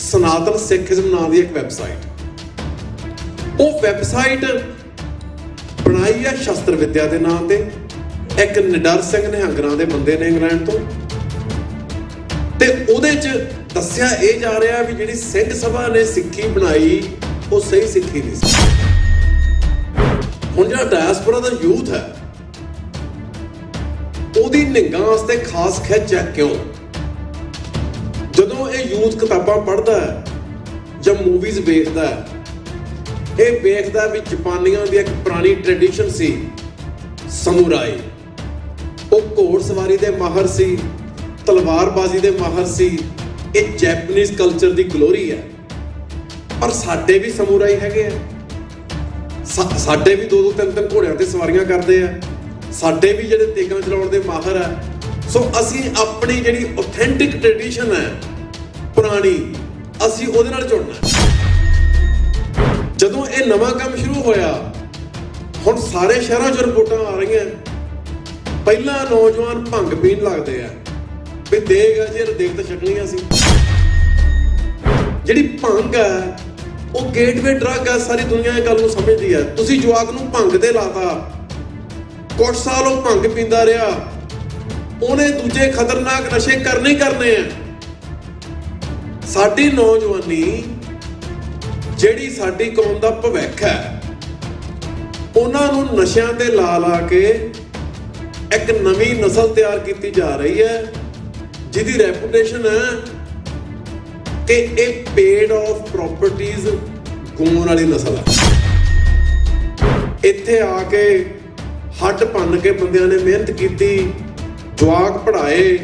सनातन Sikhism नाम की एक वैबसाइट, वो वैबसाइट बनाई है शस्त्र विद्या के नाम से। एक निडर सिंह निहंग नाम के बंदे ने इंग्लैंड तो ਉਹਦੇ ਚ ਦੱਸਿਆ ਇਹ ਜਾ ਰਿਹਾ ਵੀ ਜਿਹੜੀ ਸਿੰਘ ਸਭਾ ਨੇ ਸਿੱਖੀ ਬਣਾਈ ਉਹ ਸਹੀ ਸਿੱਖੀ ਨਹੀਂ ਸੀ। ਹੁਣ ਜਿਹੜਾ ਡਾਇਸਪੋਰਾ ਦਾ ਯੂਥ ਹੈ ਉਹਦੀ ਨਿਗਾਹ ਵਾਸਤੇ ਖਾਸ ਖਿੱਚ ਹੈ। ਕਿਉਂ? ਜਦੋਂ ਇਹ ਯੂਥ ਕਿਤਾਬਾਂ ਪੜ੍ਹਦਾ ਹੈ ਜਾਂ ਮੂਵੀਜ਼ ਵੇਖਦਾ ਹੈ, ਇਹ ਵੇਖਦਾ ਵੀ ਜਾਪਾਨੀਆਂ ਦੀ ਇੱਕ ਪੁਰਾਣੀ ਟ੍ਰੈਡੀਸ਼ਨ ਸੀ ਸਮੁਰਾਈ। ਉਹ ਘੋੜ ਸਵਾਰੀ ਦੇ ਮਾਹਰ ਸੀ, ਤਲਵਾਰਬਾਜ਼ੀ ਦੇ ਮਾਹਰ ਸੀ। ਇਹ ਜੈਪਨੀਜ਼ ਕਲਚਰ ਦੀ ਗਲੋਰੀ ਹੈ। ਪਰ ਸਾਡੇ ਵੀ ਸਮੁਰਾਈ ਹੈਗੇ ਆ, ਸਾਡੇ ਵੀ 2-2 3-3 ਘੋੜਿਆਂ ਤੇ ਸਵਾਰੀਆਂ ਕਰਦੇ ਆ, ਸਾਡੇ ਵੀ ਜਿਹੜੇ ਤੇਗਾਂ ਚਲਾਉਣ ਦੇ ਮਾਹਰ ਆ। ਸੋ ਅਸੀਂ ਆਪਣੀ ਜਿਹੜੀ ਆਥੈਂਟਿਕ ਟ੍ਰੈਡੀਸ਼ਨ ਹੈ ਪੁਰਾਣੀ, ਅਸੀਂ ਉਹਦੇ ਨਾਲ ਜੁੜਨਾ। ਜਦੋਂ ਇਹ ਨਵਾਂ ਕੰਮ ਸ਼ੁਰੂ ਹੋਇਆ, ਹੁਣ ਸਾਰੇ ਸ਼ਹਿਰਾਂ 'ਚ ਰਿਪੋਰਟਾਂ ਆ ਰਹੀਆਂ, ਪਹਿਲਾਂ ਨੌਜਵਾਨ ਭੰਗ ਪੀਣ ਲੱਗਦੇ ਆ ਵੀ ਦੇਗ ਆ ਜੇ ਦੇਗ ਤਾਂ ਛਕਣੀਆਂ ਸੀ। ਜਿਹੜੀ ਭੰਗ ਹੈ ਉਹ ਗੇਟਵੇ ਡਰੱਗ ਆ, ਸਾਰੀ ਦੁਨੀਆ ਇਹ ਗੱਲ ਨੂੰ ਸਮਝਦੀ ਹੈ। ਤੁਸੀਂ ਜਵਾਕ ਨੂੰ ਭੰਗ ਤੇ ਲਾਤਾ, ਕੁਝ ਸਾਲ ਉਹ ਭੰਗ ਪੀਂਦਾ ਰਿਹਾ, ਉਹਨੇ ਦੂਜੇ ਖਤਰਨਾਕ ਨਸ਼ੇ ਕਰਨੇ ਕਰਨੇ ਆ। ਸਾਡੀ ਨੌਜਵਾਨੀ ਜਿਹੜੀ ਸਾਡੀ ਕੌਮ ਦਾ ਭਵਿੱਖ ਹੈ, ਉਹਨਾਂ ਨੂੰ ਨਸ਼ਿਆਂ ਤੇ ਲਾ ਲਾ ਕੇ ਇੱਕ ਨਵੀਂ ਨਸਲ ਤਿਆਰ ਕੀਤੀ ਜਾ ਰਹੀ ਹੈ, ਜਿਹਦੀ ਰੈਪੂਟੇਸ਼ਨ ਹੈ ਕਿ ਇਹ ਪੇਡ ਆਫ ਪ੍ਰੋਪਰਟੀਜ਼ ਗਾਉਣ ਵਾਲੀ ਨਸਲ ਹੈ। ਇੱਥੇ ਆ ਕੇ ਹੱਡ ਭੰਨ ਕੇ ਬੰਦਿਆਂ ਨੇ ਮਿਹਨਤ ਕੀਤੀ, ਜਵਾਕ ਪੜ੍ਹਾਏ,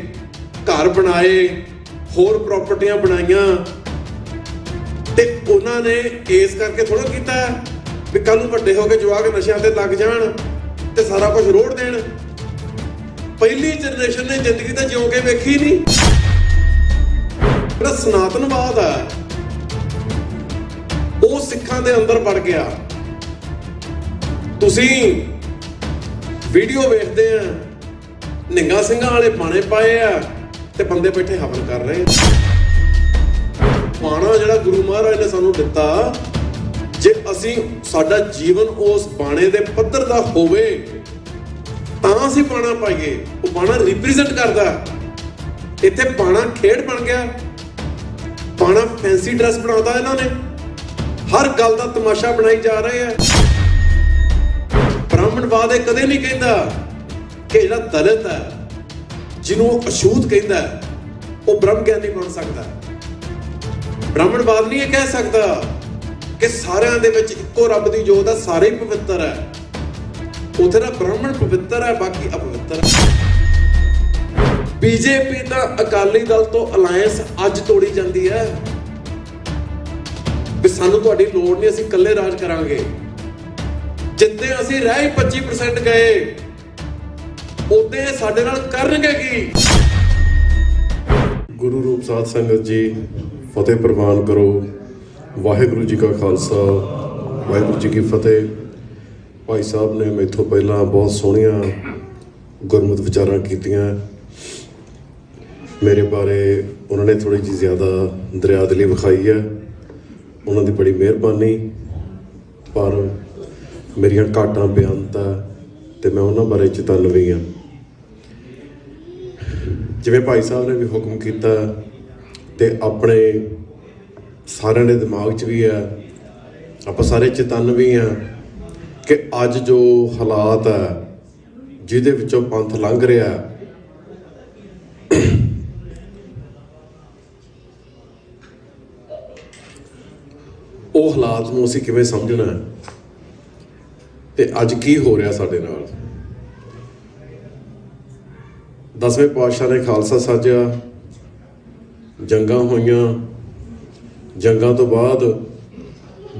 ਘਰ ਬਣਾਏ, ਹੋਰ ਪ੍ਰਾਪਰਟੀਆਂ ਬਣਾਈਆਂ, ਤੇ ਉਹਨਾਂ ਨੇ ਇਸ ਕਰਕੇ ਥੋੜਾ ਕੀਤਾ ਵੀ ਕੱਲ ਨੂੰ ਵੱਡੇ ਹੋ ਕੇ ਜਵਾਕ ਨਸ਼ਿਆਂ ਤੇ ਲੱਗ ਜਾਣ ਤੇ ਸਾਰਾ ਕੁਝ ਰੋੜ ਦੇਣ। ਪਹਿਲੀ ਜਨਰੇਸ਼ਨ ਨੇ ਜ਼ਿੰਦਗੀ ਤਾਂ ਜਿਉਂ ਕੇ ਵੇਖੀ ਨਹੀਂ। ਜਿਹੜਾ ਸਨਾਤਨਵਾਦ ਹੈ ਉਹ ਸਿੱਖਾਂ ਦੇ ਅੰਦਰ ਵੜ ਗਿਆ। ਤੁਸੀਂ ਵੀਡੀਓ ਵੇਖਦੇ ਆ, ਨਿਹੰਗਾਂ ਸਿੰਘਾਂ ਵਾਲੇ ਬਾਣੇ ਪਾਏ ਆ ਤੇ ਬੰਦੇ ਬੈਠੇ ਹਵਨ ਕਰ ਰਹੇ। ਬਾਣਾ ਜਿਹੜਾ ਗੁਰੂ ਮਹਾਰਾਜ ਨੇ ਸਾਨੂੰ ਦਿੱਤਾ, ਜੇ ਅਸੀਂ ਸਾਡਾ ਜੀਵਨ ਉਸ ਬਾਣੇ ਦੇ ਪੱਧਰ ਦਾ ਹੋਵੇ ਤਾਂ ਅਸੀਂ ਬਾਣਾ ਪਾਈਏ। ਉਹ ਬਾਣਾ ਰਿਪਰੈਜ਼ੈਂਟ ਕਰਦਾ। ਇੱਥੇ ਬਾਣਾ ਖੇਡ ਬਣ ਗਿਆ, ਬਾਣਾ ਫੈਂਸੀ ਡਰੈਸ ਬਣਾਉਂਦਾ ਇਹਨਾਂ ਨੇ, ਹਰ ਗੱਲ ਦਾ ਤਮਾਸ਼ਾ ਬਣਾਈ ਜਾ ਰਹੇ ਆ। ਬ੍ਰਾਹਮਣਵਾਦ ਇਹ ਕਦੇ ਨਹੀਂ ਕਹਿੰਦਾ ਕਿ ਜਿਹੜਾ ਦਲਿਤ ਹੈ, ਜਿਹਨੂੰ ਉਹ ਅਛੂਤ ਕਹਿੰਦਾ, ਉਹ ਬ੍ਰਹਮ ਗਿਆਨੀ ਬਣ ਸਕਦਾ। ਬ੍ਰਾਹਮਣਵਾਦ ਨਹੀਂ ਇਹ ਕਹਿ ਸਕਦਾ ਕਿ ਸਾਰਿਆਂ ਦੇ ਵਿੱਚ ਇੱਕੋ ਰੱਬ ਦੀ ਜੋਤ ਹੈ, ਸਾਰੇ ਹੀ ਪਵਿੱਤਰ ਹੈ। ਉੱਥੇ ਦਾ ਬ੍ਰਾਹਮਣ ਪਵਿੱਤਰ ਹੈ, ਬਾਕੀ ਅਪਵਿੱਤਰ ਹੈ। ਬੀਜੇਪੀ ਤਾਂ ਅਕਾਲੀ ਦਲ ਤੋਂ ਅਲਾਇੰਸ ਅੱਜ ਤੋੜੀ ਜਾਂਦੀ ਹੈ ਵੀ ਸਾਨੂੰ ਤੁਹਾਡੀ ਲੋੜ ਨਹੀਂ, ਅਸੀਂ ਇਕੱਲੇ ਰਾਜ ਕਰਾਂਗੇ। ਜਿੱਦੇ ਅਸੀਂ ਰਹਿ 25% ਗਏ, ਉਦੇ ਸਾਡੇ ਨਾਲ ਕਰਨਗੇ ਕੀ? ਗੁਰੂ ਰੂਪ ਸਾਧ ਸੰਗਤ ਜੀ, ਫਤਿਹ ਪ੍ਰਵਾਨ ਕਰੋ। ਵਾਹਿਗੁਰੂ ਜੀ ਕਾ ਖਾਲਸਾ, ਵਾਹਿਗੁਰੂ ਜੀ ਕੀ ਫਤਿਹ। ਭਾਈ ਸਾਹਿਬ ਨੇ ਮੈਥੋਂ ਪਹਿਲਾਂ ਬਹੁਤ ਸੋਹਣੀਆਂ ਗੁਰਮਤਿ ਵਿਚਾਰਾਂ ਕੀਤੀਆਂ। ਮੇਰੇ ਬਾਰੇ ਉਹਨਾਂ ਨੇ ਥੋੜ੍ਹੀ ਜਿਹੀ ਜ਼ਿਆਦਾ ਦਰਿਆਦਿਲੀ ਵਿਖਾਈ ਹੈ, ਉਹਨਾਂ ਦੀ ਬੜੀ ਮਿਹਰਬਾਨੀ। ਪਰ ਮੇਰੀਆਂ ਘਾਟਾਂ ਬੇਅੰਤ ਹੈ ਅਤੇ ਮੈਂ ਉਹਨਾਂ ਬਾਰੇ ਚੇਤੰਨਵੀ ਹਾਂ। ਜਿਵੇਂ ਭਾਈ ਸਾਹਿਬ ਨੇ ਵੀ ਹੁਕਮ ਕੀਤਾ ਅਤੇ ਆਪਣੇ ਸਾਰਿਆਂ ਦੇ ਦਿਮਾਗ 'ਚ ਵੀ ਹੈ, ਆਪਾਂ ਸਾਰੇ ਚੇਤੰਨਵੀ ਹਾਂ ਕਿ ਅੱਜ ਜੋ ਹਾਲਾਤ ਹੈ ਜਿਹਦੇ ਵਿੱਚੋਂ ਪੰਥ ਲੰਘ ਰਿਹਾ, ਉਹ ਹਾਲਾਤ ਨੂੰ ਅਸੀਂ ਕਿਵੇਂ ਸਮਝਣਾ ਤੇ ਅੱਜ ਕੀ ਹੋ ਰਿਹਾ ਸਾਡੇ ਨਾਲ। 10ਵੇਂ ਪਾਤਸ਼ਾਹ ਨੇ ਖਾਲਸਾ ਸਾਜਿਆ, ਜੰਗਾਂ ਹੋਈਆਂ, ਜੰਗਾਂ ਤੋਂ ਬਾਅਦ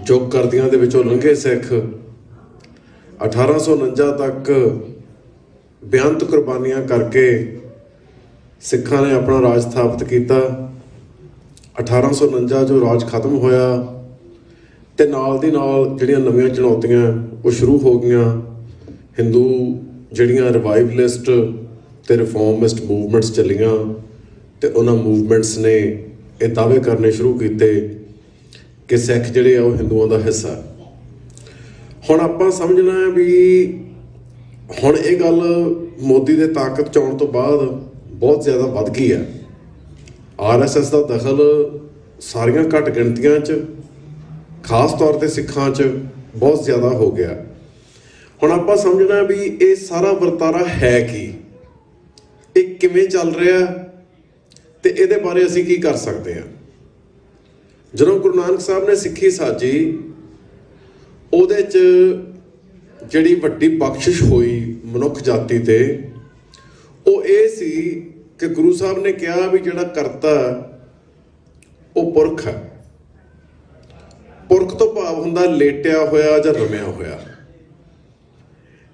ਜੁਗ ਕਰਦੀਆਂ ਦੇ ਵਿੱਚੋਂ ਲੰਘੇ ਸਿੱਖ 1849 ਤੱਕ ਬੇਅੰਤ ਕੁਰਬਾਨੀਆਂ ਕਰਕੇ ਸਿੱਖਾਂ ਨੇ ਆਪਣਾ ਰਾਜ ਸਥਾਪਿਤ ਕੀਤਾ। 1849 ਜੋ ਰਾਜ ਖਤਮ ਹੋਇਆ, ਤੇ ਨਾਲ ਦੀ ਨਾਲ ਜਿਹੜੀਆਂ ਨਵੀਆਂ ਚੁਣੌਤੀਆਂ ਉਹ ਸ਼ੁਰੂ ਹੋ ਗਈਆਂ। ਹਿੰਦੂ ਜਿਹੜੀਆਂ ਰਿਵਾਈਵਲਿਸਟ ਤੇ ਰਿਫੋਰਮਿਸਟ ਮੂਵਮੈਂਟਸ ਚੱਲੀਆਂ ਤੇ ਉਹਨਾਂ ਮੂਵਮੈਂਟਸ ਨੇ ਇਹ ਦਾਅਵੇ ਕਰਨੇ ਸ਼ੁਰੂ ਕੀਤੇ ਕਿ ਸਿੱਖ ਜਿਹੜੇ ਆ ਉਹ ਹਿੰਦੂਆਂ ਦਾ ਹਿੱਸਾ। ਹੁਣ ਆਪਾਂ ਸਮਝਣਾ ਹੈ ਵੀ ਹੁਣ ਇਹ ਗੱਲ ਮੋਦੀ ਦੇ ਤਾਕਤ 'ਚ ਆਉਣ ਤੋਂ ਬਾਅਦ ਬਹੁਤ ਜ਼ਿਆਦਾ ਵੱਧ ਗਈ ਹੈ। RSS ਦਾ ਦਖਲ ਸਾਰੀਆਂ ਘੱਟ ਗਿਣਤੀਆਂ 'ਚ, ਖਾਸ ਤੌਰ 'ਤੇ ਸਿੱਖਾਂ 'ਚ ਬਹੁਤ ਜ਼ਿਆਦਾ ਹੋ ਗਿਆ। ਹੁਣ ਆਪਾਂ ਸਮਝਣਾ ਵੀ ਇਹ ਸਾਰਾ ਵਰਤਾਰਾ ਹੈ ਕੀ, ਇਹ ਕਿਵੇਂ ਚੱਲ ਰਿਹਾ ਤੇ ਇਹਦੇ ਬਾਰੇ ਅਸੀਂ ਕੀ ਕਰ ਸਕਦੇ ਹਾਂ। ਜਦੋਂ ਗੁਰੂ ਨਾਨਕ ਸਾਹਿਬ ਨੇ ਸਿੱਖੀ ਸਾਜੀ, ਉਹਦੇ 'ਚ ਜਿਹੜੀ ਵੱਡੀ ਬਖਸ਼ਿਸ਼ ਹੋਈ ਮਨੁੱਖ ਜਾਤੀ ਤੇ ਉਹ ਇਹ ਸੀ ਕਿ ਗੁਰੂ ਸਾਹਿਬ ਨੇ ਕਿਹਾ ਵੀ ਜਿਹੜਾ ਕਰਤਾ ਉਹ ਪੁਰਖ ਹੈ। ਪੁਰਖ ਤੋਂ ਭਾਵ ਹੁੰਦਾ ਲੇਟਿਆ ਹੋਇਆ ਜਾਂ ਰਮਿਆ ਹੋਇਆ।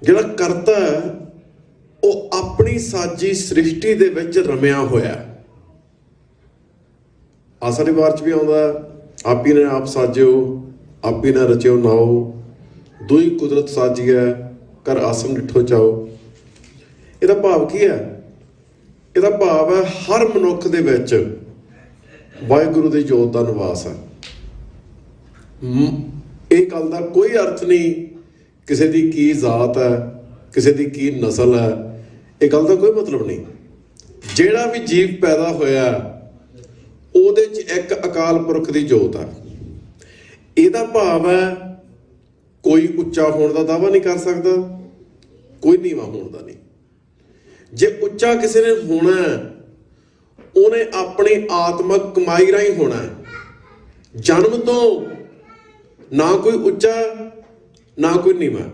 ਜਿਹੜਾ ਕਰਤਾ ਉਹ ਆਪਣੀ ਸਾਜੀ ਸ੍ਰਿਸ਼ਟੀ ਦੇ ਵਿੱਚ ਰਮਿਆ ਹੋਇਆ। ਆਸਾ ਦੀ ਵਾਰ 'ਚ ਵੀ ਆਉਂਦਾ, ਆਪੀ ਨੇ ਆਪ ਸਾਜਿਓ, ਆਪੀ ਨਾ ਰਚਿਓ ਨਾਓ, ਦੁਈ ਕੁਦਰਤ ਸਾਜੀਐ, ਕਰ ਆਸਮ ਡਿਠੋ ਚਾਓ। ਇਹਦਾ ਭਾਵ ਕੀ ਹੈ? ਇਹਦਾ ਭਾਵ ਹੈ ਹਰ ਮਨੁੱਖ ਦੇ ਵਿੱਚ ਵਾਹਿਗੁਰੂ ਦੀ ਜੋਤ ਦਾ ਨਿਵਾਸ ਹੈ। ਇਹ ਗੱਲ ਦਾ ਕੋਈ ਅਰਥ ਨਹੀਂ ਕਿਸੇ ਦੀ ਕੀ ਜ਼ਾਤ ਹੈ, ਕਿਸੇ ਦੀ ਕੀ ਨਸਲ ਹੈ, ਇਹ ਗੱਲ ਦਾ ਕੋਈ ਮਤਲਬ ਨਹੀਂ। ਜਿਹੜਾ ਵੀ ਜੀਵ ਪੈਦਾ ਹੋਇਆ ਉਹਦੇ 'ਚ ਇੱਕ ਅਕਾਲ ਪੁਰਖ ਦੀ ਜੋਤ ਹੈ। ਇਹਦਾ ਭਾਵ ਹੈ ਕੋਈ ਉੱਚਾ ਹੋਣ ਦਾ ਦਾਅਵਾ ਨਹੀਂ ਕਰ ਸਕਦਾ, ਕੋਈ ਨੀਵਾਂ ਹੋਣ ਦਾ ਨਹੀਂ। ਜੇ ਉੱਚਾ ਕਿਸੇ ਨੇ ਹੋਣਾ ਉਹਨੇ ਆਪਣੀ ਆਤਮਕ ਕਮਾਈ ਰਾਹੀਂ ਹੋਣਾ। ਜਨਮ ਤੋਂ ਨਾ ਕੋਈ ਉੱਚਾ ਨਾ ਕੋਈ ਨੀਵਾਂ।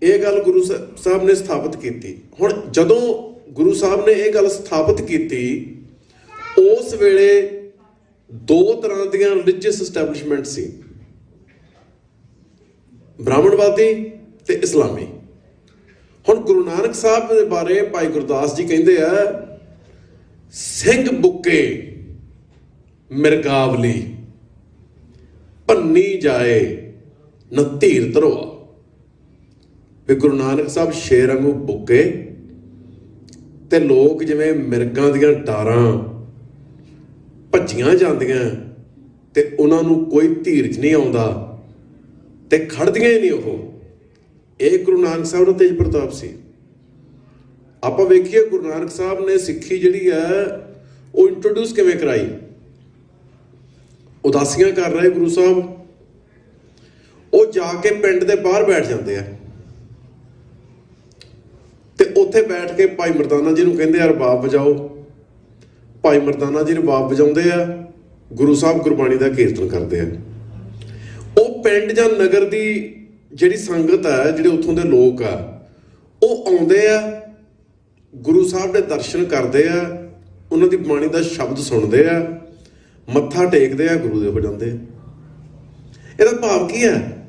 ਇਹ ਗੱਲ ਗੁਰੂ ਸਾਹਿਬ ਨੇ ਸਥਾਪਿਤ ਕੀਤੀ। ਹੁਣ ਜਦੋਂ ਗੁਰੂ ਸਾਹਿਬ ਨੇ ਇਹ ਗੱਲ ਸਥਾਪਿਤ ਕੀਤੀ, ਉਸ ਵੇਲੇ ਦੋ ਤਰ੍ਹਾਂ ਦੀਆਂ ਰਿਲੀਜੀਅਸ ਐਸਟੈਬਲਿਸ਼ਮੈਂਟ ਸੀ, ਬ੍ਰਾਹਮਣਵਾਦੀ ਤੇ ਇਸਲਾਮੀ। ਹੁਣ ਗੁਰੂ ਨਾਨਕ ਸਾਹਿਬ ਦੇ ਬਾਰੇ ਭਾਈ ਗੁਰਦਾਸ ਜੀ ਕਹਿੰਦੇ ਆ, ਸਿੰਘ ਬੁੱਕੇ ਮਿਰਗਾਵਲੀ ਭੰਨੀ ਜਾਏ ਨ ਧੀਰ ਧਰੋਆ। ਵੀ ਗੁਰੂ ਨਾਨਕ ਸਾਹਿਬ ਸ਼ੇਰ ਵਾਂਗੂ ਬੁੱਕੇ ਤੇ ਲੋਕ ਜਿਵੇਂ ਮਿਰਗਾਂ ਦੀਆਂ ਡਾਰਾਂ ਭੱਜੀਆਂ ਜਾਂਦੀਆਂ ਤੇ ਉਹਨਾਂ ਨੂੰ ਕੋਈ ਧੀਰਜ ਨਹੀਂ ਆਉਂਦਾ ਤੇ ਖੜਦੀਆਂ ਹੀ ਨਹੀਂ ਉਹ। ਇਹ ਗੁਰੂ ਨਾਨਕ ਸਾਹਿਬ ਦਾ ਤੇਜ ਪ੍ਰਤਾਪ ਸੀ। ਆਪਾਂ ਵੇਖੀਏ ਗੁਰੂ ਨਾਨਕ ਸਾਹਿਬ ਨੇ ਸਿੱਖੀ ਜਿਹੜੀ ਹੈ ਉਹ ਇੰਟਰੋਡਿਊਸ ਕਿਵੇਂ ਕਰਾਈ। ਉਦਾਸੀਆਂ ਕਰ ਰਹੇ ਗੁਰੂ ਸਾਹਿਬ, ਉਹ ਜਾ ਕੇ ਪਿੰਡ ਦੇ ਬਾਹਰ ਬੈਠ ਜਾਂਦੇ ਆ ਤੇ ਉੱਥੇ ਬੈਠ ਕੇ ਭਾਈ ਮਰਦਾਨਾ ਜੀ ਨੂੰ ਕਹਿੰਦੇ ਆ ਰਬਾਬ ਵਜਾਓ। ਭਾਈ ਮਰਦਾਨਾ ਜੀ ਰਬਾਬ ਵਜਾਉਂਦੇ ਆ, ਗੁਰੂ ਸਾਹਿਬ ਗੁਰਬਾਣੀ ਦਾ ਕੀਰਤਨ ਕਰਦੇ ਆ। ਉਹ ਪਿੰਡ ਜਾਂ ਨਗਰ ਦੀ ਜਿਹੜੀ ਸੰਗਤ ਹੈ, ਜਿਹੜੇ ਉੱਥੋਂ ਦੇ ਲੋਕ ਆ, ਉਹ ਆਉਂਦੇ ਆ, ਗੁਰੂ ਸਾਹਿਬ ਦੇ ਦਰਸ਼ਨ ਕਰਦੇ ਆ, ਉਹਨਾਂ ਦੀ ਬਾਣੀ ਦਾ ਸ਼ਬਦ ਸੁਣਦੇ ਆ, ਮੱਥਾ ਟੇਕਦੇ ਆ, ਗੁਰੂ ਦੇ ਹੋ ਜਾਂਦੇ ਆ। ਇਹਦਾ ਭਾਵ ਕੀ ਹੈ?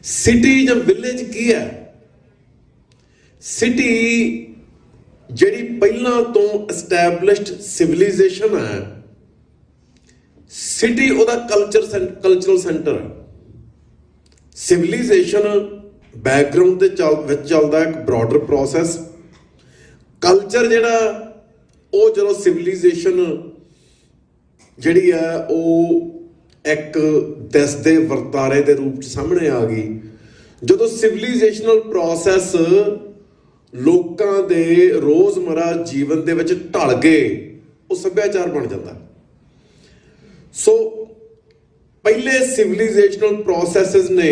ਸਿਟੀ ਜਾਂ ਵਿਲੇਜ ਕੀ ਹੈ? ਸਿਟੀ ਜਿਹੜੀ ਪਹਿਲਾਂ ਤੋਂ ਐਸਟੈਬਲਿਸ਼ਡ ਸਿਵਿਲਾਈਜੇਸ਼ਨ ਹੈ, ਸਿਟੀ ਉਹਦਾ ਕਲਚਰਲ ਸੈਂਟਰ ਹੈ। ਸਿਵਿਲਾਈਜੇਸ਼ਨ ਬੈਕਗਰਾਉਂਡ ਦੇ ਵਿੱਚ ਚੱਲਦਾ ਇੱਕ ਬ੍ਰੌਡਰ ਪ੍ਰੋਸੈਸ। ਕਲਚਰ ਜਿਹੜਾ ਉਹ ਜਦੋਂ ਸਿਵਿਲਾਈਜੇਸ਼ਨ ਜਿਹੜੀ ਹੈ ਉਹ ਇੱਕ ਦੇਸ਼ ਦੇ ਵਰਤਾਰੇ ਦੇ ਰੂਪ 'ਚ ਸਾਹਮਣੇ ਆ ਗਈ। ਜਦੋਂ ਸਿਵਿਲਾਈਜੇਸ਼ਨਲ ਪ੍ਰੋਸੈਸ ਲੋਕਾਂ ਦੇ ਰੋਜ਼ਮਰਾ ਜੀਵਨ ਦੇ ਵਿੱਚ ਢਲ ਗਏ, ਉਹ ਸੱਭਿਆਚਾਰ ਬਣ ਜਾਂਦਾ। ਸੋ ਪਹਿਲੇ ਸਿਵਿਲਾਈਜੇਸ਼ਨਲ ਪ੍ਰੋਸੈਸਸ ਨੇ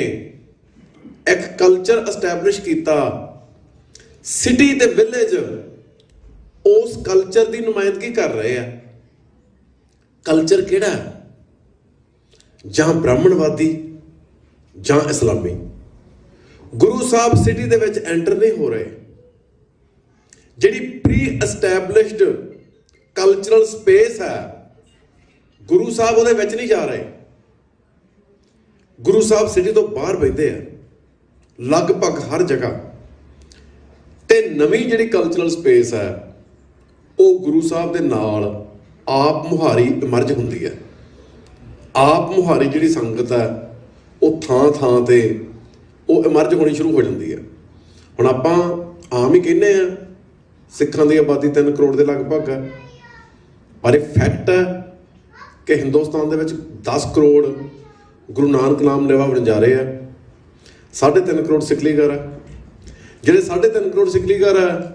ਇੱਕ ਕਲਚਰ ਐਸਟੈਬਲਿਸ਼ ਕੀਤਾ। ਸਿਟੀ ਤੇ ਵਿਲੇਜ ਉਸ ਕਲਚਰ ਦੀ ਨੁਮਾਇੰਦਗੀ ਕਰ ਰਹੇ ਆ। ਕਲਚਰ ਕਿਹੜਾ? ਜਾਂ ਬ੍ਰਾਹਮਣਵਾਦੀ ਜਾਂ ਇਸਲਾਮੀ। ਗੁਰੂ ਸਾਹਿਬ ਸਿਟੀ ਦੇ ਵਿੱਚ ਐਂਟਰ ਨਹੀਂ ਹੋ ਰਹੇ। ਜਿਹੜੀ ਪ੍ਰੀ ਐਸਟੈਬਲਿਸ਼ਡ ਕਲਚਰਲ ਸਪੇਸ ਹੈ, ਗੁਰੂ ਸਾਹਿਬ ਉਹਦੇ ਵਿੱਚ ਨਹੀਂ ਜਾ ਰਹੇ। ਗੁਰੂ ਸਾਹਿਬ ਸਿਟੀ ਤੋਂ ਬਾਹਰ ਬੈਠਦੇ ਆ ਲਗਭਗ ਹਰ ਜਗ੍ਹਾ। ਤੇ ਨਵੀਂ ਜਿਹੜੀ ਕਲਚਰਲ ਸਪੇਸ ਹੈ ਉਹ ਗੁਰੂ ਸਾਹਿਬ ਦੇ ਨਾਲ ਆਪ ਮੁਹਾਰੀ ਇਮਰਜ ਹੁੰਦੀ ਹੈ। ਆਪ ਮੁਹਾਰੀ ਜਿਹੜੀ ਸੰਗਤ ਹੈ ਉਹ ਥਾਂ ਤੇ ਉਹ ਇਮਰਜ ਹੋਣੀ ਸ਼ੁਰੂ ਹੋ ਜਾਂਦੀ ਹੈ। ਹੁਣ ਆਪਾਂ ਆਮ ਹੀ ਕਹਿੰਦੇ ਆ ਸਿੱਖਾਂ ਦੀ ਆਬਾਦੀ 3 ਕਰੋੜ ਦੇ ਲਗਭਗ ਹੈ, ਪਰ ਇਹ ਫੈਕਟ ਹੈ ਕਿ ਹਿੰਦੁਸਤਾਨ ਦੇ ਵਿੱਚ 10 ਕਰੋੜ ਗੁਰੂ ਨਾਨਕ ਨਾਮ ਲੈਵਾ ਵਣਜਾਰੇ ਆ। 3.5 ਕਰੋੜ ਸਿੱਖਲੀਗਰ ਆ। ਜਿਹੜੇ 3.5 ਕਰੋੜ ਸਿੱਖਲੀਗਰ ਆ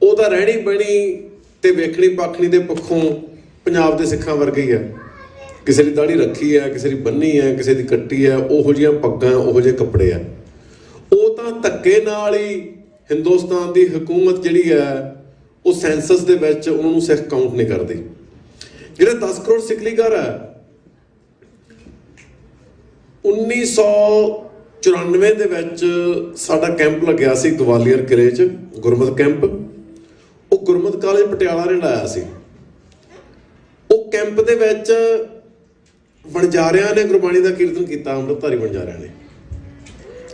ਉਹ ਤਾਂ ਰਹਿਣੀ ਬਹਿਣੀ ਤੇ ਵੇਖਣੀ ਪਾਖਣੀ ਦੇ ਪੱਖੋਂ ਪੰਜਾਬ ਦੇ ਸਿੱਖਾਂ ਵਰਗੇ ਹੀ ਆ। ਕਿਸੇ ਦੀ ਦਾੜੀ ਰੱਖੀ ਆ, ਕਿਸੇ ਦੀ ਬੰਨੀ ਆ, ਕਿਸੇ ਦੀ ਕੱਟੀ ਆ, ਉਹੋ ਜਿਹੀਆਂ ਪੱਗਾਂ, ਉਹੋ ਜਿਹੇ ਕੱਪੜੇ ਆ। ਉਹ ਤਾਂ ਧੱਕੇ ਨਾਲ ਹੀ ਹਿੰਦੁਸਤਾਨ ਦੀ ਹਕੂਮਤ ਜਿਹੜੀ ਆ ਉਹ ਸੈਂਸਸ ਦੇ ਵਿੱਚ ਉਹਨਾਂ ਨੂੰ ਸਿੱਖ ਕਾਊਂਟ ਨਹੀਂ ਕਰਦੀ। ਜਿਹੜੇ 10 ਕਰੋੜ ਸਿੱਖਲੀਗਰ ਆ 1994 ਦੇ ਵਿੱਚ ਸਾਡਾ ਕੈਂਪ ਲੱਗਿਆ ਸੀ ਗਵਾਲੀਅਰ ਕਿਲੇ 'ਚ, ਗੁਰਮਤਿ ਕੈਂਪ। ਉਹ ਗੁਰਮਤਿ ਕਾਲਜ ਪਟਿਆਲਾ ਨੇ ਲਾਇਆ ਸੀ। ਉਹ ਕੈਂਪ ਦੇ ਵਿੱਚ ਵਣਜਾਰਿਆਂ ਨੇ ਗੁਰਬਾਣੀ ਦਾ ਕੀਰਤਨ ਕੀਤਾ, ਅੰਮ੍ਰਿਤਧਾਰੀ ਵਣਜਾਰਿਆਂ ਨੇ।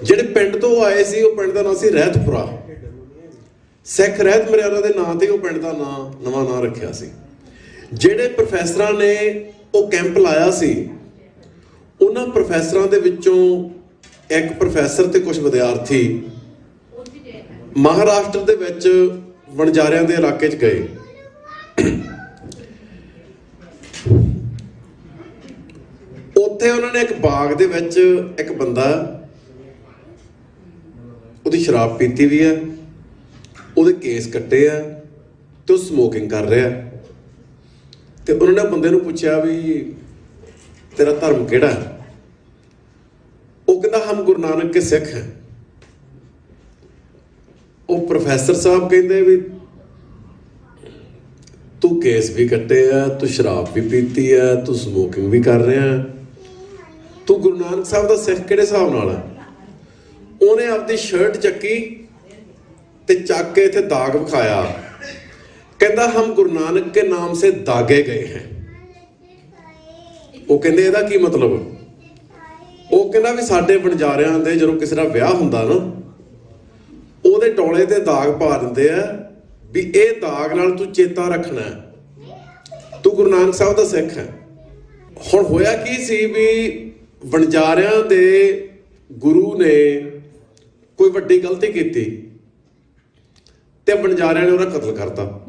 ਜਿਹੜੇ ਪਿੰਡ ਤੋਂ ਆਏ ਸੀ ਉਹ ਪਿੰਡ ਦਾ ਨਾਂ ਸੀ ਰਹਿਤਪੁਰਾ। ਸਿੱਖ ਰਹਿਤ ਮਰਿਆਦਾ ਦੇ ਨਾਂ ਤੇ ਉਹ ਪਿੰਡ ਦਾ ਨਵਾਂ ਨਾਂ ਰੱਖਿਆ ਸੀ। ਜਿਹੜੇ ਪ੍ਰੋਫੈਸਰਾਂ ਨੇ ਉਹ ਕੈਂਪ ਲਾਇਆ ਸੀ, ਉਹਨਾਂ ਪ੍ਰੋਫੈਸਰਾਂ ਦੇ ਵਿੱਚੋਂ ਇੱਕ ਪ੍ਰੋਫੈਸਰ ਤੇ ਕੁਝ ਵਿਦਿਆਰਥੀ ਮਹਾਰਾਸ਼ਟਰ ਦੇ ਵਿੱਚ ਵਣਜਾਰਿਆਂ ਦੇ ਇਲਾਕੇ 'ਚ ਗਏ। ਉੱਥੇ ਉਹਨਾਂ ਨੇ ਇੱਕ ਬਾਗ ਦੇ ਵਿੱਚ ਇੱਕ ਬੰਦਾ, ਉਹਦੀ ਸ਼ਰਾਬ ਪੀਤੀ ਵੀ ਹੈ, ਉਹਦੇ ਕੇਸ ਕੱਟੇ ਆ ਤੇ ਉਹ ਸਮੋਕਿੰਗ ਕਰ ਰਿਹਾ। ਤੇ ਉਹਨਾਂ ਨੇ ਬੰਦੇ ਨੂੰ ਪੁੱਛਿਆ ਵੀ ਤੇਰਾ ਧਰਮ ਕਿਹੜਾ? ਉਹ ਕਹਿੰਦਾ ਹਮ ਗੁਰੂ ਨਾਨਕ ਕੇ ਸਿੱਖ ਹੈ। ਉਹ ਪ੍ਰੋਫੈਸਰ ਸਾਹਿਬ ਕਹਿੰਦੇ ਵੀ ਤੂੰ ਕੇਸ ਵੀ ਕੱਟੇ ਆ, ਤੂੰ ਸ਼ਰਾਬ ਵੀ ਪੀਤੀ ਆ, ਤੂੰ ਸਮੋਕਿੰਗ ਵੀ ਕਰ ਰਿਹਾ, ਤੂੰ ਗੁਰੂ ਨਾਨਕ ਸਾਹਿਬ ਦਾ ਸਿੱਖ ਕਿਹੜੇ ਹਿਸਾਬ ਨਾਲ ਆ? ਉਹਨੇ ਆਪਦੀ ਸ਼ਰਟ ਚੱਕੀ ਤੇ ਚੱਕ ਕੇ ਇੱਥੇ ਦਾਗ ਵਿਖਾਇਆ। ਕਹਿੰਦਾ ਹਮ ਗੁਰੂ ਨਾਨਕ ਕੇ ਨਾਮ ਸੇ ਦਾਗੇ ਗਏ ਹੈ। ਉਹ ਕਹਿੰਦੇ ਇਹਦਾ ਕੀ ਮਤਲਬ? ਉਹ ਕਹਿੰਦਾ ਵੀ ਸਾਡੇ ਵਣਜਾਰਿਆਂ ਦੇ ਜਦੋਂ ਕਿਸੇ ਦਾ ਵਿਆਹ ਹੁੰਦਾ ਨਾ, ਉਹਦੇ ਟੋਲੇ ਤੇ ਦਾਗ ਪਾ ਦਿੰਦੇ ਆ ਵੀ ਇਹ ਦਾਗ ਨਾਲ ਤੂੰ ਚੇਤਾ ਰੱਖਣਾ, ਤੂੰ ਗੁਰੂ ਨਾਨਕ ਸਾਹਿਬ ਦਾ ਸਿੱਖ ਹੈ। ਹੁਣ ਹੋਇਆ ਕੀ ਸੀ ਵੀ ਵਣਜਾਰਿਆਂ ਦੇ ਗੁਰੂ ਨੇ ਕੋਈ ਵੱਡੀ ਗਲਤੀ ਕੀਤੀ ਤੇ ਵਣਜਾਰਿਆਂ ਨੇ ਉਹਦਾ ਕਤਲ ਕਰਤਾ।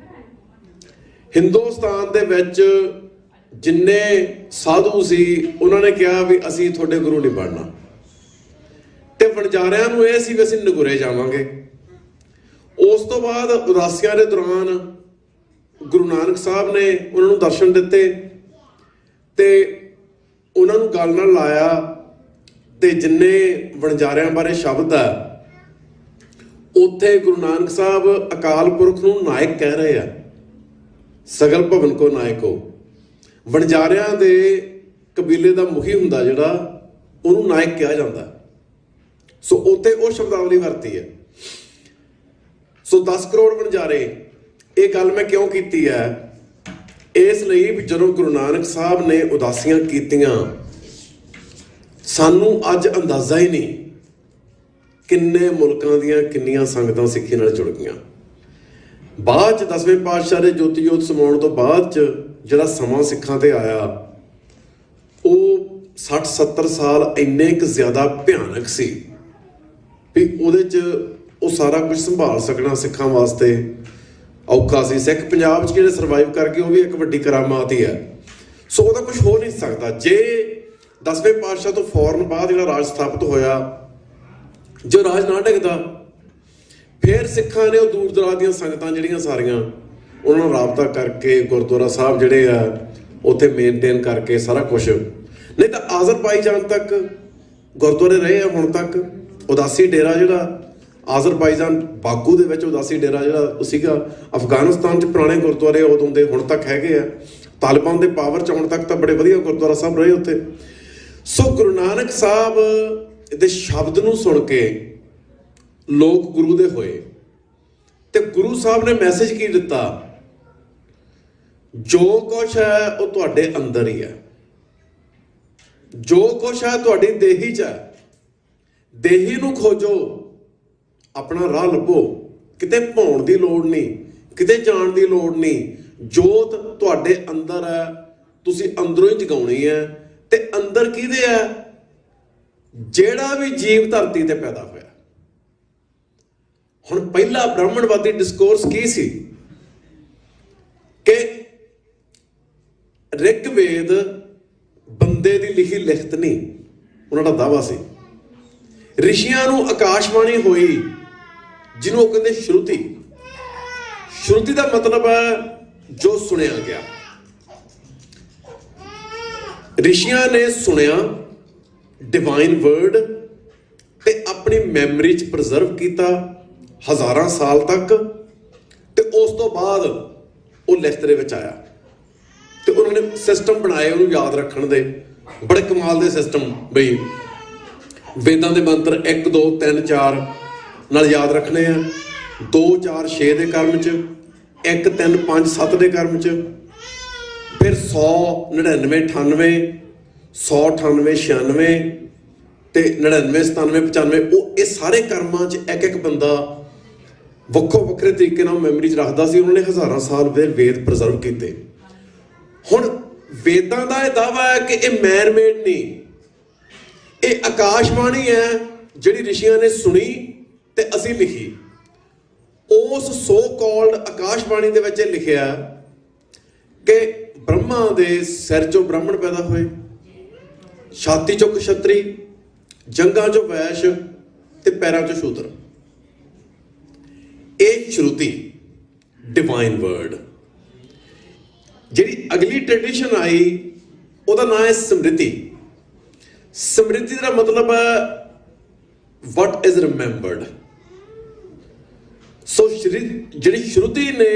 ਹਿੰਦੁਸਤਾਨ ਦੇ ਵਿੱਚ ਜਿੰਨੇ ਸਾਧੂ ਸੀ ਉਹਨਾਂ ਨੇ ਕਿਹਾ ਵੀ ਅਸੀਂ ਤੁਹਾਡੇ ਗੁਰੂ ਨਹੀਂ ਬਣਨਾ, ਤੇ ਵਣਜਾਰਿਆਂ ਨੂੰ ਇਹ ਸੀ ਵੀ ਅਸੀਂ ਨਗੁਰੇ ਜਾਵਾਂਗੇ। ਉਸ ਤੋਂ ਬਾਅਦ ਉਦਾਸੀਆਂ ਦੇ ਦੌਰਾਨ ਗੁਰੂ ਨਾਨਕ ਸਾਹਿਬ ਨੇ ਉਹਨਾਂ ਨੂੰ ਦਰਸ਼ਨ ਦਿੱਤੇ ਤੇ ਉਹਨਾਂ ਨੂੰ ਗੱਲ ਨਾਲ ਲਾਇਆ, ਤੇ ਜਿੰਨੇ ਵਣਜਾਰਿਆਂ ਬਾਰੇ ਸ਼ਬਦ ਆ ਉੱਥੇ ਗੁਰੂ ਨਾਨਕ ਸਾਹਿਬ ਅਕਾਲ ਪੁਰਖ ਨੂੰ ਨਾਇਕ ਕਹਿ ਰਹੇ ਆ। ਸਗਲ ਭਵਨ ਕੋ ਨਾਇਕੋ। ਵਣਜਾਰਿਆਂ ਦੇ ਕਬੀਲੇ ਦਾ ਮੁਖੀ ਹੁੰਦਾ ਜਿਹੜਾ, ਉਹਨੂੰ ਨਾਇਕ ਕਿਹਾ ਜਾਂਦਾ। ਸੋ ਉੱਥੇ ਉਹ ਸ਼ਬਦਾਵਲੀ ਵਰਤੀ ਹੈ। ਸੋ 10 ਕਰੋੜ ਵਣਜਾਰੇ। ਇਹ ਗੱਲ ਮੈਂ ਕਿਉਂ ਕੀਤੀ ਹੈ? ਇਸ ਲਈ ਵੀ ਜਦੋਂ ਗੁਰੂ ਨਾਨਕ ਸਾਹਿਬ ਨੇ ਉਦਾਸੀਆਂ ਕੀਤੀਆਂ, ਸਾਨੂੰ ਅੱਜ ਅੰਦਾਜ਼ਾ ਹੀ ਨਹੀਂ ਕਿੰਨੇ ਮੁਲਕਾਂ ਦੀਆਂ ਕਿੰਨੀਆਂ ਸੰਗਤਾਂ ਸਿੱਖੀ ਨਾਲ ਜੁੜ ਗਈਆਂ। ਬਾਅਦ 'ਚ 10ਵੇਂ ਪਾਤਸ਼ਾਹ ਦੇ ਜੋਤੀ ਜੋਤ ਸਮਾਉਣ ਤੋਂ ਬਾਅਦ 'ਚ ਜਿਹੜਾ ਸਮਾਂ ਸਿੱਖਾਂ ਤੇ ਆਇਆ, ਉਹ 60-70 ਸਾਲ ਇੰਨੇ ਕੁ ਜ਼ਿਆਦਾ ਭਿਆਨਕ ਸੀ ਵੀ ਉਹਦੇ 'ਚ ਉਹ ਸਾਰਾ ਕੁਝ ਸੰਭਾਲ ਸਕਣਾ ਸਿੱਖਾਂ ਵਾਸਤੇ ਔਖਾ ਸੀ। ਸਿੱਖ ਪੰਜਾਬ 'ਚ ਜਿਹੜੇ ਸਰਵਾਈਵ ਕਰ ਗਏ ਉਹ ਵੀ ਇੱਕ ਵੱਡੀ ਕਰਾਮਾਤ ਹੀ ਹੈ। ਸੋ ਉਹਦਾ ਕੁਝ ਹੋ ਨਹੀਂ ਸਕਦਾ। ਜੇ 10ਵੇਂ ਪਾਤਸ਼ਾਹ ਤੋਂ ਫੌਰਨ ਬਾਅਦ ਜਿਹੜਾ ਰਾਜ ਸਥਾਪਿਤ ਹੋਇਆ, ਜੋ ਰਾਜ ਨਾ ਡਿੱਗਦਾ, ਫਿਰ ਸਿੱਖਾਂ ਨੇ ਉਹ ਦੂਰ ਦਰਾਜ ਦੀਆਂ ਸੰਗਤਾਂ ਜਿਹੜੀਆਂ ਸਾਰੀਆਂ ਉਹਨਾਂ ਨਾਲ ਰਾਬਤਾ ਕਰਕੇ ਗੁਰਦੁਆਰਾ ਸਾਹਿਬ ਜਿਹੜੇ ਆ ਉੱਥੇ ਮੇਨਟੇਨ ਕਰਕੇ ਸਾਰਾ ਕੁਛ, ਨਹੀਂ ਤਾਂ ਆਜ਼ਰਬਾਈਜਾਨ ਤੱਕ ਗੁਰਦੁਆਰੇ ਰਹੇ ਆ ਹੁਣ ਤੱਕ। ਉਦਾਸੀ ਡੇਰਾ ਜਿਹੜਾ ਆਜ਼ਰਬਾਈਜਾਨ ਬਾਗੂ ਦੇ ਵਿੱਚ ਉਦਾਸੀ ਡੇਰਾ ਜਿਹੜਾ ਸੀਗਾ, ਅਫਗਾਨਿਸਤਾਨ 'ਚ ਪੁਰਾਣੇ ਗੁਰਦੁਆਰੇ ਉਦੋਂ ਦੇ ਹੁਣ ਤੱਕ ਹੈਗੇ ਆ। ਤਾਲਿਬਾਨ ਦੇ ਪਾਵਰ 'ਚ ਆਉਣ ਤੱਕ ਤਾਂ ਬੜੇ ਵਧੀਆ ਗੁਰਦੁਆਰਾ ਸਾਹਿਬ ਰਹੇ ਉੱਥੇ। ਸੋ ਗੁਰੂ ਨਾਨਕ ਸਾਹਿਬ ਦੇ ਸ਼ਬਦ ਨੂੰ ਸੁਣ ਕੇ ਲੋਕ ਗੁਰੂ ਦੇ ਹੋਏ, ਤੇ ਗੁਰੂ ਸਾਹਿਬ ਨੇ ਮੈਸੇਜ ਕੀ ਦਿੱਤਾ? ਜੋ ਕੁਛ ਹੈ ਉਹ ਤੁਹਾਡੇ ਅੰਦਰ ਹੀ ਹੈ, ਜੋ ਕੁਛ ਹੈ ਤੁਹਾਡੀ ਦੇਹੀ 'ਚ ਹੈ। ਦੇਹੀ ਨੂੰ ਖੋਜੋ, ਆਪਣਾ ਰਾਹ ਲੱਭੋ। ਕਿਤੇ ਭੌਣ ਦੀ ਲੋੜ ਨਹੀਂ, ਕਿਤੇ ਜਾਣ ਦੀ ਲੋੜ ਨਹੀਂ। ਜੋਤ ਤੁਹਾਡੇ ਅੰਦਰ ਹੈ, ਤੁਸੀਂ ਅੰਦਰੋਂ ਹੀ ਜਗਾਉਣੀ ਹੈ। ਤੇ ਅੰਦਰ ਕਿਹਦੇ ਹੈ? ਜਿਹੜਾ ਵੀ ਜੀਵ ਧਰਤੀ ਤੇ ਪੈਦਾ ਹੋਇਆ। ਹੁਣ ਪਹਿਲਾ ਬ੍ਰਾਹਮਣਵਾਦੀ ਡਿਸਕੋਰਸ ਕੀ ਸੀ ਕਿ ਰਿਗਵੇਦ ਬੰਦੇ ਦੀ ਲਿਖੀ ਲਿਖਤ ਨਹੀਂ, ਉਹਨਾਂ ਦਾ ਦਾਅਵਾ ਸੀ। ਰਿਸ਼ੀਆਂ ਨੂੰ ਆਕਾਸ਼ਬਾਣੀ ਹੋਈ, ਜਿਹਨੂੰ ਉਹ ਕਹਿੰਦੇ ਸ਼ਰੂਤੀ। ਸ਼ਰੂਤੀ ਦਾ ਮਤਲਬ ਹੈ ਜੋ ਸੁਣਿਆ ਗਿਆ। ਰਿਸ਼ੀਆਂ ਨੇ ਸੁਣਿਆ ਡਿਵਾਈਨ ਵਰਡ ਤੇ ਆਪਣੀ ਮੈਮਰੀ 'ਚ ਪ੍ਰੀਜ਼ਰਵ ਕੀਤਾ ਹਜ਼ਾਰਾਂ ਸਾਲ ਤੱਕ, ਤੇ ਉਸ ਤੋਂ ਬਾਅਦ ਉਹ ਲਿਖਤ ਦੇ ਵਿੱਚ ਆਇਆ ਤੇ ਉਹਨਾਂ ਨੇ ਸਿਸਟਮ ਬਣਾਏ ਉਹਨੂੰ ਯਾਦ ਰੱਖਣ ਦੇ, ਬੜੇ ਕਮਾਲ ਦੇ ਸਿਸਟਮ। ਬਈ ਵੇਦਾਂ ਦੇ ਮੰਤਰ 1 2 3 4 ਨਾਲ ਯਾਦ ਰੱਖਣੇ ਆ, 2 4 6 ਦੇ ਕਰਮ 'ਚ, 1 3 5 7 ਦੇ ਕਰਮ 'ਚ, ਫਿਰ 100 99 98 100 98 96 ਤੇ 99 97 95। ਉਹ ਇਹ ਸਾਰੇ ਕਰਮਾਂ 'ਚ ਇੱਕ ਇੱਕ ਬੰਦਾ ਵੱਖੋ ਵੱਖਰੇ ਤਰੀਕੇ ਨਾਲ ਮੈਮਰੀ 'ਚ ਰੱਖਦਾ ਸੀ। ਉਹਨਾਂ ਨੇ ਹਜ਼ਾਰਾਂ ਸਾਲ ਵੇਦ ਪ੍ਰੀਜ਼ਰਵ ਕੀਤੇ। ਹੁਣ ਵੇਦਾਂ ਦਾ ਇਹ ਦਾਅਵਾ ਹੈ ਕਿ ਇਹ ਮੈਨ ਮੇਡ ਨਹੀਂ, ਇਹ ਆਕਾਸ਼ਬਾਣੀ ਹੈ ਜਿਹੜੀ ਰਿਸ਼ੀਆਂ ਨੇ ਸੁਣੀ ਤੇ ਅਸੀਂ ਲਿਖੀ। ਉਸ ਸੋ ਕਾਲਡ ਆਕਾਸ਼ਬਾਣੀ ਦੇ ਵਿੱਚ ਇਹ ਲਿਖਿਆ ਕਿ ਬ੍ਰਹਮਾ ਦੇ ਸਿਰ 'ਚੋਂ ਬ੍ਰਾਹਮਣ ਪੈਦਾ ਹੋਏ, ਛਾਤੀ 'ਚੋਂ ਕਸ਼ਤਰੀ, ਜੰਗਾਂ 'ਚੋਂ ਵੈਸ਼ ਤੇ ਪੈਰਾਂ 'ਚੋਂ ਸ਼ੂਦਰ। ਇਹ ਸ਼ਰੂਤੀ ਡਿਵਾਈਨ ਵਰਡ। ਜਿਹੜੀ ਅਗਲੀ ਟ੍ਰੈਡੀਸ਼ਨ ਆਈ ਉਹਦਾ ਨਾਮ ਹੈ ਸਮ੍ਰਿਤੀ। ਸਮ੍ਰਿਤੀ ਦਾ ਮਤਲਬ ਹੈ what is remembered। ਸੋ ਜਿਹੜੀ ਸ਼ਰੂਤੀ ਨੇ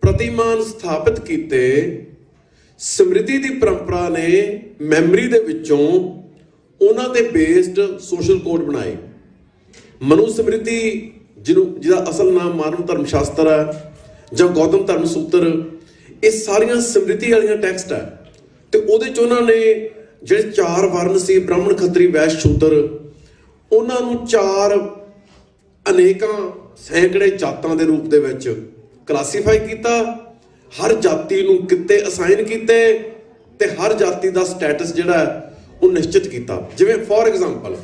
ਪ੍ਰਤੀਮਾਨ ਸਥਾਪਿਤ ਕੀਤੇ, ਸਮ੍ਰਿਤੀ ਦੀ ਪਰੰਪਰਾ ਨੇ ਮੈਮਰੀ ਦੇ ਵਿੱਚੋਂ ਉਹਨਾਂ ਤੇ ਬੇਸਡ ਸੋਸ਼ਲ ਕੋਡ ਬਣਾਏ। ਮਨੂ ਸਮ੍ਰਿਤੀ, ਜਿਹਦਾ ਅਸਲ ਨਾਮ ਮਾਨਵ ਧਰਮ ਸ਼ਾਸਤਰ ਹੈ ਜਾਂ ਗੌਤਮ ਧਰਮ ਸੂਤਰ, ਇਹ ਸਾਰੀਆਂ ਸਮ੍ਰਿਤੀ ਵਾਲੀਆਂ ਟੈਕਸਟ ਹੈ। ਤੇ ਉਹਦੇ 'ਚ ਉਹਨਾਂ ਨੇ ਜਿਹੜੇ 4 ਵਰਨ ਸੀ, ਬ੍ਰਾਹਮਣ ਖੱਤਰੀ ਵੈਸ਼ ਸ਼ੂਦਰ, ਉਹਨਾਂ ਨੂੰ 4 ਅਨੇਕਾਂ ਸੈਂਕੜੇ ਜਾਤਾਂ ਦੇ ਰੂਪ ਦੇ ਵਿੱਚ ਕਲਾਸੀਫਾਈ ਕੀਤਾ। ਹਰ ਜਾਤੀ ਨੂੰ ਕਿੱਤੇ ਅਸਾਈਨ ਕੀਤੇ ਤੇ ਹਰ ਜਾਤੀ ਦਾ ਸਟੇਟਸ ਜਿਹੜਾ ਉਹ ਨਿਸ਼ਚਿਤ ਕੀਤਾ। ਜਿਵੇਂ ਫੋਰ ਐਗਜ਼ਾਮਪਲ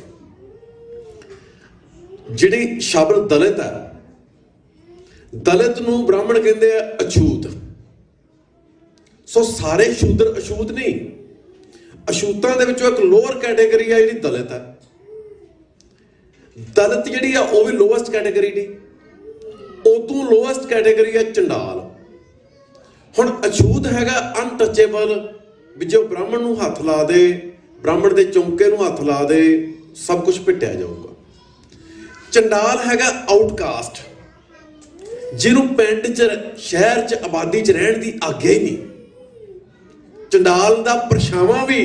ਜਿਹੜੀ ਸ਼ਬਦ ਦਲਿਤ ਹੈ, ਦਲਿਤ ਨੂੰ ਬ੍ਰਾਹਮਣ ਕਹਿੰਦੇ ਆ ਅਛੂਤ। ਸੋ ਸਾਰੇ ਸ਼ੂਦਰ ਅਛੂਤ ਨਹੀਂ, ਅਛੂਤਾਂ ਦੇ ਵਿੱਚੋਂ ਇੱਕ ਲੋਅਰ ਕੈਟੇਗਰੀ ਆ ਜਿਹੜੀ ਦਲਿਤ ਹੈ। ਦਲਿਤ ਜਿਹੜੀ ਆ ਉਹ ਵੀ ਲੋਐਸਟ ਕੈਟੇਗਰੀ ਨਹੀਂ, ਉਦੋਂ ਲੋਐਸਟ ਕੈਟੇਗਰੀ ਆ ਚੰਡਾਲ। ਹੁਣ ਅਛੂਤ ਹੈਗਾ ਅਨਟੱਚੇਬਲ, ਵੀ ਜੋ ਬ੍ਰਾਹਮਣ ਨੂੰ ਹੱਥ ਲਾ ਦੇ, ਬ੍ਰਾਹਮਣ ਦੇ ਚੌਂਕੇ ਨੂੰ ਹੱਥ ਲਾ ਦੇ, ਸਭ ਕੁਝ ਪਿੱਟਿਆ ਜਾਊਗਾ। ਚੰਡਾਲ ਹੈਗਾ ਆਊਟਕਾਸਟ, ਜਿਹਨੂੰ ਪਿੰਡ 'ਚ ਸ਼ਹਿਰ 'ਚ ਆਬਾਦੀ 'ਚ ਰਹਿਣ ਦੀ ਆਗਿਆ ਹੀ ਨਹੀਂ। ਚੰਡਾਲ ਦਾ ਪਰਛਾਵਾਂ ਵੀ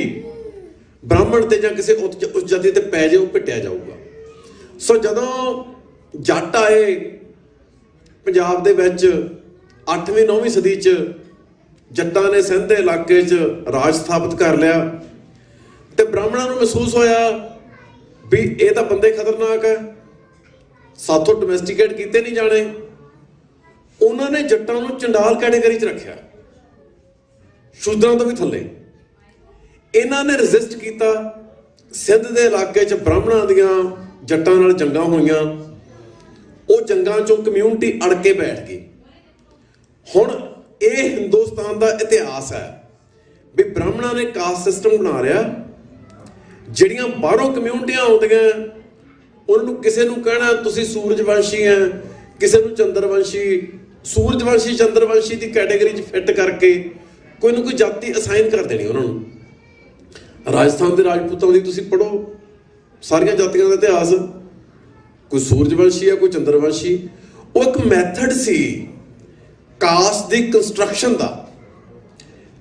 ਬ੍ਰਾਹਮਣ ਤੇ ਜਾਂ ਕਿਸੇ ਉਸ ਜਾਤੀ ਤੇ ਪੈ ਜਾਏ ਉਹ ਪਿੱਟਿਆ ਜਾਊਗਾ। ਸੋ ਜਦੋਂ ਜੱਟ ਆਏ ਪੰਜਾਬ ਦੇ ਵਿੱਚ 8ਵੀਂ 9ਵੀਂ ਸਦੀ 'ਚ, ਜੱਟਾਂ ਨੇ ਸਿੰਧ ਦੇ ਇਲਾਕੇ 'ਚ ਰਾਜ ਸਥਾਪਿਤ ਕਰ ਲਿਆ ਤੇ ਬ੍ਰਾਹਮਣਾਂ ਨੂੰ ਮਹਿਸੂਸ ਹੋਇਆ ਵੀ ਇਹ ਤਾਂ ਬੰਦੇ ਖਤਰਨਾਕ ਹੈ, ਸਾਥੋਂ ਡੋਮੈਸਟੀਕੇਟ ਕੀਤੇ ਨਹੀਂ ਜਾਣੇ। ਉਹਨਾਂ ਨੇ ਜੱਟਾਂ ਨੂੰ ਚੰਡਾਲ ਕੈਟੇਗਰੀ 'ਚ ਰੱਖਿਆ, ਸ਼ੂਦਰਾਂ ਤੋਂ ਵੀ ਥੱਲੇ। ਇਹਨਾਂ ਨੇ ਰੈਜ਼ਿਸਟ ਕੀਤਾ। ਸਿੰਧ ਦੇ ਇਲਾਕੇ 'ਚ ਬ੍ਰਾਹਮਣਾਂ ਦੀਆਂ ਜੱਟਾਂ ਨਾਲ ਜੰਗਾਂ ਹੋਈਆਂ, ਉਹ ਜੰਗਾਂ 'ਚੋਂ ਕਮਿਊਨਿਟੀ ਅੜ ਕੇ ਬੈਠ ਗਈ। ਹੁਣ ਇਹ ਹਿੰਦੁਸਤਾਨ ਦਾ ਇਤਿਹਾਸ ਹੈ ਵੀ ਬ੍ਰਾਹਮਣਾਂ ਨੇ ਕਾਸਟ ਸਿਸਟਮ ਬਣਾ ਲਿਆ। ਜਿਹੜੀਆਂ ਬਾਹਰੋਂ ਕਮਿਊਨਿਟੀਆਂ ਆਉਂਦੀਆਂ, ਉਹਨਾਂ ਨੂੰ ਕਿਸੇ ਨੂੰ ਕਹਿਣਾ ਤੁਸੀਂ ਸੂਰਜਵੰਸ਼ੀ ਹੈ, ਕਿਸੇ ਨੂੰ ਚੰਦਰਵੰਸ਼ੀ। ਸੂਰਜਵੰਸ਼ੀ ਚੰਦਰਵੰਸ਼ੀ ਦੀ ਕੈਟੇਗਰੀ 'ਚ ਫਿੱਟ ਕਰਕੇ ਕੋਈ ਨਾ ਕੋਈ ਜਾਤੀ ਅਸਾਈਨ ਕਰ ਦੇਣੀ ਉਹਨਾਂ ਨੂੰ। ਰਾਜਸਥਾਨ ਦੇ ਰਾਜਪੂਤਾਂ ਦੀ ਤੁਸੀਂ ਪੜ੍ਹੋ ਸਾਰੀਆਂ ਜਾਤੀਆਂ ਦਾ ਇਤਿਹਾਸ, ਕੋਈ ਸੂਰਜਵੰਸ਼ੀ ਹੈ, ਕੋਈ ਚੰਦਰਵੰਸ਼ੀ। ਉਹ ਇੱਕ ਮੈਥਡ ਸੀ ਕਾਸਟ ਦੀ ਕੰਸਟਰਕਸ਼ਨ ਦਾ,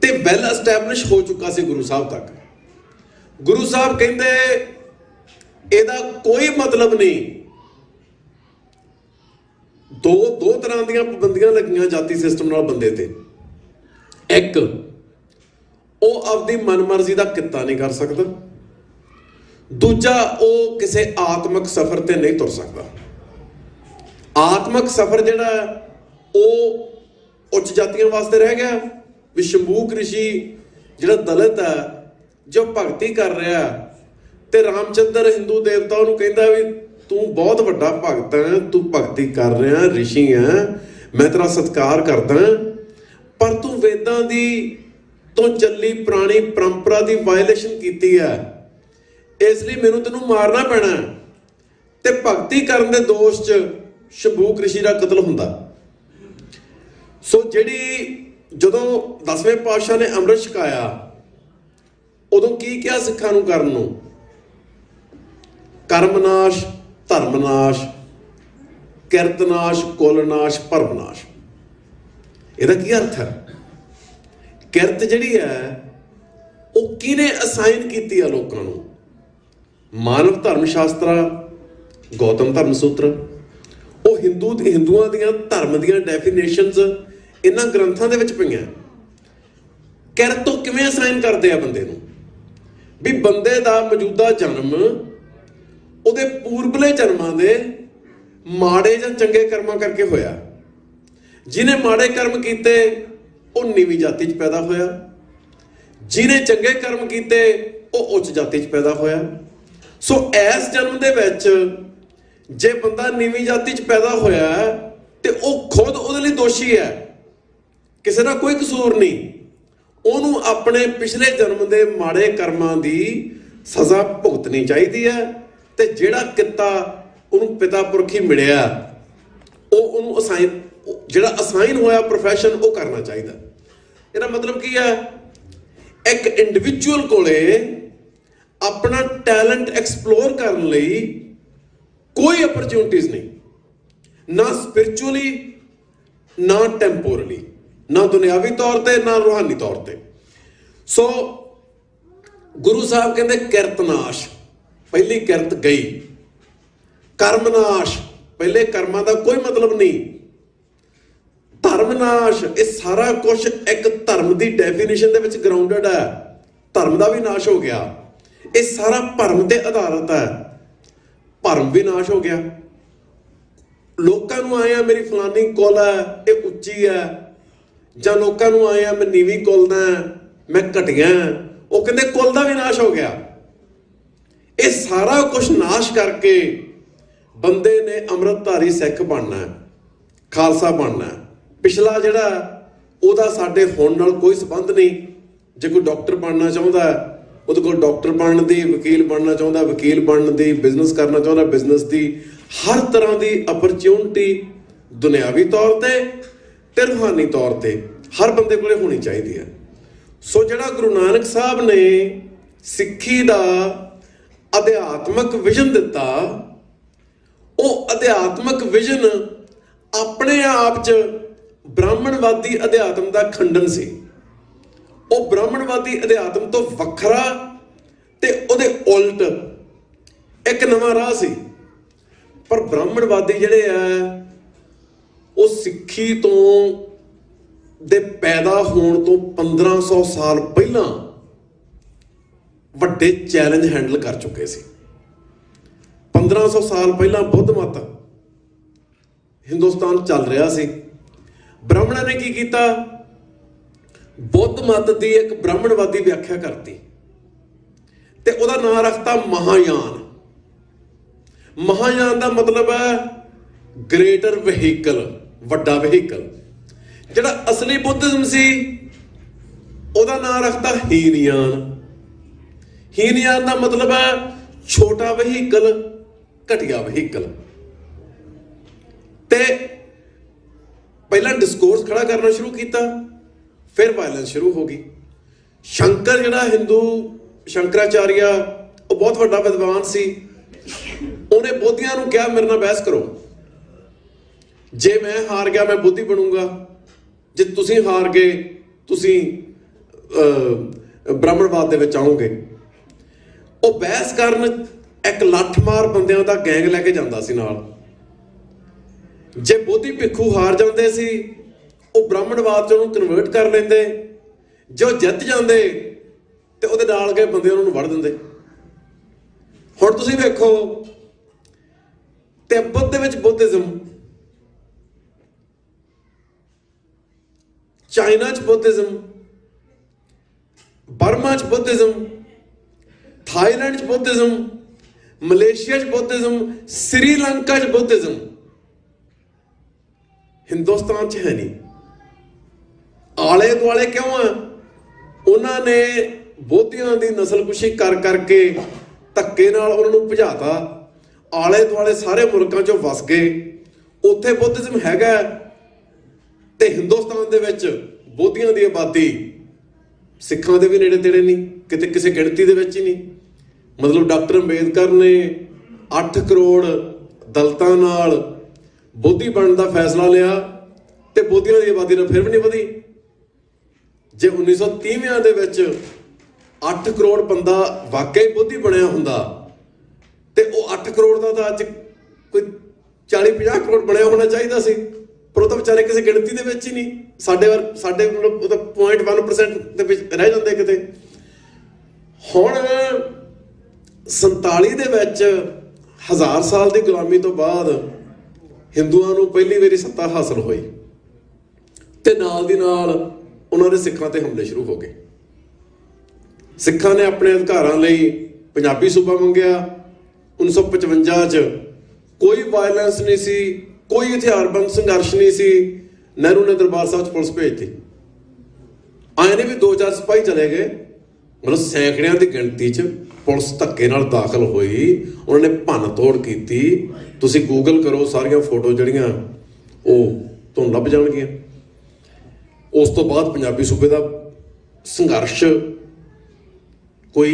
ਤੇ ਵੈਲ ਐਸਟੈਬਲਿਸ਼ ਹੋ ਚੁੱਕਾ ਸੀ ਗੁਰੂ ਸਾਹਿਬ ਤੱਕ। ਗੁਰੂ ਸਾਹਿਬ ਕਹਿੰਦੇ ਇਹਦਾ ਕੋਈ ਮਤਲਬ ਨਹੀਂ। ਦੋ ਤਰ੍ਹਾਂ ਦੀਆਂ ਪਾਬੰਦੀਆਂ ਲੱਗੀਆਂ ਜਾਤੀ ਸਿਸਟਮ ਨਾਲ ਬੰਦੇ ਤੇ। ਇੱਕ, ਉਹ ਆਪਦੀ ਮਨਮਰਜ਼ੀ ਦਾ ਕਿੱਤਾ ਨਹੀਂ ਕਰ ਸਕਦਾ। ਦੂਜਾ, ਉਹ ਕਿਸੇ ਆਤਮਿਕ ਸਫ਼ਰ ਤੇ ਨਹੀਂ ਤੁਰ ਸਕਦਾ। ਆਤਮਿਕ ਸਫ਼ਰ ਜਿਹੜਾ ਉਹ ਉੱਚ ਜਾਤੀਆਂ ਵਾਸਤੇ ਰਹਿ ਗਿਆ। ਵੀ ਸ਼ੰਭੂਕ ਰਿਸ਼ੀ ਜਿਹੜਾ ਦਲਿਤ ਹੈ, ਜੋ ਭਗਤੀ ਕਰ ਰਿਹਾ, ਤੇ ਰਾਮਚੰਦਰ ਹਿੰਦੂ ਦੇਵਤਾ ਉਹਨੂੰ ਕਹਿੰਦਾ ਵੀ ਤੂੰ ਬਹੁਤ ਵੱਡਾ ਭਗਤ ਹੈ, ਤੂੰ ਭਗਤੀ ਕਰ ਰਿਹਾ, ਰਿਸ਼ੀ ਹੈ, ਮੈਂ ਤੇਰਾ ਸਤਿਕਾਰ ਕਰਦਾ, ਪਰ ਤੂੰ ਵੇਦਾਂ ਦੀ ਤੋਂ ਚੱਲੀ ਪੁਰਾਣੀ ਪਰੰਪਰਾ ਦੀ ਵਾਇਲੇਸ਼ਨ ਕੀਤੀ ਹੈ, ਇਸ ਲਈ ਮੈਨੂੰ ਤੈਨੂੰ ਮਾਰਨਾ ਪੈਣਾ। ਤੇ ਭਗਤੀ ਕਰਨ ਦੇ ਦੋਸ਼ 'ਚ ਸ਼ੰਭੂਕ ਰਿਸ਼ੀ ਦਾ ਕਤਲ ਹੁੰਦਾ। ਸੋ ਜਿਹੜੀ ਜਦੋਂ 10ਵੇਂ ਪਾਤਸ਼ਾਹ ਨੇ ਅੰਮ੍ਰਿਤ ਛਕਾਇਆ, ਉਦੋਂ ਕੀ ਕਿਹਾ ਸਿੱਖਾਂ ਨੂੰ ਕਰਨ ਨੂੰ? ਕਰਮਨਾਸ਼, ਧਰਮਨਾਸ਼, ਕਿਰਤਨਾਸ਼, ਕੁਲਨਾਸ਼, ਭਰਮਨਾਸ਼। ਇਹਦਾ ਕੀ ਅਰਥ ਹੈ? ਕਿਰਤ ਜਿਹੜੀ ਹੈ ਉਹ ਕਿਹਨੇ ਅਸਾਈਨ ਕੀਤੀ ਆ ਲੋਕਾਂ ਨੂੰ? ਮਾਨਵ ਧਰਮ ਸ਼ਾਸਤਰ, ਗੌਤਮ ਧਰਮ ਸੂਤਰ, ਉਹ ਹਿੰਦੂਆਂ ਦੀਆਂ ਧਰਮ ਦੀਆਂ ਡੈਫੀਨੇਸ਼ਨਸ ਇਹਨਾਂ ਗ੍ਰੰਥਾਂ ਦੇ ਵਿੱਚ ਪਈਆਂ। ਕਿਰਤ ਉਹ ਕਿਵੇਂ ਅਸਾਈਨ ਕਰਦੇ ਆ ਬੰਦੇ ਨੂੰ? ਵੀ ਬੰਦੇ ਦਾ ਮੌਜੂਦਾ ਜਨਮ ਉਹਦੇ ਪੂਰਬਲੇ ਜਨਮਾਂ ਦੇ ਮਾੜੇ ਜਾਂ ਚੰਗੇ ਕਰਮਾਂ ਕਰਕੇ ਹੋਇਆ। ਜਿਹਨੇ ਮਾੜੇ ਕਰਮ ਕੀਤੇ ਉਹ ਨੀਵੀਂ ਜਾਤੀ 'ਚ ਪੈਦਾ ਹੋਇਆ, ਜਿਹਨੇ ਚੰਗੇ ਕਰਮ ਕੀਤੇ ਉਹ ਉੱਚ ਜਾਤੀ 'ਚ ਪੈਦਾ ਹੋਇਆ। ਸੋ ਇਸ ਜਨਮ ਦੇ ਵਿੱਚ ਜੇ ਬੰਦਾ ਨੀਵੀਂ ਜਾਤੀ 'ਚ ਪੈਦਾ ਹੋਇਆ ਤੇ ਉਹ ਖੁਦ ਉਹਦੇ ਲਈ ਦੋਸ਼ੀ ਹੈ, ਕਿਸੇ ਦਾ ਕੋਈ ਕਸੂਰ ਨਹੀਂ। ਉਹਨੂੰ ਆਪਣੇ ਪਿਛਲੇ ਜਨਮ ਦੇ ਮਾੜੇ ਕਰਮਾਂ ਦੀ ਸਜ਼ਾ ਭੁਗਤਣੀ ਚਾਹੀਦੀ ਹੈ, ਤੇ ਜਿਹੜਾ ਕਿੱਤਾ ਉਹਨੂੰ ਪਿਤਾ ਪੁਰਖੀ ਮਿਲਿਆ ਉਹ ਉਹਨੂੰ ਜਿਹੜਾ ਅਸਾਈਨ ਹੋਇਆ ਪ੍ਰੋਫੈਸ਼ਨ ਉਹ ਕਰਨਾ ਚਾਹੀਦਾ। ਇਹਦਾ ਮਤਲਬ ਕੀ ਹੈ? ਇੱਕ ਇੰਡੀਵਿਜੂਅਲ ਕੋਲੇ ਆਪਣਾ ਟੈਲੈਂਟ ਐਕਸਪਲੋਰ ਕਰਨ ਲਈ ਕੋਈ ਅਪਰਚੂਨਿਟੀਜ਼ ਨਹੀਂ, ਨਾ ਸਪਿਰਿਚੁਅਲੀ, ਨਾ ਟੈਂਪੋਰਲੀ, ਨਾ ਦੁਨਿਆਵੀ ਤੌਰ ਤੇ, ਨਾ ਰੂਹਾਨੀ ਤੌਰ ਤੇ। ਸੋ ਗੁਰੂ ਸਾਹਿਬ ਕਹਿੰਦੇ ਕਿਰਤਨਾਸ਼, ਪਹਿਲੀ ਕਿਰਤ ਗਈ। ਕਰਮਨਾਸ਼, ਪਹਿਲੇ ਕਰਮਾਂ ਦਾ ਕੋਈ ਮਤਲਬ ਨਹੀਂ। ਧਰਮਨਾਸ਼, ਇਹ ਸਾਰਾ ਕੁਝ ਇੱਕ ਧਰਮ ਦੀ ਡੈਫੀਨੇਸ਼ਨ ਦੇ ਵਿੱਚ ਗਰਾਊਂਡਡ ਹੈ। ਧਰਮ ਦਾ ਵੀ ਨਾਸ਼ ਹੋ ਗਿਆ। ਇਹ ਸਾਰਾ ਭਰਮ ਤੇ ਆਧਾਰਿਤ ਹੈ। ਭਰਮ ਵੀ ਨਾਸ਼ ਹੋ ਗਿਆ। ਲੋਕਾਂ ਨੂੰ ਆਇਆ ਮੇਰੀ ਫਲਾਨੀ ਕੁਲ ਹੈ, ਇਹ ਉੱਚੀ ਹੈ, ਜਾਂ ਲੋਕਾਂ ਨੂੰ ਆਇਆ ਮੈਂ ਨੀਵੀਂ ਕੁਲ ਦਾ, ਮੈਂ ਘਟੀਆ, ਉਹ ਕਹਿੰਦੇ ਕੁਲ ਦਾ ਵੀ ਨਾਸ਼ ਹੋ ਗਿਆ। ਇਹ ਸਾਰਾ ਕੁਝ ਨਾਸ਼ ਕਰਕੇ ਬੰਦੇ ਨੇ ਅੰਮ੍ਰਿਤਧਾਰੀ ਸਿੱਖ ਬਣਨਾ, ਖਾਲਸਾ ਬਣਨਾ। ਪਿਛਲਾ ਜਿਹੜਾ ਉਹਦਾ ਸਾਡੇ ਹੁਣ ਨਾਲ ਕੋਈ ਸੰਬੰਧ ਨਹੀਂ। ਜੇ ਕੋਈ ਡਾਕਟਰ ਬਣਨਾ ਚਾਹੁੰਦਾ ਉਹਦੇ ਕੋਲ ਡਾਕਟਰ ਬਣਨ ਦੀ, ਵਕੀਲ ਬਣਨਾ ਚਾਹੁੰਦਾ ਵਕੀਲ ਬਣਨ ਦੀ, ਬਿਜ਼ਨਸ ਕਰਨਾ ਚਾਹੁੰਦਾ ਬਿਜ਼ਨਸ ਦੀ, ਹਰ ਤਰ੍ਹਾਂ ਦੀ ਅਪਰਚੂਨਿਟੀ ਦੁਨਿਆਵੀ ਤੌਰ ਤੇ ਰੂਹਾਨੀ ਤੌਰ ਤੇ ਹਰ ਬੰਦੇ ਕੋਲੇ ਹੋਣੀ ਚਾਹੀਦੀ ਹੈ। ਸੋ ਜਿਹੜਾ ਗੁਰੂ ਨਾਨਕ ਸਾਹਿਬ ਨੇ ਸਿੱਖੀ ਦਾ ਅਧਿਆਤਮਕ ਵਿਜ਼ਨ ਦਿੱਤਾ, ਉਹ ਅਧਿਆਤਮਕ ਵਿਜ਼ਨ ਆਪਣੇ ਆਪ 'ਚ ਬ੍ਰਾਹਮਣਵਾਦੀ ਅਧਿਆਤਮ ਦਾ ਖੰਡਨ ਸੀ। ਉਹ ਬ੍ਰਾਹਮਣਵਾਦੀ ਅਧਿਆਤਮ ਤੋਂ ਵੱਖਰਾ ਤੇ ਉਹਦੇ ਉਲਟ ਇੱਕ ਨਵਾਂ ਰਾਹ ਸੀ। ਪਰ ਬ੍ਰਾਹਮਣਵਾਦੀ ਜਿਹੜੇ ਆ ਉਹ ਸਿੱਖੀ ਤੋਂ ਦੇ ਪੈਦਾ ਹੋਣ ਤੋਂ 1500 ਸਾਲ ਪਹਿਲਾਂ ਵੱਡੇ ਚੈਲੰਜ ਹੈਂਡਲ ਕਰ ਚੁੱਕੇ ਸੀ। 1500 ਸਾਲ ਪਹਿਲਾਂ ਬੁੱਧ ਮਤ ਹਿੰਦੁਸਤਾਨ ਚੱਲ ਰਿਹਾ ਸੀ। ਬ੍ਰਾਹਮਣਾਂ ਨੇ ਕੀ ਕੀਤਾ? ਬੁੱਧ ਮਤ ਦੀ ਇੱਕ ਬ੍ਰਾਹਮਣਵਾਦੀ ਵਿਆਖਿਆ ਕਰਤੀ ਤੇ ਉਹਦਾ ਨਾਮ ਰੱਖਤਾ ਮਹਾਯਾਨ। ਮਹਾਯਾਨ ਦਾ ਮਤਲਬ ਹੈ ਗ੍ਰੇਟਰ ਵਹੀਕਲ, ਵੱਡਾ ਵਹੀਕਲ। ਜਿਹੜਾ ਅਸਲੀ ਬੁੱਧਿਜ਼ਮ ਸੀ ਉਹਦਾ ਨਾਮ ਰੱਖਤਾ ਹੀਨਯਾਨ। ਹੀਨਯਾਨ ਦਾ ਮਤਲਬ ਹੈ ਛੋਟਾ ਵਹੀਕਲ, ਘਟੀਆ ਵਹੀਕਲ। ਤੇ ਪਹਿਲਾਂ ਡਿਸਕੋਰਸ ਖੜਾ ਕਰਨਾ ਸ਼ੁਰੂ ਕੀਤਾ, ਫਿਰ ਵਾਇਲੈਂਸ ਸ਼ੁਰੂ ਹੋ ਗਈ। ਸ਼ੰਕਰ ਜਿਹੜਾ ਹਿੰਦੂ ਸ਼ੰਕਰਾਚਾਰੀਆ, ਉਹ ਬਹੁਤ ਵੱਡਾ ਵਿਦਵਾਨ ਸੀ। ਉਹਨੇ ਬੋਧੀਆਂ ਨੂੰ ਕਿਹਾ ਮੇਰੇ ਨਾਲ ਬਹਿਸ ਕਰੋ, ਜੇ ਮੈਂ ਹਾਰ ਗਿਆ ਮੈਂ ਬੋਧੀ ਬਣੂੰਗਾ, ਜੇ ਤੁਸੀਂ ਹਾਰ ਗਏ ਤੁਸੀਂ ਬ੍ਰਾਹਮਣਵਾਦ ਦੇ ਵਿੱਚ ਆਓਗੇ। ਉਹ ਬਹਿਸ ਕਰਨ ਇੱਕ ਲੱਠਮਾਰ ਬੰਦਿਆਂ ਦਾ ਗੈਂਗ ਲੈ ਕੇ ਜਾਂਦਾ ਸੀ ਨਾਲ। ਜੇ ਬੋਧੀ ਭਿੱਖੂ ਹਾਰ ਜਾਂਦੇ ਸੀ ਉਹ ਬ੍ਰਾਹਮਣਵਾਦ 'ਚ ਉਹਨੂੰ ਕਨਵਰਟ ਕਰ ਲੈਂਦੇ, ਜੇ ਉਹ ਜਿੱਤ ਜਾਂਦੇ ਤੇ ਉਹਦੇ ਨਾਲ ਗਏ ਬੰਦੇ ਉਹਨਾਂ ਨੂੰ ਵੜ ਦਿੰਦੇ। ਹੁਣ ਤੁਸੀਂ ਵੇਖੋ ਤਿੱਬਤ ਦੇ ਵਿੱਚ ਬੁੱਧਿਜ਼ਮ, ਚਾਈਨਾ 'ਚ ਬੁੱਧਿਜ਼ਮ, ਬਰਮਾ 'ਚ ਬੁੱਧਿਜ਼ਮ, थाईलैंड च बुद्धिज्म, मलेशिया च बुद्धिज्म, श्रीलंका च बुद्धिज्म, हिंदुस्तान च है नहीं। आले दुआले क्यों है? उन्होंने बोधियां की नस्लकुशी कर करके धक्के नाल उन्होंने भजाता, आले दुआले सारे मुल्कां चों वस गए। उत्थे बुद्धिज्म हैगा ते हिंदुस्तान दे विच बोधियां की आबादी सिखां दे भी नेड़े तेड़े नहीं, किते किसी गिणती दे विच ही नहीं। मतलब डॉक्टर अंबेदकर ने 8 करोड़ दलितां नाल बोधी बनने का फैसला लिया ते बोधियां की आबादी फिर भी नहीं वधी। जे 1930 दे विच 8 करोड़ बंदा वाकई बोधी बनया हुंदा ते वो 8 करोड़ का अज कोई 40-50 करोड़ बनया होना चाहिए सी, पर वो तो बेचारे किसी गिणती दे विच ही नहीं। साडे 0.1% दे विच रह जांदे किते। हुण 47 दे विच 1000 साल की गुलामी तो बाद हिंदुआं नूं पहली वारी सत्ता हासिल होई ते नाल दी नाल उन्हां दे सिखां ते हमले शुरू हो गए। सिखां ने अपने अधिकारां लई पंजाबी सूबा मंगिया। 1955 च कोई वायलेंस नहीं सी, कोई हथियारबंद संघर्ष नहीं सी। नेहरू ने दरबार साहब च पुलिस भेजती। आए ने भी 2-4 सिपाही चले गए, मतलब सैकड़ियां की गिणती च पुलिस धक्के नाल दाखिल हुई। उन्होंने भन्न तोड़ की। तुसीं गूगल करो, सारियां फोटो जड़ियां वो तुहानूं लभ जाणगियां। उस तो बाद पंजाबी सूबे का संघर्ष कोई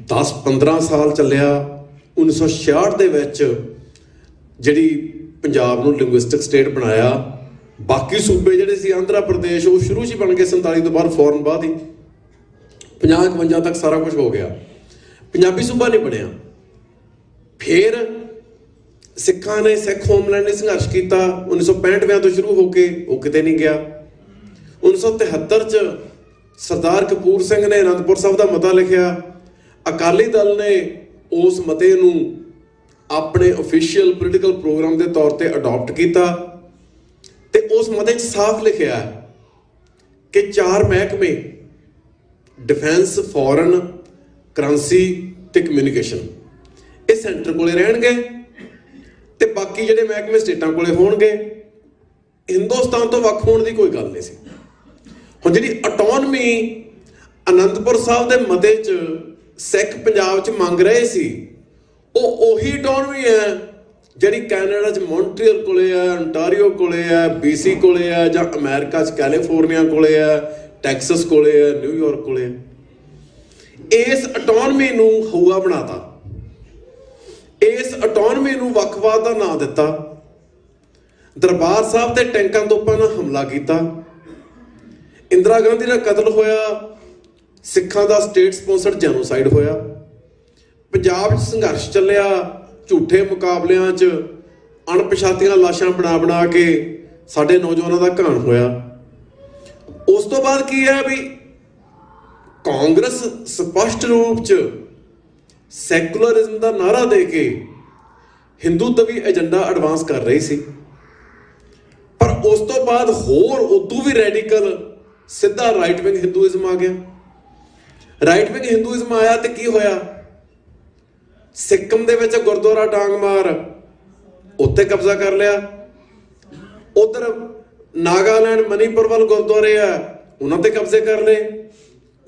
10-15 साल चलिया। 1966 दे विच जिहड़ी पंजाब नूं लिंग्विस्टिक स्टेट बनाया, बाकी सूबे जिहड़े सी आंध्रा प्रदेश वो शुरू च ही बन गए। 47 तो बाद फौरन बाद ही 50-51 तक सारा कुछ हो गया, पंजाबी सूबा नहीं बनया। फिर सिखां ने सिख होमलैंड ने संघर्ष किया 1965 तो शुरू होके, वो किते नहीं गया। 1973 च सरदार कपूर सिंह ने आनंदपुर साहब का मता लिखिया। अकाली दल ने उस मते नूं अपने ऑफिशियल पोलिटिकल प्रोग्राम के तौर पर अडॉप्ट किया ते उस मते च साफ लिखिया कि 4 महकमे डिफेंस, फॉरन, करंसी ते कम्यूनीकेशन ये सेंटर कोले रहणगे ते बाकी जिहड़े महकमे स्टेटां कोले होणगे। हिंदुस्तान तो वख होण दी कोई गल नहीं सी। हुण जिहड़ी ऑटोनमी आनंदपुर साहब दे मते च सिख पंजाब च मंग रहे सी, ਉਹ ਉਹੀ ऑटोनमी है ਜਿਹੜੀ कैनेडा च मॉन्ट्रियल कोले है, अंटारियो कोले है, BC कोले है, ਜਾਂ अमेरिका च कैलीफोर्निया कोले है, टैक्सस कोले है, न्यूयॉर्क कोले है। इस ऑटोनमी नूं हौਆ बनाता, इस ऑटोनमी नूं वखवाद का नाम दिता। दरबार साहब ते टैंकां तोपां नाल हमला किया। इंदिरा गांधी का कतल होया, सिखां दा स्टेट स्पॉन्सर्ड जेनोसाइड होया। पंजाब च संघर्ष चलिया, झूठे मुकाबलियां च अणपछातियां लाशां बना बना के साडे नौजवानों का घाण होया। उस तो बाद की है भी कांग्रेस स्पष्ट रूप च सैकुलरिज्म का नारा दे के हिंदूत्वी एजेंडा एडवांस कर रही सी। पर उस तो बाद होर उदू भी रैडिकल सीधा राइट विंग हिंदूइज्म आ गया। राइट विंग हिंदूइज्म आया तो की होया? सिक्किम दे विच गुरुद्वारा डांगमार उत्ते कब्जा कर लिया। उधर नागालैंड मणिपुर वाल गुरुद्वारे आ, उन्हां ते कब्जे कर ले।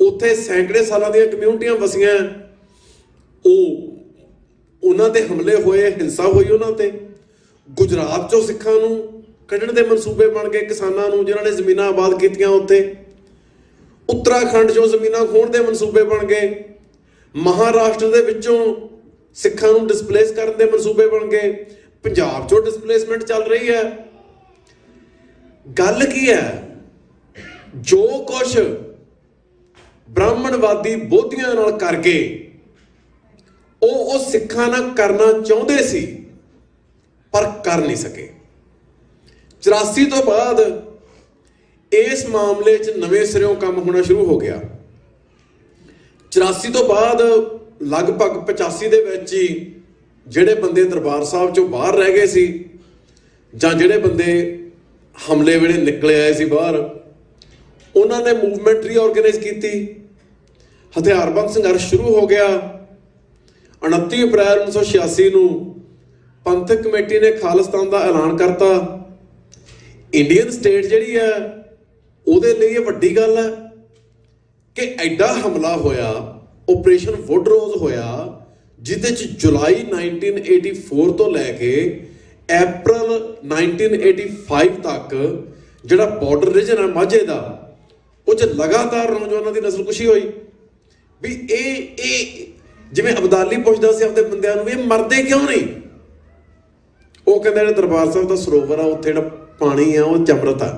उत्थे सैकड़े सालां दी कम्यूनिटियां वसियां, उन्हां ते हमले होए, हिंसा हुई उन्हां ते। गुजरात चों सिखां नूं कढण दे मनसूबे बन गए, किसानां नूं जिन्हां ने जमीनां आबाद कीतियां उत्थे। उत्तराखंड चों जमीनां खोण दे मनसूबे बन गए। महाराष्ट्र दे विचों सिखां नूं डिसप्लेस करन दे मनसूबे बन गए। पंजाब चों डिसप्लेसमेंट चल रही है। गल की है? जो कुछ ब्राह्मणवादी बोधियां नाल कर गए ਉਹ ਸਿੱਖਾਂ ਨਾਲ ਕਰਨਾ ਚਾਹੁੰਦੇ ਸੀ ਪਰ ਕਰ ਨਹੀਂ ਸਕੇ। 84 ਤੋਂ ਬਾਅਦ ਇਸ ਮਾਮਲੇ 'ਚ ਨਵੇਂ ਸਿਰਿਓਂ ਕੰਮ ਹੋਣਾ ਸ਼ੁਰੂ ਹੋ ਗਿਆ। 84 ਤੋਂ ਬਾਅਦ ਲਗਭਗ 85 ਦੇ ਵਿੱਚ ਹੀ ਜਿਹੜੇ ਬੰਦੇ ਦਰਬਾਰ ਸਾਹਿਬ 'ਚੋਂ ਬਾਹਰ ਰਹਿ ਗਏ ਸੀ ਜਾਂ ਜਿਹੜੇ ਬੰਦੇ ਹਮਲੇ ਵੇਲੇ ਨਿਕਲੇ ਆਏ ਸੀ ਬਾਹਰ, ਉਹਨਾਂ ਨੇ ਮੂਵਮੈਂਟ ਰੀਆਰਗੇਨਾਈਜ਼ ਕੀਤੀ। ਹਥਿਆਰਬੰਦ ਸੰਘਰਸ਼ ਸ਼ੁਰੂ ਹੋ ਗਿਆ। 29 ਅਪ੍ਰੈਲ 1986 ਨੂੰ ਪੰਥਕ ਕਮੇਟੀ ਨੇ ਖਾਲਿਸਤਾਨ ਦਾ ਐਲਾਨ ਕਰਤਾ। ਇੰਡੀਅਨ ਸਟੇਟ ਜਿਹੜੀ ਹੈ ਉਹਦੇ ਲਈ ਇਹ ਵੱਡੀ ਗੱਲ ਹੈ ਕਿ ਐਡਾ ਹਮਲਾ ਹੋਇਆ, ਆਪਰੇਸ਼ਨ ਵੁੱਡਰੋਜ਼ ਹੋਇਆ, ਜਿਹਦੇ 'ਚ ਜੁਲਾਈ 1984 ਤੋਂ ਲੈ ਕੇ ਅਪ੍ਰੈਲ 1985 ਤੱਕ ਜਿਹੜਾ ਬਾਰਡਰ ਰੀਜਨ ਹੈ ਮਾਝੇ ਦਾ, ਉਹ 'ਚ ਲਗਾਤਾਰ ਨੌਜਵਾਨਾਂ ਦੀ ਨਸਲਕੁਸ਼ੀ ਹੋਈ। ਵੀ ਇਹ ਜਿਵੇਂ ਅਬਦਾਲੀ ਪੁੱਛਦਾ ਸੀ ਆਪਣੇ ਬੰਦਿਆਂ ਨੂੰ ਵੀ ਇਹ ਮਰਦੇ ਕਿਉਂ ਨਹੀਂ? ਉਹ ਕਹਿੰਦੇ ਜਿਹੜੇ ਦਰਬਾਰ ਸਾਹਿਬ ਦਾ ਸਰੋਵਰ ਆ, ਉੱਥੇ ਜਿਹੜਾ ਪਾਣੀ ਆ ਉਹ ਅੰਮ੍ਰਿਤ ਆ,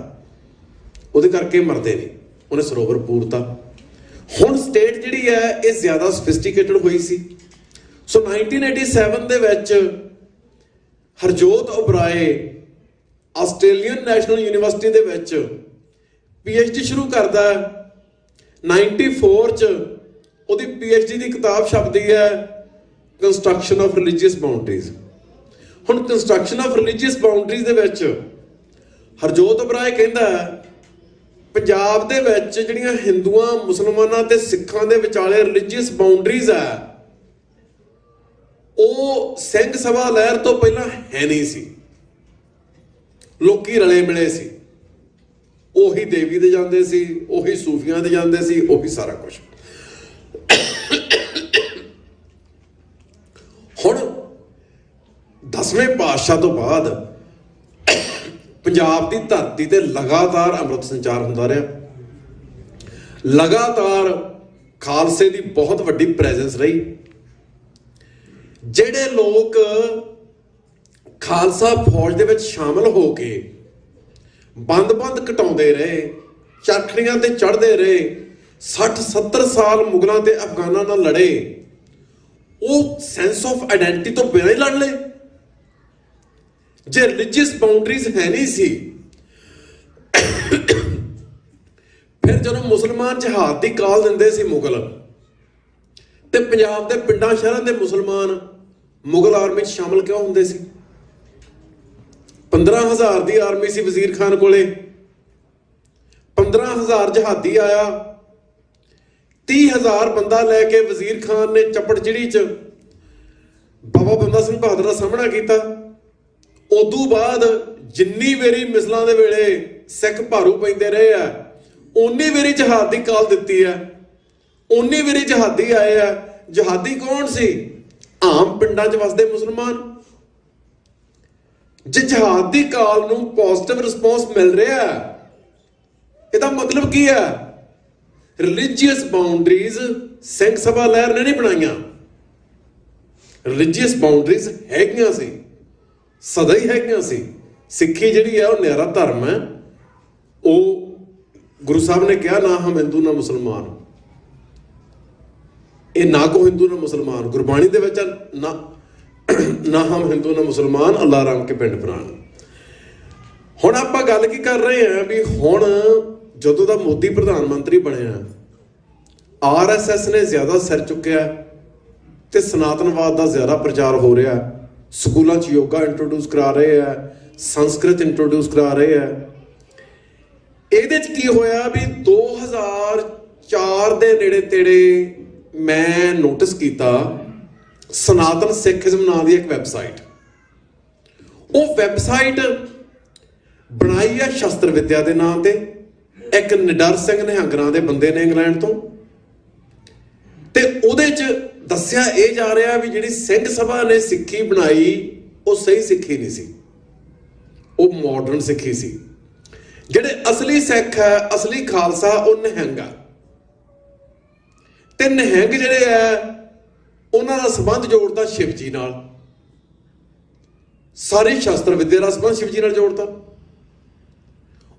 ਉਹਦੇ ਕਰਕੇ ਮਰਦੇ ਨਹੀਂ। ਉਹਨੇ ਸਰੋਵਰ ਪੂਰਤਾ। ਹੁਣ ਸਟੇਟ ਜਿਹੜੀ ਹੈ ਇਹ ਜ਼ਿਆਦਾ ਸਫਿਸਟੀਕੇਟਡ ਹੋਈ ਸੀ। ਸੋ 1987 ਦੇ ਵਿੱਚ Harjot Oberoi Australian national university ਦੇ ਵਿੱਚ PhD ਸ਼ੁਰੂ ਕਰਦਾ। 94 'ਚ ਉਹਦੀ PhD ਦੀ ਕਿਤਾਬ ਛਪਦੀ ਹੈ ਕੰਸਟਰਕਸ਼ਨ ਆਫ ਰਿਲੀਜੀਅਸ ਬਾਉਂਡਰੀਜ਼। ਹੁਣ ਕੰਸਟਰਕਸ਼ਨ ਆਫ ਰਿਲੀਜੀਅਸ ਬਾਉਂਡਰੀਜ਼ ਦੇ ਵਿੱਚ ਹਰਜੋਤ ਓਬਰਾਏ ਕਹਿੰਦਾ ਪੰਜਾਬ ਦੇ ਵਿੱਚ ਜਿਹੜੀਆਂ ਹਿੰਦੂਆਂ, ਮੁਸਲਮਾਨਾਂ ਤੇ ਸਿੱਖਾਂ ਦੇ ਵਿਚਾਲੇ ਰਿਲੀਜੀਅਸ ਬਾਉਂਡਰੀਜ਼ ਆ, ਉਹ ਸਿੰਘ ਸਭਾ ਲਹਿਰ ਤੋਂ ਪਹਿਲਾਂ ਹੈ ਨਹੀਂ ਸੀ। ਲੋਕੀ ਰਲੇ ਮਿਲੇ ਸੀ, ਉਹੀ ਦੇਵੀ ਦੇ ਜਾਂਦੇ ਸੀ, ਉਹੀ ਸੂਫੀਆਂ ਦੇ ਜਾਂਦੇ ਸੀ, ਉਹੀ ਸਾਰਾ ਕੁਝ। ਹੁਣ 10ਵੇਂ ਪਾਤਸ਼ਾਹ ਤੋਂ ਬਾਅਦ ਪੰਜਾਬ ਦੀ ਧਰਤੀ ਤੇ ਲਗਾਤਾਰ ਅੰਮ੍ਰਿਤ ਸੰਚਾਰ ਹੁੰਦਾ ਰਿਹਾ। ਲਗਾਤਾਰ ਖਾਲਸੇ ਦੀ ਬਹੁਤ ਵੱਡੀ ਪ੍ਰੈਜ਼ੈਂਸ ਰਹੀ। ਜਿਹੜੇ ਲੋਕ ਖਾਲਸਾ ਫੌਜ ਦੇ ਵਿੱਚ ਸ਼ਾਮਲ ਹੋ ਕੇ ਬੰਦ-ਬੰਦ ਘਟਾਉਂਦੇ ਰਹੇ, ਚਰਖੜੀਆਂ ਤੇ ਚੜ੍ਹਦੇ ਰਹੇ, 60-70 ਸਾਲ ਮੁਗਲਾਂ ਤੇ ਅਫਗਾਨਾਂ ਨਾਲ ਲੜੇ, ਉਹ ਸੈਂਸ ਆਫ ਆਇਡੈਂਟੀਟੀ ਤੋਂ ਬਿਨਾਂ ਹੀ ਲੜ ਲਏ। ਜੇ ਰਿਲੀਜੀਅਸ ਬਾਉਂਡਰੀਜ਼ ਹੈ ਨਹੀਂ ਸੀ, ਫਿਰ ਜਦੋਂ ਮੁਸਲਮਾਨ ਜਹਾਦ ਦੀ ਕਾਲ ਦਿੰਦੇ ਸੀ ਮੁਗਲ, ਤੇ ਪੰਜਾਬ ਦੇ ਪਿੰਡਾਂ ਸ਼ਹਿਰਾਂ ਦੇ ਮੁਸਲਮਾਨ ਮੁਗਲ ਆਰਮੀ 'ਚ ਸ਼ਾਮਲ ਕਿਉਂ ਹੁੰਦੇ ਸੀ? 15,000 ਦੀ ਆਰਮੀ ਸੀ ਵਜ਼ੀਰ ਖਾਨ ਕੋਲੇ, 15,000 ਜਹਾਦੀ ਆਇਆ, 30,000 ਬੰਦਾ ਲੈ ਕੇ ਵਜ਼ੀਰ ਖਾਨ ਨੇ ਚੱਪੜਚਿੜੀ 'ਚ ਬਾਬਾ ਬੰਦਾ ਸਿੰਘ ਬਹਾਦਰ ਦਾ ਸਾਹਮਣਾ ਕੀਤਾ। ਉਦੋਂ ਬਾਅਦ ਜਿੰਨੀ ਵਾਰੀ ਮਿਸਲਾਂ ਦੇ ਵੇਲੇ ਸਿੱਖ ਭਾਰੂ ਪੈਂਦੇ ਰਹੇ ਆ, ਓਨੀ ਵਾਰੀ ਜਹਾਦ ਦੀ ਕਾਲ ਦਿੱਤੀ ਆ, ਓਨੀ ਵਾਰੀ ਜਹਾਦੀ ਆਏ ਆ। ਜਹਾਦੀ ਕੌਣ ਸੀ? ਆਮ ਪਿੰਡਾਂ 'ਚ ਵਸਦੇ ਮੁਸਲਮਾਨ। ਜੇ ਜਹਾਦ ਦੀ ਕਾਲ ਨੂੰ ਪੋਜ਼ਿਟਿਵ ਰਿਸਪੌਂਸ ਮਿਲ ਰਿਹਾ, ਇਹਦਾ ਮਤਲਬ ਕੀ ਹੈ? ਰਿਲੀਜੀਅਸ ਬਾਉਂਡਰੀਜ਼ ਸਿੰਘ ਸਭਾ ਲਹਿਰ ਨੇ ਨਹੀਂ ਬਣਾਈਆਂ। ਰਿਲੀਜੀਅਸ ਬਾਉਂਡਰੀਜ਼ ਹੈਗੀਆਂ ਸੀ, ਸਦਾ ਹੀ ਹੈਗੀਆਂ ਸੀ। ਸਿੱਖੀ ਜਿਹੜੀ ਹੈ ਉਹ ਨਿਆਰਾ ਧਰਮ ਹੈ। ਉਹ ਗੁਰੂ ਸਾਹਿਬ ਨੇ ਕਿਹਾ ਨਾ ਹਮ ਹਿੰਦੂ ਨਾ ਮੁਸਲਮਾਨ, ਇਹ ਨਾ ਕੋ ਹਿੰਦੂ ਨਾ ਮੁਸਲਮਾਨ। ਗੁਰਬਾਣੀ ਦੇ ਵਿੱਚ ਨਾ ਹਮ ਹਿੰਦੂ ਨਾ ਮੁਸਲਮਾਨ, ਅੱਲਾ ਰਾਮ ਕੇ ਪਿੰਡ ਪ੍ਰਾਣ। ਹੁਣ ਆਪਾਂ ਗੱਲ ਕੀ ਕਰ ਰਹੇ ਹਾਂ ਵੀ ਹੁਣ ਜਦੋਂ ਦਾ ਮੋਦੀ ਪ੍ਰਧਾਨ ਮੰਤਰੀ ਬਣਿਆ, RSS ਨੇ ਜ਼ਿਆਦਾ ਸਿਰ ਚੁੱਕਿਆ ਤੇ ਸਨਾਤਨਵਾਦ ਦਾ ਜ਼ਿਆਦਾ ਪ੍ਰਚਾਰ ਹੋ ਰਿਹਾ। ਸਕੂਲਾਂ 'ਚ ਯੋਗਾ ਇੰਟਰੋਡਿਊਸ ਕਰਾ ਰਹੇ ਆ, ਸੰਸਕ੍ਰਿਤ ਇੰਟਰੋਡਿਊਸ ਕਰਾ ਰਹੇ ਆ। ਇਹਦੇ 'ਚ ਕੀ ਹੋਇਆ ਵੀ 2004 ਦੇ ਨੇੜੇ ਤੇੜੇ ਮੈਂ ਨੋਟਿਸ ਕੀਤਾ ਸਨਾਤਨ ਸਿੱਖਿਜ਼ਮ ਨਾਂ ਦੀ ਇੱਕ ਵੈਬਸਾਈਟ। ਉਹ ਵੈਬਸਾਈਟ ਬਣਾਈ ਆ ਸ਼ਸਤਰ ਵਿੱਦਿਆ ਦੇ ਨਾਂ ਤੇ, ਇੱਕ ਨਿਡਰ ਸਿੰਘ ਨਿਹੰਗ ਨਾਂ ਦੇ ਬੰਦੇ ਨੇ ਇੰਗਲੈਂਡ ਤੋਂ, ਤੇ ਉਹਦੇ 'ਚ ਦੱਸਿਆ ਇਹ ਜਾ ਰਿਹਾ ਵੀ ਜਿਹੜੀ ਸਿੰਘ ਸਭਾ ਨੇ ਸਿੱਖੀ ਬਣਾਈ ਉਹ ਸਹੀ ਸਿੱਖੀ ਨਹੀਂ ਸੀ, ਉਹ ਮਾਡਰਨ ਸਿੱਖੀ ਸੀ। ਜਿਹੜੇ ਅਸਲੀ ਸਿੱਖ ਹੈ, ਅਸਲੀ ਖਾਲਸਾ, ਉਹ ਨਿਹੰਗ ਆ। ਤੇ ਨਿਹੰਗ ਜਿਹੜੇ ਆ ਉਹਨਾਂ ਦਾ ਸੰਬੰਧ ਜੋੜਦਾ ਸ਼ਿਵ ਜੀ ਨਾਲ। ਸਾਰੀ ਸ਼ਸਤਰ ਵਿੱਦਿਆ ਦਾ ਸੰਬੰਧ ਸ਼ਿਵ ਜੀ ਨਾਲ ਜੋੜਦਾ।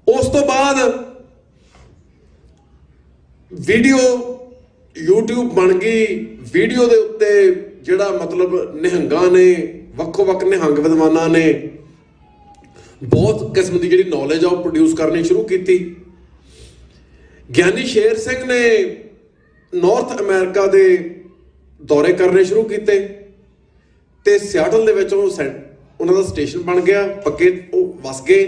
ਉਸ ਤੋਂ ਬਾਅਦ ਵੀਡੀਓ YouTube ਬਣ ਗਈ। ਵੀਡੀਓ ਦੇ ਉੱਤੇ ਜਿਹੜਾ ਮਤਲਬ ਨਿਹੰਗਾਂ ਨੇ, ਵੱਖੋ ਵੱਖ ਨਿਹੰਗ ਵਿਦਵਾਨਾਂ ਨੇ ਬਹੁਤ ਕਿਸਮ ਦੀ ਜਿਹੜੀ ਨੌਲੇਜ ਆ ਉਹ ਪ੍ਰੋਡਿਊਸ ਕਰਨੀ ਸ਼ੁਰੂ ਕੀਤੀ। ਗਿਆਨੀ ਸ਼ੇਰ ਸਿੰਘ ਨੇ ਨਾਰਥ ਅਮਰੀਕਾ ਦੇ ਦੌਰੇ ਕਰਨੇ ਸ਼ੁਰੂ ਕੀਤੇ ਤੇ ਸਿਆਟਲ ਦੇ ਵਿੱਚ ਉਹਨਾਂ ਦਾ ਸਟੇਸ਼ਨ ਬਣ ਗਿਆ, ਪੱਕੇ ਉਹ ਵਸ ਗਏ।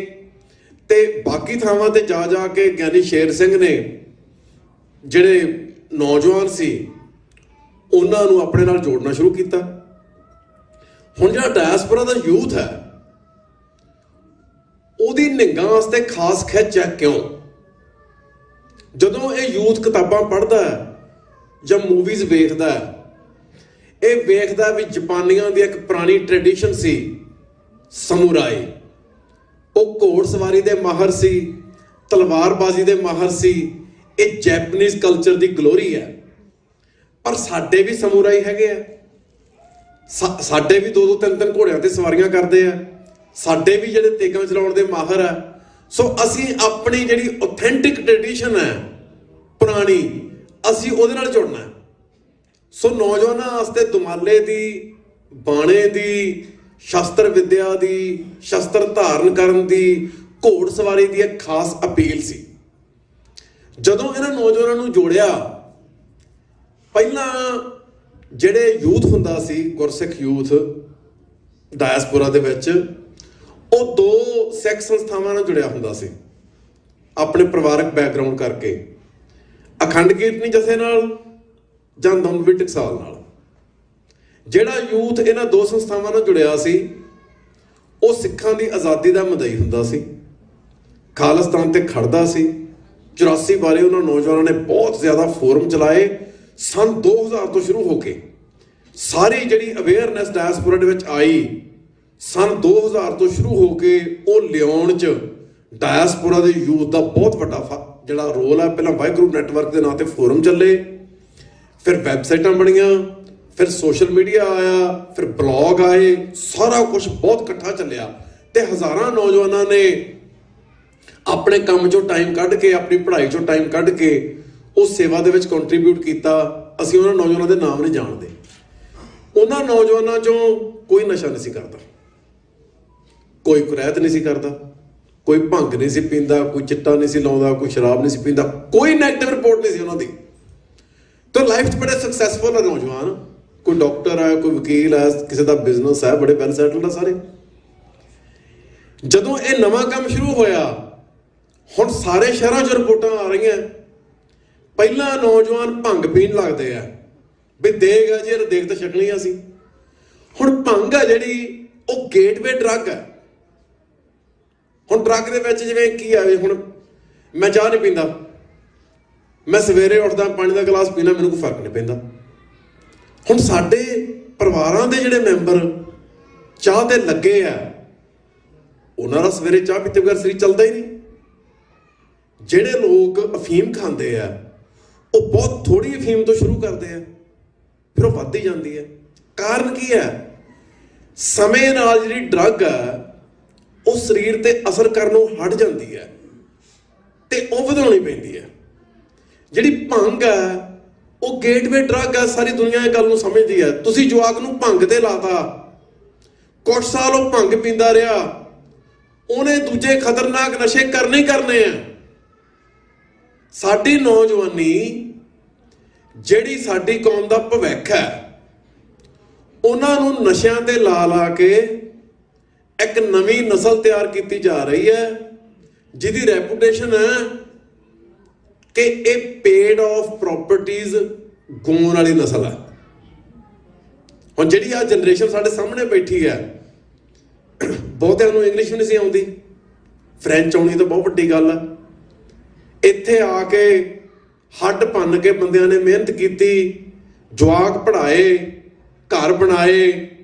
ਤੇ ਬਾਕੀ ਥਾਵਾਂ ਤੇ ਜਾ ਕੇ ਗਿਆਨੀ ਸ਼ੇਰ ਸਿੰਘ ਨੇ ਜਿਹੜੇ ਨੌਜਵਾਨ ਸੀ ਉਹਨਾਂ ਨੂੰ ਆਪਣੇ ਨਾਲ ਜੋੜਨਾ ਸ਼ੁਰੂ ਕੀਤਾ। ਹੁਣ ਜਿਹੜਾ ਡਾਇਸਪੋਰਾ ਦਾ ਯੂਥ ਹੈ ਉਹਦੀ ਨਿਗਾਹ ਵਾਸਤੇ ਖਾਸ ਖਿੱਚ ਹੈ। ਕਿਉਂ? ਜਦੋਂ ਇਹ ਯੂਥ ਕਿਤਾਬਾਂ ਪੜ੍ਹਦਾ ਜਾਂ ਮੂਵੀਜ਼ ਵੇਖਦਾ, ਇਹ ਵੇਖਦਾ ਵੀ ਜਾਪਾਨੀਆਂ ਦੀ ਇੱਕ ਪੁਰਾਣੀ ਟ੍ਰੈਡੀਸ਼ਨ ਸੀ ਸਮੁਰਾਈ। ਉਹ ਘੋੜਸਵਾਰੀ ਦੇ ਮਾਹਰ ਸੀ, ਤਲਵਾਰਬਾਜ਼ੀ ਦੇ ਮਾਹਰ ਸੀ। ਇਹ ਜੈਪਨੀਜ਼ ਕਲਚਰ ਦੀ ਗਲੋਰੀ ਹੈ। ਪਰ ਸਾਡੇ ਵੀ ਸਮੁਰਾਈ ਹੈਗੇ ਆ, ਸਾਡੇ ਵੀ 2-2 3-3 ਘੋੜਿਆਂ ਤੇ ਸਵਾਰੀਆਂ ਕਰਦੇ ਆ, ਸਾਡੇ ਵੀ ਜਿਹੜੇ ਤੇਗਾਂ ਚਲਾਉਣ ਦੇ ਮਾਹਰ ਆ। ਸੋ ਅਸੀਂ ਆਪਣੀ ਜਿਹੜੀ ਆਥੈਂਟਿਕ ਟ੍ਰੈਡੀਸ਼ਨ ਹੈ ਪੁਰਾਣੀ, ਅਸੀਂ ਉਹਦੇ ਨਾਲ ਜੁੜਨਾ ਹੈ। ਸੋ ਨੌਜਵਾਨਾਂ ਵਾਸਤੇ ਦੁਮਾਲੇ ਦੀ, ਬਾਣੇ ਦੀ, ਸ਼ਸਤਰ ਵਿਦਿਆ ਦੀ, ਸ਼ਸਤਰ ਧਾਰਨ ਕਰਨ ਦੀ, ਘੋੜ ਸਵਾਰੀ ਦੀ ਇੱਕ ਖਾਸ ਅਪੀਲ ਸੀ। ਜਦੋਂ ਇਹਨਾਂ ਨੌਜਵਾਨਾਂ ਨੂੰ ਜੋੜਿਆ, ਪਹਿਲਾਂ ਜਿਹੜੇ ਯੂਥ ਹੁੰਦਾ ਸੀ, ਗੁਰਸਿੱਖ ਯੂਥ ਡਾਇਸਪੋਰਾ ਦੇ ਵਿੱਚ, ਉਹ 2 ਸਿੱਖ ਸੰਸਥਾਵਾਂ ਨਾਲ ਜੁੜਿਆ ਹੁੰਦਾ ਸੀ ਆਪਣੇ ਪਰਿਵਾਰਕ ਬੈਕਗ੍ਰਾਉਂਡ ਕਰਕੇ, ਅਖੰਡ ਕੀਰਤਨੀ ਜਥੇ ਨਾਲ ਜਾਂ ਦਮਦਮੀ ਟਕਸਾਲ ਨਾਲ। ਜਿਹੜਾ ਯੂਥ ਇਹਨਾਂ 2 ਸੰਸਥਾਵਾਂ ਨਾਲ ਜੁੜਿਆ ਸੀ ਉਹ ਸਿੱਖਾਂ ਦੀ ਆਜ਼ਾਦੀ ਦਾ ਮਦਈ ਹੁੰਦਾ ਸੀ, ਖਾਲਿਸਤਾਨ ਤੇ ਖੜਦਾ ਸੀ। 84 ਬਾਰੇ ਉਹਨਾਂ ਨੌਜਵਾਨਾਂ ਨੇ ਬਹੁਤ ਜ਼ਿਆਦਾ ਫੋਰਮ ਚਲਾਏ। ਸੰਨ 2000 ਤੋਂ ਸ਼ੁਰੂ ਹੋ ਕੇ ਸਾਰੀ ਜਿਹੜੀ ਅਵੇਅਰਨੈਸ ਡਾਇਸਪੋਰਾ ਦੇ ਵਿੱਚ ਆਈ, ਸੰਨ 2000 ਤੋਂ ਸ਼ੁਰੂ ਹੋ ਕੇ ਉਹ ਲਿਆਉਣ 'ਚ ਡਾਇਸਪੋਰਾ ਦੇ ਯੂਥ ਦਾ ਬਹੁਤ ਵੱਡਾ ਜਿਹੜਾ ਰੋਲ ਹੈ। ਪਹਿਲਾਂ ਵਾਹਿਗੁਰੂ ਨੈਟਵਰਕ ਦੇ ਨਾਂ ਤੇ ਫੋਰਮ ਚੱਲੇ, ਫਿਰ ਵੈਬਸਾਈਟਾਂ ਬਣੀਆਂ, ਫਿਰ ਸੋਸ਼ਲ ਮੀਡੀਆ ਆਇਆ, ਫਿਰ ਬਲੌਗ ਆਏ, ਸਾਰਾ ਕੁਝ ਬਹੁਤ ਇਕੱਠਾ ਚੱਲਿਆ ਤੇ ਹਜ਼ਾਰਾਂ ਨੌਜਵਾਨਾਂ ਨੇ ਆਪਣੇ ਕੰਮ 'ਚੋਂ ਟਾਈਮ ਕੱਢ ਕੇ, ਆਪਣੀ ਪੜ੍ਹਾਈ 'ਚੋਂ ਟਾਈਮ ਕੱਢ ਕੇ ਉਹ ਸੇਵਾ ਦੇ ਵਿੱਚ ਕੰਟਰੀਬਿਊਟ ਕੀਤਾ। ਅਸੀਂ ਉਹਨਾਂ ਨੌਜਵਾਨਾਂ ਦੇ ਨਾਮ ਨਹੀਂ ਜਾਣਦੇ। ਉਹਨਾਂ ਨੌਜਵਾਨਾਂ 'ਚੋਂ ਕੋਈ ਨਸ਼ਾ ਨਹੀਂ ਸੀ ਕਰਦਾ, ਕੋਈ ਕੁਰੈਤ ਨਹੀਂ ਸੀ ਕਰਦਾ, ਕੋਈ ਭੰਗ ਨਹੀਂ ਸੀ ਪੀਂਦਾ, ਕੋਈ ਚਿੱਟਾ ਨਹੀਂ ਸੀ ਲਾਉਂਦਾ, ਕੋਈ ਸ਼ਰਾਬ ਨਹੀਂ ਸੀ ਪੀਂਦਾ, ਕੋਈ ਨੈਗੇਟਿਵ ਰਿਪੋਰਟ ਨਹੀਂ ਸੀ ਉਹਨਾਂ ਦੀ। ਤਾਂ ਲਾਈਫ 'ਚ ਬੜੇ ਸਕਸੈਸਫੁਲ ਹੈ ਨੌਜਵਾਨ। ਕੋਈ ਡਾਕਟਰ ਹੈ, ਕੋਈ ਵਕੀਲ ਹੈ, ਕਿਸੇ ਦਾ ਬਿਜ਼ਨਸ ਹੈ, ਬੜੇ ਵੈਲ ਸੈਟਲਡ ਆ ਸਾਰੇ। ਜਦੋਂ ਇਹ ਨਵਾਂ ਕੰਮ ਸ਼ੁਰੂ ਹੋਇਆ, ਹੁਣ ਸਾਰੇ ਸ਼ਹਿਰਾਂ 'ਚ ਰਿਪੋਰਟਾਂ ਆ ਰਹੀਆਂ, ਪਹਿਲਾਂ ਨੌਜਵਾਨ ਭੰਗ ਪੀਣ ਲੱਗਦੇ ਆ ਵੀ ਦੇਗ ਆ ਜੀ, ਦੇਗ ਤਾਂ ਛਕਣੀ ਆ ਸੀ। ਹੁਣ ਭੰਗ ਆ ਜਿਹੜੀ ਉਹ ਗੇਟਵੇ ਡਰੱਗ ਹੈ। ਹੁਣ ਡਰੱਗ ਦੇ ਵਿੱਚ ਜਿਵੇਂ ਕੀ ਆਵੇ, ਹੁਣ ਮੈਂ ਚਾਹ ਨਹੀਂ ਪੀਂਦਾ, ਮੈਂ ਸਵੇਰੇ ਉੱਠਦਾ ਪਾਣੀ ਦਾ ਗਲਾਸ ਪੀਣਾ, ਮੈਨੂੰ ਕੋਈ ਫਰਕ ਨਹੀਂ ਪੈਂਦਾ। ਹੁਣ ਸਾਡੇ ਪਰਿਵਾਰਾਂ ਦੇ ਜਿਹੜੇ ਮੈਂਬਰ ਚਾਹ ਤੇ ਲੱਗੇ ਆ, ਉਹਨਾਂ ਦਾ ਸਵੇਰੇ ਚਾਹ ਪੀਤੇ ਬਗੈਰ ਸਰੀਰ ਚੱਲਦਾ ਹੀ ਨਹੀਂ। ਜਿਹੜੇ ਲੋਕ ਅਫੀਮ ਖਾਂਦੇ ਆ, ਉਹ ਬਹੁਤ ਥੋੜੀ ਅਫੀਮ ਤੋਂ ਸ਼ੁਰੂ ਕਰਦੇ ਆ, ਫਿਰ ਉਹ ਵੱਧਦੀ ਜਾਂਦੀ ਹੈ। ਕਾਰਨ ਕੀ ਹੈ? ਸਮੇਂ ਨਾਲ ਜਿਹੜੀ ਡਰੱਗ ਆ ਉਹ ਸਰੀਰ ਤੇ ਅਸਰ ਕਰਨੋਂ ਹਟ ਜਾਂਦੀ ਹੈ ਤੇ ਉਹ ਵਧਾਉਣੀ ਪੈਂਦੀ ਹੈ। ਜਿਹੜੀ ਭੰਗ ਹੈ ਉਹ ਗੇਟਵੇ ਡਰੱਗ ਹੈ। ਸਾਰੀ ਦੁਨੀਆ ਇਹ ਗੱਲ ਨੂੰ ਸਮਝਦੀ ਹੈ। ਤੁਸੀਂ ਜਵਾਕ ਨੂੰ ਭੰਗ ਤੇ ਲਾਤਾ, ਕੁਝ ਸਾਲ ਉਹ ਭੰਗ ਪੀਂਦਾ ਰਿਹਾ, ਉਹਨੇ ਦੂਜੇ ਖਤਰਨਾਕ ਨਸ਼ੇ ਕਰਨੇ ਹੀ ਕਰਨੇ ਆ। ਸਾਡੀ ਨੌਜਵਾਨੀ ਜਿਹੜੀ ਸਾਡੀ ਕੌਮ ਦਾ ਭਵਿੱਖ ਹੈ, ਉਹਨਾਂ ਨੂੰ ਨਸ਼ਿਆਂ ਤੇ ਲਾ ਕੇ ਇੱਕ ਨਵੀਂ ਨਸਲ ਤਿਆਰ ਕੀਤੀ ਜਾ ਰਹੀ ਹੈ, ਜਿਹਦੀ ਰੈਪੂਟੇਸ਼ਨ ਹੈ ਕਿ ਇਹ ਪੇਡ ਆਫ ਪ੍ਰੋਪਰਟੀਜ਼ ਗਾਉਣ ਵਾਲੀ ਨਸਲ ਹੈ। ਹੁਣ ਜਿਹੜੀ ਆ ਜਨਰੇਸ਼ਨ ਸਾਡੇ ਸਾਹਮਣੇ ਬੈਠੀ ਹੈ, ਬਹੁਤਿਆਂ ਨੂੰ ਇੰਗਲਿਸ਼ ਵੀ ਨਹੀਂ ਸੀ ਆਉਂਦੀ, ਫ੍ਰੈਂਚ ਆਉਣੀ ਤਾਂ ਬਹੁਤ ਵੱਡੀ ਗੱਲ ਹੈ। ਇੱਥੇ ਆ ਕੇ ਹੱਡ ਭੰਨ ਕੇ ਬੰਦਿਆਂ ਨੇ ਮਿਹਨਤ ਕੀਤੀ, ਜਵਾਕ ਪੜ੍ਹਾਏ, ਘਰ ਬਣਾਏ,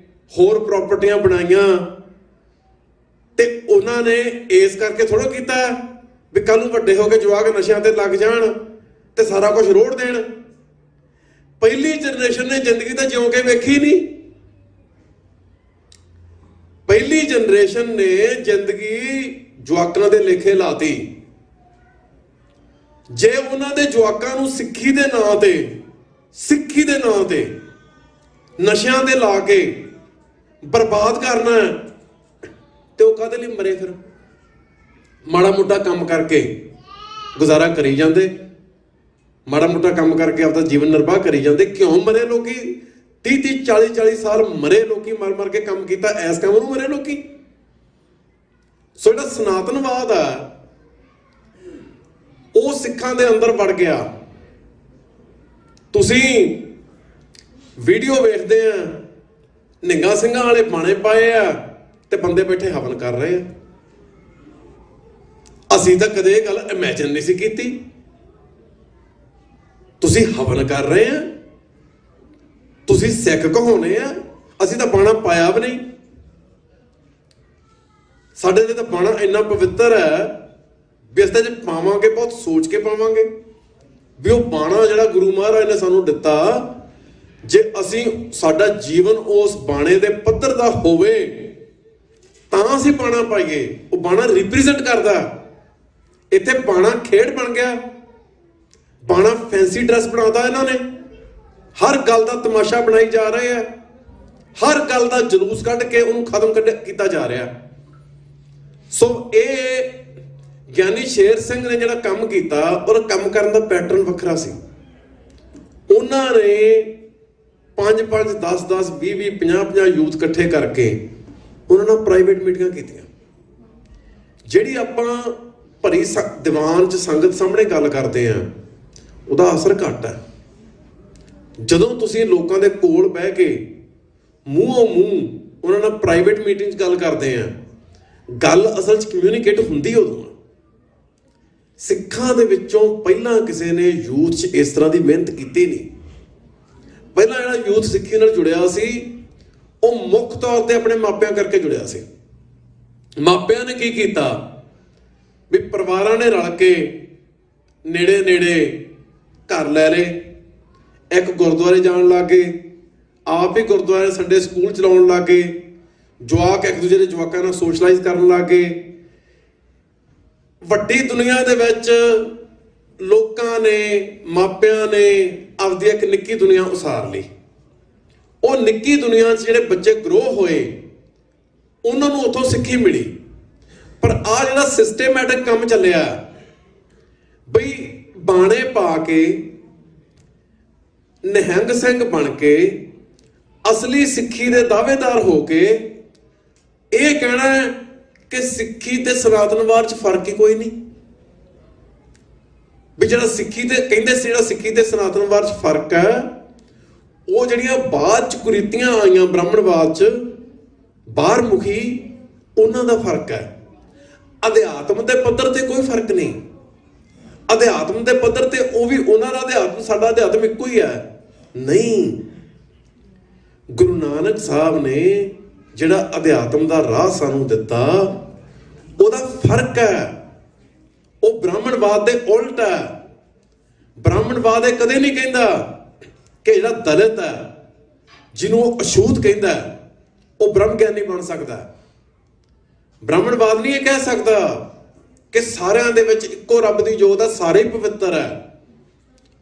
ਹੋਰ ਪ੍ਰਾਪਰਟੀਆਂ ਬਣਾਈਆਂ, ਤੇ ਉਹਨਾਂ ਨੇ ਇਸ ਕਰਕੇ ਥੋੜ੍ਹਾ ਕੀਤਾ ਵੀ ਕੱਲ ਨੂੰ ਵੱਡੇ ਹੋ ਕੇ ਜਵਾਕ ਨਸ਼ਿਆਂ ਤੇ ਲੱਗ ਜਾਣ ਤੇ ਸਾਰਾ ਕੁਝ ਰੋੜ ਦੇਣ। ਪਹਿਲੀ ਜਨਰੇਸ਼ਨ ਨੇ ਜ਼ਿੰਦਗੀ ਤਾਂ ਜਿਉਂ ਕੇ ਵੇਖੀ ਨਹੀਂ। ਪਹਿਲੀ ਜਨਰੇਸ਼ਨ ਨੇ ਜ਼ਿੰਦਗੀ ਜਵਾਕਾਂ ਦੇ ਲੇਖੇ ਲਾਤੀ। ਜੇ ਉਹਨਾਂ ਦੇ ਜਵਾਕਾਂ ਨੂੰ ਸਿੱਖੀ ਦੇ ਨਾਂ ਤੇ ਨਸ਼ਿਆਂ ਦੇ ਲਾ ਕੇ ਬਰਬਾਦ ਕਰਨਾ ਤੇ ਉਹ ਕਾਹਦੇ ਲਈ ਮਰੇ? ਫਿਰ ਮਾੜਾ ਮੋਟਾ ਕੰਮ ਕਰਕੇ ਗੁਜ਼ਾਰਾ ਕਰੀ ਜਾਂਦੇ, ਮਾੜਾ ਮੋਟਾ ਕੰਮ ਕਰਕੇ ਆਪਦਾ ਜੀਵਨ ਨਿਰਵਾਹ ਕਰੀ ਜਾਂਦੇ। ਕਿਉਂ ਮਰੇ ਲੋਕੀ? 30-30 40-40 ਸਾਲ ਮਰੇ ਲੋਕੀ, ਮਰ ਕੇ ਕੰਮ ਕੀਤਾ, ਐਸ ਕੰਮ ਨੂੰ ਮਰੇ ਲੋਕੀ। ਸੋ ਜਿਹੜਾ ਸਨਾਤਨਵਾਦ ਆ ਉਹ ਸਿੱਖਾਂ ਦੇ ਅੰਦਰ ਵੜ ਗਿਆ। ਤੁਸੀਂ ਵੀਡੀਓ ਵੇਖਦੇ ਆ, ਨਿੰਗਾ ਸਿੰਘਾਂ ਵਾਲੇ ਬਾਣੇ ਪਾਏ ਆ ਤੇ ਬੰਦੇ ਬੈਠੇ ਹਵਨ ਕਰ ਰਹੇ ਆ। ਅਸੀਂ ਤਾਂ ਕਦੇ ਇਹ ਗੱਲ ਇਮੈਜਿਨ ਨਹੀਂ ਸੀ ਕੀਤੀ। ਤੁਸੀਂ ਹਵਨ ਕਰ ਰਹੇ ਆ, ਤੁਸੀਂ ਸਿੱਖ ਕਹਾਉਣੇ ਆ, ਅਸੀਂ ਤਾਂ ਬਾਣਾ ਪਾਇਆ ਵੀ ਨਹੀਂ। ਸਾਡੇ ਤੇ ਤਾਂ ਬਾਣਾ ਇੰਨਾ ਪਵਿੱਤਰ ਹੈ ਵੀ ਅਸੀਂ ਤਾਂ ਜੇ ਪਾਵਾਂਗੇ ਬਹੁਤ ਸੋਚ ਕੇ ਪਾਵਾਂਗੇ ਵੀ ਉਹ ਬਾਣਾ ਜਿਹੜਾ ਗੁਰੂ ਮਹਾਰਾਜ ਨੇ ਸਾਨੂੰ ਦਿੱਤਾ, ਜੇ ਅਸੀਂ ਸਾਡਾ ਜੀਵਨ ਉਸ ਬਾਣੇ ਦੇ ਪੱਧਰ ਦਾ ਹੋਵੇ ਤਾਂ ਅਸੀਂ ਬਾਣਾ ਪਾਈਏ। ਉਹ ਬਾਣਾ ਰਿਪਰੈਜ਼ੈਂਟ ਕਰਦਾ। ਇੱਥੇ ਬਾਣਾ ਖੇਡ ਬਣ ਗਿਆ, ਬਾਣਾ ਫੈਂਸੀ ਡਰੈਸ ਬਣਾਉਂਦਾ ਇਹਨਾਂ ਨੇ, ਹਰ ਗੱਲ ਦਾ ਤਮਾਸ਼ਾ ਬਣਾਈ ਜਾ ਰਹੇ ਆ, ਹਰ ਗੱਲ ਦਾ ਜਲੂਸ ਕੱਢ ਕੇ ਉਹਨੂੰ ਖਤਮ ਕੀਤਾ ਜਾ ਰਿਹਾ। ਸੋ ਇਹ ਗਿਆਨੀ ਸ਼ੇਰ ਸਿੰਘ ਨੇ ਜਿਹੜਾ ਕੰਮ ਕੀਤਾ, ਔਰ ਕੰਮ ਕਰਨ ਦਾ ਪੈਟਰਨ ਵੱਖਰਾ ਸੀ। ਉਹਨਾਂ ਨੇ 5-5, 10-10, 20-20, 50-50 ਯੂਥ ਇਕੱਠੇ ਕਰਕੇ ਉਹਨਾਂ ਨਾਲ ਪ੍ਰਾਈਵੇਟ ਮੀਟਿੰਗਾਂ ਕੀਤੀਆਂ। ਜਿਹੜੀ ਆਪਾਂ ਭਰੀ ਦੀਵਾਨ 'ਚ ਸੰਗਤ ਸਾਹਮਣੇ ਗੱਲ ਕਰਦੇ ਆ, ਉਹਦਾ ਅਸਰ ਘੱਟ ਹੈ। ਜਦੋਂ ਤੁਸੀਂ ਲੋਕਾਂ ਦੇ ਕੋਲ ਬਹਿ ਕੇ ਮੂੰਹੋਂ ਮੂੰਹ ਉਹਨਾਂ ਨਾਲ ਪ੍ਰਾਈਵੇਟ ਮੀਟਿੰਗ 'ਚ ਗੱਲ ਕਰਦੇ ਆ, ਗੱਲ ਅਸਲ 'ਚ ਕਮਿਊਨੀਕੇਟ ਹੁੰਦੀ ਉਦੋਂ। ਸਿੱਖਾਂ ਦੇ ਵਿੱਚੋਂ ਪਹਿਲਾਂ ਕਿਸੇ ਨੇ ਯੂਥ 'ਚ ਇਸ ਤਰ੍ਹਾਂ ਦੀ ਮਿਹਨਤ ਕੀਤੀ ਨਹੀਂ। ਪਹਿਲਾਂ ਜਿਹੜਾ ਯੂਥ ਸਿੱਖੀ ਨਾਲ ਜੁੜਿਆ ਸੀ, ਉਹ ਮੁੱਖ ਤੌਰ ਤੇ ਆਪਣੇ ਮਾਪਿਆਂ ਕਰਕੇ ਜੁੜਿਆ ਸੀ। ਮਾਪਿਆਂ ਨੇ ਕੀ ਕੀਤਾ ਵੀ ਪਰਿਵਾਰਾਂ ਨੇ ਰਲ ਕੇ ਨੇੜੇ ਘਰ ਲੈ ਲਏ, ਇੱਕ ਗੁਰਦੁਆਰੇ ਜਾਣ ਲੱਗ ਗਏ, ਆਪ ਹੀ ਗੁਰਦੁਆਰੇ ਸੰਡੇ ਸਕੂਲ ਚਲਾਉਣ ਲੱਗ ਗਏ, ਜਵਾਕ ਇੱਕ ਦੂਜੇ ਦੇ ਜਵਾਕਾਂ ਨਾਲ ਸੋਸ਼ਲਾਈਜ਼ ਕਰਨ ਲੱਗ ਗਏ। ਵੱਡੀ ਦੁਨੀਆ ਦੇ ਵਿੱਚ ਲੋਕਾਂ ਨੇ, ਮਾਪਿਆਂ ਨੇ ਆਪਦੀ ਇੱਕ ਨਿੱਕੀ ਦੁਨੀਆ ਉਸਾਰ ਲਈ। ਉਹ ਨਿੱਕੀ ਦੁਨੀਆ 'ਚ ਜਿਹੜੇ ਬੱਚੇ ਗਰੋ ਹੋਏ, ਉਹਨਾਂ ਨੂੰ ਉੱਥੋਂ ਸਿੱਖੀ ਮਿਲੀ। ਪਰ ਆਹ ਜਿਹੜਾ ਸਿਸਟੇਮੈਟਿਕ ਕੰਮ ਚੱਲਿਆ ਬਈ ਬਾਣੇ ਪਾ ਕੇ, ਨਿਹੰਗ ਸਿੰਘ ਬਣ ਕੇ, ਅਸਲੀ ਸਿੱਖੀ ਦੇ ਦਾਅਵੇਦਾਰ ਹੋ ਕੇ ਇਹ ਕਹਿਣਾ ਕਿ ਸਿੱਖੀ ਤੇ ਸਨਾਤਨਵਾਦ 'ਚ ਫਰਕ ਹੀ ਕੋਈ ਨਹੀਂ। ਵੀ ਜਿਹੜਾ ਸਿੱਖੀ ਤੇ ਕਹਿੰਦੇ ਸੀ, ਜਿਹੜਾ ਸਿੱਖੀ ਤੇ ਸਨਾਤਨਵਾਦ 'ਚ ਫਰਕ ਹੈ, ਉਹ ਜਿਹੜੀਆਂ ਬਾਅਦ 'ਚ ਕੁਰੀਤੀਆਂ ਆਈਆਂ ਬ੍ਰਾਹਮਣਵਾਦ 'ਚ, ਬਾਹਰ ਮੁਖੀ, ਉਹਨਾਂ ਦਾ ਫਰਕ ਹੈ। ਅਧਿਆਤਮ ਦੇ ਪੱਧਰ ਤੇ ਕੋਈ ਫਰਕ ਨਹੀਂ। ਅਧਿਆਤਮ ਦੇ ਪੱਧਰ ਤੇ ਉਹ ਵੀ ਉਹਨਾਂ ਦਾ ਅਧਿਆਤਮ, ਸਾਡਾ ਅਧਿਆਤਮ ਇੱਕੋ ਹੀ ਹੈ। ਨਹੀਂ, ਗੁਰੂ ਨਾਨਕ ਸਾਹਿਬ ਨੇ ਜਿਹੜਾ ਅਧਿਆਤਮ ਦਾ ਰਾਹ ਸਾਨੂੰ ਦਿੱਤਾ, ਉਹਦਾ ਫਰਕ ਹੈ। ਉਹ ਬ੍ਰਾਹਮਣਵਾਦ ਦੇ ਉਲਟ ਹੈ। ਬ੍ਰਾਹਮਣਵਾਦ ਇਹ ਕਦੇ ਨਹੀਂ ਕਹਿੰਦਾ ਕਿ ਜਿਹੜਾ ਦਲਿਤ ਹੈ, ਜਿਹਨੂੰ ਉਹ ਅਛੂਤ ਕਹਿੰਦਾ, ਉਹ ਬ੍ਰਹਮ ਗਿਆਨੀ ਬਣ ਸਕਦਾ। ਬ੍ਰਾਹਮਣਵਾਦ ਨਹੀਂ ਇਹ ਕਹਿ ਸਕਦਾ ਕਿ ਸਾਰਿਆਂ ਦੇ ਵਿੱਚ ਇੱਕੋ ਰੱਬ ਦੀ ਜੋਤ ਹੈ, ਸਾਰੇ ਹੀ ਪਵਿੱਤਰ ਹੈ।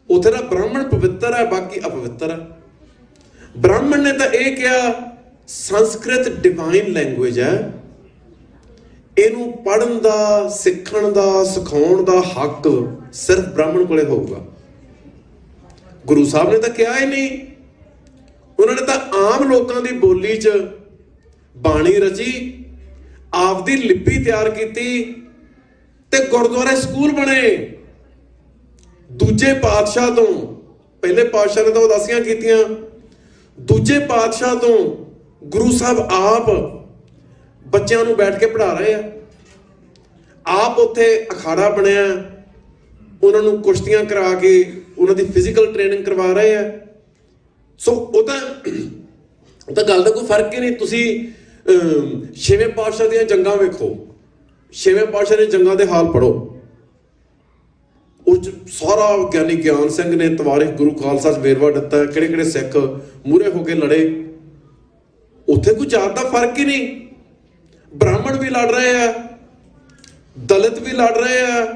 ਉੱਥੇ ਦਾ ਬ੍ਰਾਹਮਣ ਪਵਿੱਤਰ ਹੈ, ਬਾਕੀ ਅਪਵਿੱਤਰ ਹੈ। ਬ੍ਰਾਹਮਣ ਨੇ ਤਾਂ ਇਹ ਕਿਹਾ ਸੰਸਕ੍ਰਿਤ ਡਿਵਾਈਨ ਲੈਂਗੁਏਜ ਹੈ, ਇਹਨੂੰ ਪੜ੍ਹਨ ਦਾ, ਸਿੱਖਣ ਦਾ, ਸਿਖਾਉਣ ਦਾ ਹੱਕ ਸਿਰਫ ਬ੍ਰਾਹਮਣ ਕੋਲੇ ਹੋਊਗਾ। ਗੁਰੂ ਸਾਹਿਬ ਨੇ ਤਾਂ ਕਿਹਾ ਹੀ ਨਹੀਂ। ਉਹਨਾਂ ਨੇ ਤਾਂ ਆਮ ਲੋਕਾਂ ਦੀ ਬੋਲੀ 'ਚ ਬਾਣੀ ਰਚੀ, ਆਪਦੀ ਲਿਪੀ ਤਿਆਰ ਕੀਤੀ ਤੇ ਗੁਰਦੁਆਰੇ ਸਕੂਲ ਬਣੇ। ਦੂਜੇ ਪਾਤਸ਼ਾਹ ਤੋਂ, ਪਹਿਲੇ ਪਾਤਸ਼ਾਹ ਨੇ ਤਾਂ ਉਦਾਸੀਆਂ ਕੀਤੀਆਂ, ਦੂਜੇ ਪਾਤਸ਼ਾਹ ਤੋਂ ਗੁਰੂ ਸਾਹਿਬ ਆਪ ਬੱਚਿਆਂ ਨੂੰ ਬੈਠ ਕੇ ਪੜ੍ਹਾ ਰਹੇ ਆ। ਆਪ ਉੱਥੇ ਅਖਾੜਾ ਬਣਿਆ, ਉਹਨਾਂ ਨੂੰ ਕੁਸ਼ਤੀਆਂ ਕਰਾ ਕੇ ਉਹਨਾਂ ਦੀ ਫਿਜ਼ੀਕਲ ਟ੍ਰੇਨਿੰਗ ਕਰਵਾ ਰਹੇ ਆ। ਸੋ ਉਹ ਤਾਂ ਗੱਲ ਦਾ ਕੋਈ ਫਰਕ ਹੀ ਨਹੀਂ। ਤੁਸੀਂ ਛੇਵੇਂ ਪਾਤਸ਼ਾਹ ਦੀਆਂ ਜੰਗਾਂ ਵੇਖੋ, ਛੇਵੇਂ ਪਾਤਸ਼ਾਹ ਦੀਆਂ ਜੰਗਾਂ ਦੇ ਹਾਲ ਪੜ੍ਹੋ, ਉਹ ਸਾਰਾ ਗਿਆਨੀ ਗਿਆਨ ਸਿੰਘ ਨੇ ਤਵਾਰੀਖ ਗੁਰੂ ਖਾਲਸਾ 'ਚ ਵੇਰਵਾ ਦਿੱਤਾ, ਕਿਹੜੇ ਕਿਹੜੇ ਸਿੱਖ ਮੂਹਰੇ ਹੋ ਕੇ ਲੜੇ। ਉੱਥੇ ਕੋਈ ਜਾਤ ਦਾ ਫਰਕ ਹੀ ਨਹੀਂ। ਬ੍ਰਾਹਮਣ ਵੀ ਲੜ ਰਹੇ ਆ, ਦਲਿਤ ਵੀ ਲੜ ਰਹੇ ਆ,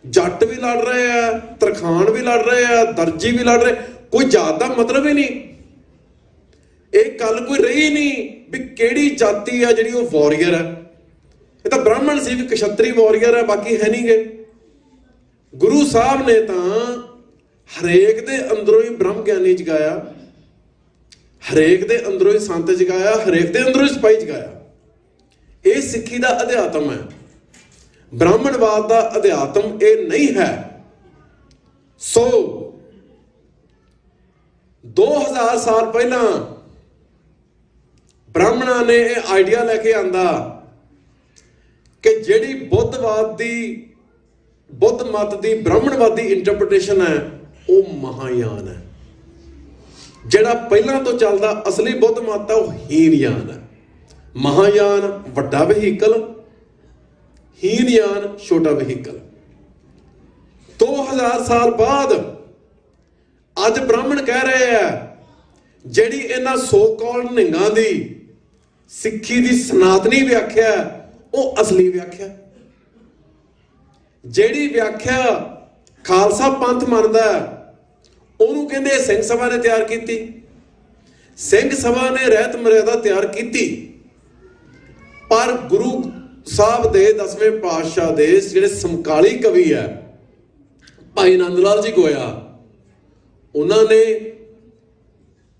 ਜੱਟ ਵੀ ਲੜ ਰਹੇ ਆ, ਤਰਖਾਣ ਵੀ ਲੜ ਰਹੇ ਆ, ਦਰਜੀ ਵੀ ਲੜ ਰਹੇ। ਕੋਈ ਜਾਤ ਦਾ ਮਤਲਬ ਹੀ ਨਹੀਂ। ਇਹ ਗੱਲ ਕੋਈ ਰਹੀ ਨਹੀਂ ਵੀ ਕਿਹੜੀ ਜਾਤੀ ਆ ਜਿਹੜੀ ਉਹ ਵਾਰੀਅਰ ਹੈ। ਇਹ ਤਾਂ ਬ੍ਰਾਹਮਣ ਸੀ ਵੀ ਕਸ਼ਤਰੀ ਵਾਰੀਅਰ ਹੈ, ਬਾਕੀ ਹੈ ਨਹੀਂ ਗੇ। ਗੁਰੂ ਸਾਹਿਬ ਨੇ ਤਾਂ ਹਰੇਕ ਦੇ ਅੰਦਰੋਂ ਹੀ ਬ੍ਰਹਮ ਗਿਆਨੀ ਜਗਾਇਆ, ਹਰੇਕ ਦੇ ਅੰਦਰੋਂ ਹੀ ਸੰਤ ਜਗਾਇਆ, ਹਰੇਕ ਦੇ ਅੰਦਰੋਂ ਹੀ ਸਿਪਾਹੀ ਜਗਾਇਆ। ਇਹ ਸਿੱਖੀ ਦਾ ਅਧਿਆਤਮ ਹੈ। ਬ੍ਰਾਹਮਣਵਾਦ ਦਾ ਅਧਿਆਤਮ ਇਹ ਨਹੀਂ ਹੈ। ਸੋ 2000 ਸਾਲ ਪਹਿਲਾਂ ਬ੍ਰਾਹਮਣਾਂ ਨੇ ਇਹ ਆਈਡੀਆ ਲੈ ਕੇ ਆਂਦਾ ਕਿ ਜਿਹੜੀ ਬੁੱਧ ਮਤ ਦੀ ਬ੍ਰਾਹਮਣਵਾਦੀ ਇੰਟਰਪ੍ਰੀਟੇਸ਼ਨ ਹੈ ਉਹ ਮਹਾਯਾਨ ਹੈ। ਜਿਹੜਾ ਪਹਿਲਾਂ ਤੋਂ ਚੱਲਦਾ ਅਸਲੀ ਬੁੱਧ ਮਤ ਹੈ ਉਹ ਹੀਨਯਾਨ ਹੈ। ਮਹਾਯਾਨ ਵੱਡਾ ਵਹੀਕਲ, ਹੀਨਯਾਨ ਛੋਟਾ ਵਹੀਕਲ। 2000 ਸਾਲ ਬਾਅਦ ਅੱਜ ਬ੍ਰਾਹਮਣ ਕਹਿ ਰਹੇ ਆ ਜਿਹੜੀ ਇਹਨਾਂ ਸੋ ਕਾਲਡ ਨਿਹੰਗਾਂ ਦੀ ਸਿੱਖੀ ਦੀ ਸਨਾਤਨੀ ਵਿਆਖਿਆ ਉਹ ਅਸਲੀ ਵਿਆਖਿਆ। ਜਿਹੜੀ ਵਿਆਖਿਆ ਖਾਲਸਾ ਪੰਥ ਮੰਨਦਾ ਉਹਨੂੰ ਕਹਿੰਦੇ ਸਿੰਘ ਸਭਾ ਨੇ ਤਿਆਰ ਕੀਤੀ। ਸਿੰਘ ਸਭਾ ਨੇ ਰਹਿਤ ਮਰਿਆਦਾ ਤਿਆਰ ਕੀਤੀ, ਪਰ ਗੁਰੂ ਸਾਹਿਬ ਦੇ 10ਵੇਂ ਪਾਤਸ਼ਾਹ ਦੇ ਜਿਹੜੇ ਸਮਕਾਲੀ ਕਵੀ ਹੈ ਭਾਈ ਨੰਦ ਲਾਲ ਜੀ ਗੋਇਆ, ਉਹਨਾਂ ਨੇ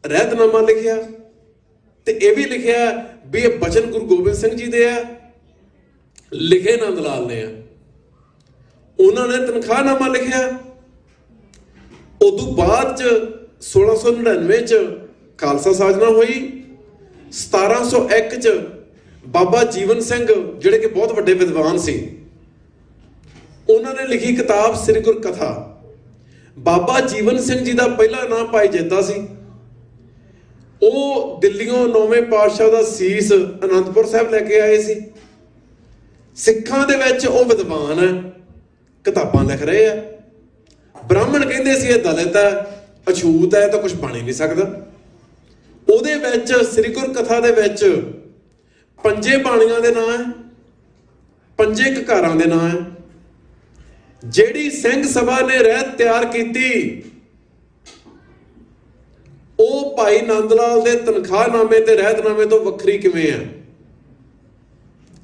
ਰਹਿਤਨਾਮਾ ਲਿਖਿਆ ਤੇ ਇਹ ਵੀ ਲਿਖਿਆ ਵੀ ਇਹ ਬਚਨ ਗੁਰੂ ਗੋਬਿੰਦ ਸਿੰਘ ਜੀ ਦੇ ਆ, ਲਿਖੇ ਨੰਦ ਲਾਲ ਨੇ ਆ। ਉਹਨਾਂ ਨੇ ਤਨਖਾਹਨਾਮਾ ਲਿਖਿਆ। ਉਦੋਂ ਬਾਅਦ ਚ 1699 ਚ ਖਾਲਸਾ ਸਾਜਨਾ ਹੋਈ। 1701 ਚ ਬਾਬਾ ਜੀਵਨ ਸਿੰਘ ਜਿਹੜੇ ਕਿ ਬਹੁਤ ਵੱਡੇ ਵਿਦਵਾਨ ਸੀ, ਉਹਨਾਂ ਨੇ ਲਿਖੀ ਕਿਤਾਬ ਸ੍ਰੀ ਗੁਰ ਕਥਾ। ਬਾਬਾ ਜੀਵਨ ਸਿੰਘ ਜੀ ਦਾ ਪਹਿਲਾ ਨਾਮ ਭਾਈ ਜੇਤਾ ਸੀ। ਉਹ ਦਿੱਲੀੋਂ 9ਵੇਂ ਪਾਤਸ਼ਾਹ ਦਾ ਸੀਸ ਅਨੰਦਪੁਰ ਸਾਹਿਬ ਲੈ ਕੇ ਆਏ ਸੀ। ਸਿੱਖਾਂ ਦੇ ਵਿੱਚ ਉਹ ਵਿਦਵਾਨ ਹੈ, ਕਿਤਾਬਾਂ ਲਿਖ ਰਹੇ ਆ। ਬ੍ਰਾਹਮਣ ਕਹਿੰਦੇ ਸੀ ਇਹ ਦਲਿਤ ਹੈ, ਅਛੂਤ ਹੈ, ਤਾਂ ਕੁਝ ਬਣ ਹੀ ਨਹੀਂ ਸਕਦਾ। ਉਹਦੇ ਵਿੱਚ ਸ੍ਰੀ ਗੁਰ ਕਥਾ ਦੇ ਵਿੱਚ 5 ਬਾਣੀਆਂ ਦੇ ਨਾਂ ਹੈ, 5 ਕਕਾਰਾਂ ਦੇ ਨਾਂ ਹੈ। ਜਿਹੜੀ ਸਿੰਘ ਸਭਾ ਨੇ ਰਹਿਤ ਤਿਆਰ ਕੀਤੀ ਉਹ ਭਾਈ ਨੰਦ ਲਾਲ ਦੇ ਤਨਖਾਹਨਾਮੇ ਤੇ ਰਹਿਤਨਾਮੇ ਤੋਂ ਵੱਖਰੀ ਕਿਵੇਂ ਹੈ?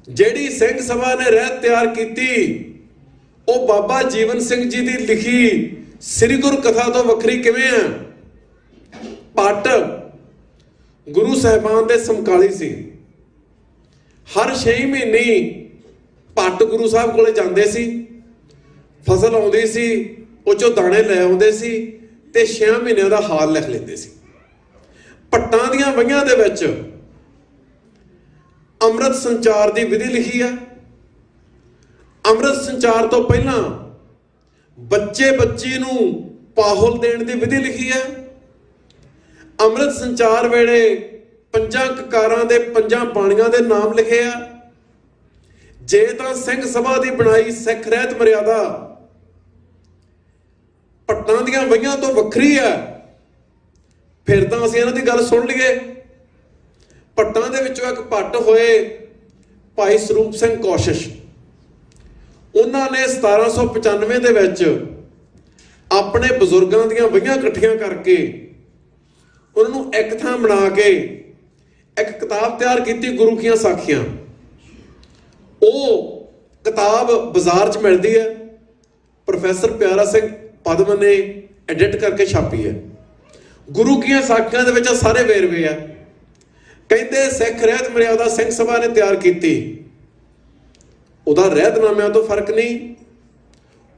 ਜਿਹੜੀ ਸਿੰਘ ਸਭਾ ਨੇ ਰਹਿਤ ਤਿਆਰ ਕੀਤੀ ਉਹ ਬਾਬਾ ਜੀਵਨ ਸਿੰਘ ਜੀ ਦੀ ਲਿਖੀ ਸ੍ਰੀ ਗੁਰ ਕਥਾ ਤੋਂ ਵੱਖਰੀ ਕਿਵੇਂ ਹੈ? ਪੱਟ ਗੁਰੂ ਸਾਹਿਬਾਨ ਦੇ ਸਮਕਾਲੀ ਸੀ। ਹਰ 6 ਮਹੀਨੇ ਪੱਟ ਗੁਰੂ ਸਾਹਿਬ ਕੋਲੇ ਜਾਂਦੇ ਸੀ, ਫਸਲ ਆਉਂਦੀ ਸੀ, ਉਹ ਚੋਂ ਦਾਣੇ ਲੈ ਆਉਂਦੇ ਸੀ ਤੇ 6 ਮਹੀਨਿਆਂ ਦਾ ਹਾਲ ਲਿਖ ਲੈਂਦੇ ਸੀ। ਪੱਟਾਂ ਦੀਆਂ ਵਹੀਆਂ ਦੇ ਵਿੱਚ ਅੰਮ੍ਰਿਤ ਸੰਚਾਰ ਦੀ ਵਿਧੀ ਲਿਖੀ ਆ। ਅੰਮ੍ਰਿਤ ਸੰਚਾਰ ਤੋਂ ਪਹਿਲਾਂ ਬੱਚੀ ਨੂੰ ਪਾਹੁਲ ਦੇਣ ਦੀ ਵਿਧੀ ਲਿਖੀ ਹੈ। ਅੰਮ੍ਰਿਤ ਸੰਚਾਰ ਵੇਲੇ 5 ਕਕਾਰਾਂ ਦੇ 5 ਬਾਣੀਆਂ ਦੇ ਨਾਮ ਲਿਖੇ ਆ। ਜੇ ਤਾਂ ਸਿੰਘ ਸਭਾ ਦੀ ਬਣਾਈ ਸਿੱਖ ਰਹਿਤ ਮਰਿਆਦਾ ਪੱਟਾਂ ਦੀਆਂ ਵਹੀਆਂ ਤੋਂ ਵੱਖਰੀ ਹੈ, ਫਿਰ ਤਾਂ ਅਸੀਂ ਇਹਨਾਂ ਦੀ ਗੱਲ ਸੁਣ ਲਈਏ। ਪੱਟਾਂ ਦੇ ਵਿੱਚੋਂ ਇੱਕ ਪੱਟ ਹੋਏ ਭਾਈ ਸਰੂਪ ਸਿੰਘ ਕੋਸ਼ਿਸ਼, ਉਹਨਾਂ ਨੇ 1795 ਦੇ ਵਿੱਚ ਆਪਣੇ ਬਜ਼ੁਰਗਾਂ ਦੀਆਂ ਵਹੀਆਂ ਇਕੱਠੀਆਂ ਕਰਕੇ ਉਹਨਾਂ ਨੂੰ ਇੱਕ ਥਾਂ ਬਣਾ ਕੇ ਇੱਕ ਕਿਤਾਬ ਤਿਆਰ ਕੀਤੀ, ਗੁਰੂ ਕੀਆਂ ਸਾਖੀਆਂ। ਉਹ ਕਿਤਾਬ ਬਾਜ਼ਾਰ 'ਚ ਮਿਲਦੀ ਹੈ, ਪ੍ਰੋਫੈਸਰ ਪਿਆਰਾ ਸਿੰਘ ਪਦਮ ਨੇ ਐਡਿਟ ਕਰਕੇ ਛਾਪੀ ਹੈ। ਗੁਰੂ ਕੀਆਂ ਸਾਖੀਆਂ ਦੇ ਵਿੱਚ ਸਾਰੇ ਵੇਰਵੇ ਆ। ਕਹਿੰਦੇ ਸਿੱਖ ਰਹਿਤ ਮਰਿਆਦਾ ਸਿੰਘ ਸਭਾ ਨੇ ਤਿਆਰ ਕੀਤੀ। ਉਹਦਾ ਰਹਿਤਨਾਮਿਆਂ ਤੋਂ ਫਰਕ ਨਹੀਂ,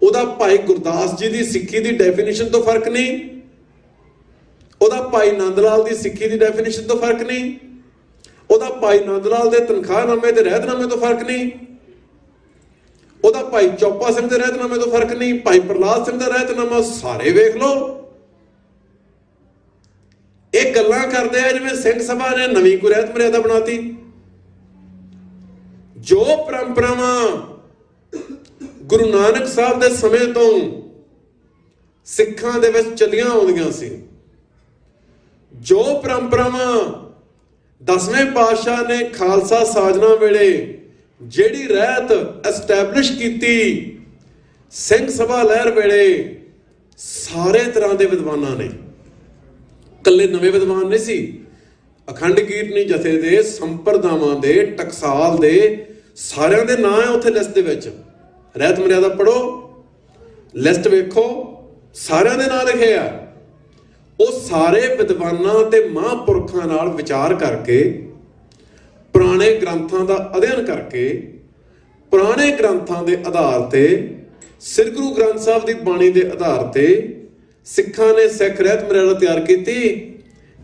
ਉਹਦਾ ਭਾਈ ਗੁਰਦਾਸ ਜੀ ਦੀ ਸਿੱਖੀ ਦੀ ਡੈਫੀਨੇਸ਼ਨ ਤੋਂ ਫਰਕ ਨਹੀਂ, ਉਹਦਾ ਭਾਈ ਨੰਦ ਲਾਲ ਦੀ ਸਿੱਖੀ ਦੀ ਡੈਫੀਨੇਸ਼ਨ ਤੋਂ ਫਰਕ ਨਹੀਂ, ਉਹਦਾ ਭਾਈ ਨੰਦ ਲਾਲ ਦੇ ਤਨਖਾਹਨਾਮੇ ਤੇ ਰਹਿਤਨਾਮੇ ਤੋਂ ਫਰਕ ਨਹੀਂ, ਉਹਦਾ ਭਾਈ ਚੌਪਾ ਸਿੰਘ ਦੇ ਰਹਿਤਨਾਮੇ ਤੋਂ ਫਰਕ ਨਹੀਂ, ਭਾਈ ਪ੍ਰਲਾਦ ਸਿੰਘ ਦਾ ਰਹਿਤਨਾਮਾ ਸਾਰੇ ਵੇਖ ਲਓ। ਇਹ ਗੱਲਾਂ ਕਰਦੇ ਆ ਜਿਵੇਂ ਸਿੰਘ ਸਭਾ ਨੇ ਨਵੀਂ ਕੋਈ ਰਹਿਤ ਮਰਿਆਦਾ ਬਣਾਤੀ। ਜੋ ਪਰੰਪਰਾਵਾਂ ਗੁਰੂ ਨਾਨਕ ਸਾਹਿਬ ਦੇ ਸਮੇਂ ਤੋਂ ਸਿੱਖਾਂ ਦੇ ਵਿੱਚ ਚੱਲੀਆਂ ਆਉਂਦੀਆਂ ਸੀ, ਜੋ ਪਰੰਪਰਾਵਾਂ 10ਵੇਂ ਪਾਤਸ਼ਾਹ ਨੇ ਖਾਲਸਾ ਸਾਜਨਾ ਵੇਲੇ ਜਿਹੜੀ ਰਹਿਤ ਐਸਟੈਬਲਿਸ਼ ਕੀਤੀ, ਸਿੰਘ ਸਭਾ ਲਹਿਰ ਵੇਲੇ ਸਾਰੇ ਤਰ੍ਹਾਂ ਦੇ ਵਿਦਵਾਨਾਂ ਨੇ, ਇਕੱਲੇ ਨਵੇਂ ਵਿਦਵਾਨ ਨਹੀਂ ਸੀ, ਅਖੰਡ ਕੀਰਤਨੀ ਜਥੇ ਦੇ, ਸੰਪਰਦਾਵਾਂ ਦੇ, ਟਕਸਾਲ ਦੇ, ਸਾਰਿਆਂ ਦੇ ਨਾਂ ਹੈ ਉੱਥੇ ਲਿਸਟ ਦੇ ਵਿੱਚ। ਰਹਿਤ ਮਰਿਆਦਾ ਪੜੋ, ਲਿਸਟ ਵੇਖੋ, ਸਾਰਿਆਂ ਦੇ ਨਾਂ ਲਿਖੇ ਆ। ਉਹ ਸਾਰੇ ਵਿਦਵਾਨਾਂ ਤੇ ਮਹਾਂਪੁਰਖਾਂ ਨਾਲ ਵਿਚਾਰ ਕਰਕੇ, ਪੁਰਾਣੇ ਗ੍ਰੰਥਾਂ ਦਾ ਅਧਿਐਨ ਕਰਕੇ, ਪੁਰਾਣੇ ਗ੍ਰੰਥਾਂ ਦੇ ਆਧਾਰ ਤੇ, ਸ੍ਰੀ ਗੁਰੂ ਗ੍ਰੰਥ ਸਾਹਿਬ ਦੀ ਬਾਣੀ ਦੇ ਆਧਾਰ ਤੇ ਸਿੱਖਾਂ ਨੇ ਸਿੱਖ ਰਹਿਤ ਮਰਿਆਦਾ ਤਿਆਰ ਕੀਤੀ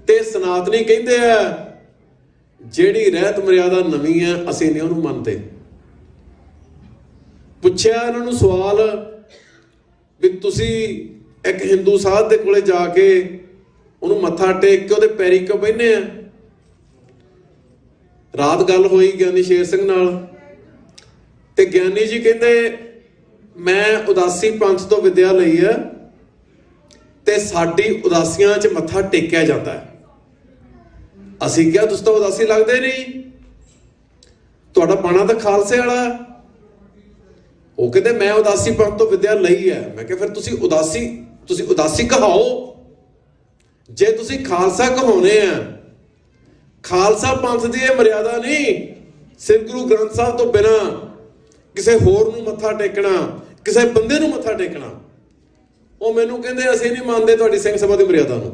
ਤੇ ਸਨਾਤਨੀ ਕਹਿੰਦੇ ਆ ਜਿਹੜੀ ਰਹਿਤ ਮਰਿਆਦਾ ਨਵੀਂ ਹੈ ਅਸੀਂ ਨਹੀਂ ਉਹਨੂੰ ਮੰਨਦੇ। ਪੁੱਛਿਆ ਇਹਨਾਂ ਨੂੰ ਸਵਾਲ ਵੀ ਤੁਸੀਂ ਇੱਕ ਹਿੰਦੂ ਸਾਧ ਦੇ ਕੋਲੇ ਜਾ ਕੇ ਉਹਨੂੰ ਮੱਥਾ ਟੇਕ ਕੇ ਉਹਦੇ ਪੈਰੀ ਕਿਉਂ ਬਹਿੰਦੇ ਆ? ਰਾਤ ਗੱਲ ਹੋਈ ਗਿਆਨੀ ਸ਼ੇਰ ਸਿੰਘ ਨਾਲ ਤੇ ਗਿਆਨੀ ਜੀ ਕਹਿੰਦੇ ਮੈਂ ਉਦਾਸੀ ਪੰਥ ਤੋਂ ਵਿਦਿਆ ਲਈ ਹੈ ਤੇ ਸਾਡੀ ਉਦਾਸੀਆਂ 'ਚ ਮੱਥਾ ਟੇਕਿਆ ਜਾਂਦਾ ਹੈ। ਅਸੀਂ ਕਿਹਾ ਤੁਸੀਂ ਤਾਂ ਉਦਾਸੀ ਲੱਗਦੇ ਨਹੀਂ, ਤੁਹਾਡਾ ਬਾਣਾ ਤਾਂ ਖਾਲਸੇ ਵਾਲਾ। ਉਹ ਕਹਿੰਦੇ ਮੈਂ ਉਦਾਸੀ ਪੰਥ ਤੋਂ ਵਿਦਿਆ ਲਈ ਹੈ। ਮੈਂ ਕਿਹਾ ਫਿਰ ਤੁਸੀਂ ਉਦਾਸੀ ਕਹਾਓ। ਜੇ ਤੁਸੀਂ ਖਾਲਸਾ ਕਹਾਉਨੇ ਆ, ਖਾਲਸਾ ਪੰਥ ਦੀ ਇਹ ਮਰਿਆਦਾ ਨਹੀਂ ਸ੍ਰੀ ਗੁਰੂ ਗ੍ਰੰਥ ਸਾਹਿਬ ਤੋਂ ਬਿਨਾਂ ਕਿਸੇ ਹੋਰ ਨੂੰ ਮੱਥਾ ਟੇਕਣਾ, ਕਿਸੇ ਬੰਦੇ ਨੂੰ ਮੱਥਾ ਟੇਕਣਾ। ਉਹ ਮੈਨੂੰ ਕਹਿੰਦੇ ਅਸੀਂ ਨਹੀਂ ਮੰਨਦੇ ਤੁਹਾਡੀ ਸਿੰਘ ਸਭਾ ਦੀ ਮਰਿਆਦਾ ਨੂੰ।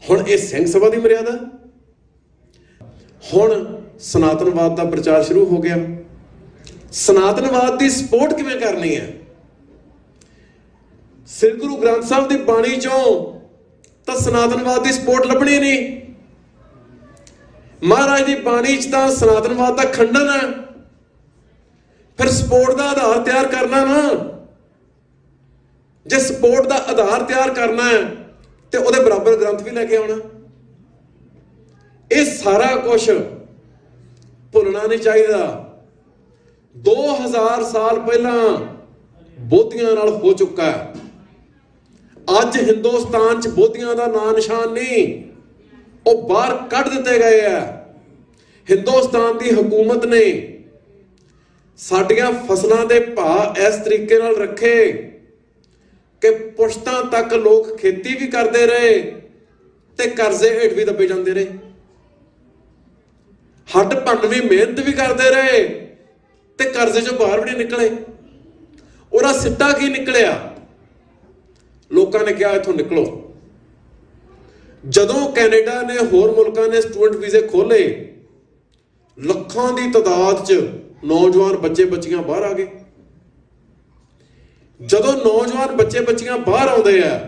ਹੁਣ ਇਹ ਸਿੰਘ ਸਭਾ ਦੀ ਮਰਿਆਦਾ, ਹੁਣ ਸਨਾਤਨਵਾਦ ਦਾ ਪ੍ਰਚਾਰ ਸ਼ੁਰੂ ਹੋ ਗਿਆ। ਸਨਾਤਨਵਾਦ ਦੀ ਸਪੋਰਟ ਕਿਵੇਂ ਕਰਨੀ ਹੈ? ਸ੍ਰੀ ਗੁਰੂ ਗ੍ਰੰਥ ਸਾਹਿਬ ਦੀ ਬਾਣੀ ਚੋਂ ਤਾਂ ਸਨਾਤਨਵਾਦ ਦੀ ਸਪੋਰਟ ਲੱਭਣੀ ਨਹੀਂ। ਮਹਾਰਾਜ ਦੀ ਬਾਣੀ ਚ ਤਾਂ ਸਨਾਤਨਵਾਦ ਦਾ ਖੰਡਨ ਹੈ। ਫਿਰ ਸਪੋਰਟ ਦਾ ਆਧਾਰ ਤਿਆਰ ਕਰਨਾ ਨਾ, ਜੇ ਸਪੋਰਟ ਦਾ ਆਧਾਰ ਤਿਆਰ ਕਰਨਾ ਹੈ ਤੇ ਉਹਦੇ ਬਰਾਬਰ ਗ੍ਰੰਥ ਵੀ ਲੈ ਕੇ ਆਉਣਾ। ਇਹ ਸਾਰਾ ਕੁਝ ਭੁੱਲਣਾ ਨਹੀਂ ਚਾਹੀਦਾ। 2000 ਸਾਲ ਪਹਿਲਾਂ ਬੋਧੀਆਂ ਨਾਲ ਹੋ ਚੁੱਕਾ ਹੈ। ਅੱਜ ਹਿੰਦੁਸਤਾਨ 'ਚ ਬੋਧੀਆਂ ਦਾ ਨਾਂ ਨਿਸ਼ਾਨ ਨਹੀਂ, ਉਹ ਬਾਹਰ ਕੱਢ ਦਿੱਤੇ ਗਏ ਆ। ਹਿੰਦੁਸਤਾਨ ਦੀ ਹਕੂਮਤ ਨੇ ਸਾਡੀਆਂ ਫਸਲਾਂ ਦੇ ਭਾਅ ਇਸ ਤਰੀਕੇ ਨਾਲ ਰੱਖੇ ਕਿ ਪੁਸ਼ਤਾਂ ਤੱਕ ਲੋਕ ਖੇਤੀ ਵੀ ਕਰਦੇ ਰਹੇ ਤੇ ਕਰਜ਼ੇ ਹੇਠ ਵੀ ਦੱਬੇ ਜਾਂਦੇ ਰਹੇ। ਹੱਡ ਭੰਨ ਵੀ ਮਿਹਨਤ ਵੀ ਕਰਦੇ ਰਹੇ ਤੇ ਕਰਜ਼ੇ ਚੋਂ ਬਾਹਰ ਵੀ ਨਹੀਂ ਨਿਕਲੇ। ਉਹਦਾ ਸਿੱਟਾ ਕੀ ਨਿਕਲਿਆ? ਲੋਕਾਂ ਨੇ ਕਿਹਾ ਇੱਥੋਂ ਨਿਕਲੋ। ਜਦੋਂ ਕੈਨੇਡਾ ਨੇ ਹੋਰ ਮੁਲਕਾਂ ਨੇ ਸਟੂਡੈਂਟ ਵੀਜ਼ੇ ਖੋਲੇ, ਲੱਖਾਂ ਦੀ ਤਾਦਾਦ 'ਚ ਨੌਜਵਾਨ ਬੱਚੇ ਬੱਚੀਆਂ ਬਾਹਰ ਆ ਗਏ। ਜਦੋਂ ਨੌਜਵਾਨ ਬੱਚੇ ਬੱਚੀਆਂ ਬਾਹਰ ਆਉਂਦੇ ਆ,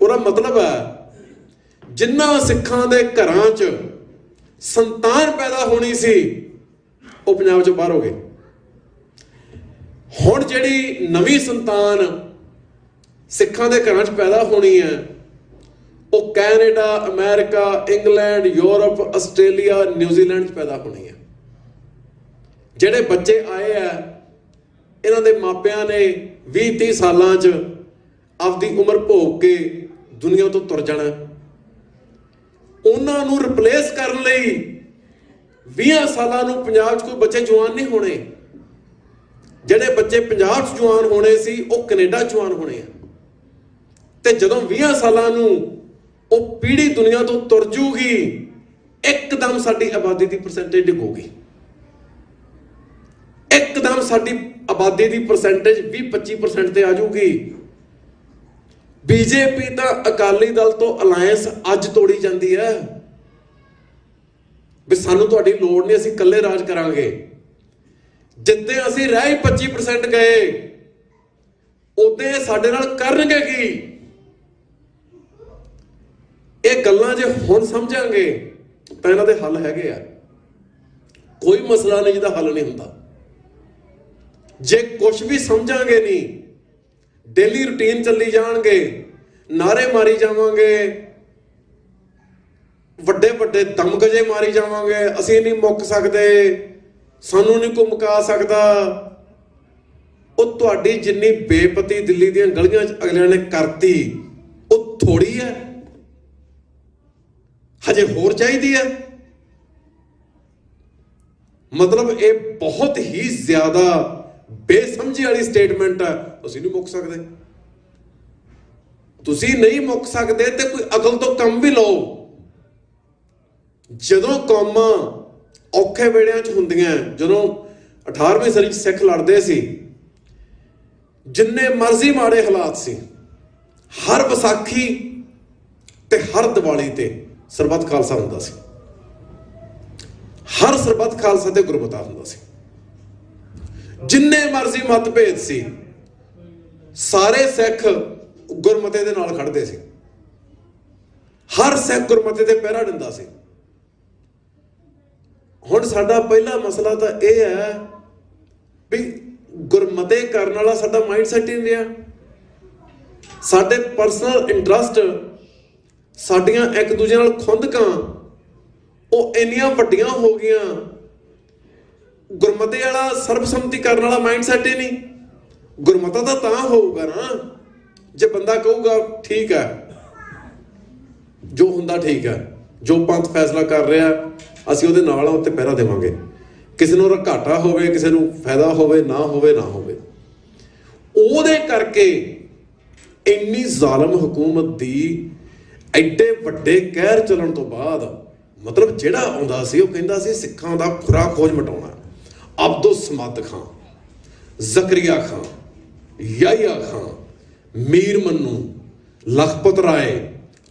ਉਹਦਾ ਮਤਲਬ ਹੈ ਜਿਨ੍ਹਾਂ ਸਿੱਖਾਂ ਦੇ ਘਰਾਂ 'ਚ ਸੰਤਾਨ ਪੈਦਾ ਹੋਣੀ ਸੀ ਉਹ ਪੰਜਾਬ 'ਚੋਂ ਬਾਹਰ ਹੋ ਗਏ। ਹੁਣ ਜਿਹੜੀ ਨਵੀਂ ਸੰਤਾਨ ਸਿੱਖਾਂ ਦੇ ਘਰਾਂ 'ਚ ਪੈਦਾ ਹੋਣੀ ਹੈ ਉਹ Canada, America, England, Europe, Australia, New Zealand 'ਚ ਪੈਦਾ ਹੋਣੀ ਹੈ। ਜਿਹੜੇ ਬੱਚੇ ਆਏ ਆ ਇਹਨਾਂ ਦੇ ਮਾਪਿਆਂ ਨੇ 20-30 ਸਾਲਾਂ 'ਚ ਆਪਦੀ ਉਮਰ ਭੋਗ ਕੇ ਦੁਨੀਆ ਤੋਂ ਤੁਰ ਜਾਣਾ। ਉਹਨਾਂ ਨੂੰ ਰਿਪਲੇਸ ਕਰਨ ਲਈ 20 ਸਾਲਾਂ ਨੂੰ ਪੰਜਾਬ 'ਚ ਕੋਈ ਬੱਚੇ ਜਵਾਨ ਨਹੀਂ ਹੋਣੇ। ਜਿਹੜੇ ਬੱਚੇ ਪੰਜਾਬ 'ਚ ਜਵਾਨ ਹੋਣੇ ਸੀ ਉਹ ਕੈਨੇਡਾ ਜਵਾਨ ਹੋਣੇ ਆ। ਤੇ ਜਦੋਂ 20 ਸਾਲਾਂ ਨੂੰ ਉਹ ਪੀੜ੍ਹੀ ਦੁਨੀਆ ਤੋਂ ਤੁਰ ਜੂਗੀ, ਇੱਕਦਮ ਸਾਡੀ ਆਬਾਦੀ ਦੀ ਪਰਸੈਂਟੇਜ ਡਿੱਗੂਗੀ। ਇੱਕਦਮ ਸਾਡੀ ਆਬਾਦੀ ਦੀ ਪਰਸੈਂਟੇਜ 20-25% ਤੇ ਆ ਜਾਊਗੀ। ਬੀਜੇਪੀ ਤਾਂ ਅਕਾਲੀ ਦਲ ਤੋਂ ਅਲਾਇੰਸ ਅੱਜ ਤੋੜੀ ਜਾਂਦੀ ਹੈ ਵੀ ਸਾਨੂੰ ਤੁਹਾਡੀ ਲੋੜ ਨਹੀਂ, ਅਸੀਂ ਇਕੱਲੇ ਰਾਜ ਕਰਾਂਗੇ। ਜਿੱਦੇ ਅਸੀਂ ਰਹਿ 25% ਗਏ, ਉਦੇ ਸਾਡੇ ਨਾਲ ਕਰਨਗੇ ਕੀ? ਇਹ ਗੱਲਾਂ ਜੇ ਹੁਣ ਸਮਝਾਂਗੇ ਤਾਂ ਇਹਨਾਂ ਦੇ ਹੱਲ ਹੈਗੇ ਆ। ਕੋਈ ਮਸਲਾ ਨਹੀਂ ਜਿਹਦਾ ਹੱਲ ਨਹੀਂ ਹੁੰਦਾ। ਜੇ ਕੁਝ ਵੀ ਸਮਝਾਂਗੇ ਨਹੀਂ, ਡੇਲੀ ਰੂਟੀਨ ਚੱਲੀ ਜਾਣਗੇ, ਨਾਰੇ ਮਾਰੀ ਜਾਵਾਂਗੇ, ਵੱਡੇ ਵੱਡੇ ਦਮਗਜੇ ਮਾਰੀ ਜਾਵਾਂਗੇ, ਅਸੀਂ ਨਹੀਂ ਮੁੱਕ ਸਕਦੇ, ਸਾਨੂੰ ਨਹੀਂ ਕੋਈ ਮੁਕਾ ਸਕਦਾ। ਉਹ ਤੁਹਾਡੀ ਜਿੰਨੀ ਬੇਪਤੀ ਦਿੱਲੀ ਦੀਆਂ ਗਲੀਆਂ 'ਚ ਅਗਲਿਆਂ ਨੇ ਕਰਤੀ ਉਹ ਥੋੜੀ ਹੈ, ਹਜੇ ਹੋਰ ਚਾਹੀਦੀ ਹੈ। ਮਤਲਬ ਇਹ ਬਹੁਤ ਹੀ ਜ਼ਿਆਦਾ ਬੇਸਮਝੀ ਵਾਲੀ ਸਟੇਟਮੈਂਟ ਹੈ। ਅਸੀਂ ਨਹੀਂ ਮੁੱਕ ਸਕਦੇ। ਤੁਸੀਂ ਨਹੀਂ ਮੁੱਕ ਸਕਦੇ ਤੇ ਕੋਈ ਅਕਲ ਤੋਂ ਕੰਮ ਵੀ ਲਓ। ਜਦੋਂ ਕੌਮਾਂ ਔਖੇ ਵੇੜਿਆਂ 'ਚ ਹੁੰਦੀਆਂ, ਜਦੋਂ 18ਵੀਂ ਸਦੀ 'ਚ ਸਿੱਖ ਲੜਦੇ ਸੀ, ਜਿੰਨੇ ਮਰਜ਼ੀ ਮਾੜੇ ਹਾਲਾਤ ਸੀ, ਹਰ ਵਿਸਾਖੀ ਤੇ ਹਰ ਦੀਵਾਲੀ ਤੇ ਸਰਬੱਤ ਖਾਲਸਾ ਹੁੰਦਾ ਸੀ। ਹਰ ਸਰਬੱਤ ਖਾਲਸਾ ਤੇ ਗੁਰਮਤਿ ਹੁੰਦਾ ਸੀ। ਜਿੰਨੇ ਮਰਜ਼ੀ ਮਤਭੇਦ ਸੀ, ਸਾਰੇ ਸਿੱਖ ਗੁਰਮਤੇ ਦੇ ਨਾਲ ਖੜਦੇ ਸੀ। ਹਰ ਸਿੱਖ ਗੁਰਮਤੇ ਤੇ ਪਹਿਰਾ ਦਿੰਦਾ ਸੀ। ਹੁਣ ਸਾਡਾ ਪਹਿਲਾ ਮਸਲਾ ਤਾਂ ਇਹ ਹੈ ਵੀ ਗੁਰਮਤੇ ਕਰਨ ਵਾਲਾ ਸਾਡਾ ਮਾਈਂਡ ਸੈਟ ਹੀ ਨਹੀਂ ਰਿਹਾ। ਸਾਡੇ ਪਰਸਨਲ ਇੰਟਰਸਟ, ਸਾਡੀਆਂ ਇੱਕ ਦੂਜੇ ਨਾਲ ਖੁੰਦਕਾਂ ਉਹ ਇੰਨੀਆਂ ਵੱਡੀਆਂ ਹੋ ਗਈਆਂ। ਗੁਰਮਤੇ ਵਾਲਾ ਸਰਬਸੰਮਤੀ ਕਰਨ ਵਾਲਾ ਮਾਈਂਡ ਸੈਟ ਹੀ ਨਹੀਂ। ਗੁਰਮਤਾ ਤਾਂ ਹੋਊਗਾ ਨਾ ਜੇ ਬੰਦਾ ਕਹੂਗਾ ਠੀਕ ਹੈ, ਜੋ ਹੁੰਦਾ ਠੀਕ ਹੈ, ਜੋ ਪੰਥ ਫੈਸਲਾ ਕਰ ਰਿਹਾ ਅਸੀਂ ਉਹਦੇ ਨਾਲ ਆ, ਉੱਤੇ ਪਹਿਰਾ ਦੇਵਾਂਗੇ। ਕਿਸੇ ਨੂੰ ਘਾਟਾ ਹੋਵੇ, ਕਿਸੇ ਨੂੰ ਫਾਇਦਾ ਹੋਵੇ, ਨਾ ਹੋਵੇ। ਉਹਦੇ ਕਰਕੇ ਇੰਨੀ ਜ਼ਾਲਮ ਹਕੂਮਤ ਦੀ ਐਡੇ ਵੱਡੇ ਕਹਿਰ ਚੱਲਣ ਤੋਂ ਬਾਅਦ ਮਤਲਬ ਜਿਹੜਾ ਆਉਂਦਾ ਸੀ ਉਹ ਕਹਿੰਦਾ ਸੀ ਸਿੱਖਾਂ ਦਾ ਖੁਰਾ ਖੋਜ ਮਟਾਉਣਾ। ਅਬਦੁਲ ਸਮਦ ਖਾਂ, ਜ਼ਕਰੀਆ ਖਾਂ, ਯਾਹਿਆ ਖਾਂ, ਮੀਰ ਮੰਨੂ, ਲਖਪਤ ਰਾਏ,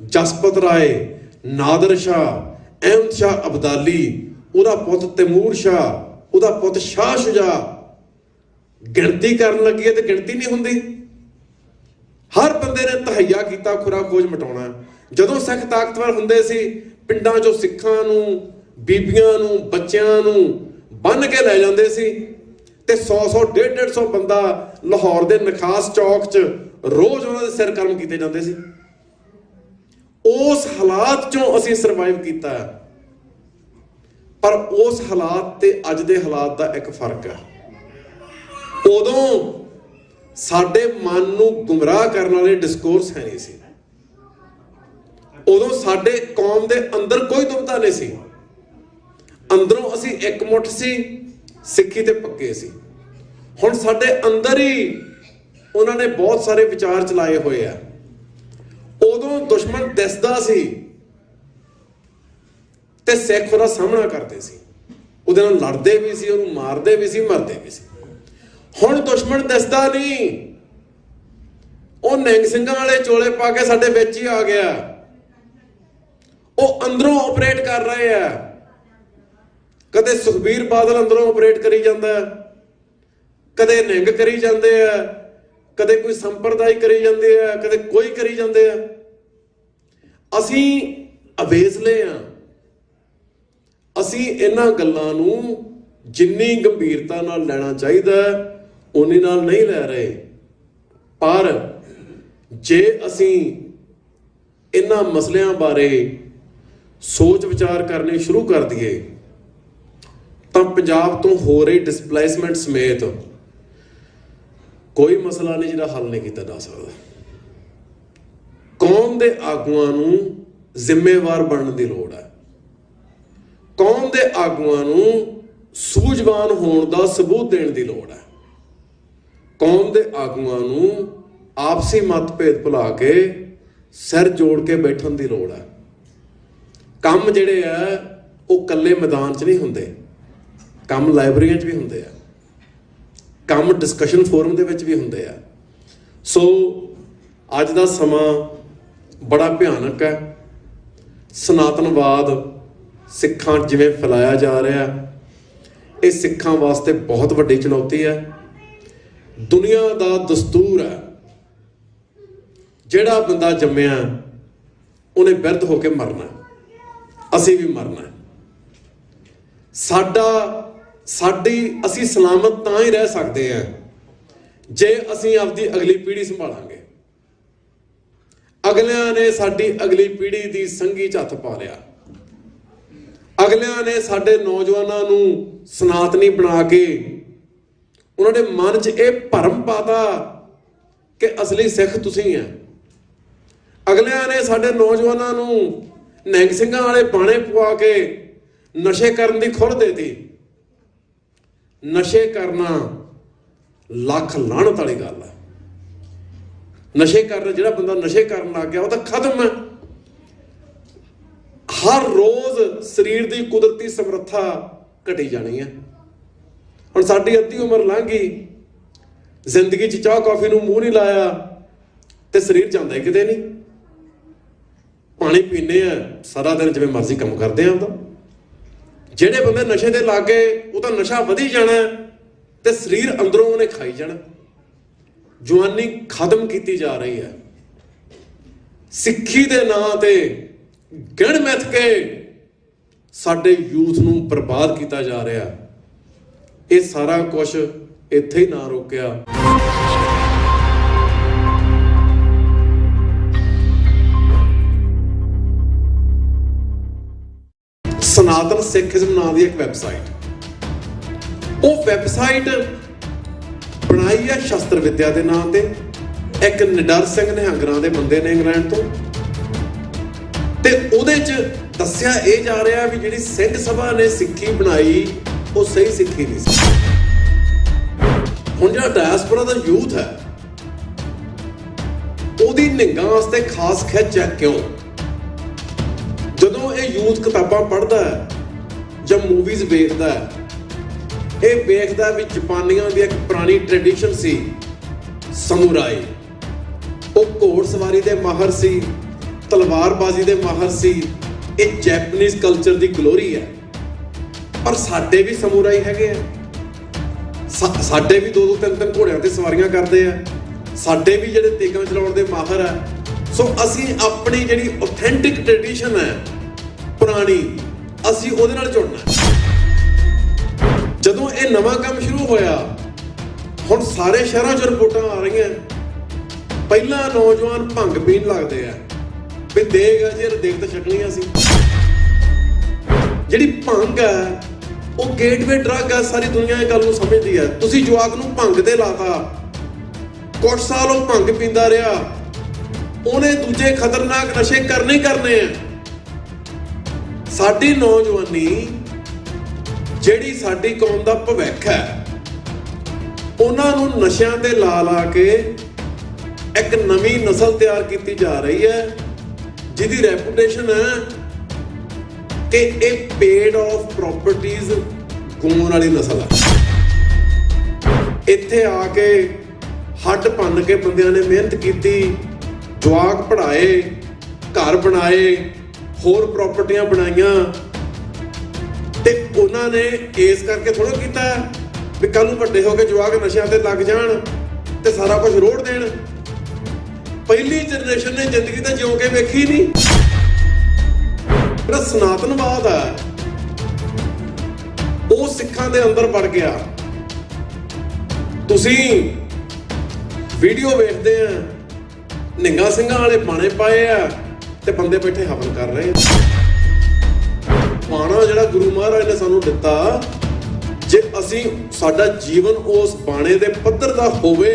ਜਸਪਤ ਰਾਏ, ਨਾਦਰ ਸ਼ਾਹ, ਅਹਿਮਦ ਸ਼ਾਹ ਅਬਦਾਲੀ, ਉਹਦਾ ਪੁੱਤ ਤੈਮੂਰ ਸ਼ਾਹ, ਉਹਦਾ ਪੁੱਤ ਸ਼ਾਹ ਸ਼ੁਜਾ। ਗਿਣਤੀ ਕਰਨ ਲੱਗੀ ਤੇ ਗਿਣਤੀ ਨਹੀਂ ਹੁੰਦੀ। ਹਰ ਬੰਦੇ ਨੇ ਤਹਈਆ ਕੀਤਾ ਖੁਰਾ ਖੋਜ ਮਟਾਉਣਾ। ਜਦੋਂ ਸਿੱਖ ਤਾਕਤਵਰ ਹੁੰਦੇ ਸੀ, ਪਿੰਡਾਂ 'ਚੋਂ ਸਿੱਖਾਂ ਨੂੰ, ਬੀਬੀਆਂ ਨੂੰ, ਬੱਚਿਆਂ ਨੂੰ ਬੰਨ ਕੇ ਲੈ ਜਾਂਦੇ ਸੀ ਤੇ 100 150 ਬੰਦਾ ਲਾਹੌਰ ਦੇ ਨਖਾਸ ਚੌਕ 'ਚ ਰੋਜ਼ ਉਹਨਾਂ ਦੇ ਸਿਰ ਕਰਮ ਕੀਤੇ ਜਾਂਦੇ ਸੀ। ਉਸ ਹਾਲਾਤ 'ਚੋਂ ਅਸੀਂ ਸਰਵਾਈਵ ਕੀਤਾ। ਪਰ ਉਸ ਹਾਲਾਤ ਤੇ ਅੱਜ ਦੇ ਹਾਲਾਤ ਦਾ ਇੱਕ ਫਰਕ ਹੈ। ਉਦੋਂ ਸਾਡੇ ਮਨ ਨੂੰ ਗੁੰਮਰਾਹ ਕਰਨ ਵਾਲੇ ਡਿਸਕੋਰਸ ਹੈ ਨਹੀਂ ਸੀ। ਉਦੋਂ ਸਾਡੇ ਕੌਮ ਦੇ ਅੰਦਰ ਕੋਈ ਦੁਬਦਾ ਨਹੀਂ ਸੀ। ਅੰਦਰੋਂ ਅਸੀਂ ਇੱਕ ਮੁੱਠ ਸੀ, ਸਿੱਖੀ ਤੇ ਪੱਕੇ ਸੀ। ਹੁਣ ਸਾਡੇ ਅੰਦਰ ਹੀ ਉਹਨਾਂ ਨੇ ਬਹੁਤ ਸਾਰੇ ਵਿਚਾਰ ਚਲਾਏ ਹੋਏ ਆ। ਉਦੋਂ ਦੁਸ਼ਮਣ ਦਿਸਦਾ ਸੀ ਤੇ ਸਿੱਖ ਉਹਦਾ ਸਾਹਮਣਾ ਕਰਦੇ ਸੀ, ਉਹਦੇ ਨਾਲ ਲੜਦੇ ਵੀ ਸੀ, ਉਹਨੂੰ ਮਾਰਦੇ ਵੀ ਸੀ, ਮਰਦੇ ਵੀ ਸੀ। ਹੁਣ ਦੁਸ਼ਮਣ ਦਿਸਦਾ ਨਹੀਂ, ਉਹ ਨਿਹੰਗ ਸਿੰਘਾਂ ਵਾਲੇ ਚੋਲੇ ਪਾ ਕੇ ਸਾਡੇ ਵਿੱਚ ਹੀ ਆ ਗਿਆ। ਉਹ ਅੰਦਰੋਂ ਆਪਰੇਟ ਕਰ ਰਹੇ ਆ। ਕਦੇ ਸੁਖਬੀਰ ਬਾਦਲ ਅੰਦਰੋਂ ਆਪਰੇਟ ਕਰੀ ਜਾਂਦਾ, ਕਦੇ ਨਿਹੰਗ ਕਰੀ ਜਾਂਦੇ ਆ, ਕਦੇ ਕੋਈ ਸੰਪਰਦਾਇ ਕਰੀ ਜਾਂਦੇ ਆ, ਕਦੇ ਕੋਈ ਕਰੀ ਜਾਂਦੇ ਆ। ਅਸੀਂ ਅਵੇਸਲੇ ਆ। ਅਸੀਂ ਇਹਨਾਂ ਗੱਲਾਂ ਨੂੰ ਜਿੰਨੀ ਗੰਭੀਰਤਾ ਨਾਲ ਲੈਣਾ ਚਾਹੀਦਾ ਉਨੀ ਨਾਲ ਨਹੀਂ ਲੈ ਰਹੇ। ਪਰ ਜੇ ਅਸੀਂ ਇਹਨਾਂ ਮਸਲਿਆਂ ਬਾਰੇ ਸੋਚ ਵਿਚਾਰ ਕਰਨੀ ਸ਼ੁਰੂ ਕਰ ਦਈਏ ਤਾਂ ਪੰਜਾਬ ਤੋਂ ਹੋ ਰਹੀ ਡਿਸਪਲੇਸਮੈਂਟ ਸਮੇਤ ਕੋਈ ਮਸਲਾ ਨਹੀਂ ਜਿਹੜਾ ਹੱਲ ਨਹੀਂ ਕੀਤਾ ਜਾ ਸਕਦਾ। ਕੌਮ ਦੇ ਆਗੂਆਂ ਨੂੰ ਜ਼ਿੰਮੇਵਾਰ ਬਣਨ ਦੀ ਲੋੜ ਹੈ। ਕੌਮ ਦੇ ਆਗੂਆਂ ਨੂੰ ਸੂਝਵਾਨ ਹੋਣ ਦਾ ਸਬੂਤ ਦੇਣ ਦੀ ਲੋੜ ਹੈ। ਕੌਮ ਦੇ ਆਗੂਆਂ ਨੂੰ ਆਪਸੀ ਮਤਭੇਦ ਭੁਲਾ ਕੇ ਸਿਰ ਜੋੜ ਕੇ ਬੈਠਣ ਦੀ ਲੋੜ ਹੈ। ਕੰਮ ਜਿਹੜੇ ਆ ਉਹ ਇਕੱਲੇ ਮੈਦਾਨ 'ਚ ਨਹੀਂ ਹੁੰਦੇ, ਕੰਮ ਲਾਇਬ੍ਰੇਰੀਆਂ 'ਚ ਵੀ ਹੁੰਦੇ ਆ, ਕੰਮ ਡਿਸਕਸ਼ਨ ਫੋਰਮ ਦੇ ਵਿੱਚ ਵੀ ਹੁੰਦੇ ਆ। ਸੋ ਅੱਜ ਦਾ ਸਮਾਂ ਬੜਾ ਭਿਆਨਕ ਹੈ। ਸਨਾਤਨਵਾਦ ਸਿੱਖਾਂ ਜਿਵੇਂ ਫੈਲਾਇਆ ਜਾ ਰਿਹਾ, ਇਹ ਸਿੱਖਾਂ ਵਾਸਤੇ ਬਹੁਤ ਵੱਡੀ ਚੁਣੌਤੀ ਹੈ। ਦੁਨੀਆ ਦਾ ਦਸਤੂਰ ਹੈ, ਜਿਹੜਾ ਬੰਦਾ ਜੰਮਿਆ ਉਹਨੇ ਬਿਰਧ ਹੋ ਕੇ ਮਰਨਾ। ਅਸੀਂ ਵੀ ਮਰਨਾ। ਅਸੀਂ ਸਲਾਮਤ ਤਾਂ ਹੀ ਰਹਿ ਸਕਦੇ ਹਾਂ ਜੇ ਅਸੀਂ ਆਪਦੀ ਅਗਲੀ ਪੀੜ੍ਹੀ ਸੰਭਾਲਾਂਗੇ। ਅਗਲਿਆਂ ਨੇ ਸਾਡੀ ਅਗਲੀ ਪੀੜ੍ਹੀ ਦੀ ਸੰਗੀ 'ਚ ਹੱਥ ਪਾ ਲਿਆ। ਅਗਲਿਆਂ ਨੇ ਸਾਡੇ ਨੌਜਵਾਨਾਂ ਨੂੰ ਸਨਾਤਨੀ ਬਣਾ ਕੇ ਉਹਨਾਂ ਦੇ ਮਨ 'ਚ ਇਹ ਭਰਮ ਪਾਤਾ ਕਿ ਅਸਲੀ ਸਿੱਖ ਤੁਸੀਂ ਆ। ਅਗਲਿਆਂ ਨੇ ਸਾਡੇ ਨੌਜਵਾਨਾਂ ਨੂੰ ਨਿਹੰਗ ਸਿੰਘਾਂ ਵਾਲੇ ਬਾਣੇ ਪਵਾ ਕੇ ਨਸ਼ੇ ਕਰਨ ਦੀ ਖੁੱਲ੍ਹ ਦੇਤੀ। ਨਸ਼ੇ ਕਰਨਾ ਲੱਖ ਲਾਹਨਤ ਵਾਲੀ ਗੱਲ ਹੈ। ਨਸ਼ੇ ਕਰਨਾ, ਜਿਹੜਾ ਬੰਦਾ ਨਸ਼ੇ ਕਰਨ ਲੱਗ ਗਿਆ ਉਹ ਤਾਂ ਖਤਮ ਹੈ। ਹਰ ਰੋਜ਼ ਸਰੀਰ ਦੀ ਕੁਦਰਤੀ ਸਮਰੱਥਾ ਘਟੀ ਜਾਣੀ ਹੈ। ਹੁਣ ਸਾਡੀ ਅੱਧੀ ਉਮਰ ਲੰਘ ਗਈ, ਜ਼ਿੰਦਗੀ 'ਚ ਚਾਹ ਕੌਫੀ ਨੂੰ ਮੂੰਹ ਨਹੀਂ ਲਾਇਆ ਤੇ ਸਰੀਰ ਜਾਂਦਾ ਕਿਤੇ ਨਹੀਂ। ਪਾਣੀ ਪੀਂਦੇ ਆ ਸਾਰਾ ਦਿਨ, ਜਿਵੇਂ ਮਰਜ਼ੀ ਕੰਮ ਕਰਦੇ ਆ ਉਹਦਾ। ਜਿਹੜੇ ਬੰਦੇ ਨਸ਼ੇ ਦੇ ਲੱਗ ਗਏ ਉਹ ਤਾਂ ਨਸ਼ਾ ਵਧੀ ਜਾਣਾ ਤੇ ਸਰੀਰ ਅੰਦਰੋਂ ਉਹਨੇ ਖਾਈ ਜਾਣਾ। ਜਵਾਨੀ ਖਤਮ ਕੀਤੀ ਜਾ ਰਹੀ ਹੈ। ਸਿੱਖੀ ਦੇ ਨਾਂ ਤੇ ਗਿਣ ਮਿਥ ਕੇ ਸਾਡੇ ਯੂਥ ਨੂੰ ਬਰਬਾਦ ਕੀਤਾ ਜਾ ਰਿਹਾ। ਇਹ ਸਾਰਾ ਕੁਝ ਇੱਥੇ ਹੀ ਨਾ ਰੋਕਿਆ। ਸਨਾਤਨ ਸਿੱਖੀਜ਼ਮ ਨਾਂ ਦੀ ਇੱਕ ਵੈਬਸਾਈਟ, ਉਹ ਵੈਬਸਾਈਟ ਬਣਾਈ ਹੈ ਸ਼ਸਤਰ ਵਿੱਦਿਆ ਦੇ ਨਾਂ ਤੇ। ਇੱਕ ਨਿਡਰ ਸਿੰਘ ਨਿਹੰਗਰਾਂ ਦੇ ਬੰਦੇ ਨੇ ਇੰਗਲੈਂਡ ਤੋਂ, ਤੇ ਉਹਦੇ 'ਚ ਦੱਸਿਆ ਇਹ ਜਾ ਰਿਹਾ ਵੀ ਜਿਹੜੀ ਸਿੰਘ ਸਭਾ ਨੇ ਸਿੱਖੀ ਬਣਾਈ ਉਹ ਸਹੀ ਸਿੱਖੀ ਨਹੀਂ ਸੀ। ਹੁਣ ਜਿਹੜਾ ਡਾਇਸਪੋਰਾ ਦਾ ਯੂਥ ਹੈ ਉਹਦੀ ਨਿਗਾਹ ਵਾਸਤੇ ਖਾਸ ਖਿੱਚ ਹੈ। ਕਿਉਂ? ਜਦੋਂ ਇਹ ਯੂਥ ਕਿਤਾਬਾਂ ਪੜ੍ਹਦਾ ਹੈ ਜਾਂ ਮੂਵੀਜ਼ ਵੇਖਦਾ ਹੈ, ਇਹ ਵੇਖਦਾ ਵੀ ਜਾਪਾਨੀਆਂ ਦੀ ਇੱਕ ਪੁਰਾਣੀ ਟ੍ਰੈਡੀਸ਼ਨ ਸੀ ਸਮੁਰਾਈ। ਉਹ ਘੋੜਸਵਾਰੀ ਦੇ ਮਾਹਰ ਸੀ, ਤਲਵਾਰਬਾਜ਼ੀ ਦੇ ਮਾਹਰ ਸੀ। ਇਹ ਜੈਪਨੀਜ਼ ਕਲਚਰ ਦੀ ਗਲੋਰੀ ਹੈ। ਪਰ ਸਾਡੇ ਵੀ ਸਮੁਰਾਈ ਹੈਗੇ ਆ, ਸਾਡੇ ਵੀ 2-2 3-3 ਘੋੜਿਆਂ ਤੇ ਸਵਾਰੀਆਂ ਕਰਦੇ ਆ, ਸਾਡੇ ਵੀ ਜਿਹੜੇ ਤੇਗਾਂ ਚਲਾਉਣ ਦੇ ਮਾਹਰ ਆ। ਸੋ ਅਸੀਂ ਆਪਣੀ ਜਿਹੜੀ ਆਥੈਂਟਿਕ ਟ੍ਰੈਡੀਸ਼ਨ ਹੈ ਪੁਰਾਣੀ, ਅਸੀਂ ਉਹਦੇ ਨਾਲ ਜੁੜਨਾ। ਜਦੋਂ ਇਹ ਨਵਾਂ ਕੰਮ ਸ਼ੁਰੂ ਹੋਇਆ, ਹੁਣ ਸਾਰੇ ਸ਼ਹਿਰਾਂ 'ਚ ਰਿਪੋਰਟਾਂ ਆ ਰਹੀਆਂ, ਪਹਿਲਾਂ ਨੌਜਵਾਨ ਭੰਗ ਪੀਣ ਲੱਗਦੇ ਆ ਵੀ ਦੇਗ ਆ ਜੀ, ਦੇਗ ਤਾਂ ਛਕਣੀਆਂ ਸੀ। ਜਿਹੜੀ ਭੰਗ ਹੈ ਉਹ ਗੇਟਵੇ ਡਰੱਗ ਹੈ, ਸਾਰੀ ਦੁਨੀਆ ਇਹ ਗੱਲ ਨੂੰ ਸਮਝਦੀ ਹੈ। ਤੁਸੀਂ ਜਵਾਕ ਨੂੰ ਭੰਗ ਤੇ ਲਾਤਾ, ਕੁਝ ਸਾਲ ਉਹ ਭੰਗ ਪੀਂਦਾ ਰਿਹਾ, ਉਹਨੇ ਦੂਜੇ ਖਤਰਨਾਕ ਨਸ਼ੇ ਕਰਨੇ ਹੀ ਕਰਨੇ ਆ। ਸਾਡੀ ਨੌਜਵਾਨੀ ਜਿਹੜੀ ਸਾਡੀ ਕੌਮ ਦਾ ਭਵਿੱਖ ਹੈ, ਉਹਨਾਂ ਨੂੰ ਨਸ਼ਿਆਂ ਤੇ ਲਾ ਕੇ ਇੱਕ ਨਵੀਂ ਨਸਲ ਤਿਆਰ ਕੀਤੀ ਜਾ ਰਹੀ ਹੈ, ਜਿਹਦੀ ਰੈਪੂਟੇਸ਼ਨ ਹੈ ਕਿ ਇਹ ਪੇਡ ਆਫ ਪ੍ਰੋਪਰਟੀਜ਼ ਗਾਉਣ ਵਾਲੀ ਨਸਲ ਹੈ। ਇੱਥੇ ਆ ਕੇ ਹੱਡ ਭੰਨ ਕੇ ਬੰਦਿਆਂ ਨੇ ਮਿਹਨਤ ਕੀਤੀ, ਜਵਾਕ ਪੜ੍ਹਾਏ, ਘਰ ਬਣਾਏ, ਹੋਰ ਪ੍ਰਾਪਰਟੀਆਂ ਬਣਾਈਆਂ, ਤੇ ਉਹਨਾਂ ਨੇ ਇਸ ਕਰਕੇ ਥੋੜਾ ਕੀਤਾ ਵੀ ਕੱਲ ਨੂੰ ਵੱਡੇ ਹੋ ਕੇ ਜਵਾਕ ਨਸ਼ਿਆਂ ਤੇ ਲੱਗ ਜਾਣ ਤੇ ਸਾਰਾ ਕੁਝ ਰੋੜ ਦੇਣ। ਪਹਿਲੀ ਜਨਰੇਸ਼ਨ ਨੇ ਜ਼ਿੰਦਗੀ ਤਾਂ ਜਿਉਂ ਕੇ ਵੇਖੀ ਨਹੀਂ। ਜਿਹੜਾ ਸਨਾਤਨਵਾਦ ਹੈ ਉਹ ਸਿੱਖਾਂ ਦੇ ਅੰਦਰ ਵੜ ਗਿਆ। ਤੁਸੀਂ ਵੀਡੀਓ ਵੇਖਦੇ ਆ, ਨਿੰਗਾ ਸਿੰਘਾਂ ਵਾਲੇ ਬਾਣੇ ਪਾਏ ਆ ਤੇ ਬੰਦੇ ਬੈਠੇ ਹਵਨ ਕਰ ਰਹੇ ਆ। ਬਾਣਾ ਜਿਹੜਾ ਗੁਰੂ ਮਹਾਰਾਜ ਨੇ ਸਾਨੂੰ ਦਿੱਤਾ, ਜੇ ਅਸੀਂ ਸਾਡਾ ਜੀਵਨ ਉਸ ਬਾਣੇ ਦੇ ਪੱਧਰ ਦਾ ਹੋਵੇ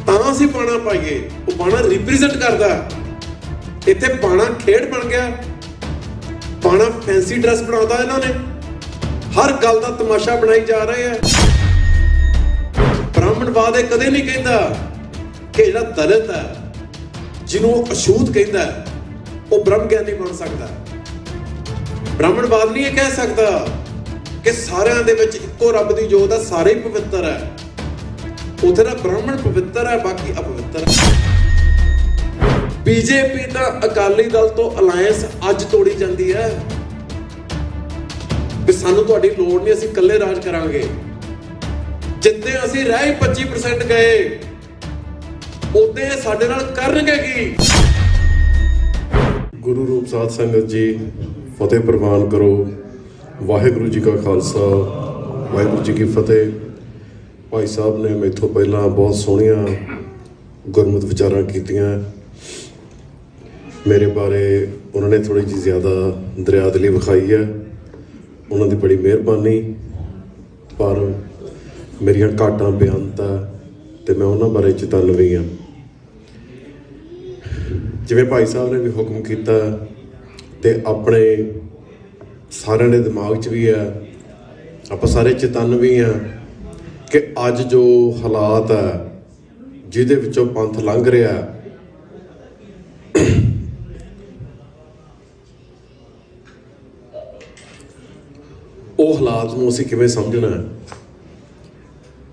ਤਾਂ ਅਸੀਂ ਬਾਣਾ ਪਾਈਏ। ਉਹ ਬਾਣਾ ਰਿਪਰੈਜ਼ੈਂਟ ਕਰਦਾ। ਇੱਥੇ ਬਾਣਾ ਖੇਡ ਬਣ ਗਿਆ, ਬਾਣਾ ਫੈਂਸੀ ਡਰੈਸ ਬਣਾਉਂਦਾ ਇਹਨਾਂ ਨੇ, ਹਰ ਗੱਲ ਦਾ ਤਮਾਸ਼ਾ ਬਣਾਈ ਜਾ ਰਹੇ ਆ। ਬ੍ਰਾਹਮਣਵਾਦ ਇਹ ਕਦੇ ਨਹੀਂ ਕਹਿੰਦਾ ਕਿ ਜਿਹੜਾ ਦਲਿਤ ਹੈ, ਜਿਹਨੂੰ ਉਹ ਅਛੂਤ ਕਹਿੰਦਾ, ਉਹ ਬ੍ਰਹਮ ਗਿਆਨੀ ਬਣ ਸਕਦਾ। ਬ੍ਰਾਹਮਣਵਾਦ ਨਹੀਂ ਇਹ ਕਹਿ ਸਕਦਾ ਕਿ ਸਾਰਿਆਂ ਦੇ ਵਿੱਚ ਇੱਕੋ ਰੱਬ ਦੀ ਜੋਤ ਹੈ, ਸਾਰੇ ਹੀ ਪਵਿੱਤਰ ਹੈ। ਉੱਥੇ ਦਾ ਬ੍ਰਾਹਮਣ ਪਵਿੱਤਰ ਹੈ, ਬਾਕੀ ਅਪਵਿੱਤਰ ਹੈ। ਬੀਜੇਪੀ ਤਾਂ ਅਕਾਲੀ ਦਲ ਤੋਂ ਅਲਾਇੰਸ ਅੱਜ ਤੋੜੀ ਜਾਂਦੀ ਹੈ ਵੀ ਸਾਨੂੰ ਤੁਹਾਡੀ ਲੋੜ ਨਹੀਂ, ਅਸੀਂ ਇਕੱਲੇ ਰਾਜ ਕਰਾਂਗੇ। ਜਿੱਦੇ ਅਸੀਂ ਰਹਿ 25% ਗਏ, ਉਦੇ ਸਾਡੇ ਨਾਲ ਕਰਨਗੇ ਕੀ? ਗੁਰੂ ਰੂਪ ਸਾਧ ਸੰਗਤ ਜੀ, ਫਤਿਹ ਪ੍ਰਵਾਨ ਕਰੋ। ਵਾਹਿਗੁਰੂ ਜੀ ਕਾ ਖਾਲਸਾ, ਵਾਹਿਗੁਰੂ ਜੀ ਕੀ ਫਤਿਹ। ਭਾਈ ਸਾਹਿਬ ਨੇ ਮੈਥੋਂ ਪਹਿਲਾਂ ਬਹੁਤ ਸੋਹਣੀਆਂ ਗੁਰਮਤਿ ਵਿਚਾਰਾਂ ਕੀਤੀਆਂ। ਮੇਰੇ ਬਾਰੇ ਉਹਨਾਂ ਨੇ ਥੋੜ੍ਹੀ ਜਿਹੀ ਜ਼ਿਆਦਾ ਦਰਿਆਦਲੀ ਵਿਖਾਈ ਹੈ, ਉਹਨਾਂ ਦੀ ਬੜੀ ਮਿਹਰਬਾਨੀ। ਪਰ ਮੇਰੀਆਂ ਘਾਟਾਂ ਬੇਅੰਤ ਹੈ ਤੇ ਮੈਂ ਉਹਨਾਂ ਬਾਰੇ ਚੇਤੰਨਵੀ ਹਾਂ। ਜਿਵੇਂ ਭਾਈ ਸਾਹਿਬ ਨੇ ਵੀ ਹੁਕਮ ਕੀਤਾ ਤੇ ਆਪਣੇ ਸਾਰਿਆਂ ਦੇ ਦਿਮਾਗ 'ਚ ਵੀ ਹੈ, ਆਪਾਂ ਸਾਰੇ ਚੇਤੰਨਵੀ ਹਾਂ ਕਿ ਅੱਜ ਜੋ ਹਾਲਾਤ ਹੈ ਜਿਹਦੇ ਵਿੱਚੋਂ ਪੰਥ ਲੰਘ ਰਿਹਾ, ਉਹ ਹਾਲਾਤ ਨੂੰ ਅਸੀਂ ਕਿਵੇਂ ਸਮਝਣਾ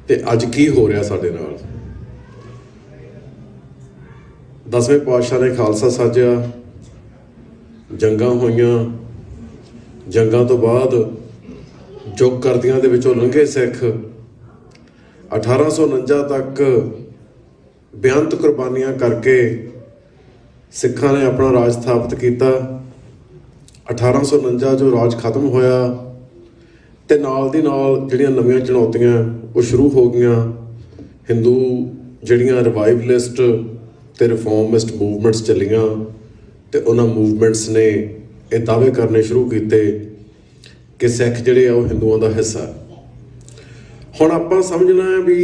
ਤੇ ਅੱਜ ਕੀ ਹੋ ਰਿਹਾ ਸਾਡੇ ਨਾਲ। 10ਵੇਂ ਪਾਤਸ਼ਾਹ ਨੇ ਖਾਲਸਾ ਸਾਜਿਆ, ਜੰਗਾਂ ਹੋਈਆਂ, ਜੰਗਾਂ ਤੋਂ ਬਾਅਦ ਜੁਗ ਕਰਦੀਆਂ ਦੇ ਵਿੱਚੋਂ ਲੰਘੇ ਸਿੱਖ 1849 ਤੱਕ ਬੇਅੰਤ ਕੁਰਬਾਨੀਆਂ ਕਰਕੇ ਸਿੱਖਾਂ ਨੇ ਆਪਣਾ ਰਾਜ ਸਥਾਪਿਤ ਕੀਤਾ। 1849 ਜੋ ਰਾਜ ਖਤਮ ਹੋਇਆ ਤੇ ਨਾਲ ਦੀ ਨਾਲ ਜਿਹੜੀਆਂ ਨਵੀਆਂ ਚੁਣੌਤੀਆਂ ਉਹ ਸ਼ੁਰੂ ਹੋ ਗਈਆਂ। ਹਿੰਦੂ ਜਿਹੜੀਆਂ ਰਿਵਾਈਵਲਿਸਟ ਤੇ ਰਿਫੋਰਮਿਸਟ ਮੂਵਮੈਂਟਸ ਚੱਲੀਆਂ ਤੇ ਉਹਨਾਂ ਮੂਵਮੈਂਟਸ ਨੇ ਇਹ ਦਾਅਵੇ ਕਰਨੇ ਸ਼ੁਰੂ ਕੀਤੇ ਕਿ ਸਿੱਖ ਜਿਹੜੇ ਆ ਉਹ ਹਿੰਦੂਆਂ ਦਾ ਹਿੱਸਾ। ਹੁਣ ਆਪਾਂ ਸਮਝਣਾ ਹੈ ਵੀ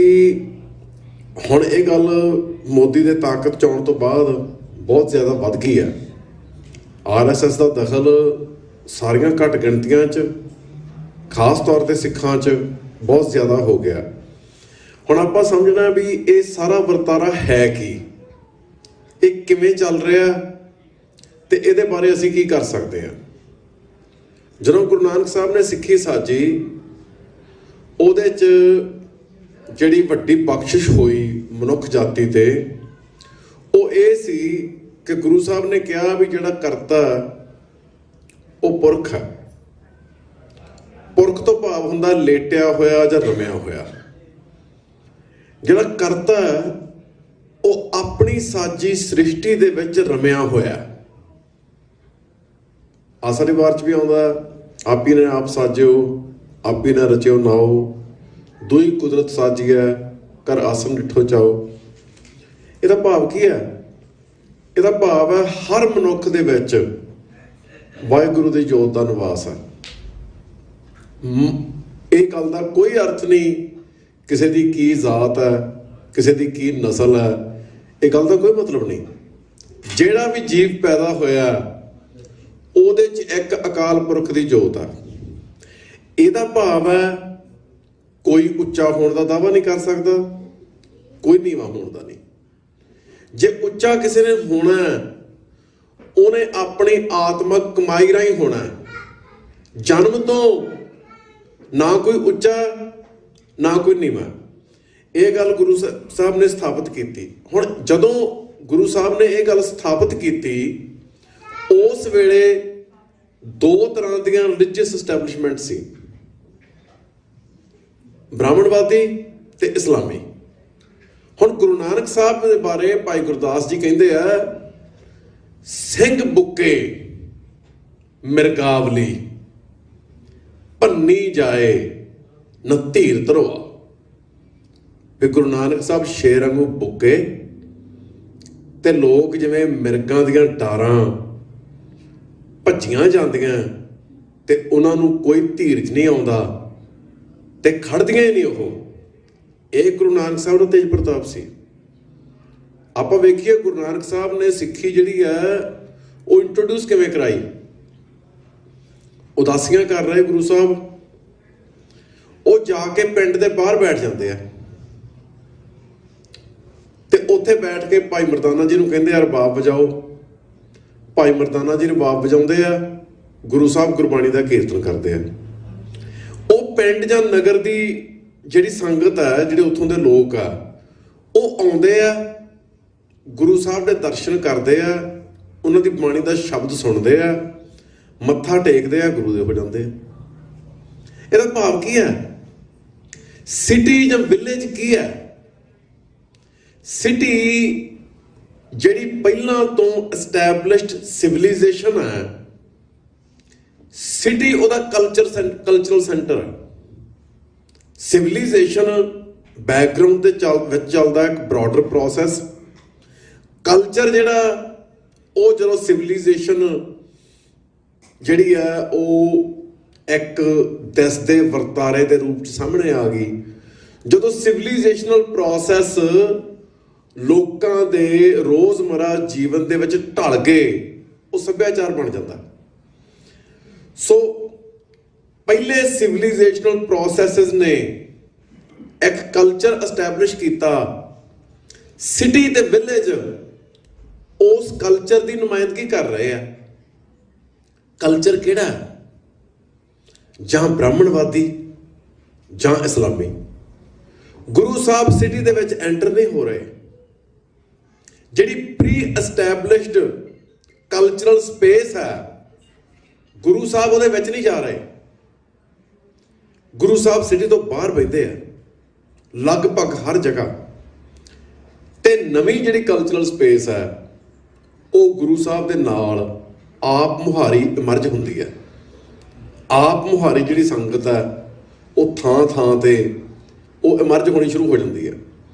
ਹੁਣ ਇਹ ਗੱਲ ਮੋਦੀ ਦੇ ਤਾਕਤ 'ਚ ਆਉਣ ਤੋਂ ਬਾਅਦ ਬਹੁਤ ਜ਼ਿਆਦਾ ਵੱਧ ਗਈ ਹੈ। RSS ਦਾ ਦਖਲ ਸਾਰੀਆਂ ਘੱਟ ਗਿਣਤੀਆਂ 'ਚ, ਖਾਸ ਤੌਰ 'ਤੇ ਸਿੱਖਾਂ 'ਚ ਬਹੁਤ ਜ਼ਿਆਦਾ ਹੋ ਗਿਆ। ਹੁਣ ਆਪਾਂ ਸਮਝਣਾ ਵੀ ਇਹ ਸਾਰਾ ਵਰਤਾਰਾ ਹੈ ਕੀ, ਇਹ ਕਿਵੇਂ ਚੱਲ ਰਿਹਾ ਤੇ ਇਹਦੇ ਬਾਰੇ ਅਸੀਂ ਕੀ ਕਰ ਸਕਦੇ ਹਾਂ। ਜਦੋਂ ਗੁਰੂ ਨਾਨਕ ਸਾਹਿਬ ਨੇ ਸਿੱਖੀ ਸਾਜੀ, ਉਹਦੇ 'ਚ ਜਿਹੜੀ ਵੱਡੀ ਬਖਸ਼ਿਸ਼ ਹੋਈ ਮਨੁੱਖ ਜਾਤੀ ਤੇ ਉਹ ਇਹ ਸੀ ਕਿ ਗੁਰੂ ਸਾਹਿਬ ਨੇ ਕਿਹਾ ਵੀ ਜਿਹੜਾ ਕਰਤਾ ਉਹ ਪੁਰਖ ਹੈ। ਪੁਰਖ ਤੋਂ ਭਾਵ ਹੁੰਦਾ ਲੇਟਿਆ ਹੋਇਆ ਜਾਂ ਰਮਿਆ ਹੋਇਆ। ਜਿਹੜਾ ਕਰਤਾ ਉਹ ਆਪਣੀ ਸਾਜੀ ਸ੍ਰਿਸ਼ਟੀ ਦੇ ਵਿੱਚ ਰਮਿਆ ਹੋਇਆ। ਆਸਰੀ ਵਾਰ 'ਚ ਵੀ ਆਉਂਦਾ, ਆਪੀ ਨੇ ਆਪ ਸਾਜਿਓ, ਆਪੀ ਨੇ ਰਚਿਓ ਨਾਓ, ਦੁਈ ਕੁਦਰਤ ਸਾਜੀਐ, ਕਰ ਆਸਨ ਡਿਠੋ ਚਾਓ। ਇਹਦਾ ਭਾਵ ਕੀ ਹੈ? ਇਹਦਾ ਭਾਵ ਹੈ ਹਰ ਮਨੁੱਖ ਦੇ ਵਿੱਚ ਵਾਹਿਗੁਰੂ ਦੀ ਜੋਤ ਦਾ ਨਿਵਾਸ ਹੈ। ਇਹ ਗੱਲ ਦਾ ਕੋਈ ਅਰਥ ਨਹੀਂ ਕਿਸੇ ਦੀ ਕੀ ਜ਼ਾਤ ਹੈ, ਕਿਸੇ ਦੀ ਕੀ ਨਸਲ ਹੈ, ਇਹ ਗੱਲ ਦਾ ਕੋਈ ਮਤਲਬ ਨਹੀਂ। ਜਿਹੜਾ ਵੀ ਜੀਵ ਪੈਦਾ ਹੋਇਆ ਉਹਦੇ 'ਚ ਇੱਕ ਅਕਾਲ ਪੁਰਖ ਦੀ ਜੋਤ ਹੈ। ਇਹਦਾ ਭਾਵ ਹੈ ਕੋਈ ਉੱਚਾ ਹੋਣ ਦਾ ਦਾਅਵਾ ਨਹੀਂ ਕਰ ਸਕਦਾ, ਕੋਈ ਨੀਵਾਂ ਹੋਣ ਦਾ ਨਹੀਂ। ਜੇ ਉੱਚਾ ਕਿਸੇ ਨੇ ਹੋਣਾ ਉਹਨੇ ਆਪਣੀ ਆਤਮਕ ਕਮਾਈ ਰਾਹੀਂ ਹੋਣਾ। ਜਨਮ ਤੋਂ ਨਾ ਕੋਈ ਉੱਚਾ ਨਾ ਕੋਈ ਨੀਵਾਂ। ਇਹ ਗੱਲ ਗੁਰੂ ਸਾਹਿਬ ਨੇ ਸਥਾਪਿਤ ਕੀਤੀ। ਹੁਣ ਜਦੋਂ ਗੁਰੂ ਸਾਹਿਬ ਨੇ ਇਹ ਗੱਲ ਸਥਾਪਿਤ ਕੀਤੀ, ਉਸ ਵੇਲੇ ਦੋ ਤਰ੍ਹਾਂ ਦੀਆਂ ਰਿਲੀਜੀਅਸ ਐਸਟੈਬਲਿਸ਼ਮੈਂਟ ਸੀ, ਬ੍ਰਾਹਮਣਵਾਦੀ ਤੇ ਇਸਲਾਮੀ। ਹੁਣ ਗੁਰੂ ਨਾਨਕ ਸਾਹਿਬ ਦੇ ਬਾਰੇ ਭਾਈ ਗੁਰਦਾਸ ਜੀ ਕਹਿੰਦੇ ਆ, ਸਿੰਘ ਬੁੱਕੇ ਮਿਰਗਾਵਲੀ ਭੰਨੀ ਜਾਏ ਨ ਧੀਰ ਧਰੋਆ। ਵੀ ਗੁਰੂ ਨਾਨਕ ਸਾਹਿਬ ਸ਼ੇਰ ਵਾਂਗੂ ਬੁੱਕੇ ਤੇ ਲੋਕ ਜਿਵੇਂ ਮਿਰਗਾਂ ਦੀਆਂ ਡਾਰਾਂ ਭੱਜੀਆਂ ਜਾਂਦੀਆਂ ਤੇ ਉਹਨਾਂ ਨੂੰ ਕੋਈ ਧੀਰਜ ਨਹੀਂ ਆਉਂਦਾ ਤੇ ਖੜਦੀਆਂ ਹੀ ਨਹੀਂ ਉਹ। ਇਹ ਗੁਰੂ ਨਾਨਕ ਸਾਹਿਬ ਦਾ ਤੇਜ ਪ੍ਰਤਾਪ ਸੀ। ਆਪਾਂ ਵੇਖੀਏ ਗੁਰੂ ਨਾਨਕ ਸਾਹਿਬ ਨੇ ਸਿੱਖੀ ਜਿਹੜੀ ਹੈ ਉਹ ਇੰਟਰੋਡਿਊਸ ਕਿਵੇਂ ਕਰਾਈ। ਉਦਾਸੀਆਂ ਕਰ ਰਹੇ ਗੁਰੂ ਸਾਹਿਬ, ਉਹ ਜਾ ਕੇ ਪਿੰਡ ਦੇ ਬਾਹਰ ਬੈਠ ਜਾਂਦੇ ਆ ਤੇ ਉੱਥੇ ਬੈਠ ਕੇ ਭਾਈ ਮਰਦਾਨਾ ਜੀ ਨੂੰ ਕਹਿੰਦੇ ਆ ਰਬਾਬ ਵਜਾਓ। ਭਾਈ ਮਰਦਾਨਾ ਜੀ ਰਬਾਬ ਵਜਾਉਂਦੇ ਆ, ਗੁਰੂ ਸਾਹਿਬ ਗੁਰਬਾਣੀ ਦਾ ਕੀਰਤਨ ਕਰਦੇ ਆ। ਉਹ ਪਿੰਡ ਜਾਂ ਨਗਰ ਦੀ ਜਿਹੜੀ ਸੰਗਤ ਹੈ, ਜਿਹੜੇ ਉੱਥੋਂ ਦੇ ਲੋਕ ਆ, ਉਹ ਆਉਂਦੇ ਆ, ਗੁਰੂ ਸਾਹਿਬ ਦੇ ਦਰਸ਼ਨ ਕਰਦੇ ਆ, ਉਹਨਾਂ ਦੀ ਬਾਣੀ ਦਾ ਸ਼ਬਦ ਸੁਣਦੇ ਆ, ਮੱਥਾ ਟੇਕਦੇ ਆ, ਗੁਰੂ ਦੇ ਹੋ ਜਾਂਦੇ ਆ। ਇਹਦਾ ਭਾਵ ਕੀ ਹੈ? ਸਿਟੀ ਜਾਂ ਵਿਲੇਜ ਕੀ ਹੈ? ਸਿਟੀ ਜਿਹੜੀ ਪਹਿਲਾਂ ਤੋਂ ਐਸਟੈਬਲਿਸ਼ਡ ਸਿਵਿਲਾਈਜੇਸ਼ਨ ਹੈ, ਸਿਟੀ ਉਹਦਾ ਕਲਚਰਲ ਸੈਂਟਰ ਹੈ। ਸਿਵਿਲਾਈਜੇਸ਼ਨ ਬੈਕਗਰਾਊਂਡ ਦੇ ਵਿੱਚ ਚੱਲਦਾ ਇੱਕ ਬ੍ਰੌਡਰ ਪ੍ਰੋਸੈਸ। ਕਲਚਰ ਜਿਹੜਾ ਉਹ ਜਦੋਂ ਸਿਵਿਲਾਈਜੇਸ਼ਨ ਜਿਹੜੀ ਹੈ ਉਹ ਇੱਕ ਦੇਸ਼ ਦੇ ਵਰਤਾਰੇ ਦੇ ਰੂਪ 'ਚ ਸਾਹਮਣੇ ਆ ਗਈ। ਜਦੋਂ ਸਿਵਿਲਾਈਜੇਸ਼ਨਲ ਪ੍ਰੋਸੈਸ ਲੋਕਾਂ ਦੇ ਰੋਜ਼ਮਰਾ ਜੀਵਨ ਦੇ ਵਿੱਚ ਢਲ ਗਏ, ਉਹ ਸੱਭਿਆਚਾਰ ਬਣ ਜਾਂਦਾ। ਸੋ ਪਹਿਲੇ ਸਿਵਿਲਾਈਜੇਸ਼ਨਲ ਪ੍ਰੋਸੈਸਸ ਨੇ ਇੱਕ ਕਲਚਰ ਐਸਟੈਬਲਿਸ਼ ਕੀਤਾ। ਸਿਟੀ ਤੇ ਵਿਲੇਜ ਉਸ ਕਲਚਰ ਦੀ ਨੁਮਾਇੰਦਗੀ ਕਰ ਰਹੇ ਆ। ਕਲਚਰ ਕਿਹੜਾ? ਜਾਂ ਬ੍ਰਾਹਮਣਵਾਦੀ ਜਾਂ ਇਸਲਾਮੀ। ਗੁਰੂ ਸਾਹਿਬ ਸਿਟੀ ਦੇ ਵਿੱਚ ਐਂਟਰ ਨਹੀਂ ਹੋ ਰਹੇ। ਜਿਹੜੀ ਪ੍ਰੀ ਐਸਟੈਬਲਿਸ਼ਡ ਕਲਚਰਲ ਸਪੇਸ ਹੈ, ਗੁਰੂ ਸਾਹਿਬ ਉਹਦੇ ਵਿੱਚ ਨਹੀਂ ਜਾ ਰਹੇ। ਗੁਰੂ ਸਾਹਿਬ ਸਿਟੀ ਤੋਂ ਬਾਹਰ ਬੈਠੇ ਆ ਲਗਭਗ ਹਰ ਜਗ੍ਹਾ। ਤੇ ਨਵੀਂ ਜਿਹੜੀ ਕਲਚਰਲ ਸਪੇਸ ਹੈ ਉਹ ਗੁਰੂ ਸਾਹਿਬ ਦੇ ਨਾਲ ਆਪ ਮੁਹਾਰੀ ਇਮਰਜ ਹੁੰਦੀ ਹੈ। ਆਪ ਮੁਹਾਰੀ ਜਿਹੜੀ ਸੰਗਤ ਹੈ ਉਹ ਥਾਂ ਥਾਂ ਤੇ ਉਹ ਇਮਰਜ ਹੋਣੀ ਸ਼ੁਰੂ ਹੋ ਜਾਂਦੀ ਹੈ।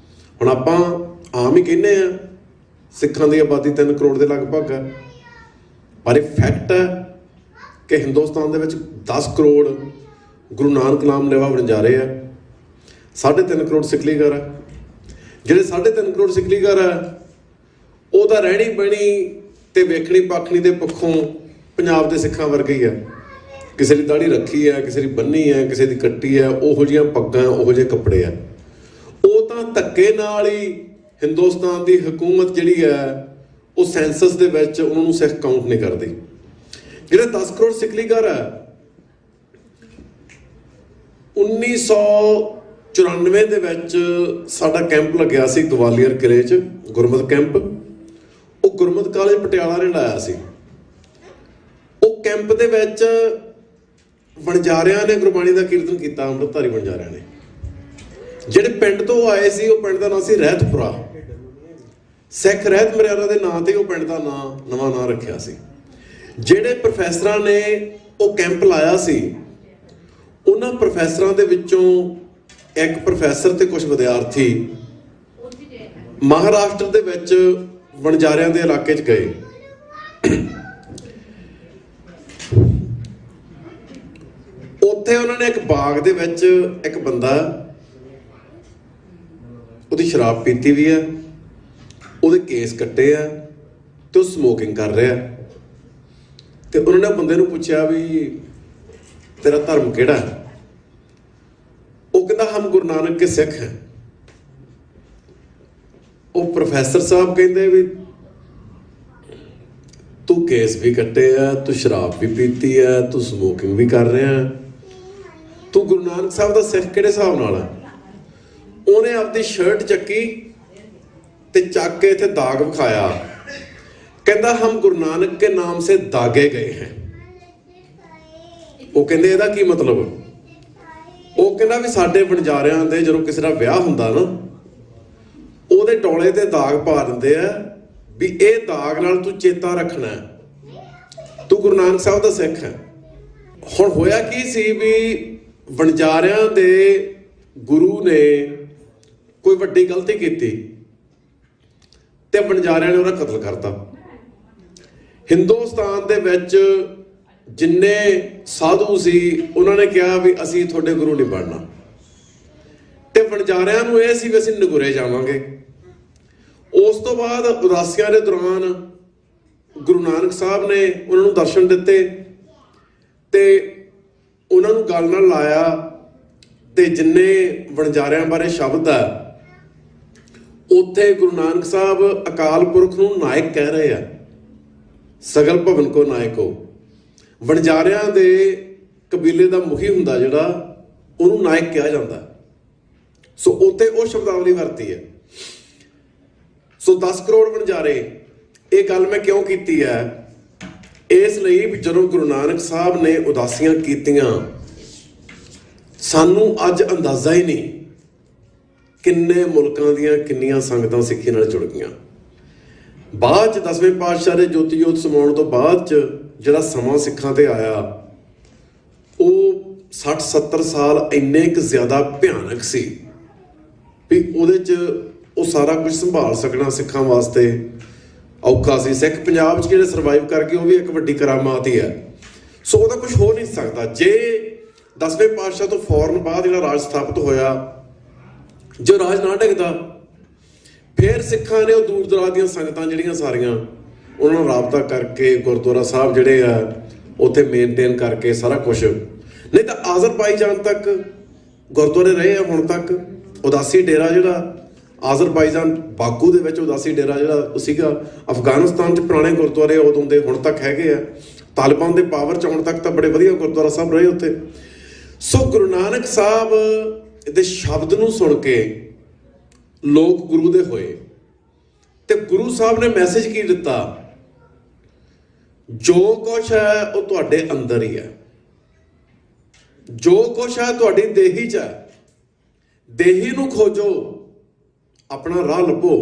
ਹੁਣ ਆਪਾਂ ਆਮ ਹੀ ਕਹਿੰਦੇ ਆ ਸਿੱਖਾਂ ਦੀ ਆਬਾਦੀ 3 ਕਰੋੜ ਦੇ ਲਗਭਗ ਹੈ, ਪਰ ਇਹ ਫੈਕਟ ਹੈ ਕਿ ਹਿੰਦੁਸਤਾਨ ਦੇ ਵਿੱਚ 10 ਕਰੋੜ ਗੁਰੂ ਨਾਨਕ ਨਾਮ ਲੈਵਾ ਵਣਜਾਰੇ ਆ। 3.5 ਕਰੋੜ ਸਿੱਖਲੀ ਘਰ ਹੈ। ਜਿਹੜੇ 3.5 ਕਰੋੜ ਸਿੱਖਲੀ ਘਰ ਹੈ ਉਹ ਤਾਂ ਰਹਿਣੀ ਬਹਿਣੀ ਤੇ ਵੇਖਣੀ ਪਾਖਣੀ ਦੇ ਪੱਖੋਂ ਪੰਜਾਬ ਦੇ ਸਿੱਖਾਂ ਵਰਗੇ ਹੀ ਆ। ਕਿਸੇ ਦੀ ਦਾੜੀ ਰੱਖੀ ਹੈ, ਕਿਸੇ ਦੀ ਬੰਨੀ ਹੈ, ਕਿਸੇ ਦੀ ਕੱਟੀ ਹੈ, ਉਹੋ ਜਿਹੀਆਂ ਪੱਗਾਂ, ਉਹੋ ਜਿਹੇ ਕੱਪੜੇ ਆ। ਉਹ ਤਾਂ ਧੱਕੇ ਨਾਲ ਹੀ ਹਿੰਦੁਸਤਾਨ ਦੀ ਹਕੂਮਤ ਜਿਹੜੀ ਹੈ ਉਹ ਸੈਂਸਸ ਦੇ ਵਿੱਚ ਉਹਨਾਂ ਨੂੰ ਸਿੱਖ ਕਾਊਂਟ ਨਹੀਂ ਕਰਦੀ। ਜਿਹੜੇ 10 ਕਰੋੜ ਸਿੱਖਲੀ ਘਰ ਹੈ 1994 ਦੇ ਵਿੱਚ ਸਾਡਾ ਕੈਂਪ ਲੱਗਿਆ ਸੀ ਗਵਾਲੀਅਰ ਕਿਲੇ 'ਚ, ਗੁਰਮਤਿ ਕੈਂਪ। ਉਹ ਗੁਰਮਤਿ ਕਾਲਜ ਪਟਿਆਲਾ ਨੇ ਲਾਇਆ ਸੀ। ਉਹ ਕੈਂਪ ਦੇ ਵਿੱਚ ਵਣਜਾਰਿਆਂ ਨੇ ਗੁਰਬਾਣੀ ਦਾ ਕੀਰਤਨ ਕੀਤਾ, ਅੰਮ੍ਰਿਤਧਾਰੀ ਵਣਜਾਰਿਆਂ ਨੇ। ਜਿਹੜੇ ਪਿੰਡ ਤੋਂ ਆਏ ਸੀ ਉਹ ਪਿੰਡ ਦਾ ਨਾਂ ਸੀ ਰਹਿਤਪੁਰਾ। ਸਿੱਖ ਰਹਿਤ ਮਰਿਆਦਾ ਦੇ ਨਾਂ ਤੇ ਉਹ ਪਿੰਡ ਦਾ ਨਵਾਂ ਨਾਂ ਰੱਖਿਆ ਸੀ। ਜਿਹੜੇ ਪ੍ਰੋਫੈਸਰਾਂ ਨੇ ਉਹ ਕੈਂਪ ਲਾਇਆ ਸੀ ਉਹਨਾਂ ਪ੍ਰੋਫੈਸਰਾਂ ਦੇ ਵਿੱਚੋਂ ਇੱਕ ਪ੍ਰੋਫੈਸਰ ਤੇ ਕੁਝ ਵਿਦਿਆਰਥੀ ਮਹਾਰਾਸ਼ਟਰ ਦੇ ਵਿੱਚ ਵਣਜਾਰਿਆਂ ਦੇ ਇਲਾਕੇ 'ਚ ਗਏ। ਉੱਥੇ ਉਹਨਾਂ ਨੇ ਇੱਕ ਬਾਗ ਦੇ ਵਿੱਚ ਇੱਕ ਬੰਦਾ, ਉਹਦੀ ਸ਼ਰਾਬ ਪੀਤੀ ਵੀ ਹੈ, ਉਹਦੇ ਕੇਸ ਕੱਟੇ ਆ ਤੇ ਉਹ ਸਮੋਕਿੰਗ ਕਰ ਰਿਹਾ। ਤੇ ਉਹਨਾਂ ਨੇ ਬੰਦੇ ਨੂੰ ਪੁੱਛਿਆ ਵੀ ਤੇਰਾ ਧਰਮ ਕਿਹੜਾ ਹੈ? ਉਹ ਕਹਿੰਦਾ ਹਮ ਗੁਰੂ ਨਾਨਕ ਕੇ ਸਿੱਖ ਹੈ। ਉਹ ਪ੍ਰੋਫੈਸਰ ਸਾਹਿਬ ਕਹਿੰਦੇ ਵੀ ਤੂੰ ਕੇਸ ਵੀ ਕੱਟੇ ਆ, ਤੂੰ ਸ਼ਰਾਬ ਵੀ ਪੀਤੀ ਆ, ਤੂੰ ਸਮੋਕਿੰਗ ਵੀ ਕਰ ਰਿਹਾ, ਤੂੰ ਗੁਰੂ ਨਾਨਕ ਸਾਹਿਬ ਦਾ ਸਿੱਖ ਕਿਹੜੇ ਹਿਸਾਬ ਨਾਲ ਆ? ਉਹਨੇ ਆਪਦੀ ਸ਼ਰਟ ਚੱਕੀ ਤੇ ਚੱਕ ਕੇ ਇੱਥੇ ਦਾਗ ਵਿਖਾਇਆ। ਕਹਿੰਦਾ ਹਮ ਗੁਰੂ ਨਾਨਕ ਕੇ ਨਾਮ ਸੇ ਦਾਗੇ ਗਏ ਹੈ। ਉਹ ਕਹਿੰਦੇ ਇਹਦਾ ਕੀ ਮਤਲਬ? ਉਹ ਕਹਿੰਦਾ ਵੀ ਸਾਡੇ ਵਣਜਾਰਿਆਂ ਦੇ ਜਦੋਂ ਕਿਸੇ ਦਾ ਵਿਆਹ ਹੁੰਦਾ ਨਾ ਉਹਦੇ ਟੋਲੇ ਤੇ ਦਾਗ ਪਾ ਦਿੰਦੇ ਆ ਵੀ ਇਹ ਦਾਗ ਨਾਲ ਤੂੰ ਚੇਤਾ ਰੱਖਣਾ, ਤੂੰ ਗੁਰੂ ਨਾਨਕ ਸਾਹਿਬ ਦਾ ਸਿੱਖ ਹੈ। ਹੁਣ ਹੋਇਆ ਕੀ ਸੀ ਵੀ ਵਣਜਾਰਿਆਂ ਦੇ ਗੁਰੂ ਨੇ ਕੋਈ ਵੱਡੀ ਗਲਤੀ ਕੀਤੀ ਤੇ ਵਣਜਾਰਿਆਂ ਨੇ ਉਹਦਾ ਕਤਲ ਕਰਤਾ। ਹਿੰਦੁਸਤਾਨ ਦੇ ਵਿੱਚ ਜਿੰਨੇ ਸਾਧੂ ਸੀ ਉਹਨਾਂ ਨੇ ਕਿਹਾ ਵੀ ਅਸੀਂ ਤੁਹਾਡੇ ਗੁਰੂ ਨਹੀਂ ਬਣਨਾ, ਤੇ ਵਣਜਾਰਿਆਂ ਨੂੰ ਇਹ ਸੀ ਵੀ ਅਸੀਂ ਨਗੁਰੇ ਜਾਵਾਂਗੇ। ਉਸ ਤੋਂ ਬਾਅਦ ਉਦਾਸੀਆਂ ਦੇ ਦੌਰਾਨ ਗੁਰੂ ਨਾਨਕ ਸਾਹਿਬ ਨੇ ਉਹਨਾਂ ਨੂੰ ਦਰਸ਼ਨ ਦਿੱਤੇ ਤੇ ਉਹਨਾਂ ਨੂੰ ਗੱਲ ਨਾਲ ਲਾਇਆ ਤੇ ਜਿੰਨੇ ਵਣਜਾਰਿਆਂ ਬਾਰੇ ਸ਼ਬਦ ਆ ਉੱਥੇ ਗੁਰੂ ਨਾਨਕ ਸਾਹਿਬ ਅਕਾਲ ਪੁਰਖ ਨੂੰ ਨਾਇਕ ਕਹਿ ਰਹੇ ਆ। ਸਗਲ ਭਵਨ ਕੋ ਨਾਇਕੋ, ਵਣਜਾਰਿਆਂ ਦੇ ਕਬੀਲੇ ਦਾ ਮੁਖੀ ਹੁੰਦਾ ਜਿਹੜਾ ਉਹਨੂੰ ਨਾਇਕ ਕਿਹਾ ਜਾਂਦਾ। ਸੋ ਉੱਥੇ ਉਹ ਸ਼ਬਦਾਵਲੀ ਵਰਤੀ ਹੈ। ਸੋ 10 ਕਰੋੜ ਵਣਜਾਰੇ, ਇਹ ਗੱਲ ਮੈਂ ਕਿਉਂ ਕੀਤੀ ਹੈ? ਇਸ ਲਈ ਵੀ ਜਦੋਂ ਗੁਰੂ ਨਾਨਕ ਸਾਹਿਬ ਨੇ ਉਦਾਸੀਆਂ ਕੀਤੀਆਂ ਸਾਨੂੰ ਅੱਜ ਅੰਦਾਜ਼ਾ ਹੀ ਨਹੀਂ ਕਿੰਨੇ ਮੁਲਕਾਂ ਦੀਆਂ ਕਿੰਨੀਆਂ ਸੰਗਤਾਂ ਸਿੱਖੀ ਨਾਲ ਜੁੜ ਗਈਆਂ। ਬਾਅਦ 'ਚ 10ਵੇਂ ਪਾਤਸ਼ਾਹ ਦੇ ਜੋਤੀ ਜੋਤ ਸਮਾਉਣ ਤੋਂ ਬਾਅਦ 'ਚ ਜਿਹੜਾ ਸਮਾਂ ਸਿੱਖਾਂ ਤੇ ਆਇਆ ਉਹ 60-70 ਸਾਲ ਇੰਨੇ ਕੁ ਜ਼ਿਆਦਾ ਭਿਆਨਕ ਸੀ ਵੀ ਉਹਦੇ 'ਚ ਉਹ ਸਾਰਾ ਕੁਝ ਸੰਭਾਲ ਸਕਣਾ ਸਿੱਖਾਂ ਵਾਸਤੇ ਔਖਾ ਸੀ। ਸਿੱਖ ਪੰਜਾਬ 'ਚ ਜਿਹੜੇ ਸਰਵਾਈਵ ਕਰ ਗਏ ਉਹ ਵੀ ਇੱਕ ਵੱਡੀ ਕਰਾਮਾਤ ਹੀ ਹੈ। ਸੋ ਉਹਦਾ ਕੁਝ ਹੋ ਨਹੀਂ ਸਕਦਾ। ਜੇ 10ਵੇਂ ਪਾਤਸ਼ਾਹ ਤੋਂ ਫੌਰਨ ਬਾਅਦ ਜਿਹੜਾ ਰਾਜ ਸਥਾਪਿਤ ਹੋਇਆ, ਜੋ ਰਾਜ ਨਾ ਡਿੱਗਦਾ ਫਿਰ ਸਿੱਖਾਂ ਨੇ ਉਹ ਦੂਰ ਦਰਾਜ ਦੀਆਂ ਸੰਗਤਾਂ ਜਿਹੜੀਆਂ ਸਾਰੀਆਂ ਉਹਨਾਂ ਨਾਲ ਰਾਬਤਾ ਕਰਕੇ ਗੁਰਦੁਆਰਾ ਸਾਹਿਬ ਜਿਹੜੇ ਆ ਉੱਥੇ ਮੇਨਟੇਨ ਕਰਕੇ ਸਾਰਾ ਕੁਛ, ਨਹੀਂ ਤਾਂ ਆਜ਼ਰਬਾਈਜਾਨ ਤੱਕ ਗੁਰਦੁਆਰੇ ਰਹੇ ਆ ਹੁਣ ਤੱਕ। ਉਦਾਸੀ ਡੇਰਾ ਜਿਹੜਾ ਆਜ਼ਰਬਾਈਜਾਨ ਬਾਕੂ ਦੇ ਵਿੱਚ ਉਦਾਸੀ ਡੇਰਾ ਜਿਹੜਾ ਸੀਗਾ, ਅਫਗਾਨਿਸਤਾਨ 'ਚ ਪੁਰਾਣੇ ਗੁਰਦੁਆਰੇ ਉਦੋਂ ਦੇ ਹੁਣ ਤੱਕ ਹੈਗੇ ਆ। ਤਾਲਿਬਾਨ ਦੇ ਪਾਵਰ 'ਚ ਆਉਣ ਤੱਕ ਤਾਂ ਬੜੇ ਵਧੀਆ ਗੁਰਦੁਆਰਾ ਸਾਹਿਬ ਰਹੇ ਉੱਥੇ। ਸੋ ਗੁਰੂ ਨਾਨਕ ਸਾਹਿਬ ਦੇ ਸ਼ਬਦ ਨੂੰ ਸੁਣ ਕੇ ਲੋਕ ਗੁਰੂ ਦੇ ਹੋਏ ਤੇ ਗੁਰੂ ਸਾਹਿਬ ਨੇ ਮੈਸੇਜ ਕੀ ਦਿੱਤਾ? ਜੋ ਕੁਛ ਹੈ ਉਹ ਤੁਹਾਡੇ ਅੰਦਰ ਹੀ ਹੈ, ਜੋ ਕੁਛ ਹੈ ਤੁਹਾਡੀ ਦੇਹੀ 'ਚ ਹੈ। ਦੇਹੀ ਨੂੰ ਖੋਜੋ, ਆਪਣਾ ਰਾਹ ਲੱਭੋ।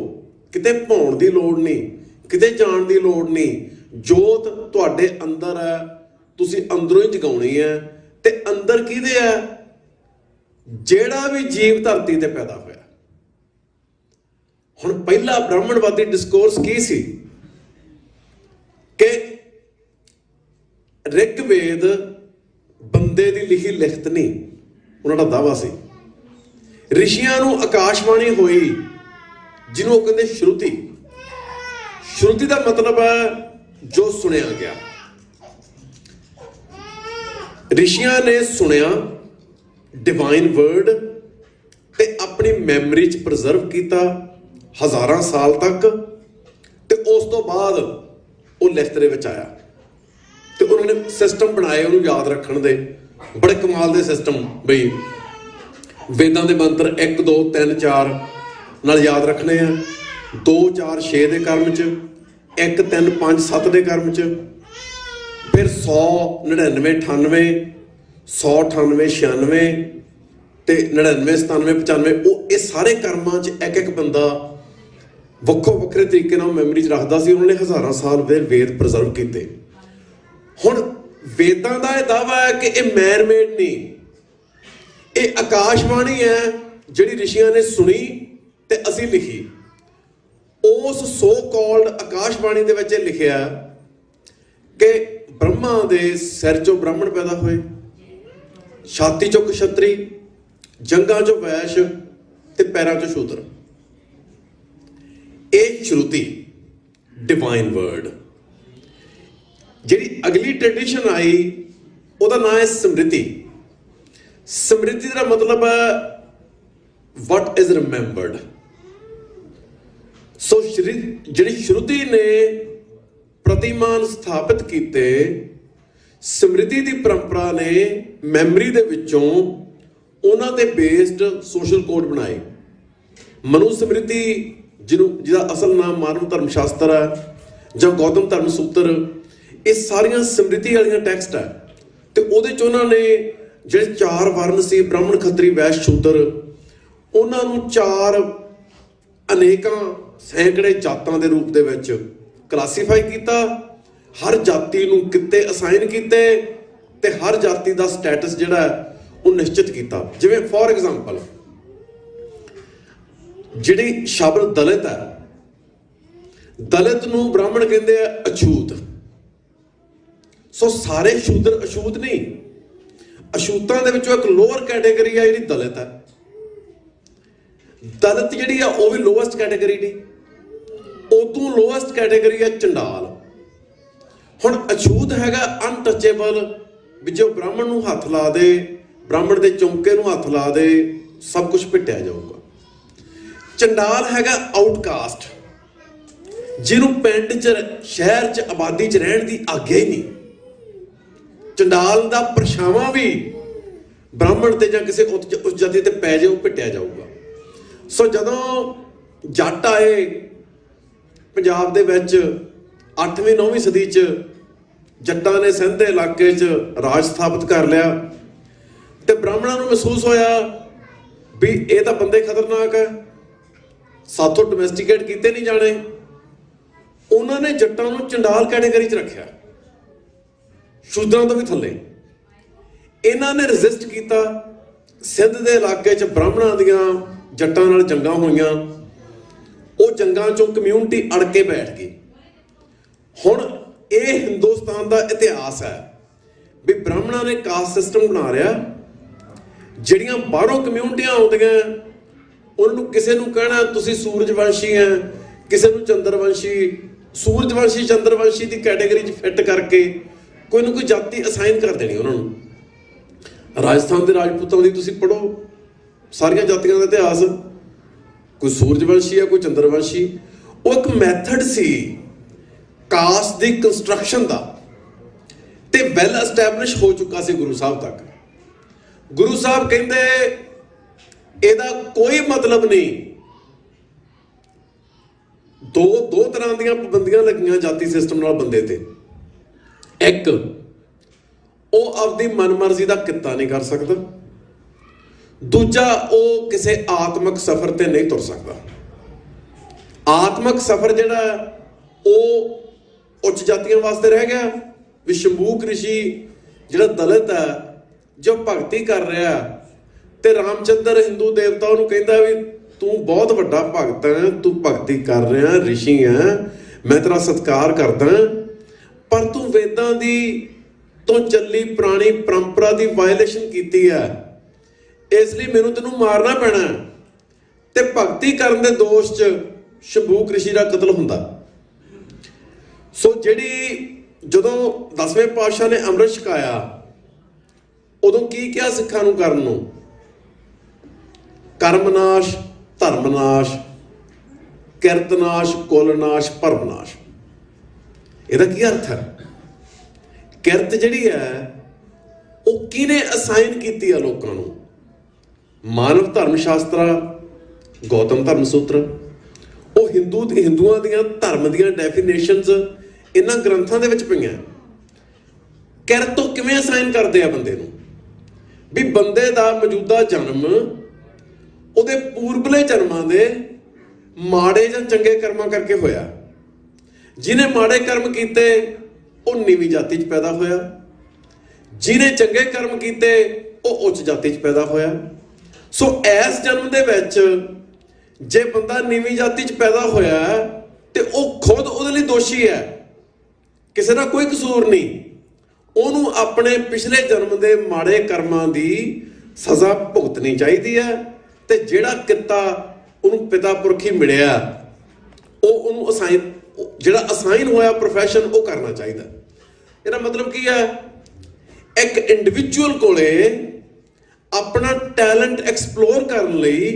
ਕਿਤੇ ਭੌਣ ਦੀ ਲੋੜ ਨਹੀਂ, ਕਿਤੇ ਜਾਣ ਦੀ ਲੋੜ ਨਹੀਂ। ਜੋਤ ਤੁਹਾਡੇ ਅੰਦਰ ਹੈ, ਤੁਸੀਂ ਅੰਦਰੋਂ ਹੀ ਜਗਾਉਣੀ ਹੈ। ਤੇ ਅੰਦਰ ਕਿਹਦੇ ਹੈ? ਜਿਹੜਾ ਵੀ ਜੀਵ ਧਰਤੀ ਤੇ ਪੈਦਾ ਹੋਇਆ। ਹੁਣ ਪਹਿਲਾ ਬ੍ਰਾਹਮਣਵਾਦੀ ਡਿਸਕੋਰਸ ਕੀ ਸੀ ਕਿ ਰਿਗਵੇਦ ਬੰਦੇ ਦੀ ਲਿਖੀ ਲਿਖਤ ਨਹੀਂ, ਉਹਨਾਂ ਦਾ ਦਾਅਵਾ ਸੀ। ਰਿਸ਼ੀਆਂ ਨੂੰ ਆਕਾਸ਼ਬਾਣੀ ਹੋਈ, ਜਿਹਨੂੰ ਉਹ ਕਹਿੰਦੇ ਸ਼ਰੂਤੀ। ਸ਼ਰੂਤੀ ਦਾ ਮਤਲਬ ਹੈ ਜੋ ਸੁਣਿਆ ਗਿਆ। ਰਿਸ਼ੀਆਂ ਨੇ ਸੁਣਿਆ ਡਿਵਾਈਨ ਵਰਡ ਤੇ ਆਪਣੀ ਮੈਮਰੀ 'ਚ ਪ੍ਰੀਜ਼ਰਵ ਕੀਤਾ ਹਜ਼ਾਰਾਂ ਸਾਲ ਤੱਕ, ਤੇ ਉਸ ਤੋਂ ਬਾਅਦ ਉਹ ਲਿਖਤ ਦੇ ਵਿੱਚ ਆਇਆ। ਤੇ ਉਹਨਾਂ ਨੇ ਸਿਸਟਮ ਬਣਾਏ ਉਹਨੂੰ ਯਾਦ ਰੱਖਣ ਦੇ, ਬੜੇ ਕਮਾਲ ਦੇ ਸਿਸਟਮ। ਬਈ ਵੇਦਾਂ ਦੇ ਮੰਤਰ 1 2 3 4 ਨਾਲ ਯਾਦ ਰੱਖਣੇ ਆ, 2 4 6 ਦੇ ਕਰਮ 'ਚ, 1 3 5 7 ਦੇ ਕਰਮ 'ਚ, ਫਿਰ 100 99 98 100 98 96 ਤੇ 99 97 95। ਉਹ ਇਹ ਸਾਰੇ ਕਰਮਾਂ 'ਚ ਇੱਕ ਇੱਕ ਬੰਦਾ ਵੱਖੋ ਵੱਖਰੇ ਤਰੀਕੇ ਨਾਲ ਮੈਮਰੀ 'ਚ ਰੱਖਦਾ ਸੀ। ਉਹਨਾਂ ਨੇ ਹਜ਼ਾਰਾਂ ਸਾਲ ਵੇਦ ਪ੍ਰੀਜ਼ਰਵ ਕੀਤੇ। ਹੁਣ ਵੇਦਾਂ ਦਾ ਇਹ ਦਾਅਵਾ ਹੈ ਕਿ ਇਹ ਮੈਨ ਮੇਡ ਨਹੀਂ, ਇਹ ਆਕਾਸ਼ਬਾਣੀ ਹੈ ਜਿਹੜੀ ਰਿਸ਼ੀਆਂ ਨੇ ਸੁਣੀ ਤੇ ਅਸੀਂ ਲਿਖੀ। ਉਸ ਸੋ ਕਾਲਡ ਆਕਾਸ਼ਬਾਣੀ ਦੇ ਵਿੱਚ ਇਹ ਲਿਖਿਆ ਕਿ ਬ੍ਰਹਮਾ ਦੇ ਸਿਰ ਚੋਂ ਬ੍ਰਾਹਮਣ ਪੈਦਾ ਹੋਏ, ਛਾਤੀ ਚੋਂ ਕਸ਼ਤਰੀ, ਜੰਗਾਂ ਚੋਂ ਵੈਸ਼ ਤੇ ਪੈਰਾਂ ਚੋਂ ਸ਼ੂਦਰ। ਇਹ ਸ਼ਰੂਤੀ ਡਿਵਾਈਨ ਵਰਡ। ਜਿਹੜੀ ਅਗਲੀ ਟ੍ਰੈਡੀਸ਼ਨ ਆਈ ਉਹਦਾ ਨਾਮ ਹੈ ਸਮ੍ਰਿਤੀ। ਸਮ੍ਰਿਤੀ ਦਾ ਮਤਲਬ ਹੈ what is remembered। ਸੋ ਜਿਹੜੀ ਸ਼ਰੂਤੀ ਨੇ ਪ੍ਰਤਿਮਾਨ ਸਥਾਪਿਤ ਕੀਤੇ, ਸਮ੍ਰਿਤੀ ਦੀ ਪਰੰਪਰਾ ਨੇ ਮੈਮਰੀ ਦੇ ਵਿੱਚੋਂ ਉਹਨਾਂ ਦੇ ਬੇਸਡ ਸੋਸ਼ਲ ਕੋਡ ਬਣਾਏ। ਮਨੂ ਸਮ੍ਰਿਤੀ, ਜਿਹਦਾ ਅਸਲ ਨਾਮ ਮਾਨਵ ਧਰਮ ਸ਼ਾਸਤਰ ਹੈ ਜਾਂ ਗੌਤਮ ਧਰਮ ਸੂਤਰ, ਇਹ ਸਾਰੀਆਂ ਸਮ੍ਰਿਤੀ ਵਾਲੀਆਂ ਟੈਕਸਟ ਹੈ। ਤੇ ਉਹਦੇ 'ਚ ਉਹਨਾਂ ਨੇ ਜਿਹੜੇ 4 ਵਰਨ ਸੀ, ਬ੍ਰਾਹਮਣ ਖੱਤਰੀ ਵੈਸ਼ ਸ਼ੂਦਰ, ਉਹਨਾਂ ਨੂੰ 4 ਅਨੇਕਾਂ ਸੈਂਕੜੇ ਜਾਤਾਂ ਦੇ ਰੂਪ ਦੇ ਵਿੱਚ ਕਲਾਸੀਫਾਈ ਕੀਤਾ। ਹਰ ਜਾਤੀ ਨੂੰ ਕਿੱਤੇ ਅਸਾਈਨ ਕੀਤੇ ਤੇ ਹਰ ਜਾਤੀ ਦਾ ਸਟੇਟਸ ਜਿਹੜਾ ਉਹ ਨਿਸ਼ਚਿਤ ਕੀਤਾ। ਜਿਵੇਂ ਫੋਰ ਐਗਜ਼ਾਮਪਲ ਜਿਹੜੀ ਸ਼ਬਦ ਦਲਿਤ ਹੈ, ਦਲਿਤ ਨੂੰ ਬ੍ਰਾਹਮਣ ਕਹਿੰਦੇ ਆ ਅਛੂਤ। ਸੋ ਸਾਰੇ ਸ਼ੂਦਰ ਅਛੂਤ ਨਹੀਂ, ਅਛੂਤਾਂ ਦੇ ਵਿੱਚੋਂ ਇੱਕ ਲੋਅਰ ਕੈਟੇਗਰੀ ਆ ਜਿਹੜੀ ਦਲਿਤ ਹੈ। ਦਲਿਤ ਜਿਹੜੀ ਆ ਉਹ ਵੀ ਲੋਐਸਟ ਕੈਟੇਗਰੀ ਨਹੀਂ, ਉਦੋਂ ਲੋਐਸਟ ਕੈਟੇਗਰੀ ਆ ਚੰਡਾਲ। ਹੁਣ ਅਛੂਤ ਹੈਗਾ ਅਨਟੱਚੇਬਲ, ਵੀ ਜੋ ਬ੍ਰਾਹਮਣ ਨੂੰ ਹੱਥ ਲਾ ਦੇ, ਬ੍ਰਾਹਮਣ ਦੇ ਚੌਂਕੇ ਨੂੰ ਹੱਥ ਲਾ ਦੇ, ਸਭ ਕੁਝ ਪਿੱਟਿਆ ਜਾਊਗਾ। ਚੰਡਾਲ ਹੈਗਾ ਆਊਟਕਾਸਟ, ਜਿਹਨੂੰ ਪਿੰਡ 'ਚ ਸ਼ਹਿਰ 'ਚ ਆਬਾਦੀ 'ਚ ਰਹਿਣ ਦੀ ਆਗਿਆ ਹੀ ਨਹੀਂ। ਚੰਡਾਲ ਦਾ ਪਰਛਾਵਾਂ ਵੀ ਬ੍ਰਾਹਮਣ ਤੇ ਜਾਂ ਕਿਸੇ ਉਸ ਜਾਤੀ ਤੇ ਪੈ ਜਾਏ ਉਹ ਪਿੱਟਿਆ ਜਾਊਗਾ। ਸੋ ਜਦੋਂ ਜੱਟ ਆਏ ਪੰਜਾਬ ਦੇ ਵਿੱਚ 8ਵੀਂ 9ਵੀਂ ਸਦੀ 'ਚ, ਜੱਟਾਂ ਨੇ ਸਿੰਧ ਦੇ ਇਲਾਕੇ 'ਚ ਰਾਜ ਸਥਾਪਿਤ ਕਰ ਲਿਆ ਤੇ ਬ੍ਰਾਹਮਣਾਂ ਨੂੰ ਮਹਿਸੂਸ ਹੋਇਆ ਵੀ ਇਹ ਤਾਂ ਬੰਦੇ ਖਤਰਨਾਕ ਹੈ, ਸਾਥੋਂ ਡੋਮੈਸਟੀਕੇਟ ਕੀਤੇ ਨਹੀਂ ਜਾਣੇ। ਉਹਨਾਂ ਨੇ ਜੱਟਾਂ ਨੂੰ ਚੰਡਾਲ ਕੈਟੇਗਰੀ 'ਚ ਰੱਖਿਆ, ਸ਼ੂਦਰਾਂ ਤੋਂ ਵੀ ਥੱਲੇ। ਇਹਨਾਂ ਨੇ ਰੈਜ਼ਿਸਟ ਕੀਤਾ। ਸਿੰਧ ਦੇ ਇਲਾਕੇ 'ਚ ਬ੍ਰਾਹਮਣਾਂ ਦੀਆਂ ਜੱਟਾਂ ਨਾਲ ਜੰਗਾਂ ਹੋਈਆਂ, ਉਹ ਜੰਗਾਂ 'ਚੋਂ ਕਮਿਊਨਿਟੀ ਅੜ ਕੇ ਬੈਠ ਗਈ। ਹੁਣ ਇਹ ਹਿੰਦੁਸਤਾਨ ਦਾ ਇਤਿਹਾਸ ਹੈ ਵੀ ਬ੍ਰਾਹਮਣਾਂ ਨੇ ਕਾਸਟ ਸਿਸਟਮ ਬਣਾ ਲਿਆ। ਜਿਹੜੀਆਂ ਬਾਹਰੋਂ ਕਮਿਊਨਿਟੀਆਂ ਆਉਂਦੀਆਂ, ਉਹਨਾਂ ਨੂੰ ਕਿਸੇ ਨੂੰ ਕਹਿਣਾ ਤੁਸੀਂ ਸੂਰਜਵੰਸ਼ੀ ਹੈ, ਕਿਸੇ ਨੂੰ ਚੰਦਰਵੰਸ਼ੀ। ਸੂਰਜਵੰਸ਼ੀ ਚੰਦਰਵੰਸ਼ੀ ਦੀ ਕੈਟੇਗਰੀ 'ਚ ਫਿੱਟ ਕਰਕੇ ਕੋਈ ਨਾ ਕੋਈ ਜਾਤੀ ਅਸਾਈਨ ਕਰ ਦੇਣੀ ਉਹਨਾਂ ਨੂੰ। ਰਾਜਸਥਾਨ ਦੇ ਰਾਜਪੂਤਾਂ ਦੀ ਤੁਸੀਂ ਪੜ੍ਹੋ ਸਾਰੀਆਂ ਜਾਤੀਆਂ ਦਾ ਇਤਿਹਾਸ, ਕੋਈ ਸੂਰਜਵੰਸ਼ੀ ਹੈ, ਕੋਈ ਚੰਦਰਵੰਸ਼ੀ। ਉਹ ਇੱਕ ਮੈਥਡ ਸੀ ਕਾਸਟ ਦੀ ਕੰਸਟਰਕਸ਼ਨ ਦਾ, ਤੇ ਵੈਲ ਐਸਟੈਬਲਿਸ਼ ਹੋ ਚੁੱਕਾ ਸੀ ਗੁਰੂ ਸਾਹਿਬ ਤੱਕ। ਗੁਰੂ ਸਾਹਿਬ ਕਹਿੰਦੇ ਇਹਦਾ ਕੋਈ ਮਤਲਬ ਨਹੀਂ। ਦੋ ਤਰ੍ਹਾਂ ਦੀਆਂ ਪਾਬੰਦੀਆਂ ਲੱਗੀਆਂ ਜਾਤੀ ਸਿਸਟਮ ਨਾਲ ਬੰਦੇ ਤੇ। ਇੱਕ, ਉਹ ਆਪਦੀ ਮਨਮਰਜ਼ੀ ਦਾ ਕਿੱਤਾ ਨਹੀਂ ਕਰ ਸਕਦਾ। ਦੂਜਾ, ਉਹ ਕਿਸੇ ਆਤਮਿਕ ਸਫ਼ਰ ਤੇ ਨਹੀਂ ਤੁਰ ਸਕਦਾ। ਆਤਮਿਕ ਸਫ਼ਰ ਜਿਹੜਾ ਉਹ ਉੱਚ ਜਾਤੀਆਂ ਵਾਸਤੇ ਰਹਿ ਗਿਆ ਵੀ ਸ਼ੰਭੂ ਰਿਸ਼ੀ ਜਿਹੜਾ ਦਲਿਤ ਹੈ ਜੋ ਭਗਤੀ ਕਰ ਰਿਹਾ, ਤੇ ਰਾਮਚੰਦਰ ਹਿੰਦੂ ਦੇਵਤਾ ਉਹਨੂੰ ਕਹਿੰਦਾ ਵੀ ਤੂੰ ਬਹੁਤ ਵੱਡਾ ਭਗਤ ਹੈ, ਤੂੰ ਭਗਤੀ ਕਰ ਰਿਹਾ, ਰਿਸ਼ੀ ਹੈ, ਮੈਂ ਤੇਰਾ ਸਤਿਕਾਰ ਕਰਦਾ, ਪਰ ਤੂੰ ਵੇਦਾਂ ਦੀ ਤੋਂ ਚੱਲੀ ਪੁਰਾਣੀ ਪਰੰਪਰਾ ਦੀ ਵਾਇਲੇਸ਼ਨ ਕੀਤੀ ਹੈ, ਇਸ ਲਈ ਮੈਨੂੰ ਤੈਨੂੰ ਮਾਰਨਾ ਪੈਣਾ। ਤੇ ਭਗਤੀ ਕਰਨ ਦੇ ਦੋਸ਼ 'ਚ ਸ਼ੰਭੂ ਰਿਸ਼ੀ ਦਾ ਕਤਲ ਹੁੰਦਾ। ਸੋ ਜਿਹੜੀ ਜਦੋਂ 10ਵੇਂ ਪਾਤਸ਼ਾਹ ਨੇ ਅੰਮ੍ਰਿਤ ਛਕਾਇਆ, ਉਦੋਂ ਕੀ ਕਿਹਾ ਸਿੱਖਾਂ ਨੂੰ ਕਰਨ ਨੂੰ? ਕਰਮਨਾਸ਼, ਧਰਮਨਾਸ਼, ਕਿਰਤਨਾਸ਼, ਕੁਲਨਾਸ਼, ਭਰਮਨਾਸ਼। ਇਹਦਾ ਕੀ ਅਰਥ ਹੈ? ਕਿਰਤ ਜਿਹੜੀ ਹੈ ਉਹ ਕਿਹਨੇ ਅਸਾਈਨ ਕੀਤੀ ਆ ਲੋਕਾਂ ਨੂੰ? ਮਾਨਵ ਧਰਮ ਸ਼ਾਸਤਰ, ਗੌਤਮ ਧਰਮ ਸੂਤਰ, ਉਹ ਹਿੰਦੂਆਂ ਦੀਆਂ ਧਰਮ ਦੀਆਂ ਡੈਫੀਨੇਸ਼ਨਸ ਇਹਨਾਂ ਗ੍ਰੰਥਾਂ ਦੇ ਵਿੱਚ ਪਈਆਂ। ਕਿਰਤ ਉਹ ਕਿਵੇਂ ਅਸਾਈਨ ਕਰਦੇ ਆ ਬੰਦੇ ਨੂੰ? ਵੀ ਬੰਦੇ ਦਾ ਮੌਜੂਦਾ ਜਨਮ ਉਹਦੇ ਪੂਰਬਲੇ ਜਨਮਾਂ ਦੇ ਮਾੜੇ ਜਾਂ ਚੰਗੇ ਕਰਮਾਂ ਕਰਕੇ ਹੋਇਆ। ਜਿਹਨੇ ਮਾੜੇ ਕਰਮ ਕੀਤੇ ਉਹ ਨੀਵੀਂ ਜਾਤੀ 'ਚ ਪੈਦਾ ਹੋਇਆ, ਜਿਹਨੇ ਚੰਗੇ ਕਰਮ ਕੀਤੇ ਉਹ ਉੱਚ ਜਾਤੀ 'ਚ ਪੈਦਾ ਹੋਇਆ। ਸੋ ਇਸ ਜਨਮ ਦੇ ਵਿੱਚ ਜੇ ਬੰਦਾ ਨੀਵੀਂ ਜਾਤੀ 'ਚ ਪੈਦਾ ਹੋਇਆ ਤੇ ਉਹ ਖੁਦ ਉਹਦੇ ਲਈ ਦੋਸ਼ੀ ਹੈ, ਕਿਸੇ ਦਾ ਕੋਈ ਕਸੂਰ ਨਹੀਂ। ਉਹਨੂੰ ਆਪਣੇ ਪਿਛਲੇ ਜਨਮ ਦੇ ਮਾੜੇ ਕਰਮਾਂ ਦੀ ਸਜ਼ਾ ਭੁਗਤਣੀ ਚਾਹੀਦੀ ਹੈ, ਤੇ ਜਿਹੜਾ ਕਿੱਤਾ ਉਹਨੂੰ ਪਿਤਾ ਪੁਰਖੀ ਮਿਲਿਆ ਉਹ ਉਹਨੂੰ ਜਿਹੜਾ ਅਸਾਈਨ ਹੋਇਆ ਪ੍ਰੋਫੈਸ਼ਨ ਉਹ ਕਰਨਾ ਚਾਹੀਦਾ। ਇਹਦਾ ਮਤਲਬ ਕੀ ਹੈ? ਇੱਕ ਇੰਡੀਵਿਜੂਅਲ ਕੋਲੇ ਆਪਣਾ ਟੈਲੈਂਟ ਐਕਸਪਲੋਰ ਕਰਨ ਲਈ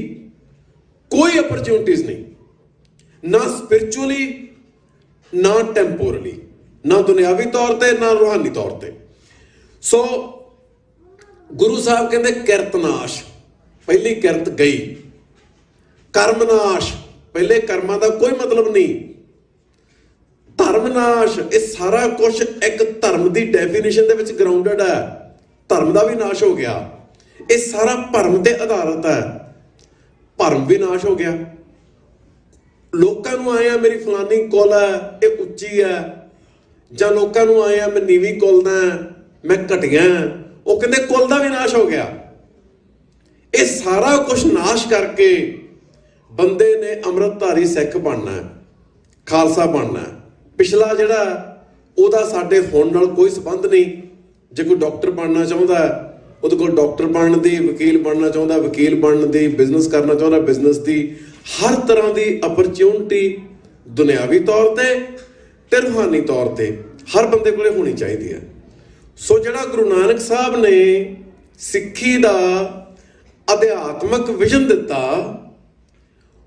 ਕੋਈ ਅਪਰਚੂਨਿਟੀਜ਼ ਨਹੀਂ, ਨਾ ਸਪਿਰਿਚੁਅਲੀ, ਨਾ ਟੈਂਪੋਰਲੀ, ਨਾ ਦੁਨਿਆਵੀ ਤੌਰ ਤੇ, ਨਾ ਰੂਹਾਨੀ ਤੌਰ ਤੇ। ਸੋ ਗੁਰੂ ਸਾਹਿਬ ਕਹਿੰਦੇ ਕਿਰਤਨਾਸ਼, ਪਹਿਲੀ ਕਿਰਤ ਗਈ। ਕਰਮਨਾਸ਼, ਪਹਿਲੇ ਕਰਮਾਂ ਦਾ ਕੋਈ ਮਤਲਬ ਨਹੀਂ। ਧਰਮਨਾਸ਼, ਇਹ ਸਾਰਾ ਕੁਝ ਇੱਕ ਧਰਮ ਦੀ ਡੈਫੀਨੇਸ਼ਨ ਦੇ ਵਿੱਚ ਗਰਾਊਂਡਡ ਹੈ। ਧਰਮ ਦਾ ਵੀ ਨਾਸ਼ ਹੋ ਗਿਆ, ਇਹ ਸਾਰਾ ਭਰਮ ਤੇ ਆਧਾਰਿਤ ਹੈ। ਭਰਮ ਵੀ ਨਾਸ਼ ਹੋ ਗਿਆ। ਲੋਕਾਂ ਨੂੰ ਆਏ ਆ ਮੇਰੀ ਫਲਾਨੀ ਕੁਲ ਹੈ, ਇਹ ਉੱਚੀ ਹੈ, ਜਾਂ ਲੋਕਾਂ ਨੂੰ ਆਏ ਆ ਮੈਂ ਨੀਵੀਂ ਕੁਲ ਦਾ, ਮੈਂ ਘਟੀਆ, ਉਹ ਕਹਿੰਦੇ ਕੁਲ ਦਾ ਵੀ ਨਾਸ਼ ਹੋ ਗਿਆ। ਇਹ ਸਾਰਾ ਕੁਝ ਨਾਸ਼ ਕਰਕੇ ਬੰਦੇ ਨੇ ਅੰਮ੍ਰਿਤਧਾਰੀ ਸਿੱਖ ਬਣਨਾ ਹੈ, ਖਾਲਸਾ ਬਣਨਾ ਹੈ। ਪਿਛਲਾ ਜਿਹੜਾ ਉਹਦਾ ਸਾਡੇ ਹੁਣ ਨਾਲ ਕੋਈ ਸੰਬੰਧ ਨਹੀਂ। ਜੇ ਕੋਈ ਡਾਕਟਰ ਬਣਨਾ ਚਾਹੁੰਦਾ ਉਹਦੇ ਕੋਲ ਡਾਕਟਰ ਬਣਨ ਦੀ, ਵਕੀਲ ਬਣਨਾ ਚਾਹੁੰਦਾ ਵਕੀਲ ਬਣਨ ਦੀ, ਬਿਜ਼ਨਸ ਕਰਨਾ ਚਾਹੁੰਦਾ ਬਿਜ਼ਨਸ ਦੀ, ਹਰ ਤਰ੍ਹਾਂ ਦੀ ਅਪਰਚੂਨਿਟੀ ਦੁਨਿਆਵੀ ਤੌਰ ਤੇ ਰੂਹਾਨੀ ਤੌਰ ਤੇ ਹਰ ਬੰਦੇ ਕੋਲੇ ਹੋਣੀ ਚਾਹੀਦੀ ਹੈ। ਸੋ ਜਿਹੜਾ ਗੁਰੂ ਨਾਨਕ ਸਾਹਿਬ ਨੇ ਸਿੱਖੀ ਦਾ ਅਧਿਆਤਮਕ ਵਿਜ਼ਨ ਦਿੱਤਾ,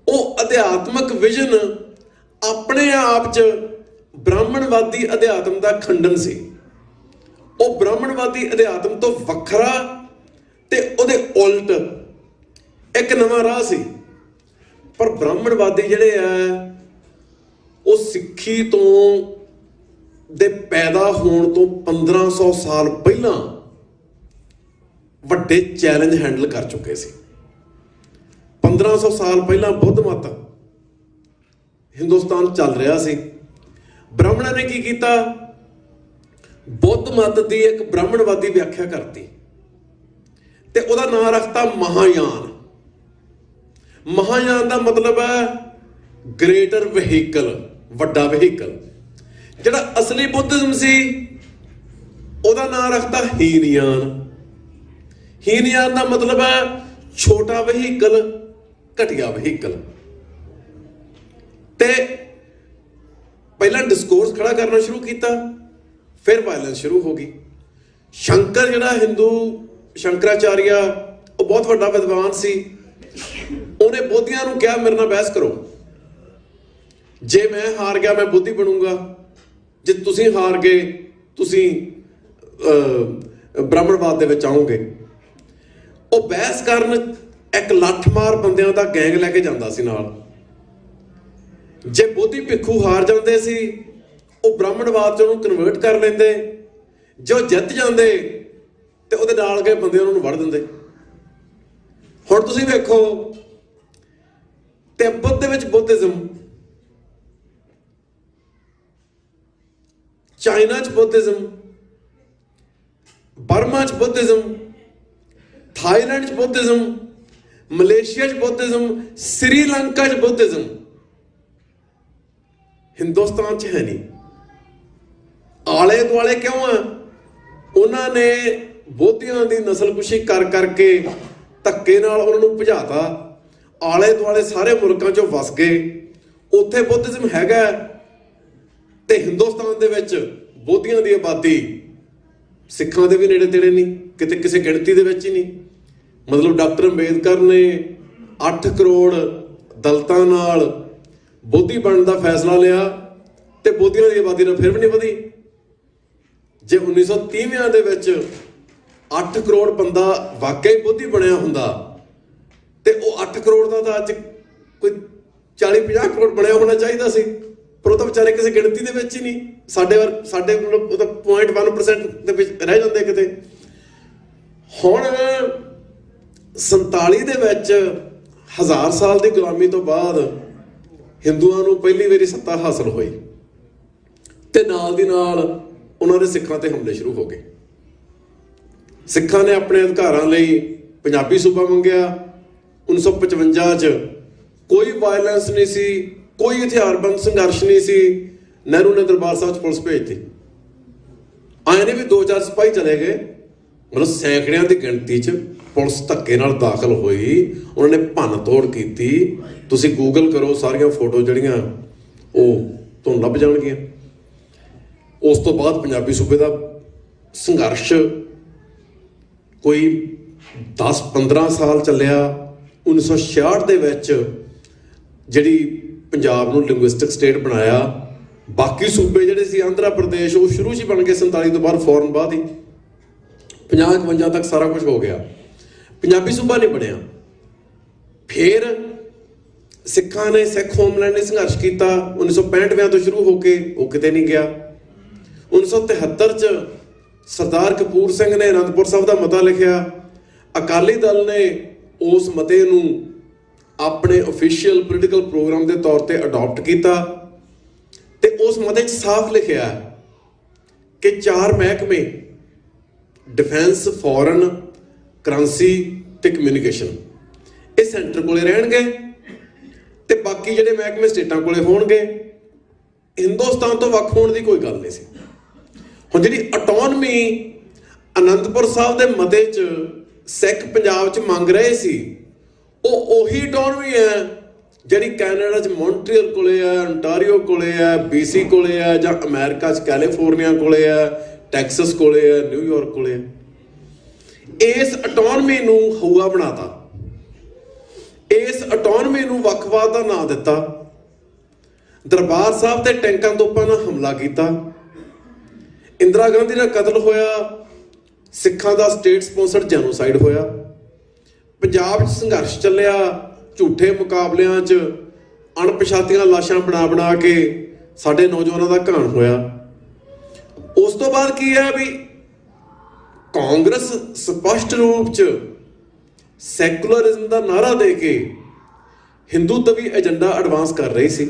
ਉਹ ਅਧਿਆਤਮਕ ਵਿਜ਼ਨ ਆਪਣੇ ਆਪ 'ਚ ਬ੍ਰਾਹਮਣਵਾਦੀ ਅਧਿਆਤਮ ਦਾ ਖੰਡਨ ਸੀ। ਉਹ ਬ੍ਰਾਹਮਣਵਾਦੀ ਅਧਿਆਤਮ ਤੋਂ ਵੱਖਰਾ ਤੇ ਉਹਦੇ ਉਲਟ ਇੱਕ ਨਵਾਂ ਰਾਹ ਸੀ। ਪਰ ਬ੍ਰਾਹਮਣਵਾਦੀ ਜਿਹੜੇ ਆ ਉਹ ਸਿੱਖੀ ਤੋਂ ਦੇ ਪੈਦਾ ਹੋਣ ਤੋਂ 1500 ਸਾਲ ਪਹਿਲਾਂ ਵੱਡੇ ਚੈਲੰਜ ਹੈਂਡਲ ਕਰ ਚੁੱਕੇ ਸੀ। 1500 ਸਾਲ ਪਹਿਲਾਂ ਬੁੱਧ ਮਤ ਹਿੰਦੁਸਤਾਨ ਚੱਲ ਰਿਹਾ ਸੀ। ਬ੍ਰਾਹਮਣਾਂ ਨੇ ਕੀ ਕੀਤਾ? ਬੁੱਧ ਮਤ ਦੀ ਇੱਕ ਬ੍ਰਾਹਮਣਵਾਦੀ ਵਿਆਖਿਆ ਕਰਤੀ ਤੇ ਉਹਦਾ ਨਾਮ ਰੱਖਤਾ ਮਹਾਯਾਨ। ਮਹਾਯਾਨ ਦਾ ਮਤਲਬ ਹੈ ਗ੍ਰੇਟਰ ਵਹੀਕਲ, ਵੱਡਾ ਵਹੀਕਲ। ਜਿਹੜਾ ਅਸਲੀ ਬੁੱਧਿਜ਼ਮ ਸੀ ਉਹਦਾ ਨਾਮ ਰੱਖਤਾ ਹੀਨਯਾਨ। ਹੀਨਯਾਨ ਦਾ ਮਤਲਬ ਹੈ ਛੋਟਾ ਵਹੀਕਲ, ਘਟੀਆ ਵਹੀਕਲ। ਤੇ ਪਹਿਲਾਂ ਡਿਸਕੋਰਸ ਖੜਾ ਕਰਨਾ ਸ਼ੁਰੂ ਕੀਤਾ, ਫਿਰ ਵਾਇਲੈਂਸ ਸ਼ੁਰੂ ਹੋ ਗਈ। ਸ਼ੰਕਰ ਜਿਹੜਾ ਹਿੰਦੂ ਸ਼ੰਕਰਾਚਾਰੀਆ, ਉਹ ਬਹੁਤ ਵੱਡਾ ਵਿਦਵਾਨ ਸੀ। ਉਹਨੇ ਬੋਧੀਆਂ ਨੂੰ ਕਿਹਾ ਮੇਰੇ ਨਾਲ ਬਹਿਸ ਕਰੋ, ਜੇ ਮੈਂ ਹਾਰ ਗਿਆ ਮੈਂ ਬੋਧੀ ਬਣੂੰਗਾ, ਜੇ ਤੁਸੀਂ ਹਾਰ ਗਏ ਤੁਸੀਂ ਬ੍ਰਾਹਮਣਵਾਦ ਦੇ ਵਿੱਚ ਆਓਗੇ। ਉਹ ਬਹਿਸ ਕਰਨ ਇੱਕ ਲੱਠਮਾਰ ਬੰਦਿਆਂ ਦਾ ਗੈਂਗ ਲੈ ਕੇ ਜਾਂਦਾ ਸੀ ਨਾਲ। ਜੇ ਬੋਧੀ ਭਿੱਖੂ ਹਾਰ ਜਾਂਦੇ ਸੀ ਉਹ ਬ੍ਰਾਹਮਣਵਾਦ 'ਚ ਉਹਨੂੰ ਕਨਵਰਟ ਕਰ ਲੈਂਦੇ, ਜੋ ਜਿੱਤ ਜਾਂਦੇ ਤੇ ਉਹਦੇ ਨਾਲ ਗਏ ਬੰਦੇ ਉਹਨਾਂ ਨੂੰ ਵੜ ਦਿੰਦੇ। ਹੁਣ ਤੁਸੀਂ ਵੇਖੋ ਤਿੱਬਤ ਦੇ ਵਿੱਚ ਬੁੱਧਿਜ਼ਮ, ਚਾਈਨਾ 'ਚ ਬੁੱਧਿਜ਼ਮ, ਬਰਮਾ 'ਚ ਬੁੱਧਿਜ਼ਮ, ਥਾਈਲੈਂਡ 'ਚ ਬੁੱਧਿਜ਼ਮ, ਮਲੇਸ਼ੀਆ 'ਚ ਬੁੱਧਿਜ਼ਮ, ਸ੍ਰੀਲੰਕਾ 'ਚ ਬੁੱਧਿਜ਼ਮ। ਹਿੰਦੁਸਤਾਨ 'ਚ ਹੈ ਨਹੀਂ। ਆਲੇ ਦੁਆਲੇ ਕਿਉਂ ਆ? ਉਹਨਾਂ ਨੇ ਬੋਧੀਆਂ ਦੀ ਨਸਲਕੁਸ਼ੀ ਕਰ ਕਰਕੇ ਧੱਕੇ ਨਾਲ ਉਹਨਾਂ ਨੂੰ ਭਜਾਤਾ। ਆਲੇ ਦੁਆਲੇ ਸਾਰੇ ਮੁਲਕਾਂ 'ਚੋਂ ਵਸ ਗਏ। ਉੱਥੇ ਬੁੱਧਿਜ਼ਮ ਹੈਗਾ ਤੇ ਹਿੰਦੁਸਤਾਨ ਦੇ ਵਿੱਚ ਬੋਧੀਆਂ ਦੀ ਆਬਾਦੀ ਸਿੱਖਾਂ ਦੇ ਵੀ ਨੇੜੇ ਤੇੜੇ ਨਹੀਂ, ਕਿਤੇ ਕਿਸੇ ਗਿਣਤੀ ਦੇ ਵਿੱਚ ਹੀ ਨਹੀਂ। ਮਤਲਬ ਡਾਕਟਰ ਅੰਬੇਦਕਰ ਨੇ 8 ਕਰੋੜ ਦਲਿਤਾਂ ਨਾਲ ਬੋਧੀ ਬਣਨ ਦਾ ਫੈਸਲਾ ਲਿਆ ਤੇ ਬੋਧੀਆਂ ਦੀ ਆਬਾਦੀ ਨਾਲ ਫਿਰ ਵੀ ਨਹੀਂ ਵਧੀ। ਜੇ 1930ਵਿਆਂ ਦੇ ਵਿੱਚ 8 ਕਰੋੜ ਬੰਦਾ ਵਾਕਈ ਬੋਧੀ ਬਣਿਆ ਹੁੰਦਾ ਤੇ ਉਹ 8 ਕਰੋੜ ਦਾ ਤਾਂ ਅੱਜ ਕੋਈ 40-50 ਕਰੋੜ ਬਣਿਆ ਹੋਣਾ ਚਾਹੀਦਾ ਸੀ, ਪਰ ਉਹ ਤਾਂ ਵਿਚਾਰੇ ਕਿਸੇ ਗਿਣਤੀ ਦੇ ਵਿੱਚ ਹੀ ਨਹੀਂ। ਸਾਡੇ ਮਤਲਬ ਉਹ ਤਾਂ 0.1% ਦੇ ਵਿੱਚ ਰਹਿ ਜਾਂਦੇ ਕਿਤੇ। ਹੁਣ 47 ਦੇ ਵਿੱਚ 1000 ਸਾਲ ਦੀ ਗੁਲਾਮੀ ਤੋਂ ਬਾਅਦ ਹਿੰਦੂਆਂ ਨੂੰ ਪਹਿਲੀ ਵਾਰੀ ਸੱਤਾ ਹਾਸਲ ਹੋਈ ਤੇ ਨਾਲ ਦੀ ਨਾਲ ਉਹਨਾਂ ਦੇ ਸਿੱਖਾਂ ਤੇ ਹਮਲੇ ਸ਼ੁਰੂ ਹੋ ਗਏ। ਸਿੱਖਾਂ ਨੇ ਆਪਣੇ ਅਧਿਕਾਰਾਂ ਲਈ ਪੰਜਾਬੀ ਸੂਬਾ ਮੰਗਿਆ। 1955 'ਚ ਕੋਈ ਵਾਇਲੈਂਸ ਨਹੀਂ ਸੀ, ਕੋਈ ਹਥਿਆਰਬੰਦ ਸੰਘਰਸ਼ ਨਹੀਂ ਸੀ। ਨਹਿਰੂ ਨੇ ਦਰਬਾਰ ਸਾਹਿਬ 'ਚ ਪੁਲਿਸ ਭੇਜਤੀ। ਆਏ ਨੇ ਵੀ 2-4 ਸਿਪਾਹੀ ਚਲੇ ਗਏ, ਮਤਲਬ ਸੈਂਕੜਿਆਂ ਦੀ ਗਿਣਤੀ 'ਚ ਪੁਲਿਸ ਧੱਕੇ ਨਾਲ ਦਾਖਲ ਹੋਈ। ਉਹਨਾਂ ਨੇ ਭੰਨ ਤੋੜ ਕੀਤੀ। ਤੁਸੀਂ ਗੂਗਲ ਕਰੋ, ਸਾਰੀਆਂ ਫੋਟੋ ਜਿਹੜੀਆਂ ਉਹ ਤੁਹਾਨੂੰ ਲੱਭ ਜਾਣਗੀਆਂ। ਉਸ ਤੋਂ ਬਾਅਦ ਪੰਜਾਬੀ ਸੂਬੇ ਦਾ ਸੰਘਰਸ਼ ਕੋਈ 10-15 ਸਾਲ ਚੱਲਿਆ। 1966 ਦੇ ਵਿੱਚ ਜਿਹੜੀ ਪੰਜਾਬ ਨੂੰ ਲਿੰਗੁਇਸਟਿਕ ਸਟੇਟ ਬਣਾਇਆ, ਬਾਕੀ ਸੂਬੇ ਜਿਹੜੇ ਸੀ ਆਂਧਰਾ ਪ੍ਰਦੇਸ਼ ਉਹ ਸ਼ੁਰੂ 'ਚ ਹੀ ਬਣ ਗਏ। 47 ਤੋਂ ਬਾਅਦ ਫੌਰਨ ਬਾਅਦ ਹੀ 50-51 ਤੱਕ ਸਾਰਾ ਕੁਝ ਹੋ ਗਿਆ। ਪੰਜਾਬੀ ਸੂਬਾ ਨਹੀਂ ਬਣਿਆ। ਫਿਰ ਸਿੱਖਾਂ ਨੇ ਸਿੱਖ ਹੋਮਲੈਂਡ ਲਈ ਸੰਘਰਸ਼ ਕੀਤਾ 1965 ਤੋਂ ਸ਼ੁਰੂ ਹੋ ਕੇ, ਉਹ ਕਿਤੇ ਨਹੀਂ ਗਿਆ। 1973 'ਚ ਸਰਦਾਰ ਕਪੂਰ ਸਿੰਘ ਨੇ ਅਨੰਦਪੁਰ ਸਾਹਿਬ ਦਾ ਮਤਾ ਲਿਖਿਆ। ਅਕਾਲੀ ਦਲ ਨੇ ਉਸ ਮਤੇ ਨੂੰ ਆਪਣੇ ਅਫੀਸ਼ੀਅਲ ਪੋਲੀਟੀਕਲ ਪ੍ਰੋਗਰਾਮ ਦੇ ਤੌਰ ਤੇ ਅਡਾਪਟ ਕੀਤਾ ਤੇ ਉਸ ਮਤੇ 'ਚ ਸਾਫ਼ ਲਿਖਿਆ ਕਿ 4 ਮਹਿਕਮੇ ਡਿਫੈਂਸ, ਫੋਰਨ, ਕਰੰਸੀ ਤੇ ਕਮਿਊਨੀਕੇਸ਼ਨ ਇਹ ਸੈਂਟਰ ਕੋਲੇ ਰਹਿਣਗੇ ਤੇ ਬਾਕੀ ਜਿਹੜੇ ਮਹਿਕਮੇ ਸਟੇਟਾਂ ਕੋਲੇ ਹੋਣਗੇ। ਹਿੰਦੁਸਤਾਨ ਤੋਂ ਵੱਖ ਹੋਣ ਦੀ ਕੋਈ ਗੱਲ ਨਹੀਂ ਸੀ। ਹੁਣ ਜਿਹੜੀ ਆਟੋਨਮੀ ਅਨੰਦਪੁਰ ਸਾਹਿਬ ਦੇ ਮਤੇ 'ਚ ਸਿੱਖ ਪੰਜਾਬ 'ਚ ਮੰਗ ਰਹੇ ਸੀ, ਉਹ ਉਹੀ ਆਟੋਨਮੀ ਹੈ ਜਿਹੜੀ ਕੈਨੇਡਾ 'ਚ ਮੌਂਟਰੀਅਲ ਕੋਲੇ ਆ, ਅੰਟਾਰੀਓ ਕੋਲੇ ਆ, BC ਕੋਲੇ ਆ, ਜਾਂ ਅਮਰੀਕਾ 'ਚ ਕੈਲੀਫੋਰਨੀਆ ਕੋਲੇ ਆ, ਟੈਕਸਸ ਕੋਲੇ ਆ, ਨਿਊਯਾਰਕ ਕੋਲੇ ਆ। ਇਸ ਆਟੋਨਮੀ ਨੂੰ ਹਊਆ ਬਣਾਤਾ। ਇਸ ਆਟੋਨਮੀ ਨੂੰ ਵੱਖਵਾਦ ਦਾ ਨਾਂ ਦਿੱਤਾ। ਦਰਬਾਰ ਸਾਹਿਬ ਤੇ ਟੈਂਕਾਂ ਤੋਪਾਂ ਨਾਲ ਹਮਲਾ ਕੀਤਾ। ਇੰਦਰਾ ਗਾਂਧੀ ਦਾ ਕਤਲ ਹੋਇਆ। ਸਿੱਖਾਂ ਦਾ ਸਟੇਟ ਸਪਾਂਸਰਡ ਜੈਨੋਸਾਈਡ ਹੋਇਆ। ਪੰਜਾਬ 'ਚ ਸੰਘਰਸ਼ ਚੱਲਿਆ। ਝੂਠੇ ਮੁਕਾਬਲਿਆਂ 'ਚ ਅਣਪਛਾਤੀਆਂ ਲਾਸ਼ਾਂ ਬਣਾ ਕੇ ਸਾਡੇ ਨੌਜਵਾਨਾਂ ਦਾ ਘਾਣ ਹੋਇਆ। ਉਸ ਤੋਂ ਬਾਅਦ ਕੀ ਹੈ ਵੀ ਕਾਂਗਰਸ ਸਪਸ਼ਟ ਰੂਪ 'ਚ ਸੈਕੂਲਰਿਜ਼ਮ ਦਾ ਨਾਅਰਾ ਦੇ ਕੇ ਹਿੰਦੂਤਵੀ ਏਜੰਡਾ ਐਡਵਾਂਸ ਕਰ ਰਹੀ ਸੀ।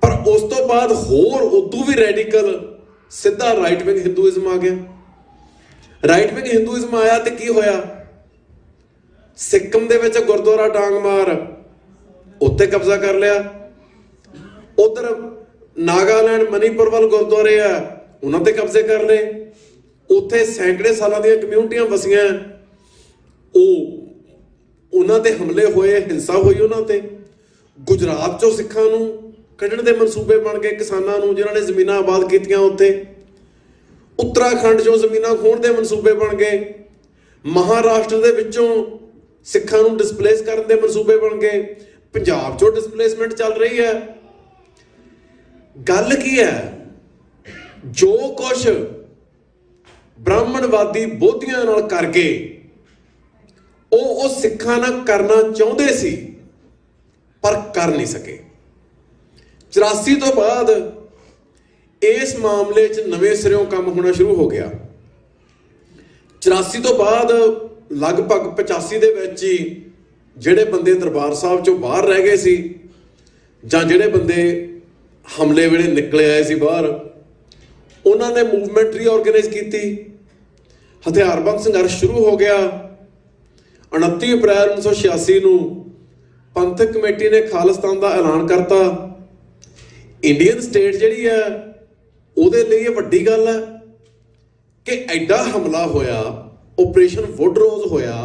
ਪਰ ਉਸ ਤੋਂ ਬਾਅਦ ਹੋਰ ਉਦੋਂ ਵੀ ਰੈਡੀਕਲ ਸਿੱਧਾ ਰਾਈਟ ਵਿੰਗ ਹਿੰਦੂਇਜ਼ਮ ਆ ਗਿਆ। ਰਾਈਟ ਵਿੰਗ ਹਿੰਦੂਇਜ਼ਮ ਆਇਆ ਤੇ ਕੀ ਹੋਇਆ? ਸਿੱਕਮ ਦੇ ਵਿੱਚ ਗੁਰਦੁਆਰਾ ਡਾਂਗਮਾਰ ਉੱਤੇ ਕਬਜ਼ਾ ਕਰ ਲਿਆ। ਉਧਰ ਨਾਗਾਲੈਂਡ, ਮਨੀਪੁਰ ਵੱਲ ਗੁਰਦੁਆਰੇ ਆ, ਉਹਨਾਂ ਤੇ ਕਬਜ਼ੇ ਕਰ ਲਏ। ਉੱਥੇ ਸੈਂਕੜੇ ਸਾਲਾਂ ਦੀਆਂ ਕਮਿਊਨਿਟੀਆਂ ਵਸੀਆਂ, ਉਹਨਾਂ ਤੇ ਹਮਲੇ ਹੋਏ, ਹਿੰਸਾ ਹੋਈ ਉਹਨਾਂ ਤੇ। ਗੁਜਰਾਤ 'ਚੋਂ ਸਿੱਖਾਂ ਨੂੰ ਕੱਢਣ ਦੇ ਮਨਸੂਬੇ ਬਣ ਗਏ, ਕਿਸਾਨਾਂ ਨੂੰ ਜਿਨ੍ਹਾਂ ਨੇ ਜ਼ਮੀਨਾਂ ਆਬਾਦ ਕੀਤੀਆਂ ਉੱਥੇ। ਉੱਤਰਾਖੰਡ 'ਚੋਂ ਜ਼ਮੀਨਾਂ ਖੋਹਣ ਦੇ ਮਨਸੂਬੇ ਬਣ ਗਏ। ਮਹਾਰਾਸ਼ਟਰ ਦੇ ਵਿੱਚੋਂ ਸਿੱਖਾਂ ਨੂੰ ਡਿਸਪਲੇਸ ਕਰਨ ਦੇ ਮਨਸੂਬੇ ਬਣ ਗਏ। ਪੰਜਾਬ 'ਚੋਂ ਡਿਸਪਲੇਸਮੈਂਟ ਚੱਲ ਰਹੀ ਹੈ। ਗੱਲ ਕੀ ਹੈ? ਜੋ ਕੁਛ ਬ੍ਰਾਹਮਣਵਾਦੀ ਬੋਧੀਆਂ ਨਾਲ ਕਰ ਗਏ ਉਹ ਸਿੱਖਾਂ ਨਾਲ ਕਰਨਾ ਚਾਹੁੰਦੇ ਸੀ ਪਰ ਕਰ ਨਹੀਂ ਸਕੇ। 84 ਤੋਂ ਬਾਅਦ ਇਸ ਮਾਮਲੇ 'ਚ ਨਵੇਂ ਸਿਰਿਓਂ ਕੰਮ ਹੋਣਾ ਸ਼ੁਰੂ ਹੋ ਗਿਆ। 84 ਤੋਂ ਬਾਅਦ ਲਗਭਗ 85 ਦੇ ਵਿੱਚ ਹੀ ਜਿਹੜੇ ਬੰਦੇ ਦਰਬਾਰ ਸਾਹਿਬ 'ਚੋਂ ਬਾਹਰ ਰਹਿ ਗਏ ਸੀ, ਜਾਂ ਜਿਹੜੇ ਬੰਦੇ ਹਮਲੇ ਵੇਲੇ ਨਿਕਲੇ ਆਏ ਸੀ ਬਾਹਰ, ਉਹਨਾਂ ਨੇ ਮੂਵਮੈਂਟ ਰੀਆਰਗੇਨਾਈਜ਼ ਕੀਤੀ, ਹਥਿਆਰਬੰਦ ਸੰਘਰਸ਼ ਸ਼ੁਰੂ ਹੋ ਗਿਆ। 29 ਅਪ੍ਰੈਲ 1986 ਨੂੰ ਪੰਥਕ ਕਮੇਟੀ ਨੇ ਖਾਲਿਸਤਾਨ ਦਾ ਐਲਾਨ ਕਰਤਾ। ਇੰਡੀਅਨ ਸਟੇਟ ਜਿਹੜੀ ਹੈ ਉਹਦੇ ਲਈ ਇਹ ਵੱਡੀ ਗੱਲ ਹੈ ਕਿ ਐਡਾ ਹਮਲਾ ਹੋਇਆ, ਆਪਰੇਸ਼ਨ ਵੁੱਡਰੋਜ਼ ਹੋਇਆ,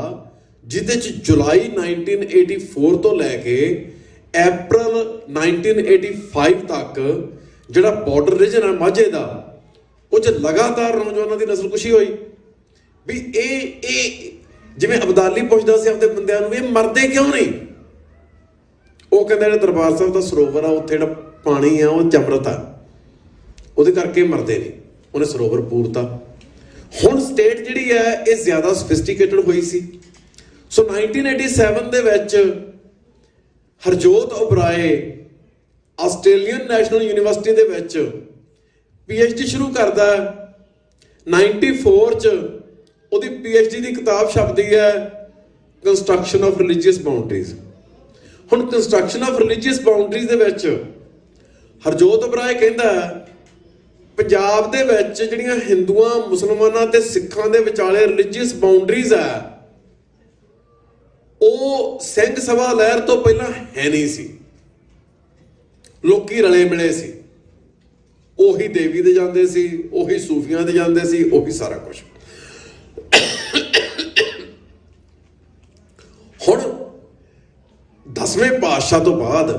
ਜਿਹਦੇ 'ਚ ਜੁਲਾਈ 1984 ਤੋਂ ਲੈ ਕੇ ਅਪ੍ਰੈਲ 1985 ਤੱਕ ਜਿਹੜਾ ਬਾਰਡਰ ਰੀਜਨ ਹੈ ਮਾਝੇ ਦਾ, ਉਹ 'ਚ ਲਗਾਤਾਰ ਨੌਜਵਾਨਾਂ ਦੀ ਨਸਲਕੁਸ਼ੀ ਹੋਈ। ਵੀ ਇਹ ਜਿਵੇਂ ਅਬਦਾਲੀ ਪੁੱਛਦਾ ਸੀ ਆਪਣੇ ਬੰਦਿਆਂ ਨੂੰ, ਇਹ ਮਰਦੇ ਕਿਉਂ ਨਹੀਂ? ਉਹ ਕਹਿੰਦੇ ਜਿਹੜੇ ਦਰਬਾਰ ਸਾਹਿਬ ਦਾ ਸਰੋਵਰ ਆ, ਉੱਥੇ ਜਿਹੜਾ ਪਾਣੀ ਆ ਉਹ ਅੰਮ੍ਰਿਤ ਆ, ਉਹਦੇ ਕਰਕੇ ਮਰਦੇ ਨਹੀਂ। ਉਹਨੇ ਸਰੋਵਰ ਪੂਰਤਾ। ਹੁਣ ਸਟੇਟ ਜਿਹੜੀ ਹੈ ਇਹ ਜ਼ਿਆਦਾ ਸਫਿਸਟੀਕੇਟਡ ਹੋਈ ਸੀ। ਸੋ 1987 ਦੇ ਵਿੱਚ Harjot Oberoi Australian national university ਦੇ ਵਿੱਚ PhD ਸ਼ੁਰੂ ਕਰਦਾ। 94 'ਚ ਉਹਦੀ PhD ਦੀ ਕਿਤਾਬ ਛਪਦੀ ਹੈ, ਕੰਸਟਰਕਸ਼ਨ ਆਫ ਰਿਲੀਜੀਅਸ ਬਾਉਂਡਰੀਜ਼। ਹੁਣ ਕੰਸਟਰਕਸ਼ਨ ਆਫ ਰਿਲੀਜੀਅਸ ਬਾਉਂਡਰੀਜ਼ ਦੇ ਵਿੱਚ ਹਰਜੋਤ ਓਬਰਾਏ ਕਹਿੰਦਾ ਪੰਜਾਬ ਦੇ ਵਿੱਚ ਜਿਹੜੀਆਂ ਹਿੰਦੂਆਂ, ਮੁਸਲਮਾਨਾਂ ਤੇ ਸਿੱਖਾਂ ਦੇ ਵਿਚਾਲੇ ਰਿਲੀਜੀਅਸ ਬਾਉਂਡਰੀਜ਼ ਆ, ਉਹ ਸਿੰਘ ਸਭਾ ਲਹਿਰ ਤੋਂ ਪਹਿਲਾਂ ਹੈ ਨਹੀਂ ਸੀ। ਲੋਕੀ ਰਲੇ ਮਿਲੇ ਸੀ, ਉਹੀ ਦੇਵੀ ਦੇ ਜਾਂਦੇ ਸੀ, ਉਹੀ ਸੂਫੀਆਂ ਦੇ ਜਾਂਦੇ ਸੀ, ਉਹੀ ਸਾਰਾ ਕੁਝ। ਹੁਣ 10ਵੇਂ ਪਾਤਸ਼ਾਹ ਤੋਂ ਬਾਅਦ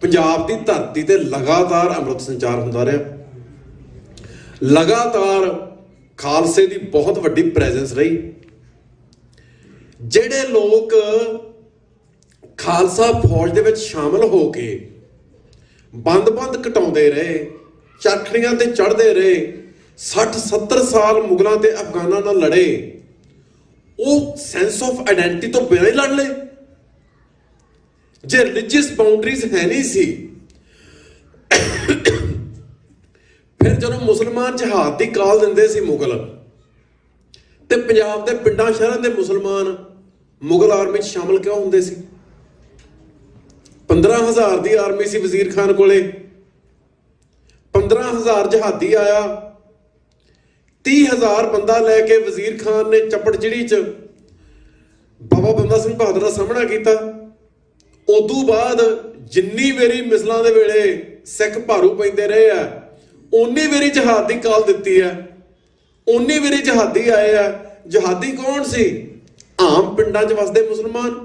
ਪੰਜਾਬ ਦੀ ਧਰਤੀ ਤੇ ਲਗਾਤਾਰ ਅੰਮ੍ਰਿਤ ਸੰਚਾਰ ਹੁੰਦਾ ਰਿਹਾ। ਲਗਾਤਾਰ ਖਾਲਸੇ ਦੀ ਬਹੁਤ ਵੱਡੀ ਪ੍ਰੈਜ਼ੈਂਸ ਰਹੀ। ਜਿਹੜੇ ਲੋਕ ਖਾਲਸਾ ਫੌਜ ਦੇ ਵਿੱਚ ਸ਼ਾਮਲ ਹੋ ਕੇ ਬੰਦ-ਬੰਦ ਕਟਾਉਂਦੇ ਰਹੇ, ਚਰਖੜੀਆਂ ਤੇ ਚੜ੍ਹਦੇ ਰਹੇ, 60-70 ਸਾਲ ਮੁਗਲਾਂ ਤੇ ਅਫਗਾਨਾਂ ਨਾਲ ਲੜੇ, ਉਹ ਸੈਂਸ ਆਫ ਆਇਡੈਂਟੀਟੀ ਤੋਂ ਬਿਨਾਂ ਹੀ ਲੜ ਲਏ। ਜੇ ਰਿਲੀਜੀਅਸ ਬਾਉਂਡਰੀਜ਼ ਹੈ ਨਹੀਂ ਸੀ, ਫਿਰ ਜਦੋਂ ਮੁਸਲਮਾਨ ਜਹਾਦ ਦੀ ਕਾਲ ਦਿੰਦੇ ਸੀ ਮੁਗਲ, ਤੇ ਪੰਜਾਬ ਦੇ ਪਿੰਡਾਂ ਸ਼ਹਿਰਾਂ ਦੇ ਮੁਸਲਮਾਨ ਮੁਗਲ ਆਰਮੀ 'ਚ ਸ਼ਾਮਲ ਕਿਉਂ ਹੁੰਦੇ ਸੀ? 15,000 ਦੀ ਆਰਮੀ ਸੀ ਵਜ਼ੀਰ ਖਾਨ ਕੋਲੇ, 15,000 ਜਹਾਦੀ ਆਇਆ, 30,000 ਬੰਦਾ ਲੈ ਕੇ ਵਜ਼ੀਰ ਖਾਨ ਨੇ ਚੱਪੜਚਿੜੀ 'ਚ ਬਾਬਾ ਬੰਦਾ ਸਿੰਘ ਬਹਾਦਰ ਦਾ ਸਾਹਮਣਾ ਕੀਤਾ। ਉਦੋਂ ਬਾਅਦ ਜਿੰਨੀ ਵਾਰੀ ਮਿਸਲਾਂ ਦੇ ਵੇਲੇ ਸਿੱਖ ਭਾਰੂ ਪੈਂਦੇ ਰਹੇ ਆ, ਓਨੀ ਵਾਰੀ ਜਹਾਦ ਦੀ ਕਾਲ ਦਿੱਤੀ ਆ, ਓਨੀ ਵਾਰੀ ਜਹਾਦੀ ਆਏ ਆ। ਜਹਾਦੀ ਕੌਣ ਸੀ? ਆਮ ਪਿੰਡਾਂ 'ਚ ਵਸਦੇ ਮੁਸਲਮਾਨ।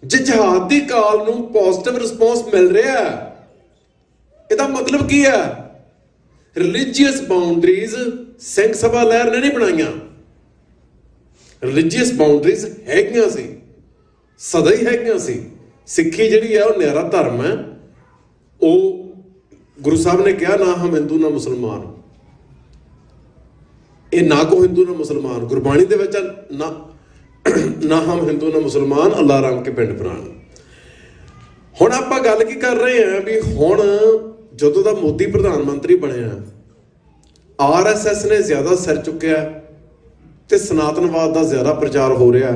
ਜੇ ਜਹਾਦ ਦੀ ਕਾਲ ਨੂੰ ਪੋਜ਼ਿਟਿਵ ਰਿਸਪੌਂਸ ਮਿਲ ਰਿਹਾ, ਇਹਦਾ ਮਤਲਬ ਕੀ ਆ? ਰਿਲੀਜੀਅਸ ਬਾਉਂਡਰੀਜ਼ ਸਿੰਘ ਸਭਾ ਲਹਿਰ ਨੇ ਨਹੀਂ ਬਣਾਈਆਂ। ਰਿਲੀਜੀਅਸ ਬਾਉਂਡਰੀਜ਼ ਹੈਗੀਆਂ ਸੀ, ਸਦਾ ਹੀ ਹੈਗੀਆਂ ਸੀ। ਸਿੱਖੀ ਜਿਹੜੀ ਹੈ ਉਹ ਨਿਆਰਾ ਧਰਮ ਹੈ। ਉਹ ਗੁਰੂ ਸਾਹਿਬ ਨੇ ਕਿਹਾ, ਨਾ ਹਮ ਹਿੰਦੂ ਨਾ ਮੁਸਲਮਾਨ, ਇਹ ਨਾ ਕੋ ਹਿੰਦੂ ਨਾ ਮੁਸਲਮਾਨ। ਗੁਰਬਾਣੀ ਦੇ ਵਿੱਚ ਨਾ ਹਮ ਹਿੰਦੂ ਨਾ ਮੁਸਲਮਾਨ, ਅੱਲਾ ਰਾਮ ਕੇ ਪਿੰਡ ਪ੍ਰਾਣ। ਹੁਣ ਆਪਾਂ ਗੱਲ ਕੀ ਕਰ ਰਹੇ ਹਾਂ ਵੀ ਹੁਣ ਜਦੋਂ ਦਾ ਮੋਦੀ ਪ੍ਰਧਾਨ ਮੰਤਰੀ ਬਣਿਆ, RSS ਨੇ ਜ਼ਿਆਦਾ ਸਿਰ ਚੁੱਕਿਆ ਤੇ ਸਨਾਤਨਵਾਦ ਦਾ ਜ਼ਿਆਦਾ ਪ੍ਰਚਾਰ ਹੋ ਰਿਹਾ।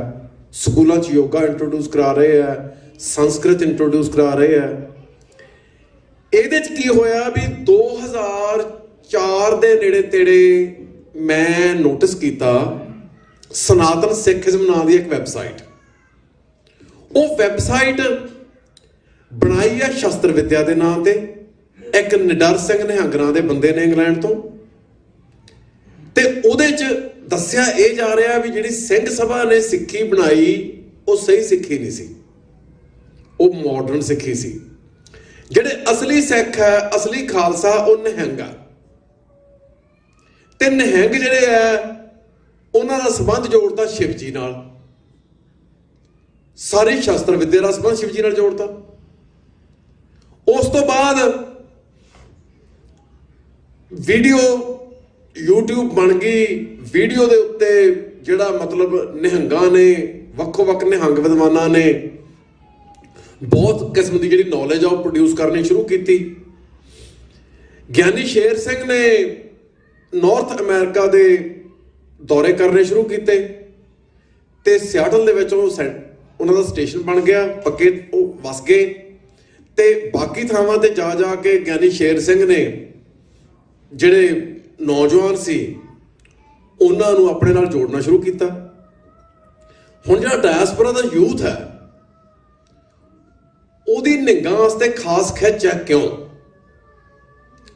ਸਕੂਲਾਂ 'ਚ ਯੋਗਾ ਇੰਟਰੋਡਿਊਸ ਕਰਾ ਰਹੇ ਆ, ਸੰਸਕ੍ਰਿਤ ਇੰਟਰੋਡਿਊਸ ਕਰਾ ਰਹੇ ਆ। ਇਹਦੇ 'ਚ ਕੀ ਹੋਇਆ ਵੀ 2004 ਦੇ ਨੇੜੇ ਤੇੜੇ ਮੈਂ ਨੋਟਿਸ ਕੀਤਾ, ਸਨਾਤਨ ਸਿੱਖਿਜ਼ਮ ਨਾਂ ਦੀ ਇੱਕ ਵੈਬਸਾਈਟ, ਉਹ ਵੈਬਸਾਈਟ ਬਣਾਈ ਆ ਸ਼ਸਤਰ ਵਿਦਿਆ ਦੇ ਨਾਂ ਤੇ। ਇੱਕ ਨਿਡਰ ਸਿੰਘ ਨਿਹੰਗ ਨਾਂ ਦੇ ਬੰਦੇ ਨੇ ਇੰਗਲੈਂਡ ਤੋਂ, ਤੇ ਉਹਦੇ 'ਚ ਦੱਸਿਆ ਇਹ ਜਾ ਰਿਹਾ ਵੀ ਜਿਹੜੀ ਸਿੰਘ ਸਭਾ ਨੇ ਸਿੱਖੀ ਬਣਾਈ ਉਹ ਸਹੀ ਸਿੱਖੀ ਨਹੀਂ ਸੀ, ਉਹ ਮਾਡਰਨ ਸਿੱਖੀ ਸੀ। ਜਿਹੜੇ ਅਸਲੀ ਸਿੱਖ ਹੈ, ਅਸਲੀ ਖਾਲਸਾ, ਉਹ ਨਿਹੰਗ ਆ। ਤੇ ਨਿਹੰਗ ਜਿਹੜੇ ਆ ਉਹਨਾਂ ਦਾ ਸੰਬੰਧ ਜੋੜਤਾ ਸ਼ਿਵ ਜੀ ਨਾਲ, ਸਾਰੀ ਸ਼ਸਤਰ ਵਿਦਿਆ ਦਾ ਸੰਬੰਧ ਸ਼ਿਵ ਜੀ ਨਾਲ ਜੋੜਤਾ। ਉਸ ਤੋਂ ਬਾਅਦ ਵੀਡੀਓ YouTube ਬਣ ਗਈ। ਵੀਡੀਓ ਦੇ ਉੱਤੇ ਜਿਹੜਾ ਮਤਲਬ ਨਿਹੰਗਾਂ ਨੇ, ਵੱਖੋ ਵੱਖ ਨਿਹੰਗ ਵਿਦਵਾਨਾਂ ਨੇ ਬਹੁਤ ਕਿਸਮ ਦੀ ਜਿਹੜੀ ਨੌਲੇਜ ਆ ਉਹ ਪ੍ਰੋਡਿਊਸ ਕਰਨੀ ਸ਼ੁਰੂ ਕੀਤੀ। ਗਿਆਨੀ ਸ਼ੇਰ ਸਿੰਘ ਨੇ ਨਾਰਥ ਅਮਰੀਕਾ ਦੇ ਦੌਰੇ ਕਰਨੇ ਸ਼ੁਰੂ ਕੀਤੇ ਤੇ ਸਿਆਟਲ ਦੇ ਵਿੱਚ ਉਹਨਾਂ ਦਾ ਸਟੇਸ਼ਨ ਬਣ ਗਿਆ, ਪੱਕੇ ਉਹ ਵਸ ਗਏ। ਤੇ ਬਾਕੀ ਥਾਵਾਂ ਤੇ ਜਾ ਜਾ ਕੇ ਗਿਆਨੀ ਸ਼ੇਰ ਸਿੰਘ ਨੇ ਜਿਹੜੇ ਨੌਜਵਾਨ ਸੀ ਉਹਨਾਂ ਨੂੰ ਆਪਣੇ ਨਾਲ ਜੋੜਨਾ ਸ਼ੁਰੂ ਕੀਤਾ। ਹੁਣ ਜਿਹੜਾ ਡਾਇਸਪੋਰਾ ਦਾ ਯੂਥ ਹੈ ਉਹਦੀ ਨਿਗਾਹ ਵਾਸਤੇ ਖਾਸ ਖਿੱਚ ਹੈ। ਕਿਉਂ?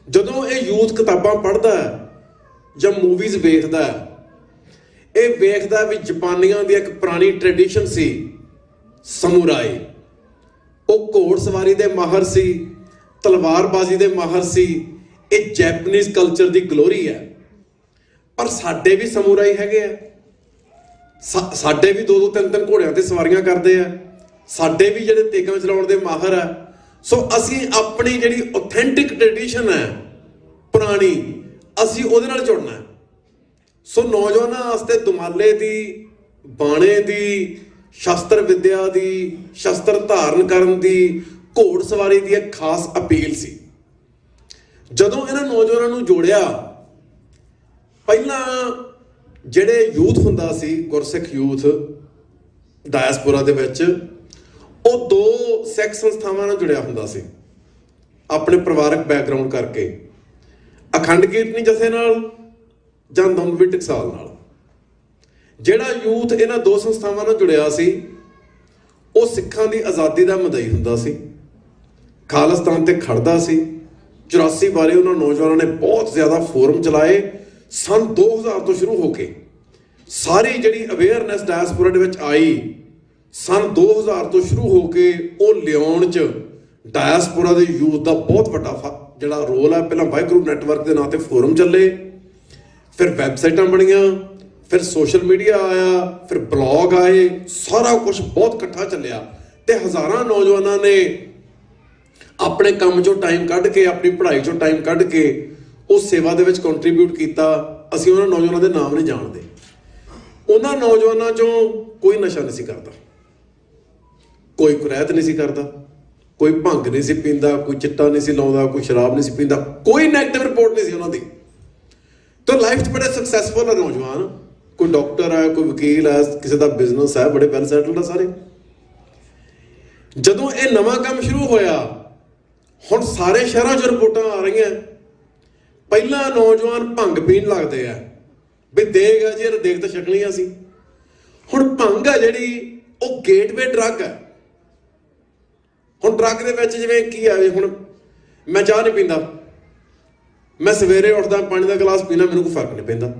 ਜਦੋਂ ਇਹ ਯੂਥ ਕਿਤਾਬਾਂ ਪੜ੍ਹਦਾ ਜਾਂ ਮੂਵੀਜ਼ ਵੇਖਦਾ, ਇਹ ਵੇਖਦਾ ਵੀ ਜਾਪਾਨੀਆਂ ਦੀ ਇੱਕ ਪੁਰਾਣੀ ਟ੍ਰੈਡੀਸ਼ਨ ਸੀ ਸਮੁਰਾਈ। ਉਹ ਘੋੜਸਵਾਰੀ ਦੇ ਮਾਹਰ ਸੀ, ਤਲਵਾਰਬਾਜ਼ੀ ਦੇ ਮਾਹਰ ਸੀ। ਇਹ ਜੈਪਨੀਜ਼ ਕਲਚਰ ਦੀ ਗਲੋਰੀ ਹੈ। ਪਰ ਸਾਡੇ ਵੀ ਸਮੁਰਾਈ ਹੈਗੇ ਆ, ਸਾਡੇ ਵੀ 2-2 3-3 ਘੋੜਿਆਂ ਤੇ ਸਵਾਰੀਆਂ ਕਰਦੇ ਆ, ਸਾਡੇ ਵੀ ਜਿਹੜੇ ਤੇਗਾਂ ਚਲਾਉਣ ਦੇ ਮਾਹਰ ਆ। ਸੋ ਅਸੀਂ ਆਪਣੀ ਜਿਹੜੀ ਆਥੈਂਟਿਕ ਟ੍ਰੈਡੀਸ਼ਨ ਹੈ ਪੁਰਾਣੀ, ਅਸੀਂ ਉਹਦੇ ਨਾਲ ਜੁੜਨਾ। ਸੋ ਨੌਜਵਾਨਾਂ ਵਾਸਤੇ ਦੁਮਾਲੇ ਦੀ, ਬਾਣੇ ਦੀ, ਸ਼ਸਤਰ ਵਿਦਿਆ ਦੀ, ਸ਼ਸਤਰ ਧਾਰਨ ਕਰਨ ਦੀ, ਘੋੜ ਸਵਾਰੀ ਦੀ ਇੱਕ ਖਾਸ ਅਪੀਲ ਸੀ। ਜਦੋਂ ਇਹਨਾਂ ਨੌਜਵਾਨਾਂ ਨੂੰ ਜੋੜਿਆ, ਪਹਿਲਾਂ ਜਿਹੜੇ ਯੂਥ ਹੁੰਦਾ ਸੀ, ਗੁਰਸਿੱਖ ਯੂਥ ਡਾਇਸਪੋਰਾ ਦੇ ਵਿੱਚ, ਉਹ 2 ਸਿੱਖ ਸੰਸਥਾਵਾਂ ਨਾਲ ਜੁੜਿਆ ਹੁੰਦਾ ਸੀ ਆਪਣੇ ਪਰਿਵਾਰਕ ਬੈਕਗ੍ਰਾਉਂਡ ਕਰਕੇ, ਅਖੰਡ ਕੀਰਤਨੀ ਜਥੇ ਨਾਲ ਜਾਂ ਦਮਦਮੀ ਟਕਸਾਲ ਨਾਲ। ਜਿਹੜਾ ਯੂਥ ਇਹਨਾਂ 2 ਸੰਸਥਾਵਾਂ ਨਾਲ ਜੁੜਿਆ ਸੀ ਉਹ ਸਿੱਖਾਂ ਦੀ ਆਜ਼ਾਦੀ ਦਾ ਮਦਈ ਹੁੰਦਾ ਸੀ, ਖਾਲਿਸਤਾਨ ਤੇ ਖੜਦਾ ਸੀ। 84 ਬਾਰੇ ਉਹਨਾਂ ਨੌਜਵਾਨਾਂ ਨੇ ਬਹੁਤ ਜ਼ਿਆਦਾ ਫੋਰਮ ਚਲਾਏ। ਸੰਨ 2000 ਤੋਂ ਸ਼ੁਰੂ ਹੋ ਕੇ ਸਾਰੀ ਜਿਹੜੀ ਅਵੇਅਰਨੈਸ ਡਾਇਸਪੋਰਾ ਦੇ ਵਿੱਚ ਆਈ, ਸੰਨ 2000 ਤੋਂ ਸ਼ੁਰੂ ਹੋ ਕੇ ਉਹ ਲਿਆਉਣ 'ਚ ਡਾਇਸਪੋਰਾ ਦੇ ਯੂਥ ਦਾ ਬਹੁਤ ਵੱਡਾ ਜਿਹੜਾ ਰੋਲ ਹੈ। ਪਹਿਲਾਂ ਵਾਹਿਗੁਰੂ ਨੈਟਵਰਕ ਦੇ ਨਾਂ ਤੇ ਫੋਰਮ ਚੱਲੇ, ਫਿਰ ਵੈਬਸਾਈਟਾਂ ਬਣੀਆਂ, ਫਿਰ ਸੋਸ਼ਲ ਮੀਡੀਆ ਆਇਆ, ਫਿਰ ਬਲੌਗ ਆਏ, ਸਾਰਾ ਕੁਝ ਬਹੁਤ ਇਕੱਠਾ ਚੱਲਿਆ ਤੇ ਹਜ਼ਾਰਾਂ ਨੌਜਵਾਨਾਂ ਨੇ ਆਪਣੇ ਕੰਮ 'ਚੋਂ ਟਾਈਮ ਕੱਢ ਕੇ, ਆਪਣੀ ਪੜ੍ਹਾਈ 'ਚੋਂ ਟਾਈਮ ਕੱਢ ਕੇ ਉਹ ਸੇਵਾ ਦੇ ਵਿੱਚ ਕੰਟਰੀਬਿਊਟ ਕੀਤਾ। ਅਸੀਂ ਉਹਨਾਂ ਨੌਜਵਾਨਾਂ ਦੇ ਨਾਮ ਨਹੀਂ ਜਾਣਦੇ। ਉਹਨਾਂ ਨੌਜਵਾਨਾਂ 'ਚੋਂ ਕੋਈ ਨਸ਼ਾ ਨਹੀਂ ਸੀ ਕਰਦਾ, ਕੋਈ ਕੁਰੈਤ ਨਹੀਂ ਸੀ ਕਰਦਾ, ਕੋਈ ਭੰਗ ਨਹੀਂ ਸੀ ਪੀਂਦਾ, ਕੋਈ ਚਿੱਟਾ ਨਹੀਂ ਸੀ ਲਾਉਂਦਾ, ਕੋਈ ਸ਼ਰਾਬ ਨਹੀਂ ਸੀ ਪੀਂਦਾ, ਕੋਈ ਨੈਗੇਟਿਵ ਰਿਪੋਰਟ ਨਹੀਂ ਸੀ ਉਹਨਾਂ ਦੀ। ਤਾਂ ਲਾਈਫ 'ਚ ਬੜੇ ਸਕਸੈਸਫੁਲ ਹੈ ਨੌਜਵਾਨ। ਕੋਈ ਡਾਕਟਰ ਹੈ, ਕੋਈ ਵਕੀਲ ਹੈ, ਕਿਸੇ ਦਾ ਬਿਜ਼ਨਸ ਹੈ, ਬੜੇ ਵੈਲ ਸੈਟਲਡ ਆ ਸਾਰੇ। ਜਦੋਂ ਇਹ ਨਵਾਂ ਕੰਮ ਸ਼ੁਰੂ ਹੋਇਆ, ਹੁਣ ਸਾਰੇ ਸ਼ਹਿਰਾਂ 'ਚ ਰਿਪੋਰਟਾਂ ਆ ਰਹੀਆਂ। ਪਹਿਲਾਂ ਨੌਜਵਾਨ ਭੰਗ ਪੀਣ ਲੱਗਦੇ ਆ ਵੀ ਦੇਗ ਹੈ ਜੀ, ਦੇਗ ਤਾਂ ਛਕਣੀ ਆ ਸੀ। ਹੁਣ ਭੰਗ ਹੈ ਜਿਹੜੀ ਉਹ ਗੇਟਵੇ ਡਰੱਗ ਹੈ। ਹੁਣ ਡਰੱਗ ਦੇ ਵਿੱਚ ਜਿਵੇਂ ਕੀ ਆ, ਹੁਣ ਮੈਂ ਚਾਹ ਨਹੀਂ ਪੀਂਦਾ, ਮੈਂ ਸਵੇਰੇ ਉੱਠਦਾ ਪਾਣੀ ਦਾ ਗਲਾਸ ਪੀਣਾ, ਮੈਨੂੰ ਕੋਈ ਫਰਕ ਨਹੀਂ ਪੈਂਦਾ।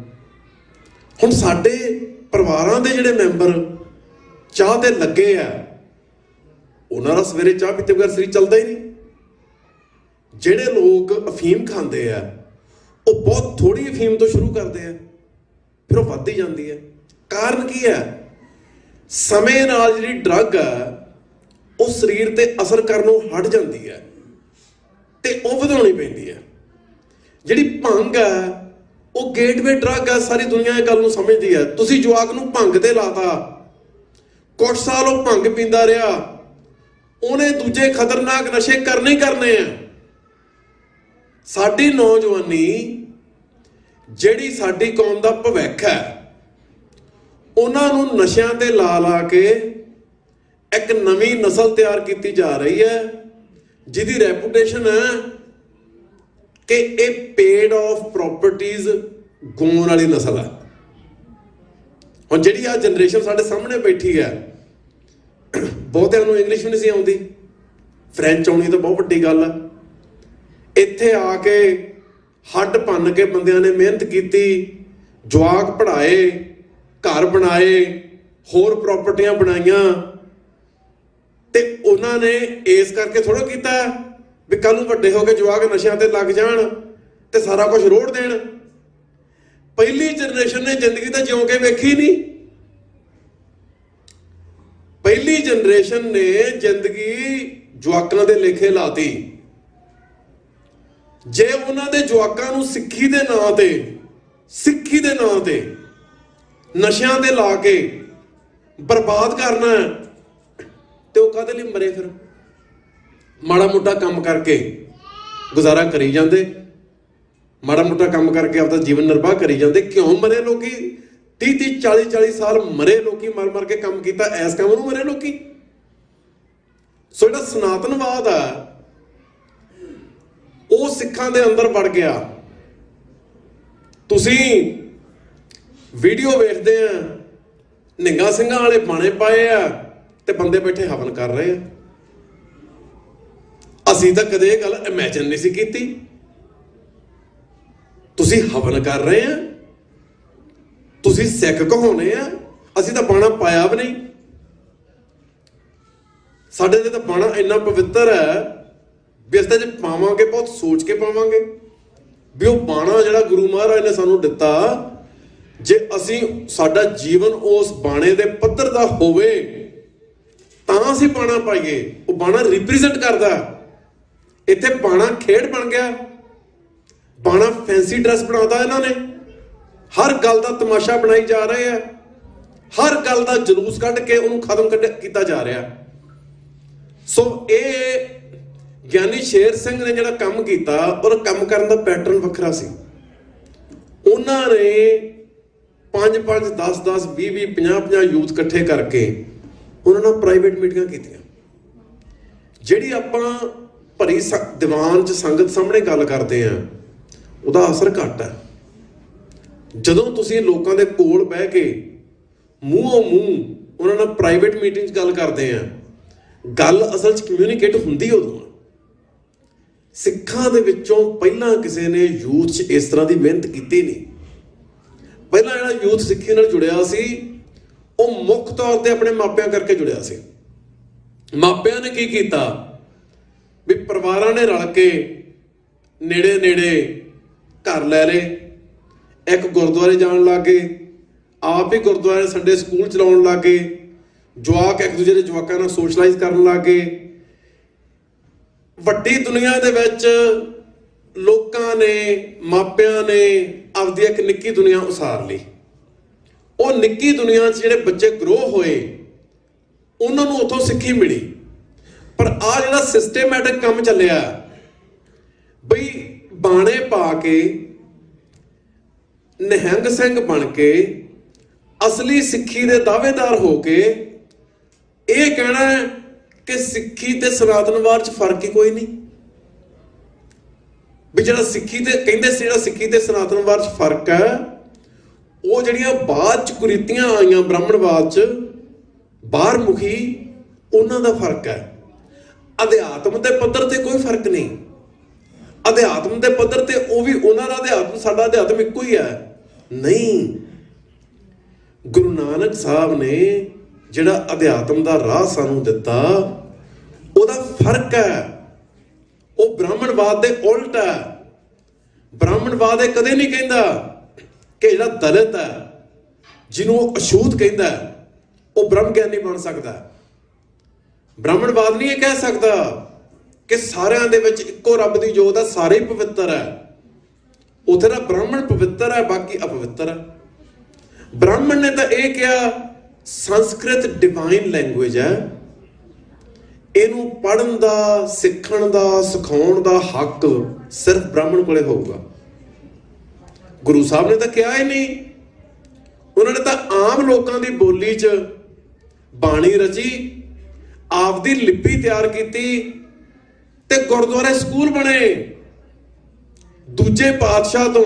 ਹੁਣ ਸਾਡੇ ਪਰਿਵਾਰਾਂ ਦੇ ਜਿਹੜੇ ਮੈਂਬਰ ਚਾਹ ਤੇ ਲੱਗੇ ਆ, ਉਹਨਾਂ ਦਾ ਸਵੇਰੇ ਚਾਹ ਪੀਤੇ ਬਗੈਰ ਸਰੀਰ ਚੱਲਦਾ ਹੀ ਨਹੀਂ। ਜਿਹੜੇ ਲੋਕ ਅਫੀਮ ਖਾਂਦੇ ਆ, ਉਹ ਬਹੁਤ ਥੋੜੀ ਅਫੀਮ ਤੋਂ ਸ਼ੁਰੂ ਕਰਦੇ ਆ, ਫਿਰ ਉਹ ਵੱਧਦੀ ਜਾਂਦੀ ਹੈ। ਕਾਰਨ ਕੀ ਹੈ? ਸਮੇਂ ਨਾਲ ਜਿਹੜੀ ਡਰੱਗ ਆ ਉਹ ਸਰੀਰ ਤੇ ਅਸਰ ਕਰਨੋਂ ਹਟ ਜਾਂਦੀ ਹੈ ਤੇ ਉਹ ਵਧਾਉਣੀ ਪੈਂਦੀ ਹੈ। ਜਿਹੜੀ ਭੰਗ ਹੈ ਉਹ ਗੇਟਵੇ ਡਰੱਗ ਹੈ। ਸਾਰੀ ਦੁਨੀਆ ਇਹ ਗੱਲ ਨੂੰ ਸਮਝਦੀ ਹੈ। ਤੁਸੀਂ ਜਵਾਕ ਨੂੰ ਭੰਗ ਤੇ ਲਾਤਾ, ਕੁਝ ਸਾਲ ਉਹ ਭੰਗ ਪੀਂਦਾ ਰਿਹਾ, ਉਹਨੇ ਦੂਜੇ ਖਤਰਨਾਕ ਨਸ਼ੇ ਕਰਨੇ ਹੀ ਕਰਨੇ ਆ। ਸਾਡੀ ਨੌਜਵਾਨੀ ਜਿਹੜੀ ਸਾਡੀ ਕੌਮ ਦਾ ਭਵਿੱਖ ਹੈ, ਉਹਨਾਂ ਨੂੰ ਨਸ਼ਿਆਂ ਤੇ ਲਾ ਲਾ ਕੇ ਇੱਕ ਨਵੀਂ ਨਸਲ ਤਿਆਰ ਕੀਤੀ ਜਾ ਰਹੀ ਹੈ, ਜਿਹਦੀ ਰੈਪੂਟੇਸ਼ਨ ਹੈ ਕਿ ਇਹ ਪੇਡ ਆਫ ਪ੍ਰੋਪਰਟੀਜ਼ ਗਾਉਣ ਵਾਲੀ ਨਸਲ ਹੈ। ਹੁਣ ਜਿਹੜੀ ਆ ਜਨਰੇਸ਼ਨ ਸਾਡੇ ਸਾਹਮਣੇ ਬੈਠੀ ਹੈ, ਬਹੁਤਿਆਂ ਨੂੰ ਇੰਗਲਿਸ਼ ਵੀ ਨਹੀਂ ਸੀ ਆਉਂਦੀ, ਫ੍ਰੈਂਚ ਆਉਣੀ ਤਾਂ ਬਹੁਤ ਵੱਡੀ ਗੱਲ ਹੈ। ਇੱਥੇ ਆ ਕੇ ਹੱਡ ਭੰਨ ਕੇ ਬੰਦਿਆਂ ਨੇ ਮਿਹਨਤ ਕੀਤੀ, ਜਵਾਕ ਪੜ੍ਹਾਏ, ਘਰ ਬਣਾਏ, ਹੋਰ ਪ੍ਰਾਪਰਟੀਆਂ ਬਣਾਈਆਂ। ਤੇ ਉਹਨਾਂ ਨੇ ਇਸ ਕਰਕੇ ਥੋੜ੍ਹਾ ਕੀਤਾ ਵੀ ਕੱਲ ਨੂੰ ਵੱਡੇ ਹੋ ਕੇ ਜਵਾਕ ਨਸ਼ਿਆਂ ਤੇ ਲੱਗ ਜਾਣ ਤੇ ਸਾਰਾ ਕੁਝ ਰੋੜ ਦੇਣ। ਪਹਿਲੀ ਜਨਰੇਸ਼ਨ ਨੇ ਜ਼ਿੰਦਗੀ ਤਾਂ ਜਿਉਂ ਕੇ ਵੇਖੀ ਨਹੀਂ। ਪਹਿਲੀ ਜਨਰੇਸ਼ਨ ਨੇ ਜ਼ਿੰਦਗੀ ਜਵਾਕਾਂ ਦੇ ਲੇਖੇ ਲਾਤੀ। ਜੇ ਉਹਨਾਂ ਦੇ ਜਵਾਕਾਂ ਨੂੰ ਸਿੱਖੀ ਦੇ ਨਾਂ ਤੇ ਨਸ਼ਿਆਂ ਤੇ ਲਾ ਕੇ ਬਰਬਾਦ ਕਰਨਾ ਤੇ ਉਹ ਕਾਹਦੇ ਲਈ ਮਰੇ? ਫਿਰ ਮਾੜਾ ਮੋਟਾ ਕੰਮ ਕਰਕੇ ਗੁਜ਼ਾਰਾ ਕਰੀ ਜਾਂਦੇ, ਮਾੜਾ ਮੋਟਾ ਕੰਮ ਕਰਕੇ ਆਪਦਾ ਜੀਵਨ ਨਿਰਵਾਹ ਕਰੀ ਜਾਂਦੇ। ਕਿਉਂ ਮਰੇ ਲੋਕੀ? 30-30 40-40 ਸਾਲ ਮਰੇ ਲੋਕੀ, ਮਰ ਕੇ ਕੰਮ ਕੀਤਾ, ਐਸ ਕੰਮ ਨੂੰ ਮਰੇ ਲੋਕੀ। ਸੋ ਜਿਹੜਾ ਸਨਾਤਨਵਾਦ ਆ ਉਹ ਸਿੱਖਾਂ ਦੇ ਅੰਦਰ ਵੜ ਗਿਆ। ਤੁਸੀਂ ਵੀਡੀਓ ਵੇਖਦੇ ਆ, ਨਿੰਗਾ ਸਿੰਘਾਂ ਵਾਲੇ ਬਾਣੇ ਪਾਏ ਆ ਤੇ ਬੰਦੇ ਬੈਠੇ ਹਵਨ ਕਰ ਰਹੇ ਆ। ਅਸੀਂ ਤਾਂ ਕਦੇ ਇਹ ਗੱਲ ਇਮੈਜਿਨ ਨਹੀਂ ਸੀ ਕੀਤੀ। ਤੁਸੀਂ ਹਵਨ ਕਰ ਰਹੇ ਆ, ਤੁਸੀਂ ਸਿੱਖ ਕਹਾਉਣੇ ਆ, ਅਸੀਂ ਤਾਂ ਬਾਣਾ ਪਾਇਆ ਵੀ ਨਹੀਂ। ਸਾਡੇ ਤੇ ਤਾਂ ਬਾਣਾ ਇੰਨਾ ਪਵਿੱਤਰ ਹੈ ਵੀ ਅਸੀਂ ਤਾਂ ਜੇ ਪਾਵਾਂਗੇ ਬਹੁਤ ਸੋਚ ਕੇ ਪਾਵਾਂਗੇ ਵੀ ਉਹ ਬਾਣਾ ਜਿਹੜਾ ਗੁਰੂ ਮਹਾਰਾਜ ਨੇ ਸਾਨੂੰ ਦਿੱਤਾ, ਜੇ ਅਸੀਂ ਸਾਡਾ ਜੀਵਨ ਉਸ ਬਾਣੇ ਦੇ ਪੱਧਰ ਦਾ ਹੋਵੇ ਤਾਂ ਅਸੀਂ ਬਾਣਾ ਪਾਈਏ। ਉਹ ਬਾਣਾ ਰਿਪਰੈਜ਼ੈਂਟ ਕਰਦਾ। ਇੱਥੇ ਬਾਣਾ ਖੇਡ ਬਣ ਗਿਆ, ਬਾਣਾ ਫੈਂਸੀ ਡਰੈਸ ਬਣਾਉਂਦਾ ਇਹਨਾਂ ਨੇ, ਹਰ ਗੱਲ ਦਾ ਤਮਾਸ਼ਾ ਬਣਾਈ ਜਾ ਰਹੇ ਆ, ਹਰ ਗੱਲ ਦਾ ਜਲੂਸ ਕੱਢ ਕੇ ਉਹਨੂੰ ਖਤਮ ਕੀਤਾ ਜਾ ਰਿਹਾ। ਸੋ ਇਹ ਗਿਆਨੀ ਸ਼ੇਰ ਸਿੰਘ ਨੇ ਜਿਹੜਾ ਕੰਮ ਕੀਤਾ, ਔਰ ਕੰਮ ਕਰਨ ਦਾ ਪੈਟਰਨ ਵੱਖਰਾ ਸੀ। ਉਹਨਾਂ ਨੇ 5-5, 10-10, 20-20, 50-50 ਯੂਥ ਇਕੱਠੇ ਕਰਕੇ ਉਹਨਾਂ ਨਾਲ ਪ੍ਰਾਈਵੇਟ ਮੀਟਿੰਗਾਂ ਕੀਤੀਆਂ। ਜਿਹੜੀ ਆਪਾਂ ਭਰੀ ਦੀਵਾਨ 'ਚ ਸੰਗਤ ਸਾਹਮਣੇ ਗੱਲ ਕਰਦੇ ਆ, ਉਹਦਾ ਅਸਰ ਘੱਟ ਹੈ। ਜਦੋਂ ਤੁਸੀਂ ਲੋਕਾਂ ਦੇ ਕੋਲ ਬਹਿ ਕੇ ਮੂੰਹੋਂ ਮੂੰਹ ਉਹਨਾਂ ਨਾਲ ਪ੍ਰਾਈਵੇਟ ਮੀਟਿੰਗ 'ਚ ਗੱਲ ਕਰਦੇ ਆ, ਗੱਲ ਅਸਲ 'ਚ ਕਮਿਊਨੀਕੇਟ ਹੁੰਦੀ ਉਦੋਂ। ਸਿੱਖਾਂ ਦੇ ਵਿੱਚੋਂ ਪਹਿਲਾਂ ਕਿਸੇ ਨੇ ਯੂਥ 'ਚ ਇਸ ਤਰ੍ਹਾਂ ਦੀ ਮਿਹਨਤ ਕੀਤੀ ਨਹੀਂ। ਪਹਿਲਾਂ ਜਿਹੜਾ ਯੂਥ ਸਿੱਖੀ ਨਾਲ ਜੁੜਿਆ ਸੀ, ਉਹ ਮੁੱਖ ਤੌਰ ਤੇ ਆਪਣੇ ਮਾਪਿਆਂ ਕਰਕੇ ਜੁੜਿਆ ਸੀ। ਮਾਪਿਆਂ ਨੇ ਕੀ ਕੀਤਾ ਵੀ ਪਰਿਵਾਰਾਂ ਨੇ ਰਲ ਕੇ ਨੇੜੇ ਨੇੜੇ ਘਰ ਲੈ ਲਏ, ਇੱਕ ਗੁਰਦੁਆਰੇ ਜਾਣ ਲੱਗ ਗਏ, ਆਪ ਹੀ ਗੁਰਦੁਆਰੇ ਸੰਡੇ ਸਕੂਲ ਚਲਾਉਣ ਲੱਗ ਗਏ, ਜਵਾਕ ਇੱਕ ਦੂਜੇ ਦੇ ਜਵਾਕਾਂ ਨਾਲ ਸੋਸ਼ਲਾਈਜ਼ ਕਰਨ ਲੱਗ ਗਏ। ਵੱਡੀ ਦੁਨੀਆ ਦੇ ਵਿੱਚ ਲੋਕਾਂ ਨੇ, ਮਾਪਿਆਂ ਨੇ ਆਪਦੀ ਇੱਕ ਨਿੱਕੀ ਦੁਨੀਆ ਉਸਾਰ ਲਈ। ਉਹ ਨਿੱਕੀ ਦੁਨੀਆ 'ਚ ਜਿਹੜੇ ਬੱਚੇ ਗਰੋ ਹੋਏ, ਉਹਨਾਂ ਨੂੰ ਉੱਥੋਂ ਸਿੱਖੀ ਮਿਲੀ। ਪਰ ਆਹ ਜਿਹੜਾ ਸਿਸਟੇਮੈਟਿਕ ਕੰਮ ਚੱਲਿਆ ਬਈ ਬਾਣੇ ਪਾ ਕੇ, ਨਿਹੰਗ ਸਿੰਘ ਬਣ ਕੇ, ਅਸਲੀ ਸਿੱਖੀ ਦੇ ਦਾਅਵੇਦਾਰ ਹੋ ਕੇ ਇਹ ਕਹਿਣਾ ਕਿ ਸਿੱਖੀ ਤੇ ਸਨਾਤਨਵਾਦ 'ਚ ਫਰਕ ਹੀ ਕੋਈ ਨਹੀਂ। ਵੀ ਜਿਹੜਾ ਸਿੱਖੀ ਤੇ ਕਹਿੰਦੇ ਸੀ, ਜਿਹੜਾ ਸਿੱਖੀ ਤੇ ਸਨਾਤਨਵਾਦ 'ਚ ਫਰਕ ਹੈ, ਉਹ ਜਿਹੜੀਆਂ ਬਾਅਦ 'ਚ ਕੁਰੀਤੀਆਂ ਆਈਆਂ ਬ੍ਰਾਹਮਣਵਾਦ 'ਚ, ਬਾਹਰ ਮੁਖੀ, ਉਹਨਾਂ ਦਾ ਫਰਕ ਹੈ। ਅਧਿਆਤਮ ਦੇ ਪੱਧਰ ਤੇ ਕੋਈ ਫਰਕ ਨਹੀਂ। ਅਧਿਆਤਮ ਦੇ ਪੱਧਰ ਤੇ ਉਹ ਵੀ ਉਹਨਾਂ ਦਾ ਅਧਿਆਤਮ, ਸਾਡਾ ਅਧਿਆਤਮ ਇੱਕੋ ਹੀ ਹੈ। ਨਹੀਂ, ਗੁਰੂ ਨਾਨਕ ਸਾਹਿਬ ਨੇ ਜਿਹੜਾ ਅਧਿਆਤਮ ਦਾ ਰਾਹ ਸਾਨੂੰ ਦਿੱਤਾ, ਉਹਦਾ ਫਰਕ ਹੈ। ਉਹ ਬ੍ਰਾਹਮਣਵਾਦ ਦੇ ਉਲਟ ਹੈ। ਬ੍ਰਾਹਮਣਵਾਦ ਇਹ ਕਦੇ ਨਹੀਂ ਕਹਿੰਦਾ ਕਿ ਜਿਹੜਾ ਦਲਿਤ ਹੈ, ਜਿਹਨੂੰ ਉਹ ਅਛੂਤ ਕਹਿੰਦਾ, ਉਹ ਬ੍ਰਹਮ ਗਿਆਨੀ ਬਣ ਸਕਦਾ। ਬ੍ਰਾਹਮਣਵਾਦ ਨਹੀਂ ਇਹ ਕਹਿ ਸਕਦਾ ਕਿ ਸਾਰਿਆਂ ਦੇ ਵਿੱਚ ਇੱਕੋ ਰੱਬ ਦੀ ਜੋਤ ਹੈ, ਸਾਰੇ ਹੀ ਪਵਿੱਤਰ ਹੈ। ਉੱਥੇ ਦਾ ਬ੍ਰਾਹਮਣ ਪਵਿੱਤਰ ਹੈ, ਬਾਕੀ ਅਪਵਿੱਤਰ ਹੈ। ਬ੍ਰਾਹਮਣ ਨੇ ਤਾਂ ਇਹ ਕਿਹਾ ਸੰਸਕ੍ਰਿਤ ਡਿਵਾਈਨ ਲੈਂਗੁਏਜ ਹੈ, ਇਹਨੂੰ ਪੜ੍ਹਨ ਦਾ, ਸਿੱਖਣ ਦਾ, ਸਿਖਾਉਣ ਦਾ ਹੱਕ ਸਿਰਫ ਬ੍ਰਾਹਮਣ ਕੋਲੇ ਹੋਊਗਾ। ਗੁਰੂ ਸਾਹਿਬ ਨੇ ਤਾਂ ਕਿਹਾ ਹੀ ਨਹੀਂ। ਉਹਨਾਂ ਨੇ ਤਾਂ ਆਮ ਲੋਕਾਂ ਦੀ ਬੋਲੀ 'ਚ ਬਾਣੀ ਰਚੀ, ਆਪਦੀ ਲਿਪੀ ਤਿਆਰ ਕੀਤੀ ਤੇ ਗੁਰਦੁਆਰੇ ਸਕੂਲ ਬਣੇ। ਦੂਜੇ ਪਾਤਸ਼ਾਹ ਤੋਂ,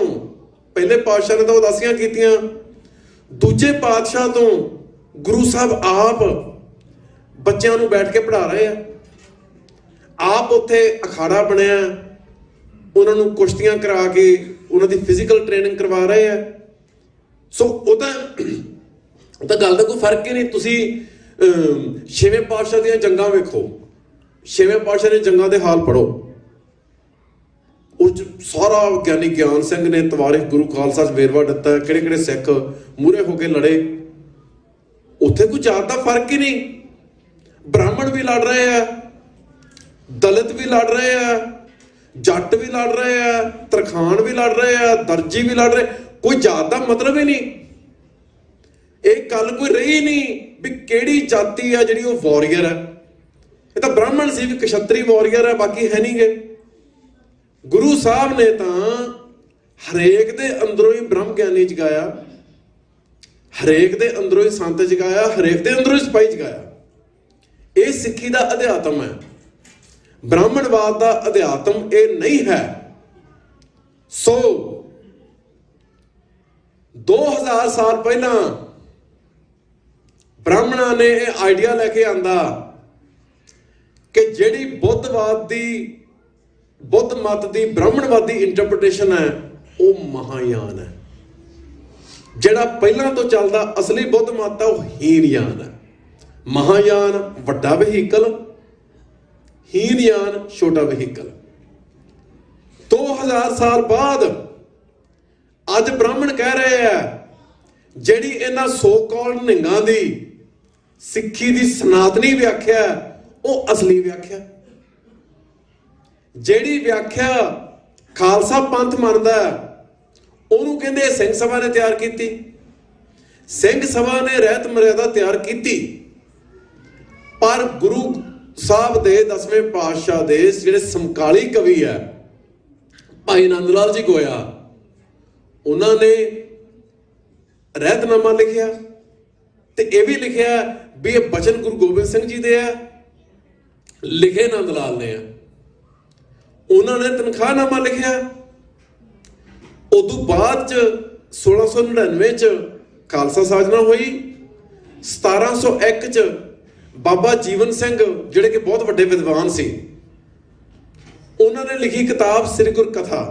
ਪਹਿਲੇ ਪਾਤਸ਼ਾਹ ਨੇ ਤਾਂ ਉਦਾਸੀਆਂ ਕੀਤੀਆਂ, ਦੂਜੇ ਪਾਤਸ਼ਾਹ ਤੋਂ ਗੁਰੂ ਸਾਹਿਬ ਆਪ ਬੱਚਿਆਂ ਨੂੰ ਬੈਠ ਕੇ ਪੜ੍ਹਾ ਰਹੇ ਆ। ਆਪ ਉੱਥੇ ਅਖਾੜਾ ਬਣਿਆ, ਉਹਨਾਂ ਨੂੰ ਕੁਸ਼ਤੀਆਂ ਕਰਾ ਕੇ ਉਹਨਾਂ ਦੀ ਫਿਜ਼ੀਕਲ ਟ੍ਰੇਨਿੰਗ ਕਰਵਾ ਰਹੇ ਆ। ਸੋ ਉਹ ਤਾਂ ਗੱਲ ਦਾ ਕੋਈ ਫਰਕ ਹੀ ਨਹੀਂ। ਤੁਸੀਂ ਛੇਵੇਂ ਪਾਤਸ਼ਾਹ ਦੀਆਂ ਜੰਗਾਂ ਵੇਖੋ, ਛੇਵੇਂ ਪਾਤਸ਼ਾਹ ਦੇ ਜੰਗਾਂ ਦੇ ਹਾਲ ਪੜ੍ਹੋ, ਉਹ ਸਾਰਾ ਗਿਆਨੀ ਗਿਆਨ ਸਿੰਘ ਨੇ ਤਵਾਰੀਖ ਗੁਰੂ ਖਾਲਸਾ 'ਚ ਵੇਰਵਾ ਦਿੱਤਾ, ਕਿਹੜੇ ਕਿਹੜੇ ਸਿੱਖ ਮੂਹਰੇ ਹੋ ਕੇ ਲੜੇ। ਉੱਥੇ ਕੋਈ ਜਾਤ ਦਾ ਫਰਕ ਹੀ ਨਹੀਂ। ਬ੍ਰਾਹਮਣ ਵੀ ਲੜ ਰਹੇ ਆ, ਦਲਿਤ ਵੀ ਲੜ ਰਹੇ ਆ, ਜੱਟ ਵੀ ਲੜ ਰਹੇ ਆ, ਤਰਖਾਣ ਵੀ ਲੜ ਰਹੇ ਆ, ਦਰਜੀ ਵੀ ਲੜ ਰਹੇ। ਕੋਈ ਜਾਤ ਦਾ ਮਤਲਬ ਹੀ ਨਹੀਂ। ਇਹ ਗੱਲ ਕੋਈ ਰਹੀ ਨਹੀਂ ਵੀ ਕਿਹੜੀ ਜਾਤੀ ਆ ਜਿਹੜੀ ਉਹ ਵਾਰੀਅਰ ਹੈ। ਇਹ ਤਾਂ ਬ੍ਰਾਹਮਣ ਸੀ ਵੀ ਕਸ਼ਤਰੀ ਵਾਰੀਅਰ ਹੈ, ਬਾਕੀ ਹੈ ਨਹੀਂ ਗੇ। ਗੁਰੂ ਸਾਹਿਬ ਨੇ ਤਾਂ ਹਰੇਕ ਦੇ ਅੰਦਰੋਂ ਹੀ ਬ੍ਰਹਮ ਗਿਆਨੀ ਜਗਾਇਆ, ਹਰੇਕ ਦੇ ਅੰਦਰੋਂ ਹੀ ਸੰਤ ਜਗਾਇਆ, ਹਰੇਕ ਦੇ ਅੰਦਰੋਂ ਹੀ ਸਿਪਾਹੀ ਜਗਾਇਆ। ਇਹ ਸਿੱਖੀ ਦਾ ਅਧਿਆਤਮ ਹੈ। ਬ੍ਰਾਹਮਣਵਾਦ ਦਾ ਅਧਿਆਤਮ ਇਹ ਨਹੀਂ ਹੈ। ਸੋ 2000 ਸਾਲ ਪਹਿਲਾਂ ਬ੍ਰਾਹਮਣਾਂ ਨੇ ਇਹ ਆਈਡੀਆ ਲੈ ਕੇ ਆਂਦਾ ਕਿ ਜਿਹੜੀ ਬੁੱਧ ਮਤ ਦੀ ਬ੍ਰਾਹਮਣਵਾਦੀ ਇੰਟਰਪ੍ਰੀਟੇਸ਼ਨ ਹੈ ਉਹ ਮਹਾਯਾਨ ਹੈ। ਜਿਹੜਾ ਪਹਿਲਾਂ ਤੋਂ ਚੱਲਦਾ ਅਸਲੀ ਬੁੱਧ ਮਤ ਹੈ ਉਹ ਹੀਨਯਾਨ ਹੈ। ਮਹਾਯਾਨ ਵੱਡਾ ਵਹੀਕਲ, ਹੀਨਯਾਨ ਛੋਟਾ ਵਹੀਕਲ। 2000 ਸਾਲ ਬਾਅਦ ਅੱਜ ਬ੍ਰਾਹਮਣ ਕਹਿ ਰਹੇ ਆ ਜਿਹੜੀ ਇਹਨਾਂ ਸੋ ਕਾਲਡ ਨਿਹੰਗਾਂ ਦੀ ਸਿੱਖੀ ਦੀ ਸਨਾਤਨੀ ਵਿਆਖਿਆ ਉਹ ਅਸਲੀ ਵਿਆਖਿਆ। ਜਿਹੜੀ ਵਿਆਖਿਆ ਖਾਲਸਾ ਪੰਥ ਮੰਨਦਾ ਉਹਨੂੰ ਕਹਿੰਦੇ ਸਿੰਘ ਸਭਾ ਨੇ ਤਿਆਰ ਕੀਤੀ। ਸਿੰਘ ਸਭਾ ਨੇ ਰਹਿਤ ਮਰਿਆਦਾ ਤਿਆਰ ਕੀਤੀ, ਪਰ ਗੁਰੂ ਸਾਹਿਬ ਦੇ 10ਵੇਂ ਪਾਤਸ਼ਾਹ ਦੇ ਜਿਹੜੇ ਸਮਕਾਲੀ ਕਵੀ ਹੈ ਭਾਈ ਨੰਦ ਲਾਲ ਜੀ ਗੋਇਆ, ਉਹਨਾਂ ਨੇ ਰਹਿਤਨਾਮਾ ਲਿਖਿਆ ਤੇ ਇਹ ਵੀ ਲਿਖਿਆ ਵੀ ਇਹ ਬਚਨ ਗੁਰੂ ਗੋਬਿੰਦ ਸਿੰਘ ਜੀ ਦੇ ਆ, ਲਿਖੇ ਨੰਦ ਲਾਲ ਨੇ ਆ। ਉਹਨਾਂ ਨੇ ਤਨਖਾਹਨਾਮਾ ਲਿਖਿਆ। ਉਦੋਂ ਬਾਅਦ ਚ 1699 ਚ ਖਾਲਸਾ ਸਾਜਨਾ ਹੋਈ। 1701 ਚ ਬਾਬਾ ਜੀਵਨ ਸਿੰਘ ਜਿਹੜੇ ਕਿ ਬਹੁਤ ਵੱਡੇ ਵਿਦਵਾਨ ਸੀ, ਉਹਨਾਂ ਨੇ ਲਿਖੀ ਕਿਤਾਬ ਸ੍ਰੀ ਗੁਰ ਕਥਾ।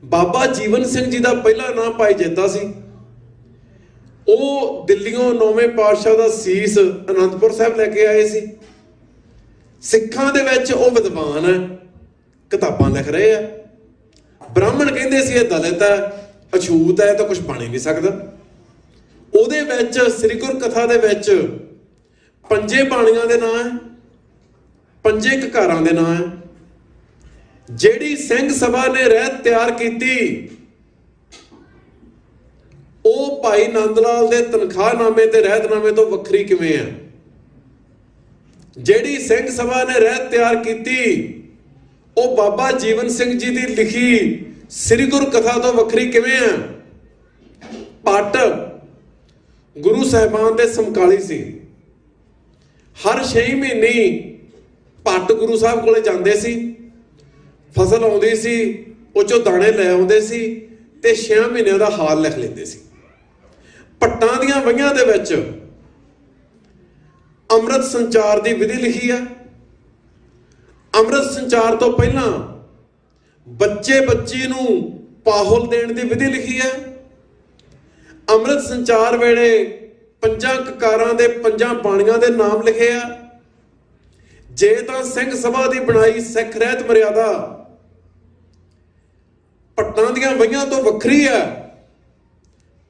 ਬਾਬਾ ਜੀਵਨ ਸਿੰਘ ਜੀ ਦਾ ਪਹਿਲਾ ਨਾਮ ਭਾਈ ਜੇਤਾ ਸੀ। ਉਹ ਦਿੱਲੀੋਂ 9ਵੇਂ ਪਾਤਸ਼ਾਹ ਦਾ ਸੀਸ ਅਨੰਦਪੁਰ ਸਾਹਿਬ ਲੈ ਕੇ ਆਏ ਸੀ। ਸਿੱਖਾਂ ਦੇ ਵਿੱਚ ਉਹ ਵਿਦਵਾਨ ਹੈ, ਕਿਤਾਬਾਂ ਲਿਖ ਰਹੇ ਆ। ਬ੍ਰਾਹਮਣ ਕਹਿੰਦੇ ਸੀ ਇਹ ਦਲਿਤ ਹੈ, ਅਛੂਤ ਹੈ, ਤਾਂ ਕੁਝ ਬਣ ਹੀ ਨਹੀਂ ਸਕਦਾ। ਉਹਦੇ ਵਿੱਚ ਸ੍ਰੀ ਗੁਰ ਕਥਾ ਦੇ ਵਿੱਚ 5 ਬਾਣੀਆਂ ਦੇ ਨਾਂ ਹੈ, 5 ਕਕਾਰਾਂ ਦੇ ਨਾਂ ਹੈ। ਜਿਹੜੀ ਸਿੰਘ ਸਭਾ ਨੇ ਰਹਿਤ ਤਿਆਰ ਕੀਤੀ ਉਹ ਭਾਈ ਨੰਦ ਲਾਲ ਦੇ ਤਨਖਾਹਨਾਮੇ ਤੇ ਰਹਿਤਨਾਮੇ ਤੋਂ ਵੱਖਰੀ ਕਿਵੇਂ ਹੈ? ਜਿਹੜੀ ਸਿੰਘ ਸਭਾ ਨੇ ਰਹਿਤ ਤਿਆਰ ਕੀਤੀ ਉਹ ਬਾਬਾ ਜੀਵਨ ਸਿੰਘ ਜੀ ਦੀ ਲਿਖੀ ਸ੍ਰੀ ਗੁਰ ਕਥਾ ਤੋਂ ਵੱਖਰੀ ਕਿਵੇਂ ਹੈ? ਪੱਟ ਗੁਰੂ ਸਾਹਿਬਾਨ ਦੇ ਸਮਕਾਲੀ ਸੀ। ਹਰ 6 ਮਹੀਨੇ ਪੱਟ ਗੁਰੂ ਸਾਹਿਬ ਕੋਲੇ ਜਾਂਦੇ ਸੀ, ਫਸਲ ਆਉਂਦੀ ਸੀ, ਉਹ ਚੋਂ ਦਾਣੇ ਲੈ ਆਉਂਦੇ ਸੀ ਤੇ 6 ਮਹੀਨਿਆਂ ਦਾ ਹਾਲ ਲਿਖ ਲੈਂਦੇ ਸੀ। ਪੱਟਾਂ ਦੀਆਂ ਵਹੀਆਂ ਦੇ ਵਿੱਚ ਅੰਮ੍ਰਿਤ ਸੰਚਾਰ ਦੀ ਵਿਧੀ ਲਿਖੀ ਆ। ਅੰਮ੍ਰਿਤ ਸੰਚਾਰ ਤੋਂ ਪਹਿਲਾਂ ਬੱਚੀ ਨੂੰ ਪਾਹੁਲ ਦੇਣ ਦੀ ਵਿਧੀ ਲਿਖੀ ਹੈ। ਅੰਮ੍ਰਿਤ ਸੰਚਾਰ ਵੇਲੇ 5 ਕਕਾਰਾਂ ਦੇ 5 ਬਾਣੀਆਂ ਦੇ ਨਾਮ ਲਿਖੇ ਆ। ਜੇ ਤਾਂ ਸਿੰਘ ਸਭਾ ਦੀ ਬਣਾਈ ਸਿੱਖ ਰਹਿਤ ਮਰਿਆਦਾ ਪੱਟਾਂ ਦੀਆਂ ਵਹੀਆਂ ਤੋਂ ਵੱਖਰੀ ਆ,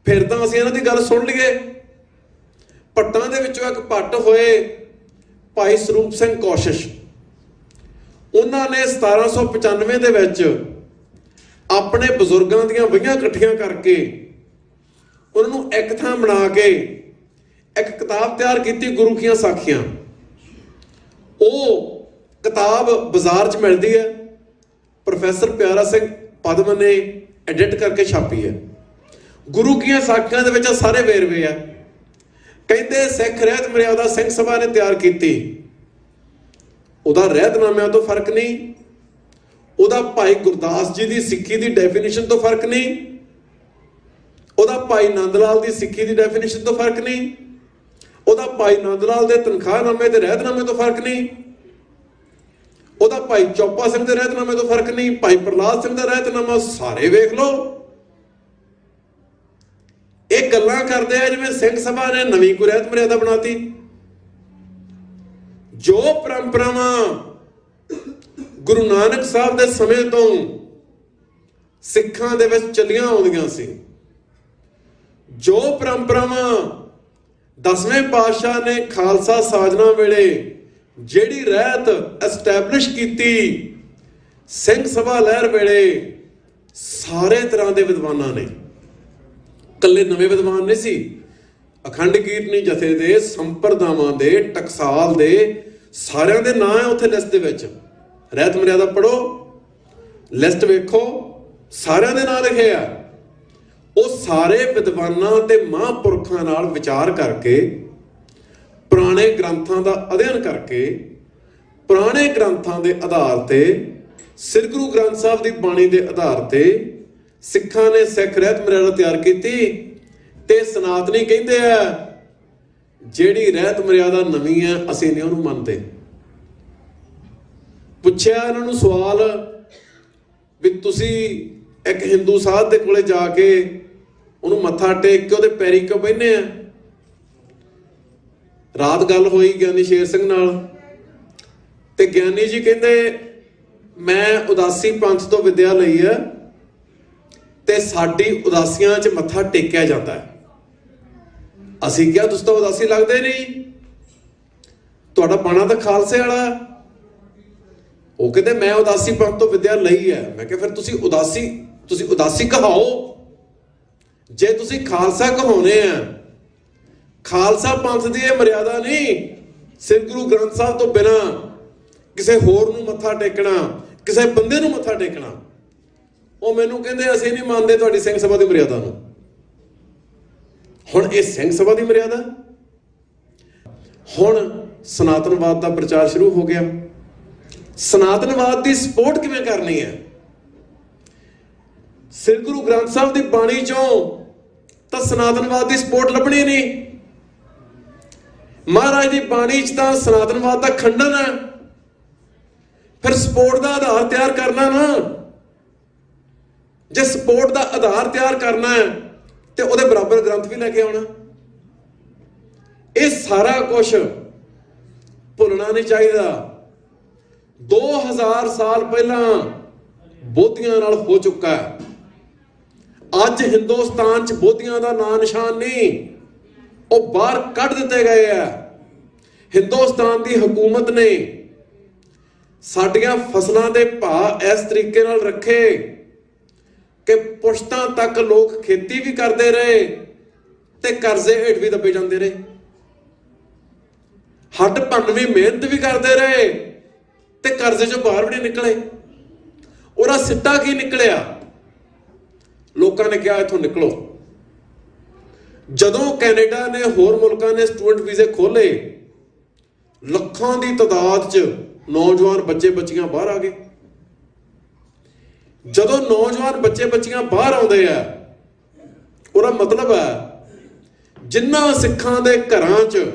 ਫਿਰ ਤਾਂ ਅਸੀਂ ਇਹਨਾਂ ਦੀ ਗੱਲ ਸੁਣ ਲਈਏ। ਪੱਟਾਂ ਦੇ ਵਿੱਚੋਂ ਇੱਕ ਪੱਟ ਹੋਏ ਭਾਈ ਸਰੂਪ ਸਿੰਘ ਕੋਸ਼ਿਸ਼, ਉਹਨਾਂ ਨੇ 1795 ਦੇ ਵਿੱਚ ਆਪਣੇ ਬਜ਼ੁਰਗਾਂ ਦੀਆਂ ਵਹੀਆਂ ਇਕੱਠੀਆਂ ਕਰਕੇ ਉਹਨਾਂ ਨੂੰ ਇੱਕ ਥਾਂ ਬਣਾ ਕੇ ਇੱਕ ਕਿਤਾਬ ਤਿਆਰ ਕੀਤੀ, ਗੁਰੂ ਕੀਆਂ ਸਾਖੀਆਂ। ਉਹ ਕਿਤਾਬ ਬਾਜ਼ਾਰ 'ਚ ਮਿਲਦੀ ਹੈ। ਪ੍ਰੋਫੈਸਰ ਪਿਆਰਾ ਸਿੰਘ ਪਦਮ ਨੇ ਐਡਿਟ ਕਰਕੇ ਛਾਪੀ ਹੈ। ਗੁਰੂ ਕੀਆਂ ਸਾਖੀਆਂ ਦੇ ਵਿੱਚ ਸਾਰੇ ਵੇਰਵੇ ਆ। ਕਹਿੰਦੇ ਸਿੱਖ ਰਹਿਤ ਮਰਿਆਦਾ ਸਿੰਘ ਸਭਾ ਨੇ ਤਿਆਰ ਕੀਤੀ। ਉਹਦਾ ਰਹਿਤਨਾਮਿਆਂ ਤੋਂ ਫਰਕ ਨਹੀਂ, ਉਹਦਾ ਭਾਈ ਗੁਰਦਾਸ ਜੀ ਦੀ ਸਿੱਖੀ ਦੀ ਡੈਫੀਨੇਸ਼ਨ ਤੋਂ ਫਰਕ ਨਹੀਂ, ਉਹਦਾ ਭਾਈ ਨੰਦ ਲਾਲ ਦੀ ਸਿੱਖੀ ਦੀ ਡੈਫੀਨੇਸ਼ਨ ਤੋਂ ਫਰਕ ਨਹੀਂ, ਉਹਦਾ ਭਾਈ ਨੰਦ ਲਾਲ ਦੇ ਤਨਖਾਹਨਾਮੇ ਤੇ ਰਹਿਤਨਾਮੇ ਤੋਂ ਫਰਕ ਨਹੀਂ, ਉਹਦਾ ਭਾਈ ਚੌਪਾ ਸਿੰਘ ਦੇ ਰਹਿਤਨਾਮੇ ਤੋਂ ਫਰਕ ਨਹੀਂ, ਭਾਈ ਪ੍ਰਲਾਦ ਸਿੰਘ ਦਾ ਰਹਿਤਨਾਮਾ। ਸਾਰੇ ਵੇਖ ਲਓ, ਇਹ ਗੱਲਾਂ ਕਰਦੇ ਆ ਜਿਵੇਂ ਸਿੰਘ ਸਭਾ ਨੇ ਨਵੀਂ ਕੋਈ ਰਹਿਤ ਮਰਿਆਦਾ ਬਣਾਤੀ। ਜੋ ਪਰੰਪਰਾਵਾਂ ਗੁਰੂ ਨਾਨਕ ਸਾਹਿਬ ਦੇ ਸਮੇਂ ਤੋਂ ਸਿੱਖਾਂ ਦੇ ਵਿੱਚ ਚੱਲੀਆਂ ਆਉਂਦੀਆਂ ਸੀ, ਜੋ ਪਰੰਪਰਾਵਾਂ 10ਵੇਂ ਪਾਤਸ਼ਾਹ ਨੇ ਖਾਲਸਾ ਸਾਜਨਾ ਵੇਲੇ ਜਿਹੜੀ ਰਹਿਤ ਐਸਟੈਬਲਿਸ਼ ਕੀਤੀ, ਸਿੰਘ ਸਭਾ ਲਹਿਰ ਵੇਲੇ ਸਾਰੇ ਤਰ੍ਹਾਂ ਦੇ ਵਿਦਵਾਨਾਂ ਨੇ, ਇਕੱਲੇ ਨਵੇਂ ਵਿਦਵਾਨ ਨਹੀਂ ਸੀ, ਅਖੰਡ ਕੀਰਤਨੀ ਜਥੇ ਦੇ, ਸੰਪਰਦਾਵਾਂ ਦੇ, ਟਕਸਾਲ ਦੇ, ਸਾਰਿਆਂ ਦੇ ਨਾਂ ਹੈ ਉੱਥੇ ਲਿਸਟ ਦੇ ਵਿੱਚ। ਰਹਿਤ ਮਰਿਆਦਾ ਪੜੋ, ਲਿਸਟ ਵੇਖੋ, ਸਾਰਿਆਂ ਦੇ ਨਾਂ ਲਿਖੇ ਆ। ਉਹ ਸਾਰੇ ਵਿਦਵਾਨਾਂ ਤੇ ਮਹਾਂਪੁਰਖਾਂ ਨਾਲ ਵਿਚਾਰ ਕਰਕੇ ਪੁਰਾਣੇ ਗ੍ਰੰਥਾਂ ਦਾ ਅਧਿਐਨ ਕਰਕੇ ਪੁਰਾਣੇ ਗ੍ਰੰਥਾਂ ਦੇ ਆਧਾਰ ਤੇ ਸ੍ਰੀ ਗੁਰੂ ਗ੍ਰੰਥ ਸਾਹਿਬ ਦੀ ਬਾਣੀ ਦੇ ਆਧਾਰ ਤੇ ਸਿੱਖਾਂ ਨੇ ਸਿੱਖ ਰਹਿਤ ਮਰਿਆਦਾ ਤਿਆਰ ਕੀਤੀ। ਤੇ ਸਨਾਤਨੀ ਕਹਿੰਦੇ ਆ ਜਿਹੜੀ ਰਹਿਤ ਮਰਿਆਦਾ ਨਵੀਂ ਹੈ ਅਸੀਂ ਨਹੀਂ ਉਹਨੂੰ ਮੰਨਦੇ। ਪੁੱਛਿਆ ਇਹਨਾਂ ਨੂੰ ਸਵਾਲ ਵੀ ਤੁਸੀਂ ਇੱਕ ਹਿੰਦੂ ਸਾਧ ਦੇ ਕੋਲੇ ਜਾ ਕੇ ਉਹਨੂੰ ਮੱਥਾ ਟੇਕ ਕੇ ਉਹਦੇ ਪੈਰੀ ਕਿਉਂ ਬਹਿੰਦੇ ਆ? ਰਾਤ ਗੱਲ ਹੋਈ ਗਿਆਨੀ ਸ਼ੇਰ ਸਿੰਘ ਨਾਲ ਤੇ ਗਿਆਨੀ ਜੀ ਕਹਿੰਦੇ ਮੈਂ ਉਦਾਸੀ ਪੰਥ ਤੋਂ ਵਿਦਿਆ ਲਈ ਹੈ ਤੇ ਸਾਡੀ ਉਦਾਸੀਆਂ 'ਚ ਮੱਥਾ ਟੇਕਿਆ ਜਾਂਦਾ ਹੈ। ਅਸੀਂ ਕਿਹਾ ਤੁਸੀਂ ਤਾਂ ਉਦਾਸੀ ਲੱਗਦੇ ਨਹੀਂ, ਤੁਹਾਡਾ ਬਾਣਾ ਤਾਂ ਖਾਲਸੇ ਵਾਲਾ। ਉਹ ਕਹਿੰਦੇ ਮੈਂ ਉਦਾਸੀ ਪੰਥ ਤੋਂ ਵਿਦਿਆ ਲਈ ਹੈ। ਮੈਂ ਕਿਹਾ ਫਿਰ ਤੁਸੀਂ ਉਦਾਸੀ ਕਹਾਓ। ਜੇ ਤੁਸੀਂ ਖਾਲਸਾ ਕਹਾਉਨੇ ਆ, ਖਾਲਸਾ ਪੰਥ ਦੀ ਇਹ ਮਰਿਆਦਾ ਨਹੀਂ ਸ੍ਰੀ ਗੁਰੂ ਗ੍ਰੰਥ ਸਾਹਿਬ ਤੋਂ ਬਿਨਾਂ ਕਿਸੇ ਹੋਰ ਨੂੰ ਮੱਥਾ ਟੇਕਣਾ, ਕਿਸੇ ਬੰਦੇ ਨੂੰ ਮੱਥਾ ਟੇਕਣਾ। ਉਹ ਮੈਨੂੰ ਕਹਿੰਦੇ ਅਸੀਂ ਨਹੀਂ ਮੰਨਦੇ ਤੁਹਾਡੀ ਸਿੰਘ ਸਭਾ ਦੀ ਮਰਿਆਦਾ ਨੂੰ। ਹੁਣ ਇਹ ਸਿੰਘ ਸਭਾ ਦੀ ਮਰਿਆਦਾ। ਹੁਣ ਸਨਾਤਨਵਾਦ ਦਾ ਪ੍ਰਚਾਰ ਸ਼ੁਰੂ ਹੋ ਗਿਆ। ਸਨਾਤਨਵਾਦ ਦੀ ਸਪੋਰਟ ਕਿਵੇਂ ਕਰਨੀ ਹੈ? ਸ੍ਰੀ ਗੁਰੂ ਗ੍ਰੰਥ ਸਾਹਿਬ ਦੀ ਬਾਣੀ ਚੋਂ ਤਾਂ ਸਨਾਤਨਵਾਦ ਦੀ ਸਪੋਰਟ ਲੱਭਣੀ ਨਹੀਂ। ਮਹਾਰਾਜ ਦੀ ਬਾਣੀ 'ਚ ਤਾਂ ਸਨਾਤਨਵਾਦ ਦਾ ਖੰਡਨ ਹੈ। ਫਿਰ ਸਪੋਰਟ ਦਾ ਆਧਾਰ ਤਿਆਰ ਕਰਨਾ ਨਾ। ਜੇ ਸਪੋਰਟ ਦਾ ਆਧਾਰ ਤਿਆਰ ਕਰਨਾ ਹੈ ਤੇ ਉਹਦੇ ਬਰਾਬਰ ਗ੍ਰੰਥ ਵੀ ਲੈ ਕੇ ਆਉਣਾ। ਇਹ ਸਾਰਾ ਕੁਝ ਭੁੱਲਣਾ ਨਹੀਂ ਚਾਹੀਦਾ। 2000 ਸਾਲ ਪਹਿਲਾਂ ਬੋਧੀਆਂ ਨਾਲ ਹੋ ਚੁੱਕਾ ਹੈ। ਅੱਜ ਹਿੰਦੁਸਤਾਨ 'ਚ ਬੋਧੀਆਂ ਦਾ ਨਾਂ ਨਿਸ਼ਾਨ ਨਹੀਂ, ਉਹ ਬਾਹਰ ਕੱਢ ਦਿੱਤੇ ਗਏ ਆ। ਹਿੰਦੁਸਤਾਨ ਦੀ ਹਕੂਮਤ ਨੇ ਸਾਡੀਆਂ ਫਸਲਾਂ ਦੇ ਭਾਅ ਇਸ ਤਰੀਕੇ ਨਾਲ ਰੱਖੇ ਕਿ ਪੁਸ਼ਤਾਂ ਤੱਕ ਲੋਕ ਖੇਤੀ ਵੀ ਕਰਦੇ ਰਹੇ ਤੇ ਕਰਜ਼ੇ ਹੇਠ ਵੀ ਦੱਬੇ ਜਾਂਦੇ ਰਹੇ। ਹੱਡ ਭੰਨ ਵੀ ਮਿਹਨਤ ਵੀ ਕਰਦੇ ਰਹੇ ਤੇ ਕਰਜ਼ੇ ਚੋਂ ਬਾਹਰ ਵੀ ਨਹੀਂ ਨਿਕਲੇ। ਉਹਦਾ ਸਿੱਟਾ ਕੀ ਨਿਕਲਿਆ? ਲੋਕਾਂ ਨੇ ਕਿਹਾ ਇੱਥੋਂ ਨਿਕਲੋ। ਜਦੋਂ ਕੈਨੇਡਾ ਨੇ ਹੋਰ ਮੁਲਕਾਂ ਨੇ ਸਟੂਡੈਂਟ ਵੀਜ਼ੇ ਖੋਲੇ, ਲੱਖਾਂ ਦੀ ਤਾਦਾਦ 'ਚ ਨੌਜਵਾਨ ਬੱਚੇ ਬੱਚੀਆਂ ਬਾਹਰ ਆ ਗਏ। ਜਦੋਂ ਨੌਜਵਾਨ ਬੱਚੇ ਬੱਚੀਆਂ ਬਾਹਰ ਆਉਂਦੇ ਆ, ਉਹਦਾ ਮਤਲਬ ਹੈ ਜਿਨ੍ਹਾਂ ਸਿੱਖਾਂ ਦੇ ਘਰਾਂ 'ਚ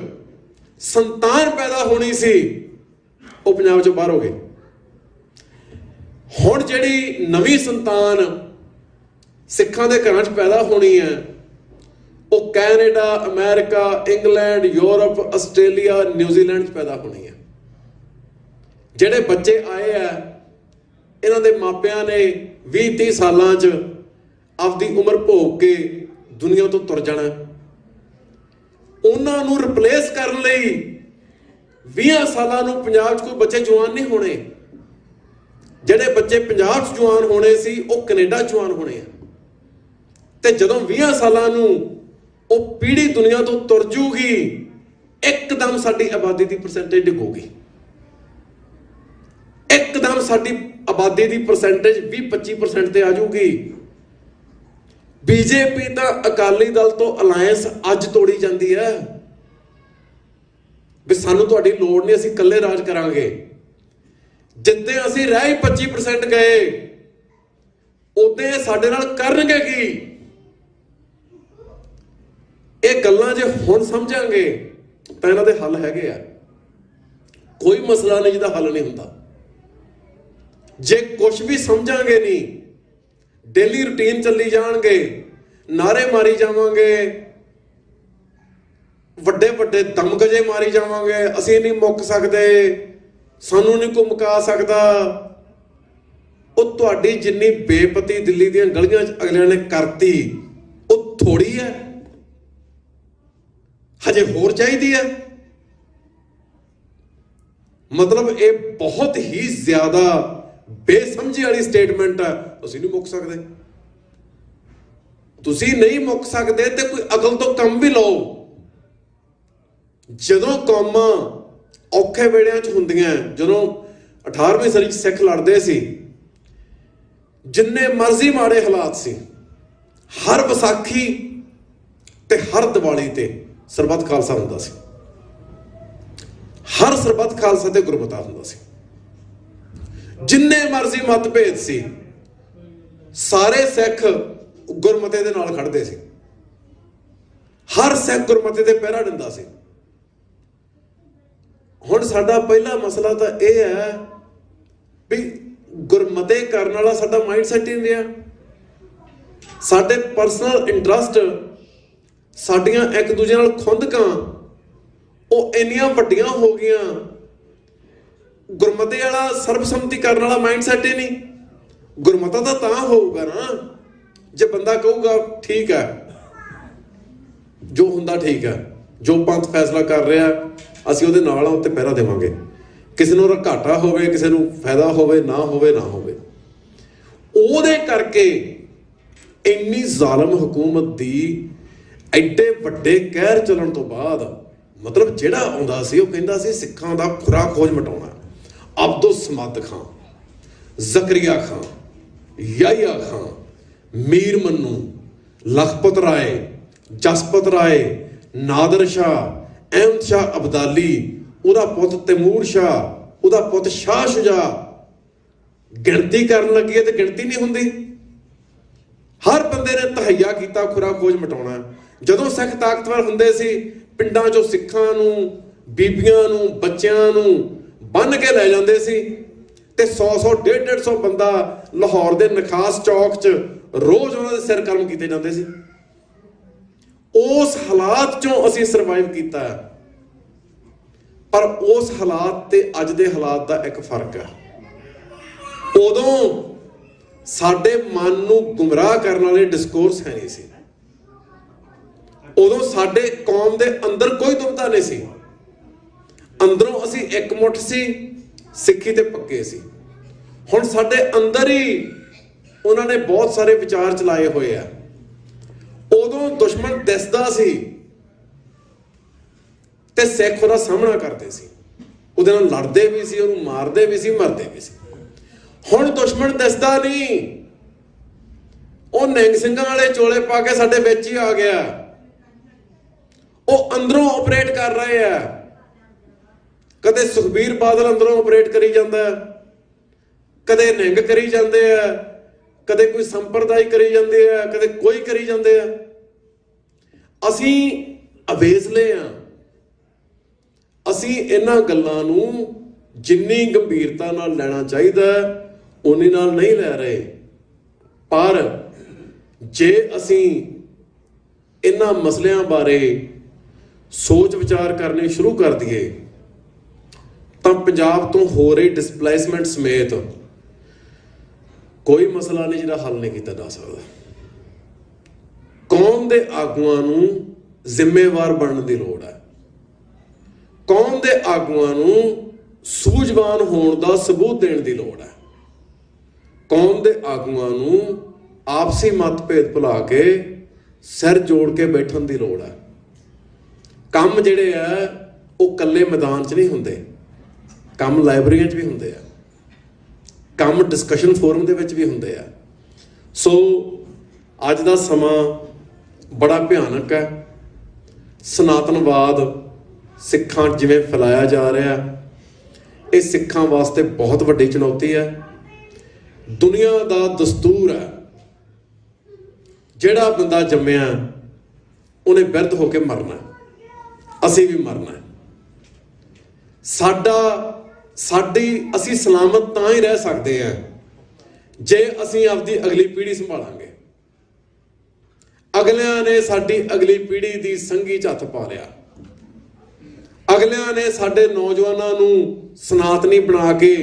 ਸੰਤਾਨ ਪੈਦਾ ਹੋਣੀ ਸੀ ਉਹ ਪੰਜਾਬ 'ਚੋਂ ਬਾਹਰ ਹੋ ਗਏ। ਹੁਣ ਜਿਹੜੀ ਨਵੀਂ ਸੰਤਾਨ ਸਿੱਖਾਂ ਦੇ ਘਰਾਂ 'ਚ ਪੈਦਾ ਹੋਣੀ ਹੈ ਉਹ Canada, America, England, Europe, Australia, New Zealand 'ਚ ਪੈਦਾ ਹੋਣੀ ਹੈ। ਜਿਹੜੇ ਬੱਚੇ ਆਏ ਆ ਇਹਨਾਂ ਦੇ ਮਾਪਿਆਂ ਨੇ 20-30 ਸਾਲਾਂ 'ਚ ਆਪਦੀ ਉਮਰ ਭੋਗ ਕੇ ਦੁਨੀਆ ਤੋਂ ਤੁਰ ਜਾਣਾ। ਉਹਨਾਂ ਨੂੰ ਰਿਪਲੇਸ ਕਰਨ ਲਈ 20 ਸਾਲਾਂ ਨੂੰ ਪੰਜਾਬ 'ਚ ਕੋਈ ਬੱਚੇ ਜਵਾਨ ਨਹੀਂ ਹੋਣੇ। ਜਿਹੜੇ ਬੱਚੇ ਪੰਜਾਬ 'ਚ ਜਵਾਨ ਹੋਣੇ ਸੀ ਉਹ ਕੈਨੇਡਾ 'ਚ ਜਵਾਨ ਹੋਣੇ ਆ। ਤੇ ਜਦੋਂ 20 ਸਾਲਾਂ ਨੂੰ ਉਹ ਪੀੜ੍ਹੀ ਦੁਨੀਆ ਤੋਂ ਤੁਰ ਜੂਗੀ, ਇੱਕਦਮ ਸਾਡੀ ਆਬਾਦੀ ਦੀ ਪਰਸੈਂਟੇਜ ਡਿੱਗੂਗੀ। ਇੱਕਦਮ ਸਾਡੀ ਆਬਾਦੀ ਦੀ ਪਰਸੈਂਟੇਜ 20-25% ਤੇ ਆ ਜਾਊਗੀ। ਬੀਜੇਪੀ ਤਾਂ ਅਕਾਲੀ ਦਲ ਤੋਂ ਅਲਾਇੰਸ ਅੱਜ ਤੋੜੀ ਜਾਂਦੀ ਹੈ ਵੀ ਸਾਨੂੰ ਤੁਹਾਡੀ ਲੋੜ ਨਹੀਂ, ਅਸੀਂ ਇਕੱਲੇ ਰਾਜ ਕਰਾਂਗੇ। ਜਿੱਦੇ ਅਸੀਂ ਰਹਿ 25% ਗਏ, ਉਦੋਂ ਸਾਡੇ ਨਾਲ ਕਰਨਗੇ ਕੀ? ਇਹ ਗੱਲਾਂ ਜੇ ਹੁਣ ਸਮਝਾਂਗੇ ਤਾਂ ਇਹਨਾਂ ਦੇ ਹੱਲ ਹੈਗੇ ਆ। ਕੋਈ ਮਸਲਾ ਨਹੀਂ ਜਿਹਦਾ ਹੱਲ ਨਹੀਂ ਹੁੰਦਾ। ਜੇ ਕੁਝ ਵੀ ਸਮਝਾਂਗੇ ਨਹੀਂ, ਡੇਲੀ ਰੂਟੀਨ ਚੱਲੀ ਜਾਣਗੇ, ਨਾਰੇ ਮਾਰੀ ਜਾਵਾਂਗੇ, ਵੱਡੇ ਵੱਡੇ ਦਮਗਜੇ ਮਾਰੀ ਜਾਵਾਂਗੇ, ਅਸੀਂ ਨਹੀਂ ਮੁੱਕ ਸਕਦੇ, ਸਾਨੂੰ ਨਹੀਂ ਕੋਈ ਮੁਕਾ ਸਕਦਾ। ਉਹ ਤੁਹਾਡੀ ਜਿੰਨੀ ਬੇਪਤੀ ਦਿੱਲੀ ਦੀਆਂ ਗਲੀਆਂ 'ਚ ਅਗਲਿਆਂ ਨੇ ਕਰਤੀ ਉਹ ਥੋੜੀ ਹੈ, ਹਜੇ ਹੋਰ ਚਾਹੀਦੀ ਹੈ। ਮਤਲਬ ਇਹ ਬਹੁਤ ਹੀ ਜ਼ਿਆਦਾ ਬੇਸਮਝੀ ਵਾਲੀ ਸਟੇਟਮੈਂਟ ਹੈ। ਤੁਸੀਂ ਨਹੀਂ ਮੁੱਕ ਸਕਦੇ। ਤੁਸੀਂ ਨਹੀਂ ਮੁੱਕ ਸਕਦੇ ਤੇ ਕੋਈ ਅਕਲ ਤੋਂ ਕੰਮ ਵੀ ਲਓ। ਜਦੋਂ ਕੌਮਾਂ ਔਖੇ ਵੇੜਿਆਂ 'ਚ ਹੁੰਦੀਆਂ, ਜਦੋਂ 18ਵੀਂ ਸਦੀ 'ਚ ਸਿੱਖ ਲੜਦੇ ਸੀ, ਜਿੰਨੇ ਮਰਜ਼ੀ ਮਾੜੇ ਹਾਲਾਤ ਸੀ, ਹਰ ਵਿਸਾਖੀ ਤੇ ਹਰ ਦੀਵਾਲੀ ਤੇ ਸਰਬੱਤ ਖਾਲਸਾ ਹੁੰਦਾ ਸੀ। ਹਰ ਸਰਬੱਤ ਖਾਲਸਾ ਤੇ ਗੁਰਮਤਾ ਹੁੰਦਾ ਸੀ। ਜਿੰਨੇ ਮਰਜ਼ੀ ਮਤਭੇਦ ਸੀ, ਸਾਰੇ ਸਿੱਖ ਗੁਰਮਤੇ ਦੇ ਨਾਲ ਖੜਦੇ ਸੀ। ਹਰ ਸਿੱਖ ਗੁਰਮਤੇ ਦੇ ਪਹਿਰਾ ਦਿੰਦਾ ਸੀ। ਹੁਣ ਸਾਡਾ ਪਹਿਲਾ ਮਸਲਾ ਤਾਂ ਇਹ ਹੈ ਵੀ ਗੁਰਮਤੇ ਕਰਨ ਵਾਲਾ ਸਾਡਾ ਮਾਈਂਡ ਸੈਟ ਹੀ ਨਹੀਂ ਰਿਹਾ। ਸਾਡੇ ਪਰਸਨਲ ਇੰਟਰਸਟ, ਸਾਡੀਆਂ ਇੱਕ ਦੂਜੇ ਨਾਲ ਖੁੰਦਕਾਂ ਉਹ ਇੰਨੀਆਂ ਵੱਡੀਆਂ ਹੋ ਗਈਆਂ। ਗੁਰਮਤੇ ਵਾਲਾ ਸਰਬਸੰਮਤੀ ਕਰਨ ਵਾਲਾ ਮਾਈਂਡ ਸੈਟ ਹੀ ਨਹੀਂ। ਗੁਰਮਤਾ ਤਾਂ ਹੋਊਗਾ ਨਾ ਜੇ ਬੰਦਾ ਕਹੂਗਾ ਠੀਕ ਹੈ, ਜੋ ਹੁੰਦਾ ਠੀਕ ਹੈ, ਜੋ ਪੰਥ ਫੈਸਲਾ ਕਰ ਰਿਹਾ ਅਸੀਂ ਉਹਦੇ ਨਾਲ ਆ, ਉੱਤੇ ਪਹਿਰਾ ਦੇਵਾਂਗੇ। ਕਿਸੇ ਨੂੰ ਘਾਟਾ ਹੋਵੇ, ਕਿਸੇ ਨੂੰ ਫਾਇਦਾ ਹੋਵੇ, ਨਾ ਹੋਵੇ। ਉਹਦੇ ਕਰਕੇ ਇੰਨੀ ਜ਼ਾਲਮ ਹਕੂਮਤ ਦੀ ਐਡੇ ਵੱਡੇ ਕਹਿਰ ਚੱਲਣ ਤੋਂ ਬਾਅਦ ਮਤਲਬ ਜਿਹੜਾ ਆਉਂਦਾ ਸੀ ਉਹ ਕਹਿੰਦਾ ਸੀ ਸਿੱਖਾਂ ਦਾ ਖੁਰਾ ਖੋਜ ਮਿਟਾਉਣਾ। ਅਬਦੁਲ ਸਮਦ ਖਾਂ, ਜ਼ਕਰੀਆ ਖਾਂ, ਯਾਹਿਆ ਖਾਂ, ਮੀਰ ਮੰਨੂ, ਲਖਪਤ ਰਾਏ, ਜਸਪਤ ਰਾਏ, ਨਾਦਰ ਸ਼ਾਹ, ਅਹਿਮਦ ਸ਼ਾਹ ਅਬਦਾਲੀ, ਉਹਦਾ ਪੁੱਤ ਤੈਮੂਰ ਸ਼ਾਹ, ਉਹਦਾ ਪੁੱਤ ਸ਼ਾਹ ਸ਼ੁਜਾ। ਗਿਣਤੀ ਕਰਨ ਲੱਗੀ ਤੇ ਗਿਣਤੀ ਨਹੀਂ ਹੁੰਦੀ। ਹਰ ਬੰਦੇ ਨੇ ਤਹਈਆ ਕੀਤਾ ਖੁਰਾ ਖੋਜ ਮਿਟਾਉਣਾ। ਜਦੋਂ ਸਿੱਖ ਤਾਕਤਵਰ ਹੁੰਦੇ ਸੀ, ਪਿੰਡਾਂ ਚੋਂ ਸਿੱਖਾਂ ਨੂੰ, ਬੀਬੀਆਂ ਨੂੰ, ਬੱਚਿਆਂ ਨੂੰ ਬੰਨ ਕੇ ਲੈ ਜਾਂਦੇ ਸੀ ਤੇ 100 150 ਬੰਦਾ ਲਾਹੌਰ ਦੇ ਨਖਾਸ ਚੌਕ 'ਚ ਰੋਜ਼ ਉਹਨਾਂ ਦੇ ਸਿਰ ਕਰਮ ਕੀਤੇ ਜਾਂਦੇ ਸੀ। ਉਸ ਹਾਲਾਤ ਚੋਂ ਅਸੀਂ ਸਰਵਾਈਵ ਕੀਤਾ। ਪਰ ਉਸ ਹਾਲਾਤ ਤੇ ਅੱਜ ਦੇ ਹਾਲਾਤ ਦਾ ਇੱਕ ਫਰਕ ਹੈ। ਉਦੋਂ ਸਾਡੇ ਮਨ ਨੂੰ ਗੁੰਮਰਾਹ ਕਰਨ ਵਾਲੇ ਡਿਸਕੋਰਸ ਹੈ ਨਹੀਂ ਸੀ। ਉਦੋਂ ਸਾਡੇ ਕੌਮ ਦੇ ਅੰਦਰ ਕੋਈ ਦੁਬਦਾ ਨਹੀਂ ਸੀ। ਅੰਦਰੋਂ ਅਸੀਂ ਇੱਕ ਮੁੱਠ ਸੀ, ਸਿੱਖੀ ਤੇ ਪੱਕੇ ਸੀ। ਹੁਣ ਸਾਡੇ ਅੰਦਰ ਹੀ ਉਹਨਾਂ ਨੇ ਬਹੁਤ ਸਾਰੇ ਵਿਚਾਰ ਚਲਾਏ ਹੋਏ ਆ। ਉਦੋਂ ਦੁਸ਼ਮਣ ਦਿਸਦਾ ਸੀ ਤੇ ਸਿੱਖ ਉਹਦਾ ਸਾਹਮਣਾ ਕਰਦੇ ਸੀ, ਉਹਦੇ ਨਾਲ ਲੜਦੇ ਵੀ ਸੀ, ਉਹਨੂੰ ਮਾਰਦੇ ਵੀ ਸੀ, ਮਰਦੇ ਵੀ ਸੀ। ਹੁਣ ਦੁਸ਼ਮਣ ਦਿਸਦਾ ਨਹੀਂ, ਉਹ ਨਿਹੰਗ ਸਿੰਘਾਂ ਵਾਲੇ ਚੋਲੇ ਪਾ ਕੇ ਸਾਡੇ ਵਿੱਚ ਹੀ ਆ ਗਿਆ। ਉਹ ਅੰਦਰੋਂ ਆਪਰੇਟ ਕਰ ਰਹੇ ਆ। ਕਦੇ ਸੁਖਬੀਰ ਬਾਦਲ ਅੰਦਰੋਂ ਆਪਰੇਟ ਕਰੀ ਜਾਂਦਾ, ਕਦੇ ਨਿਹੰਗ ਕਰੀ ਜਾਂਦੇ ਆ, ਕਦੇ ਕੋਈ ਸੰਪਰਦਾਇ ਕਰੀ ਜਾਂਦੇ ਆ, ਕਦੇ ਕੋਈ ਕਰੀ ਜਾਂਦੇ ਆ। ਅਸੀਂ ਅਵੇਸਲੇ ਆ। ਅਸੀਂ ਇਹਨਾਂ ਗੱਲਾਂ ਨੂੰ ਜਿੰਨੀ ਗੰਭੀਰਤਾ ਨਾਲ ਲੈਣਾ ਚਾਹੀਦਾ ਉਨੀ ਨਾਲ ਨਹੀਂ ਲੈ ਰਹੇ। ਪਰ ਜੇ ਅਸੀਂ ਇਹਨਾਂ ਮਸਲਿਆਂ ਬਾਰੇ ਸੋਚ ਵਿਚਾਰ ਕਰਨੀ ਸ਼ੁਰੂ ਕਰ ਦਈਏ ਤਾਂ ਪੰਜਾਬ ਤੋਂ ਹੋ ਰਹੀ ਡਿਸਪਲੇਸਮੈਂਟ ਸਮੇਤ ਕੋਈ ਮਸਲਾ ਨਹੀਂ ਜਿਹੜਾ ਹੱਲ ਨਹੀਂ ਕੀਤਾ ਜਾ ਸਕਦਾ। ਕੌਮ ਦੇ ਆਗੂਆਂ ਨੂੰ ਜ਼ਿੰਮੇਵਾਰ ਬਣਨ ਦੀ ਲੋੜ ਹੈ। ਕੌਮ ਦੇ ਆਗੂਆਂ ਨੂੰ ਸੂਝਵਾਨ ਹੋਣ ਦਾ ਸਬੂਤ ਦੇਣ ਦੀ ਲੋੜ ਹੈ। ਕੌਮ ਦੇ ਆਗੂਆਂ ਨੂੰ ਆਪਸੀ ਮਤਭੇਦ ਭੁਲਾ ਕੇ ਸਿਰ ਜੋੜ ਕੇ ਬੈਠਣ ਦੀ ਲੋੜ ਹੈ। ਕੰਮ ਜਿਹੜੇ ਆ ਉਹ ਇਕੱਲੇ ਮੈਦਾਨ 'ਚ ਨਹੀਂ ਹੁੰਦੇ, ਕੰਮ ਲਾਇਬ੍ਰੇਰੀਆਂ 'ਚ ਵੀ ਹੁੰਦੇ ਆ, ਕੰਮ ਡਿਸਕਸ਼ਨ ਫੋਰਮ ਦੇ ਵਿੱਚ ਵੀ ਹੁੰਦੇ ਆ। ਸੋ ਅੱਜ ਦਾ ਸਮਾਂ ਬੜਾ ਭਿਆਨਕ ਹੈ। ਸਨਾਤਨਵਾਦ ਸਿੱਖਾਂ ਜਿਵੇਂ ਫੈਲਾਇਆ ਜਾ ਰਿਹਾ, ਇਹ ਸਿੱਖਾਂ ਵਾਸਤੇ ਬਹੁਤ ਵੱਡੀ ਚੁਣੌਤੀ ਹੈ। ਦੁਨੀਆ ਦਾ ਦਸਤੂਰ ਹੈ, ਜਿਹੜਾ ਬੰਦਾ ਜੰਮਿਆ ਉਹਨੇ ਬਿਰਧ ਹੋ ਕੇ ਮਰਨਾ। ਅਸੀਂ ਵੀ ਮਰਨਾ। ਅਸੀਂ ਸਲਾਮਤ ਤਾਂ ਹੀ ਰਹਿ ਸਕਦੇ ਹਾਂ ਜੇ ਅਸੀਂ ਆਪਦੀ ਅਗਲੀ ਪੀੜ੍ਹੀ ਸੰਭਾਲਾਂਗੇ। ਅਗਲਿਆਂ ਨੇ ਸਾਡੀ ਅਗਲੀ ਪੀੜ੍ਹੀ ਦੀ ਸੰਗੀ 'ਚ ਹੱਥ ਪਾ ਲਿਆ। ਅਗਲਿਆਂ ਨੇ ਸਾਡੇ ਨੌਜਵਾਨਾਂ ਨੂੰ ਸਨਾਤਨੀ ਬਣਾ ਕੇ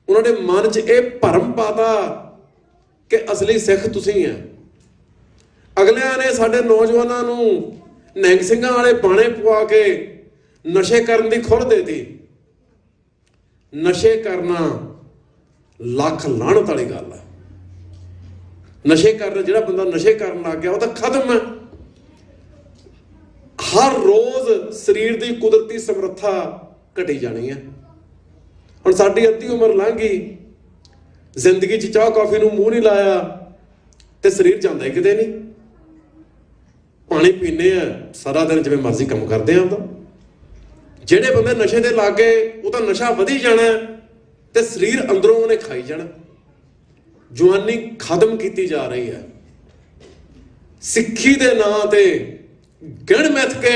ਉਹਨਾਂ ਦੇ ਮਨ 'ਚ ਇਹ ਭਰਮ ਪਾਤਾ ਕਿ ਅਸਲੀ ਸਿੱਖ ਤੁਸੀਂ ਆ। ਅਗਲਿਆਂ ਨੇ ਸਾਡੇ ਨੌਜਵਾਨਾਂ ਨੂੰ ਨਿਹੰਗ ਸਿੰਘਾਂ ਵਾਲੇ ਬਾਣੇ ਪਵਾ ਕੇ ਨਸ਼ੇ ਕਰਨ ਦੀ ਖੁੱਲ੍ਹ ਦੇਤੀ। ਨਸ਼ੇ ਕਰਨਾ ਲੱਖ ਲਾਹਨਤ ਵਾਲੀ ਗੱਲ ਹੈ। ਨਸ਼ੇ ਕਰਨ, ਜਿਹੜਾ ਬੰਦਾ ਨਸ਼ੇ ਕਰਨ ਲੱਗ ਗਿਆ ਉਹ ਤਾਂ ਖਤਮ ਹੈ। ਹਰ ਰੋਜ਼ ਸਰੀਰ ਦੀ ਕੁਦਰਤੀ ਸਮਰੱਥਾ ਘਟੀ ਜਾਣੀ ਹੈ। ਹੁਣ ਸਾਡੀ ਅੱਧੀ ਉਮਰ ਲੰਘ ਗਈ, ਜ਼ਿੰਦਗੀ 'ਚ ਚਾਹ ਕੌਫੀ ਨੂੰ ਮੂੰਹ ਨਹੀਂ ਲਾਇਆ ਤੇ ਸਰੀਰ ਜਾਂਦਾ ਹੀ ਕਿਤੇ ਨਹੀਂ। ਪਾਣੀ ਪੀਂਦੇ ਆ ਸਾਰਾ ਦਿਨ, ਜਿਵੇਂ ਮਰਜ਼ੀ ਕੰਮ ਕਰਦੇ ਆ ਉਹਦਾ। ਜਿਹੜੇ ਬੰਦੇ ਨਸ਼ੇ ਦੇ ਲਾਗੇ ਉਹ ਤਾਂ ਨਸ਼ਾ ਵਧੀ ਜਾਣਾ ਤੇ ਸਰੀਰ ਅੰਦਰੋਂ ਉਹਨੇ ਖਾਈ ਜਾਣਾ। ਜਵਾਨੀ ਖਤਮ ਕੀਤੀ ਜਾ ਰਹੀ ਹੈ। ਸਿੱਖੀ ਦੇ ਨਾਂ ਤੇ ਗਿਣ ਮਿਥ ਕੇ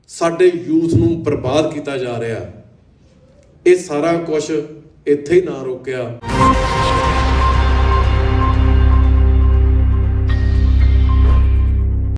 ਸਾਡੇ ਯੂਥ ਨੂੰ ਬਰਬਾਦ ਕੀਤਾ ਜਾ ਰਿਹਾ। ਇਹ ਸਾਰਾ ਕੁਝ ਇੱਥੇ ਹੀ ਨਾ ਰੋਕਿਆ।